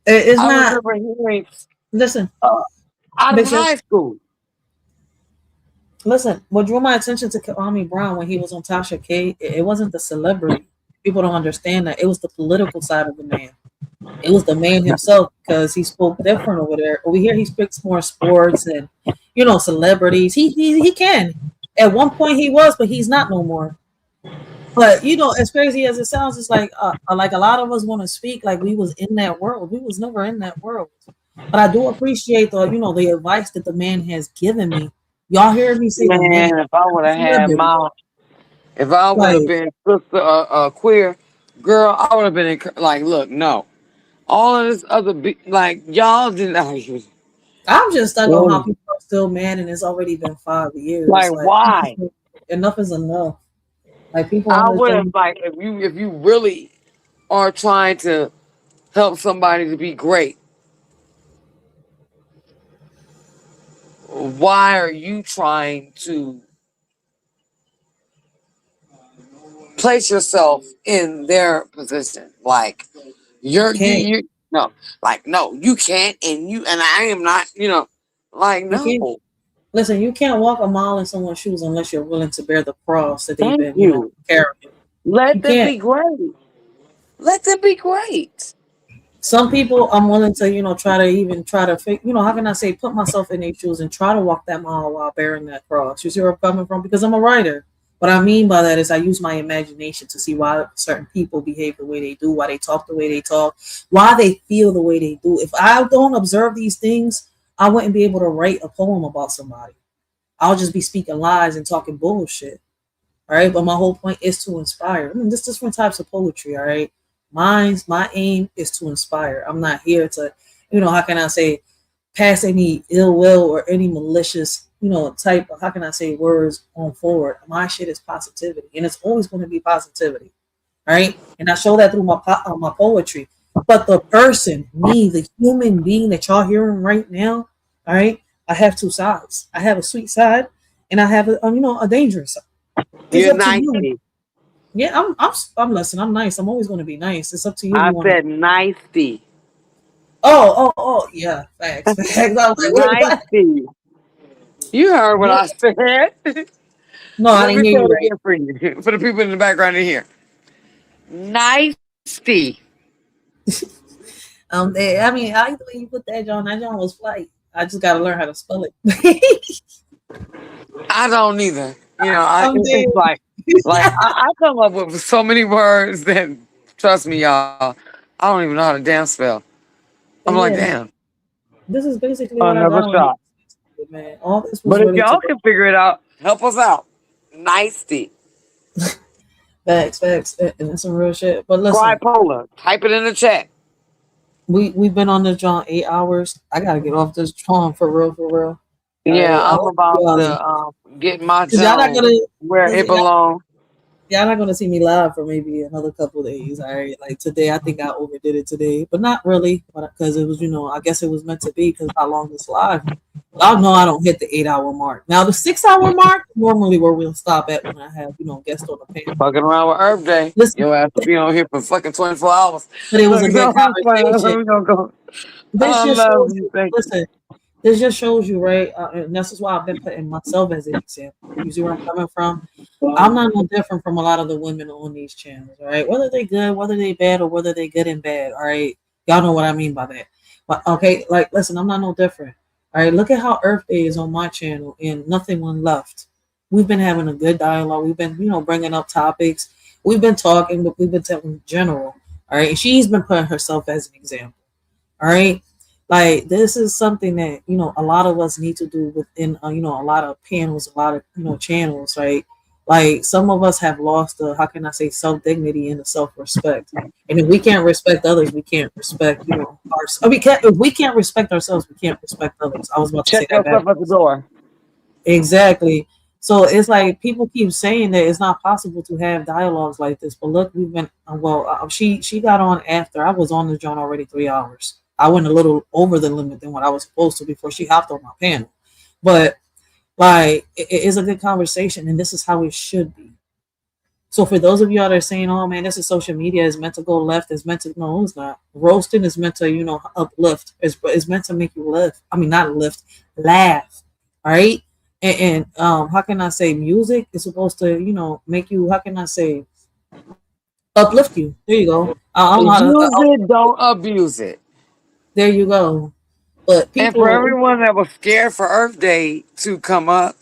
it's I not. remember hearing Listen, uh, out of Bishop. high school. Listen, what drew my attention to Kwame Brown when he was on Tasha K, it wasn't the celebrity. People don't understand that. It was the political side of the man. It was the man himself because he spoke different over there. Over here, he speaks more sports and, celebrities. He can. At one point, he was, but he's not no more. But as crazy as it sounds, it's like a lot of us want to speak like we was in that world. We was never in that world. But I do appreciate the advice that the man has given me. Y'all hear me say the man, Man, if I would have had celebrity. my, if I would have Like been sister queer girl, I would have been like, look, no, all of this other like y'all didn't. I'm just stuck on how people are still mad, and it's already been 5 years. Like Like why? enough is enough. Like people I would have understand. like if you really are trying to help somebody to be great, why are you trying to place yourself in their position? Like You can't. you no, like no, you can't, and I am not, like You no. can't. Listen, you can't walk a mile in someone's shoes unless you're willing to bear the cross that they've Thank been, you. carrying. You Let them can't. be great. Let them be great. Some people I'm willing to, try to fake, how can I say, put myself in their shoes and try to walk that mile while bearing that cross. You see where I'm coming from? Because I'm a writer. What I mean by that is I use my imagination to see why certain people behave the way they do, why they talk the way they talk, why they feel the way they do. If I don't observe these things, I wouldn't be able to write a poem about somebody. I'll just be speaking lies and talking bullshit. All right. But my whole point is to inspire. I mean, there's different types of poetry. All right. My aim is to inspire. I'm not here to, how can I say, pass any ill will or any malicious, type of, how can I say, words on forward. My shit is positivity, and it's always going to be positivity. All right. And I show that through my poetry. But the person, me, the human being that y'all hearing right now, all right, I have two sides. I have a sweet side, and I have a dangerous side. It's You're up to you. 90. Yeah, I'm listen, I'm nice. I'm always gonna be nice. It's up to you if I you wanna. said 90. Oh, yeah, facts. Facts. I was like, wait, what? 90. You heard what Yeah. I said. No, I Let didn't me hear say you it right. again for you, for the people in the background in here. 90. I mean, I the way you put that John was flight. I just gotta learn how to spell it. I don't either. I'm dead. It's like I come up with so many words that, trust me, y'all, I don't even know how to damn spell. I'm But like, yeah, damn. this is basically what I Another got on here, shot. man. All this was But if really to y'all can figure it out, help us out. 90. facts, and that's some real shit. But listen, Tripolar. Type it in the chat. we've been on this John 8 hours. I gotta get off this John for real, for real. All Yeah, right, I I'm hope about y'all, to get my cause y'all not Jones gonna where it listen. belongs. Y'all not gonna see me live for maybe another couple of days. All right, like today, I think I overdid it today, but not really, because it was, I guess it was meant to be because how long this live. Y'all know I don't hit the 8 hour mark. Now the 6 hour mark normally where we'll stop at when I have guests on the panel. Fucking around with Earth Day. Listen, You'll have to be on here for fucking 24 hours. but it was Look, a you good know, I'm playing. conversation. We're gonna go. This I just love shows you. you. Thank you. Listen, this just shows you, right? And this is why I've been putting myself as an example. You see where I'm coming from? I'm not no different from a lot of the women on these channels, all right? Whether they good, whether they bad, or whether they good and bad, all right? Y'all know what I mean by that. But okay, like listen, I'm not no different. All right, look at how Earth Day is on my channel and nothing one left. We've been having a good dialogue. We've been, bringing up topics. We've been talking, but we've been talking general. All right, and she's been putting herself as an example. All right. Like this is something that a lot of us need to do within a lot of panels, a lot of channels, right? Like some of us have lost the, how can I say, self dignity and the self respect. And if we can't respect others, we can't respect, our. I mean, if we can't respect ourselves, we can't respect others. I was about to Check say that yourself at the backwards. door. Exactly. So it's like people keep saying that it's not possible to have dialogues like this. But look, we've been she got on after I was on the joint already 3 hours. I went a little over the limit than what I was supposed to before she hopped on my panel. But like it is a good conversation, and this is how it should be. So for those of you that are saying, "Oh man, this is social media is meant to go left," is meant to no, it's not. Roasting is meant to uplift. It's meant to make you lift. I mean, not lift, laugh. All right, and how can I say music is supposed to make you? How can I say uplift you? There you go. I don't know how to. Use it, don't abuse it. There you go. But And for people, everyone that was scared for Earth Day to come up,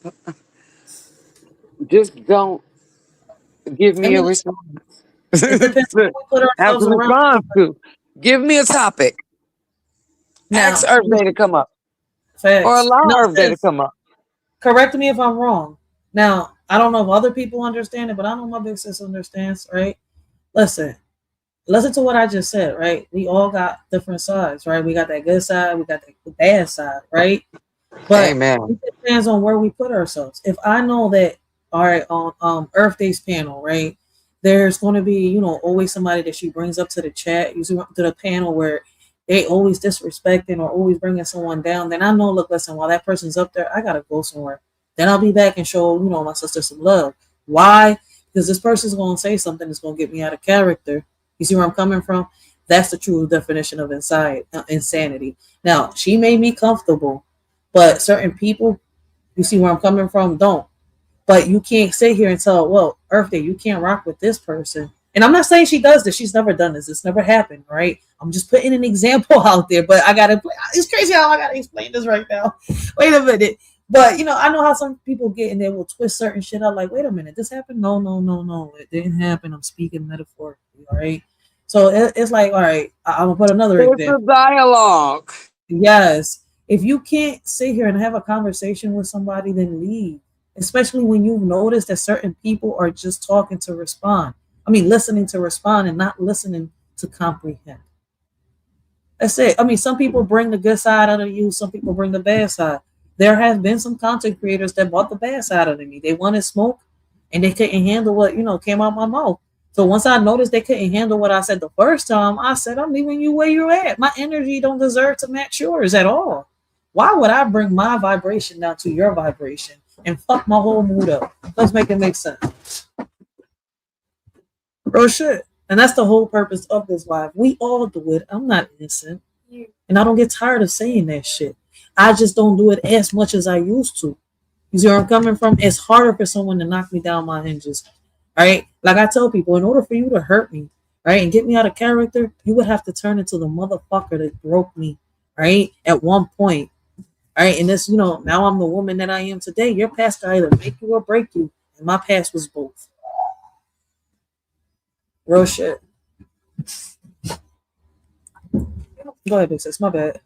just don't give I me a mean, response. it depends on who we put Have to ourselves around. respond to. Give me a topic. Now, Ask Earth Day to come up. Or facts. allow No, Earth Day to sis, come up. correct me if I'm wrong. Now, I don't know if other people understand it, but I know my big sis understands, right? Listen, listen to what I just said, right? We all got different sides, right? We got that good side, we got the bad side, right? But Amen. it depends on where we put ourselves. If I know that, all right, on Earth Day's panel, right, there's going to be, always somebody that she brings up to the chat, usually to the panel where they always disrespecting or always bringing someone down, then I know, look, listen, while that person's up there, I got to go somewhere. Then I'll be back and show, my sister some love. Why? Because this person's going to say something that's going to get me out of character. You see where I'm coming from? That's the true definition of insanity. Now, she made me comfortable, but certain people, you see where I'm coming from, don't. But you can't sit here and tell, well, Earth Day, you can't rock with this person. And I'm not saying she does this. She's never done this. It's never happened, right? I'm just putting an example out there. But it's crazy how I gotta explain this right now. Wait a minute. But I know how some people get and they will twist certain shit out. Like, wait a minute, this happened? No, no, no, no, it didn't happen. I'm speaking metaphorically, all right. So it's like, all right, I'm gonna put another It's a example. dialogue. Yes. If you can't sit here and have a conversation with somebody, then leave. Especially when you've noticed that certain people are just talking to respond. I mean, listening to respond and not listening to comprehend. That's it. I mean, some people bring the good side out of you, some people bring the bad side. There have been some content creators that brought the bad side out of me. They wanted smoke and they couldn't handle what, came out my mouth. So once I noticed they couldn't handle what I said the first time, I said, I'm leaving you where you're at. My energy don't deserve to match yours at all. Why would I bring my vibration down to your vibration and fuck my whole mood up? Let's make it make sense. Bro, shit. And that's the whole purpose of this life. We all do it. I'm not innocent. And I don't get tired of saying that shit. I just don't do it as much as I used to. You see where I'm coming from? It's harder for someone to knock me down my hinges. Right? Like I tell people, in order for you to hurt me, right, and get me out of character, you would have to turn into the motherfucker that broke me, right, at one point. All right, and this, now I'm the woman that I am today. Your past can either make you or break you, and my past was both. Real shit. Go ahead, Big Sis. My bad.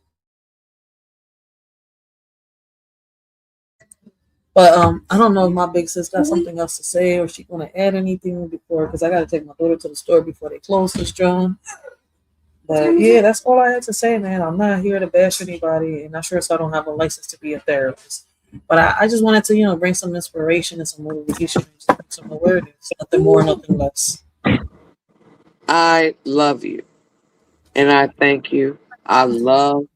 But I don't know if my big sis got something else to say or she gonna add anything before, because I gotta take my daughter to the store before they close this John. But yeah, that's all I had to say, man. I'm not here to bash anybody, and I'm sure so I don't have a license to be a therapist. But I just wanted to, bring some inspiration and some motivation and just some awareness. Nothing more, nothing less. I love you. And I thank you. I love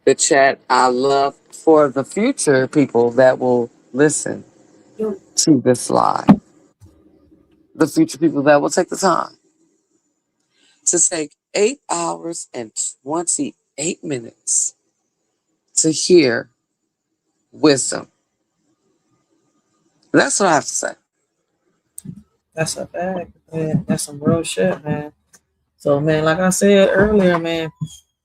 the chat. I love for the future people that will listen to this live. The future people that will take the time to take 8 hours and 28 minutes to hear wisdom. That's what I have to say. That's a fact, man. That's some real shit, man. So, man, like I said earlier, man,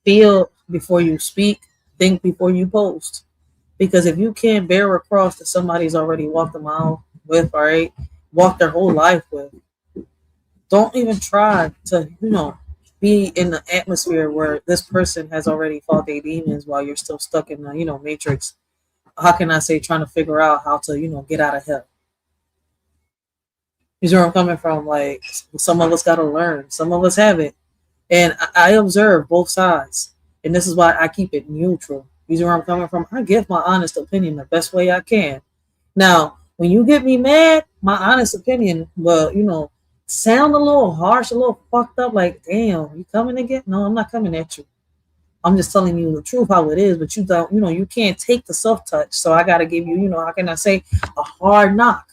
feel before you speak, think before you post. Because if you can't bear across that somebody's already walked a mile with, all right, walked their whole life with, don't even try to, be in the atmosphere where this person has already fought their demons while you're still stuck in the, matrix. How can I say trying to figure out how to, get out of hell? These are where I'm coming from. Like some of us got to learn, some of us haven't, and I observe both sides, and this is why I keep it neutral. These are where I'm coming from. I give my honest opinion the best way I can. Now, when you get me mad, my honest opinion will, sound a little harsh, a little fucked up. Like, damn, you coming again? No, I'm not coming at you. I'm just telling you the truth how it is, but you don't, you can't take the soft touch. So I gotta give you, how can I say, a hard knock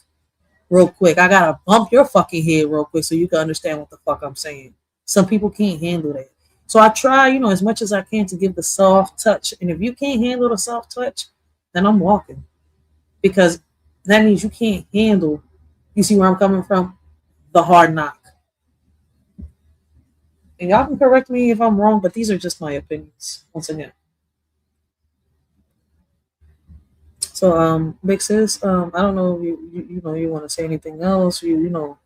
real quick. I gotta bump your fucking head real quick so you can understand what the fuck I'm saying. Some people can't handle that. So I try, as much as I can to give the soft touch. And if you can't handle the soft touch, then I'm walking. Because that means you can't handle, you see where I'm coming from? The hard knock. And y'all can correct me if I'm wrong, but these are just my opinions. Once again. So, big sis, I don't know if you want to say anything else. You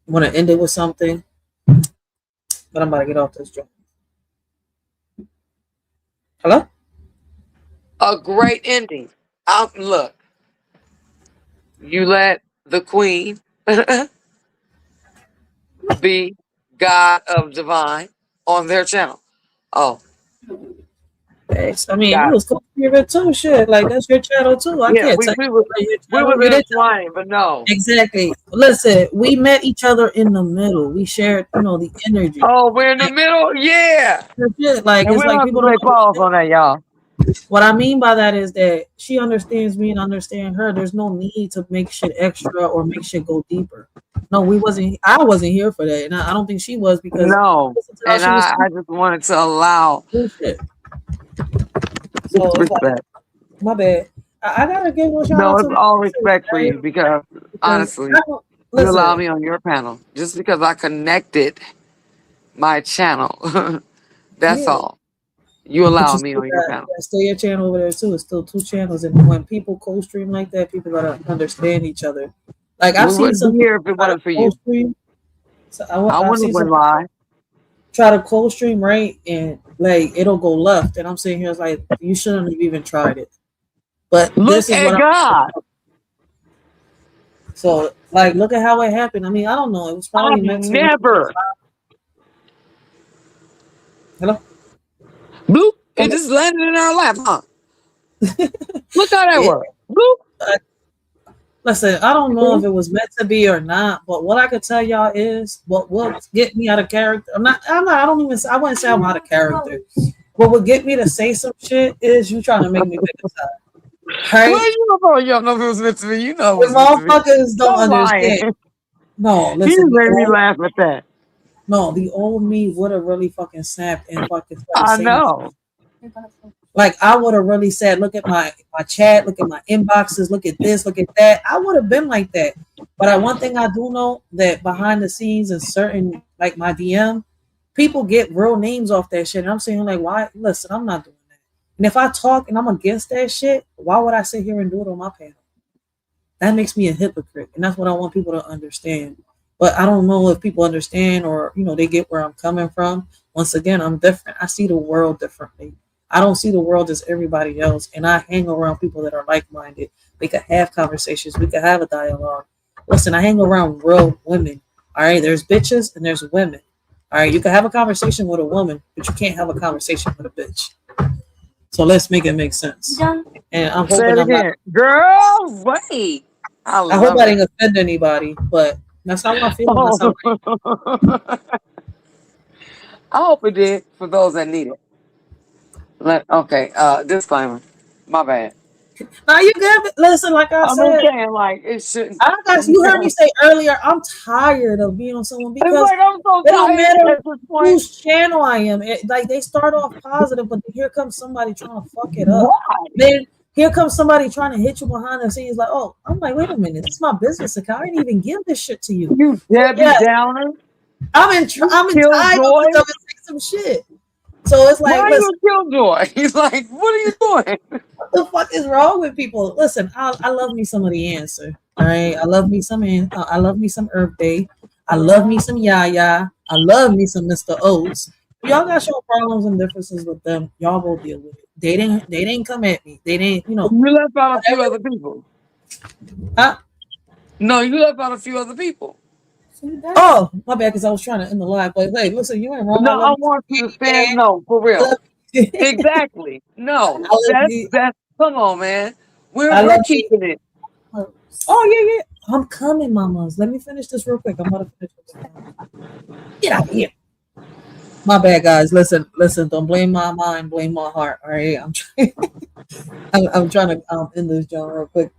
want to end it with something, but I'm about to get off this joint. Hello? A great ending. Look, you let the queen be God of Divine on their channel. Oh, Thanks. I mean, you was co-spirit too. Shit, like that's your channel too. I yeah, can't we take were intertwined, but no. Exactly. Listen, we met each other in the middle. We shared, the energy. Oh, we're in the middle? Yeah. Like, and it's we like don't have people to don't play pause on that, y'all. What I mean by that is that she understands me and I understand her. There's no need to make shit extra or make shit go deeper. No, I wasn't here for that. And I don't think she was because no. And I just wanted to allow bullshit. So respect. My bad. I gotta give a shout out No, it's all respect for you because honestly, you allow me on your panel just because I connected my channel. That's all. You allow me on your panel. Stay your channel over there too. It's still 2 channels, and when people co-stream like that, people gotta understand each other. Like I've seen some here if it wasn't for you. So I wouldn't have went live. Try to co-stream right, and like it'll go left, and I'm sitting here it's like you shouldn't have even tried it. But look at God. So like, look at how it happened. I mean, I don't know. It was probably meant to. Never. Hello. Bloop. It just landed in our lap, huh? Look how that worked. Bloop. Listen, I don't know if it was meant to be or not, but what I could tell y'all is what will get me out of character. I wouldn't say I'm out of character. What would get me to say some shit is you trying to make me pick a side. Right? Well, you don't know if it was meant to be. You know, the motherfuckers don't understand. No, listen. You made me laugh at that. No, the old me would have really fucking snapped and fucking. I know. Like I would have really said, look at my chat, look at my inboxes, look at this, look at that. I would have been like that. But one thing I do know that behind the scenes and certain like my DM, people get real names off that shit. And I'm saying like, why? Listen, I'm not doing that. And if I talk and I'm against that shit, why would I sit here and do it on my panel? That makes me a hypocrite, and that's what I want people to understand. But I don't know if people understand or they get where I'm coming from. Once again, I'm different. I see the world differently. I don't see the world as everybody else, and I hang around people that are like-minded. We could have conversations. We could have a dialogue. Listen, I hang around real women. All right, there's bitches and there's women. All right, you can have a conversation with a woman, but you can't have a conversation with a bitch. So let's make it make sense. And I'm hoping I'm not, girl, wait. I hope I didn't offend anybody, but that's how I feel. I hope it did for those that need it. Okay, disclaimer. My bad. Now you good. Listen, like I said, saying, like it shouldn't. You heard me say earlier, I'm tired of being on someone because I'm so it don't matter whose channel I am. Like they start off positive, but here comes somebody trying to fuck it up. Why? Then here comes somebody trying to hit you behind the scenes. Like, oh, I'm like, wait a minute, this is my business account. I didn't even give this shit to you. You Debbie Downer. I'm in tired of some shit. So it's like, why are you killjoy? He's like, what are you doing? What the fuck is wrong with people? Listen, I love me some of the answer. All right, I love me some Earth Day. I love me some Yaya. I love me some Mr. Oats. Y'all got your problems and differences with them. Y'all will deal with it. They didn't come at me. They didn't, You left out a few other people. Huh? No, you left out a few other people. Oh, my bad, because I was trying to end the live. But hey, listen, you ain't wrong. No, I I love want you to you, stand. man. No, for I real. love you. Exactly. No, I love that's you. that's. Come on, man. I We're love you. keeping it. Oh yeah, yeah. I'm coming, mamas. Let me finish this real quick. I'm about to finish this. Get out of here. My bad, guys. Listen. Don't blame my mind. Blame my heart. All right. I'm trying. I'm trying to end this John real quick.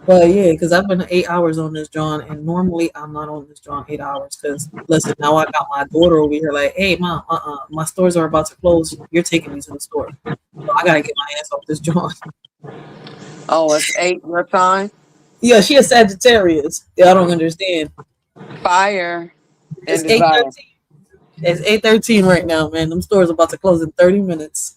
But yeah, because I've been 8 hours on this John, and normally I'm not on this John 8 hours. Because listen, now I got my daughter over here. Like, hey, mom, my stores are about to close. You're taking me to the store, so I gotta get my ass off this John. Oh, it's 8 your time. Yeah, she a Sagittarius. Yeah, I don't understand. Fire It's and eight desire. thirteen. It's 8:13 right now, man. Them stores about to close in 30 minutes.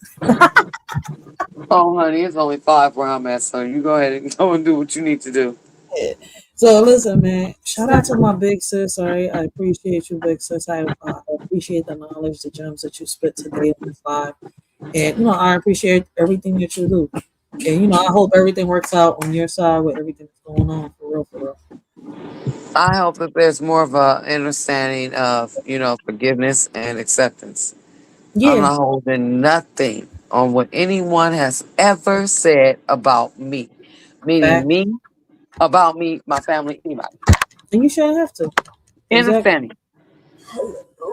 Oh, honey, it's only 5 where I'm at, so you go ahead and go and do what you need to do. Yeah. So listen, man. Shout out to my big sis. All right, I appreciate you, big sis. I appreciate the knowledge, the gems that you spit today on this live, and I appreciate everything that you do. And I hope everything works out on your side with everything that's going on for real, for real. I hope that there's more of a understanding of, forgiveness and acceptance. I'm Yeah, not holding nothing on what anyone has ever said about me, meaning fact. me, about me, my family, anybody. And you shouldn't have to. Exactly. Understanding.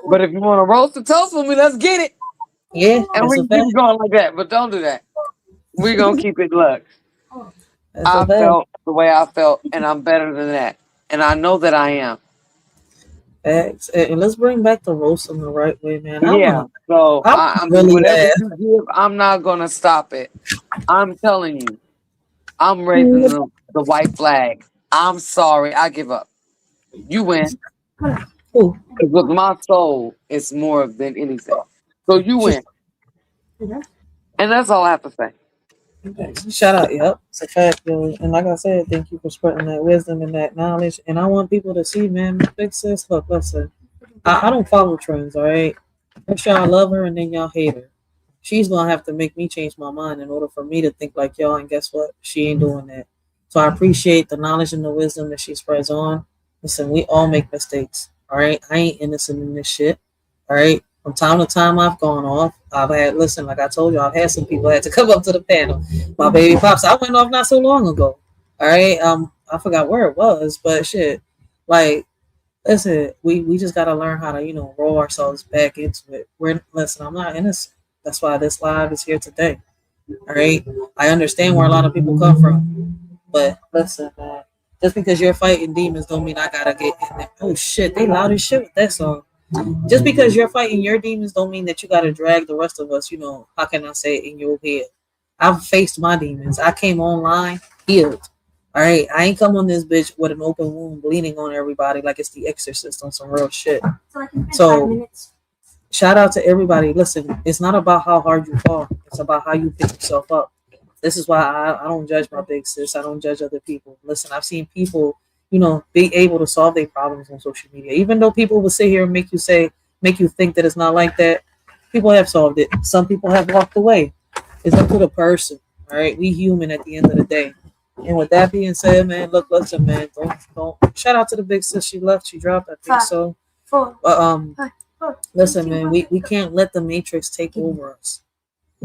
But if you want to roast the toast with me, let's get it. Yeah, And that's we a can keep fact. it going like that. But don't do that. We're going to keep it luck. That's a I fact. felt the way I felt, and I'm better than that. And I know that I am. Facts. And let's bring back the roasting the right way, man. Yeah. So, I I wanna mean, really whatever laugh. you give, I'm not going to stop it. I'm telling you, I'm raising Mm, the white flag. I'm sorry. I give up. You win. cool. Because with my soul, it's more than anything. So you win. And that's all I have to say. Shout out, yep. It's a fact, yo. And like I said, thank you for spreading that wisdom and that knowledge. And I want people to see, man, big sis, look, listen. I don't follow trends, all right? First y'all love her and then y'all hate her. She's gonna have to make me change my mind in order for me to think like y'all, and guess what? She ain't doing that. So I appreciate the knowledge and the wisdom that she spreads on. Listen, we all make mistakes. All right. I ain't innocent in this shit. All right. From time to time I've gone off. Listen, like I told you, I've had some people had to come up to the panel. My baby pops, I went off not so long ago. All right. I forgot where it was, but shit. Like, listen, we just gotta learn how to, roll ourselves back into it. Listen, I'm not innocent. That's why this live is here today. All right. I understand where a lot of people come from. But listen, man, just because you're fighting demons don't mean I gotta get in there. Oh shit, they loud as shit with that song. Just because you're fighting your demons don't mean that you gotta drag the rest of us, how can I say it, in your head. I've faced my demons. I came online healed. All right. I ain't come on this bitch with an open wound bleeding on everybody like it's the exorcist on some real shit. So shout out to everybody. Listen, it's not about how hard you fall. It's about how you pick yourself up. This is why I don't judge my big sis. I don't judge other people. Listen, I've seen people, be able to solve their problems on social media. Even though people will sit here and make you think that it's not like that, people have solved it. Some people have walked away. It's up to the person. All right. We human at the end of the day. And with that being said, man, look, listen, man, don't shout out to the big sis. She left, she dropped, I think so. But listen, man, we can't let the matrix take over us.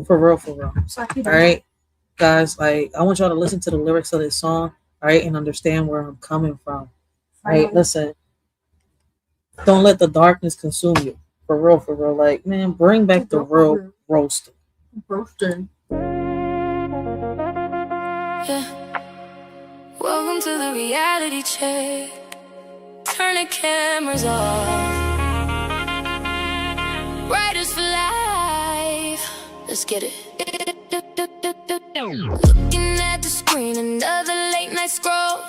For real, for real. All right. Guys, like, I want y'all to listen to the lyrics of this song, all right, and understand where I'm coming from. All right, listen. Don't let the darkness consume you. For real. Like, man, bring back the real roasting. Yeah. Welcome to the reality check. Turn the cameras off. Writers for life. Let's get it. Looking at the screen, another late night scroll.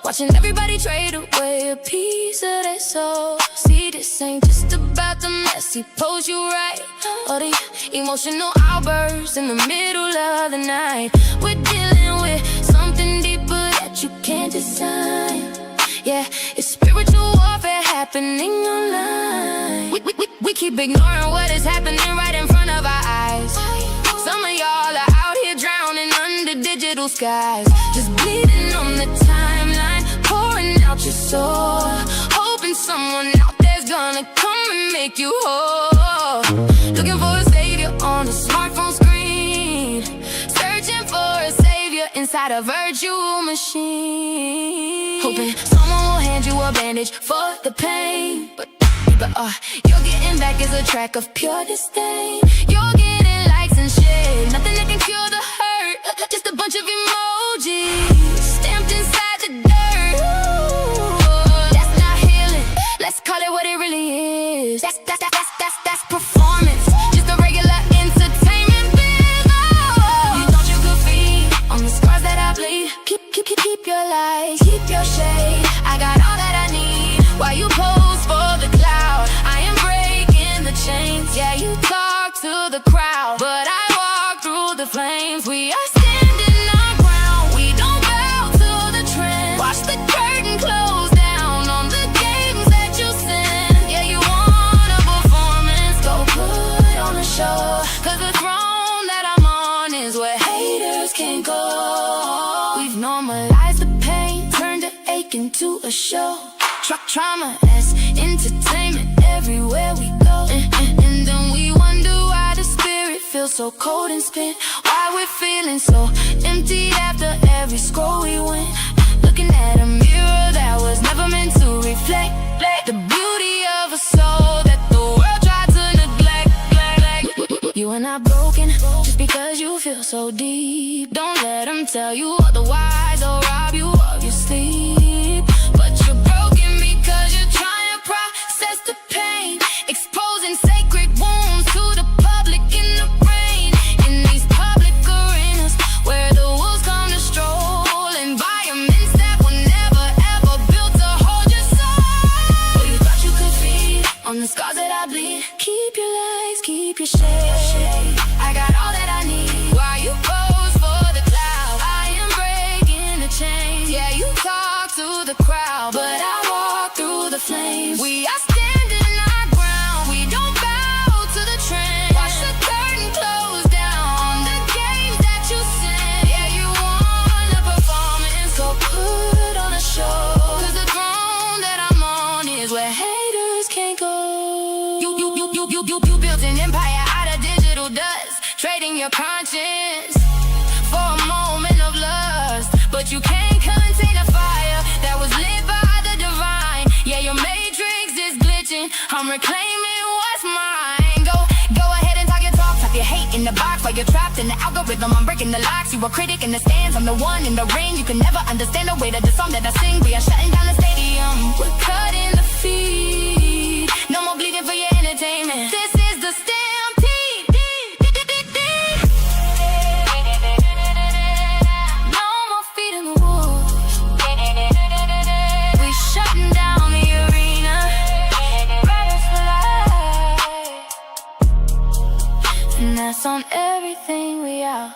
Watching everybody trade away a piece of their soul. See, this ain't just about the messy pose you right, or the emotional outbursts in the middle of the night. We're dealing with something deeper that you can't design. Yeah, it's spiritual warfare happening online. We keep ignoring what is happening right in front of our eyes. Some of y'all are out here drowning under digital skies, just bleeding on the timeline, pouring out your soul, hoping someone out there's gonna come and make you whole. Looking for a savior on a smartphone screen, searching for a savior inside a virtual machine, hoping someone will hand you a bandage for the pain. But you're getting back is a track of pure disdain. You're getting likes and shit, nothing that can cure the hurt, just a bunch of emojis stamped inside the dirt. Ooh, that's not healing, let's call it what it really is. That's performance, just a regular entertainment biz. Oh, you thought you could feed on the scars that I bleed. Keep your light, keep your shade. I got all that I need while you pose for the cloud. I am breaking the chains. Yeah, you talk to the crowd, but I walk through the flames. We are standing our ground. We don't bow to the trend. Watch the curtain close down on the games that you send. Yeah, you want a performance, go put on a show. Cause the throne that I'm on is where haters can't go. We've normalized the pain, turned the ache into a show. Trauma as entertainment everywhere we go. And then we wonder why the spirit feels so cold and spent. Why we're feeling so empty after every scroll we went. Looking at a mirror that was never meant to reflect the beauty of a soul that the world tried to neglect. You are not broken just because you feel so deep. Don't let them tell you otherwise or rob you of your sleep. But you're broken because you're trying to process the pain, exposing sacred wounds to the public in the rain. In these public arenas where the wolves come to stroll, environments that were never ever built to hold your soul. Oh, you thought you could feed on the scars that I bleed. Keep your legs, keep your shade. I got all that I need while you pose for the cloud. I am breaking the chains. Yeah, you talk to the crowd, but I walk through the flames. We are standing our ground. We don't bow to the trend. Watch the curtain close down on the games that you send. Yeah, you want a performance, so put on a show. Cause the throne that I'm on is where haters can't go. You built an empire out of digital dust, trading your conscience for a moment of lust. But you can't contain a fire that was lit by the divine. Yeah, your matrix is glitching, I'm reclaiming what's mine. Go ahead and talk your talk your hate in the box while you're trapped in the algorithm. I'm breaking the locks, you a critic in the stands, I'm the one in the ring. You can never understand the weight of the song that I sing. We are shutting down the stadium, we're cutting the feed. No more bleeding for your entertainment. This is the stampede. No more feeding the wolves. We shutting down the arena. Riders for life. And that's on everything we are.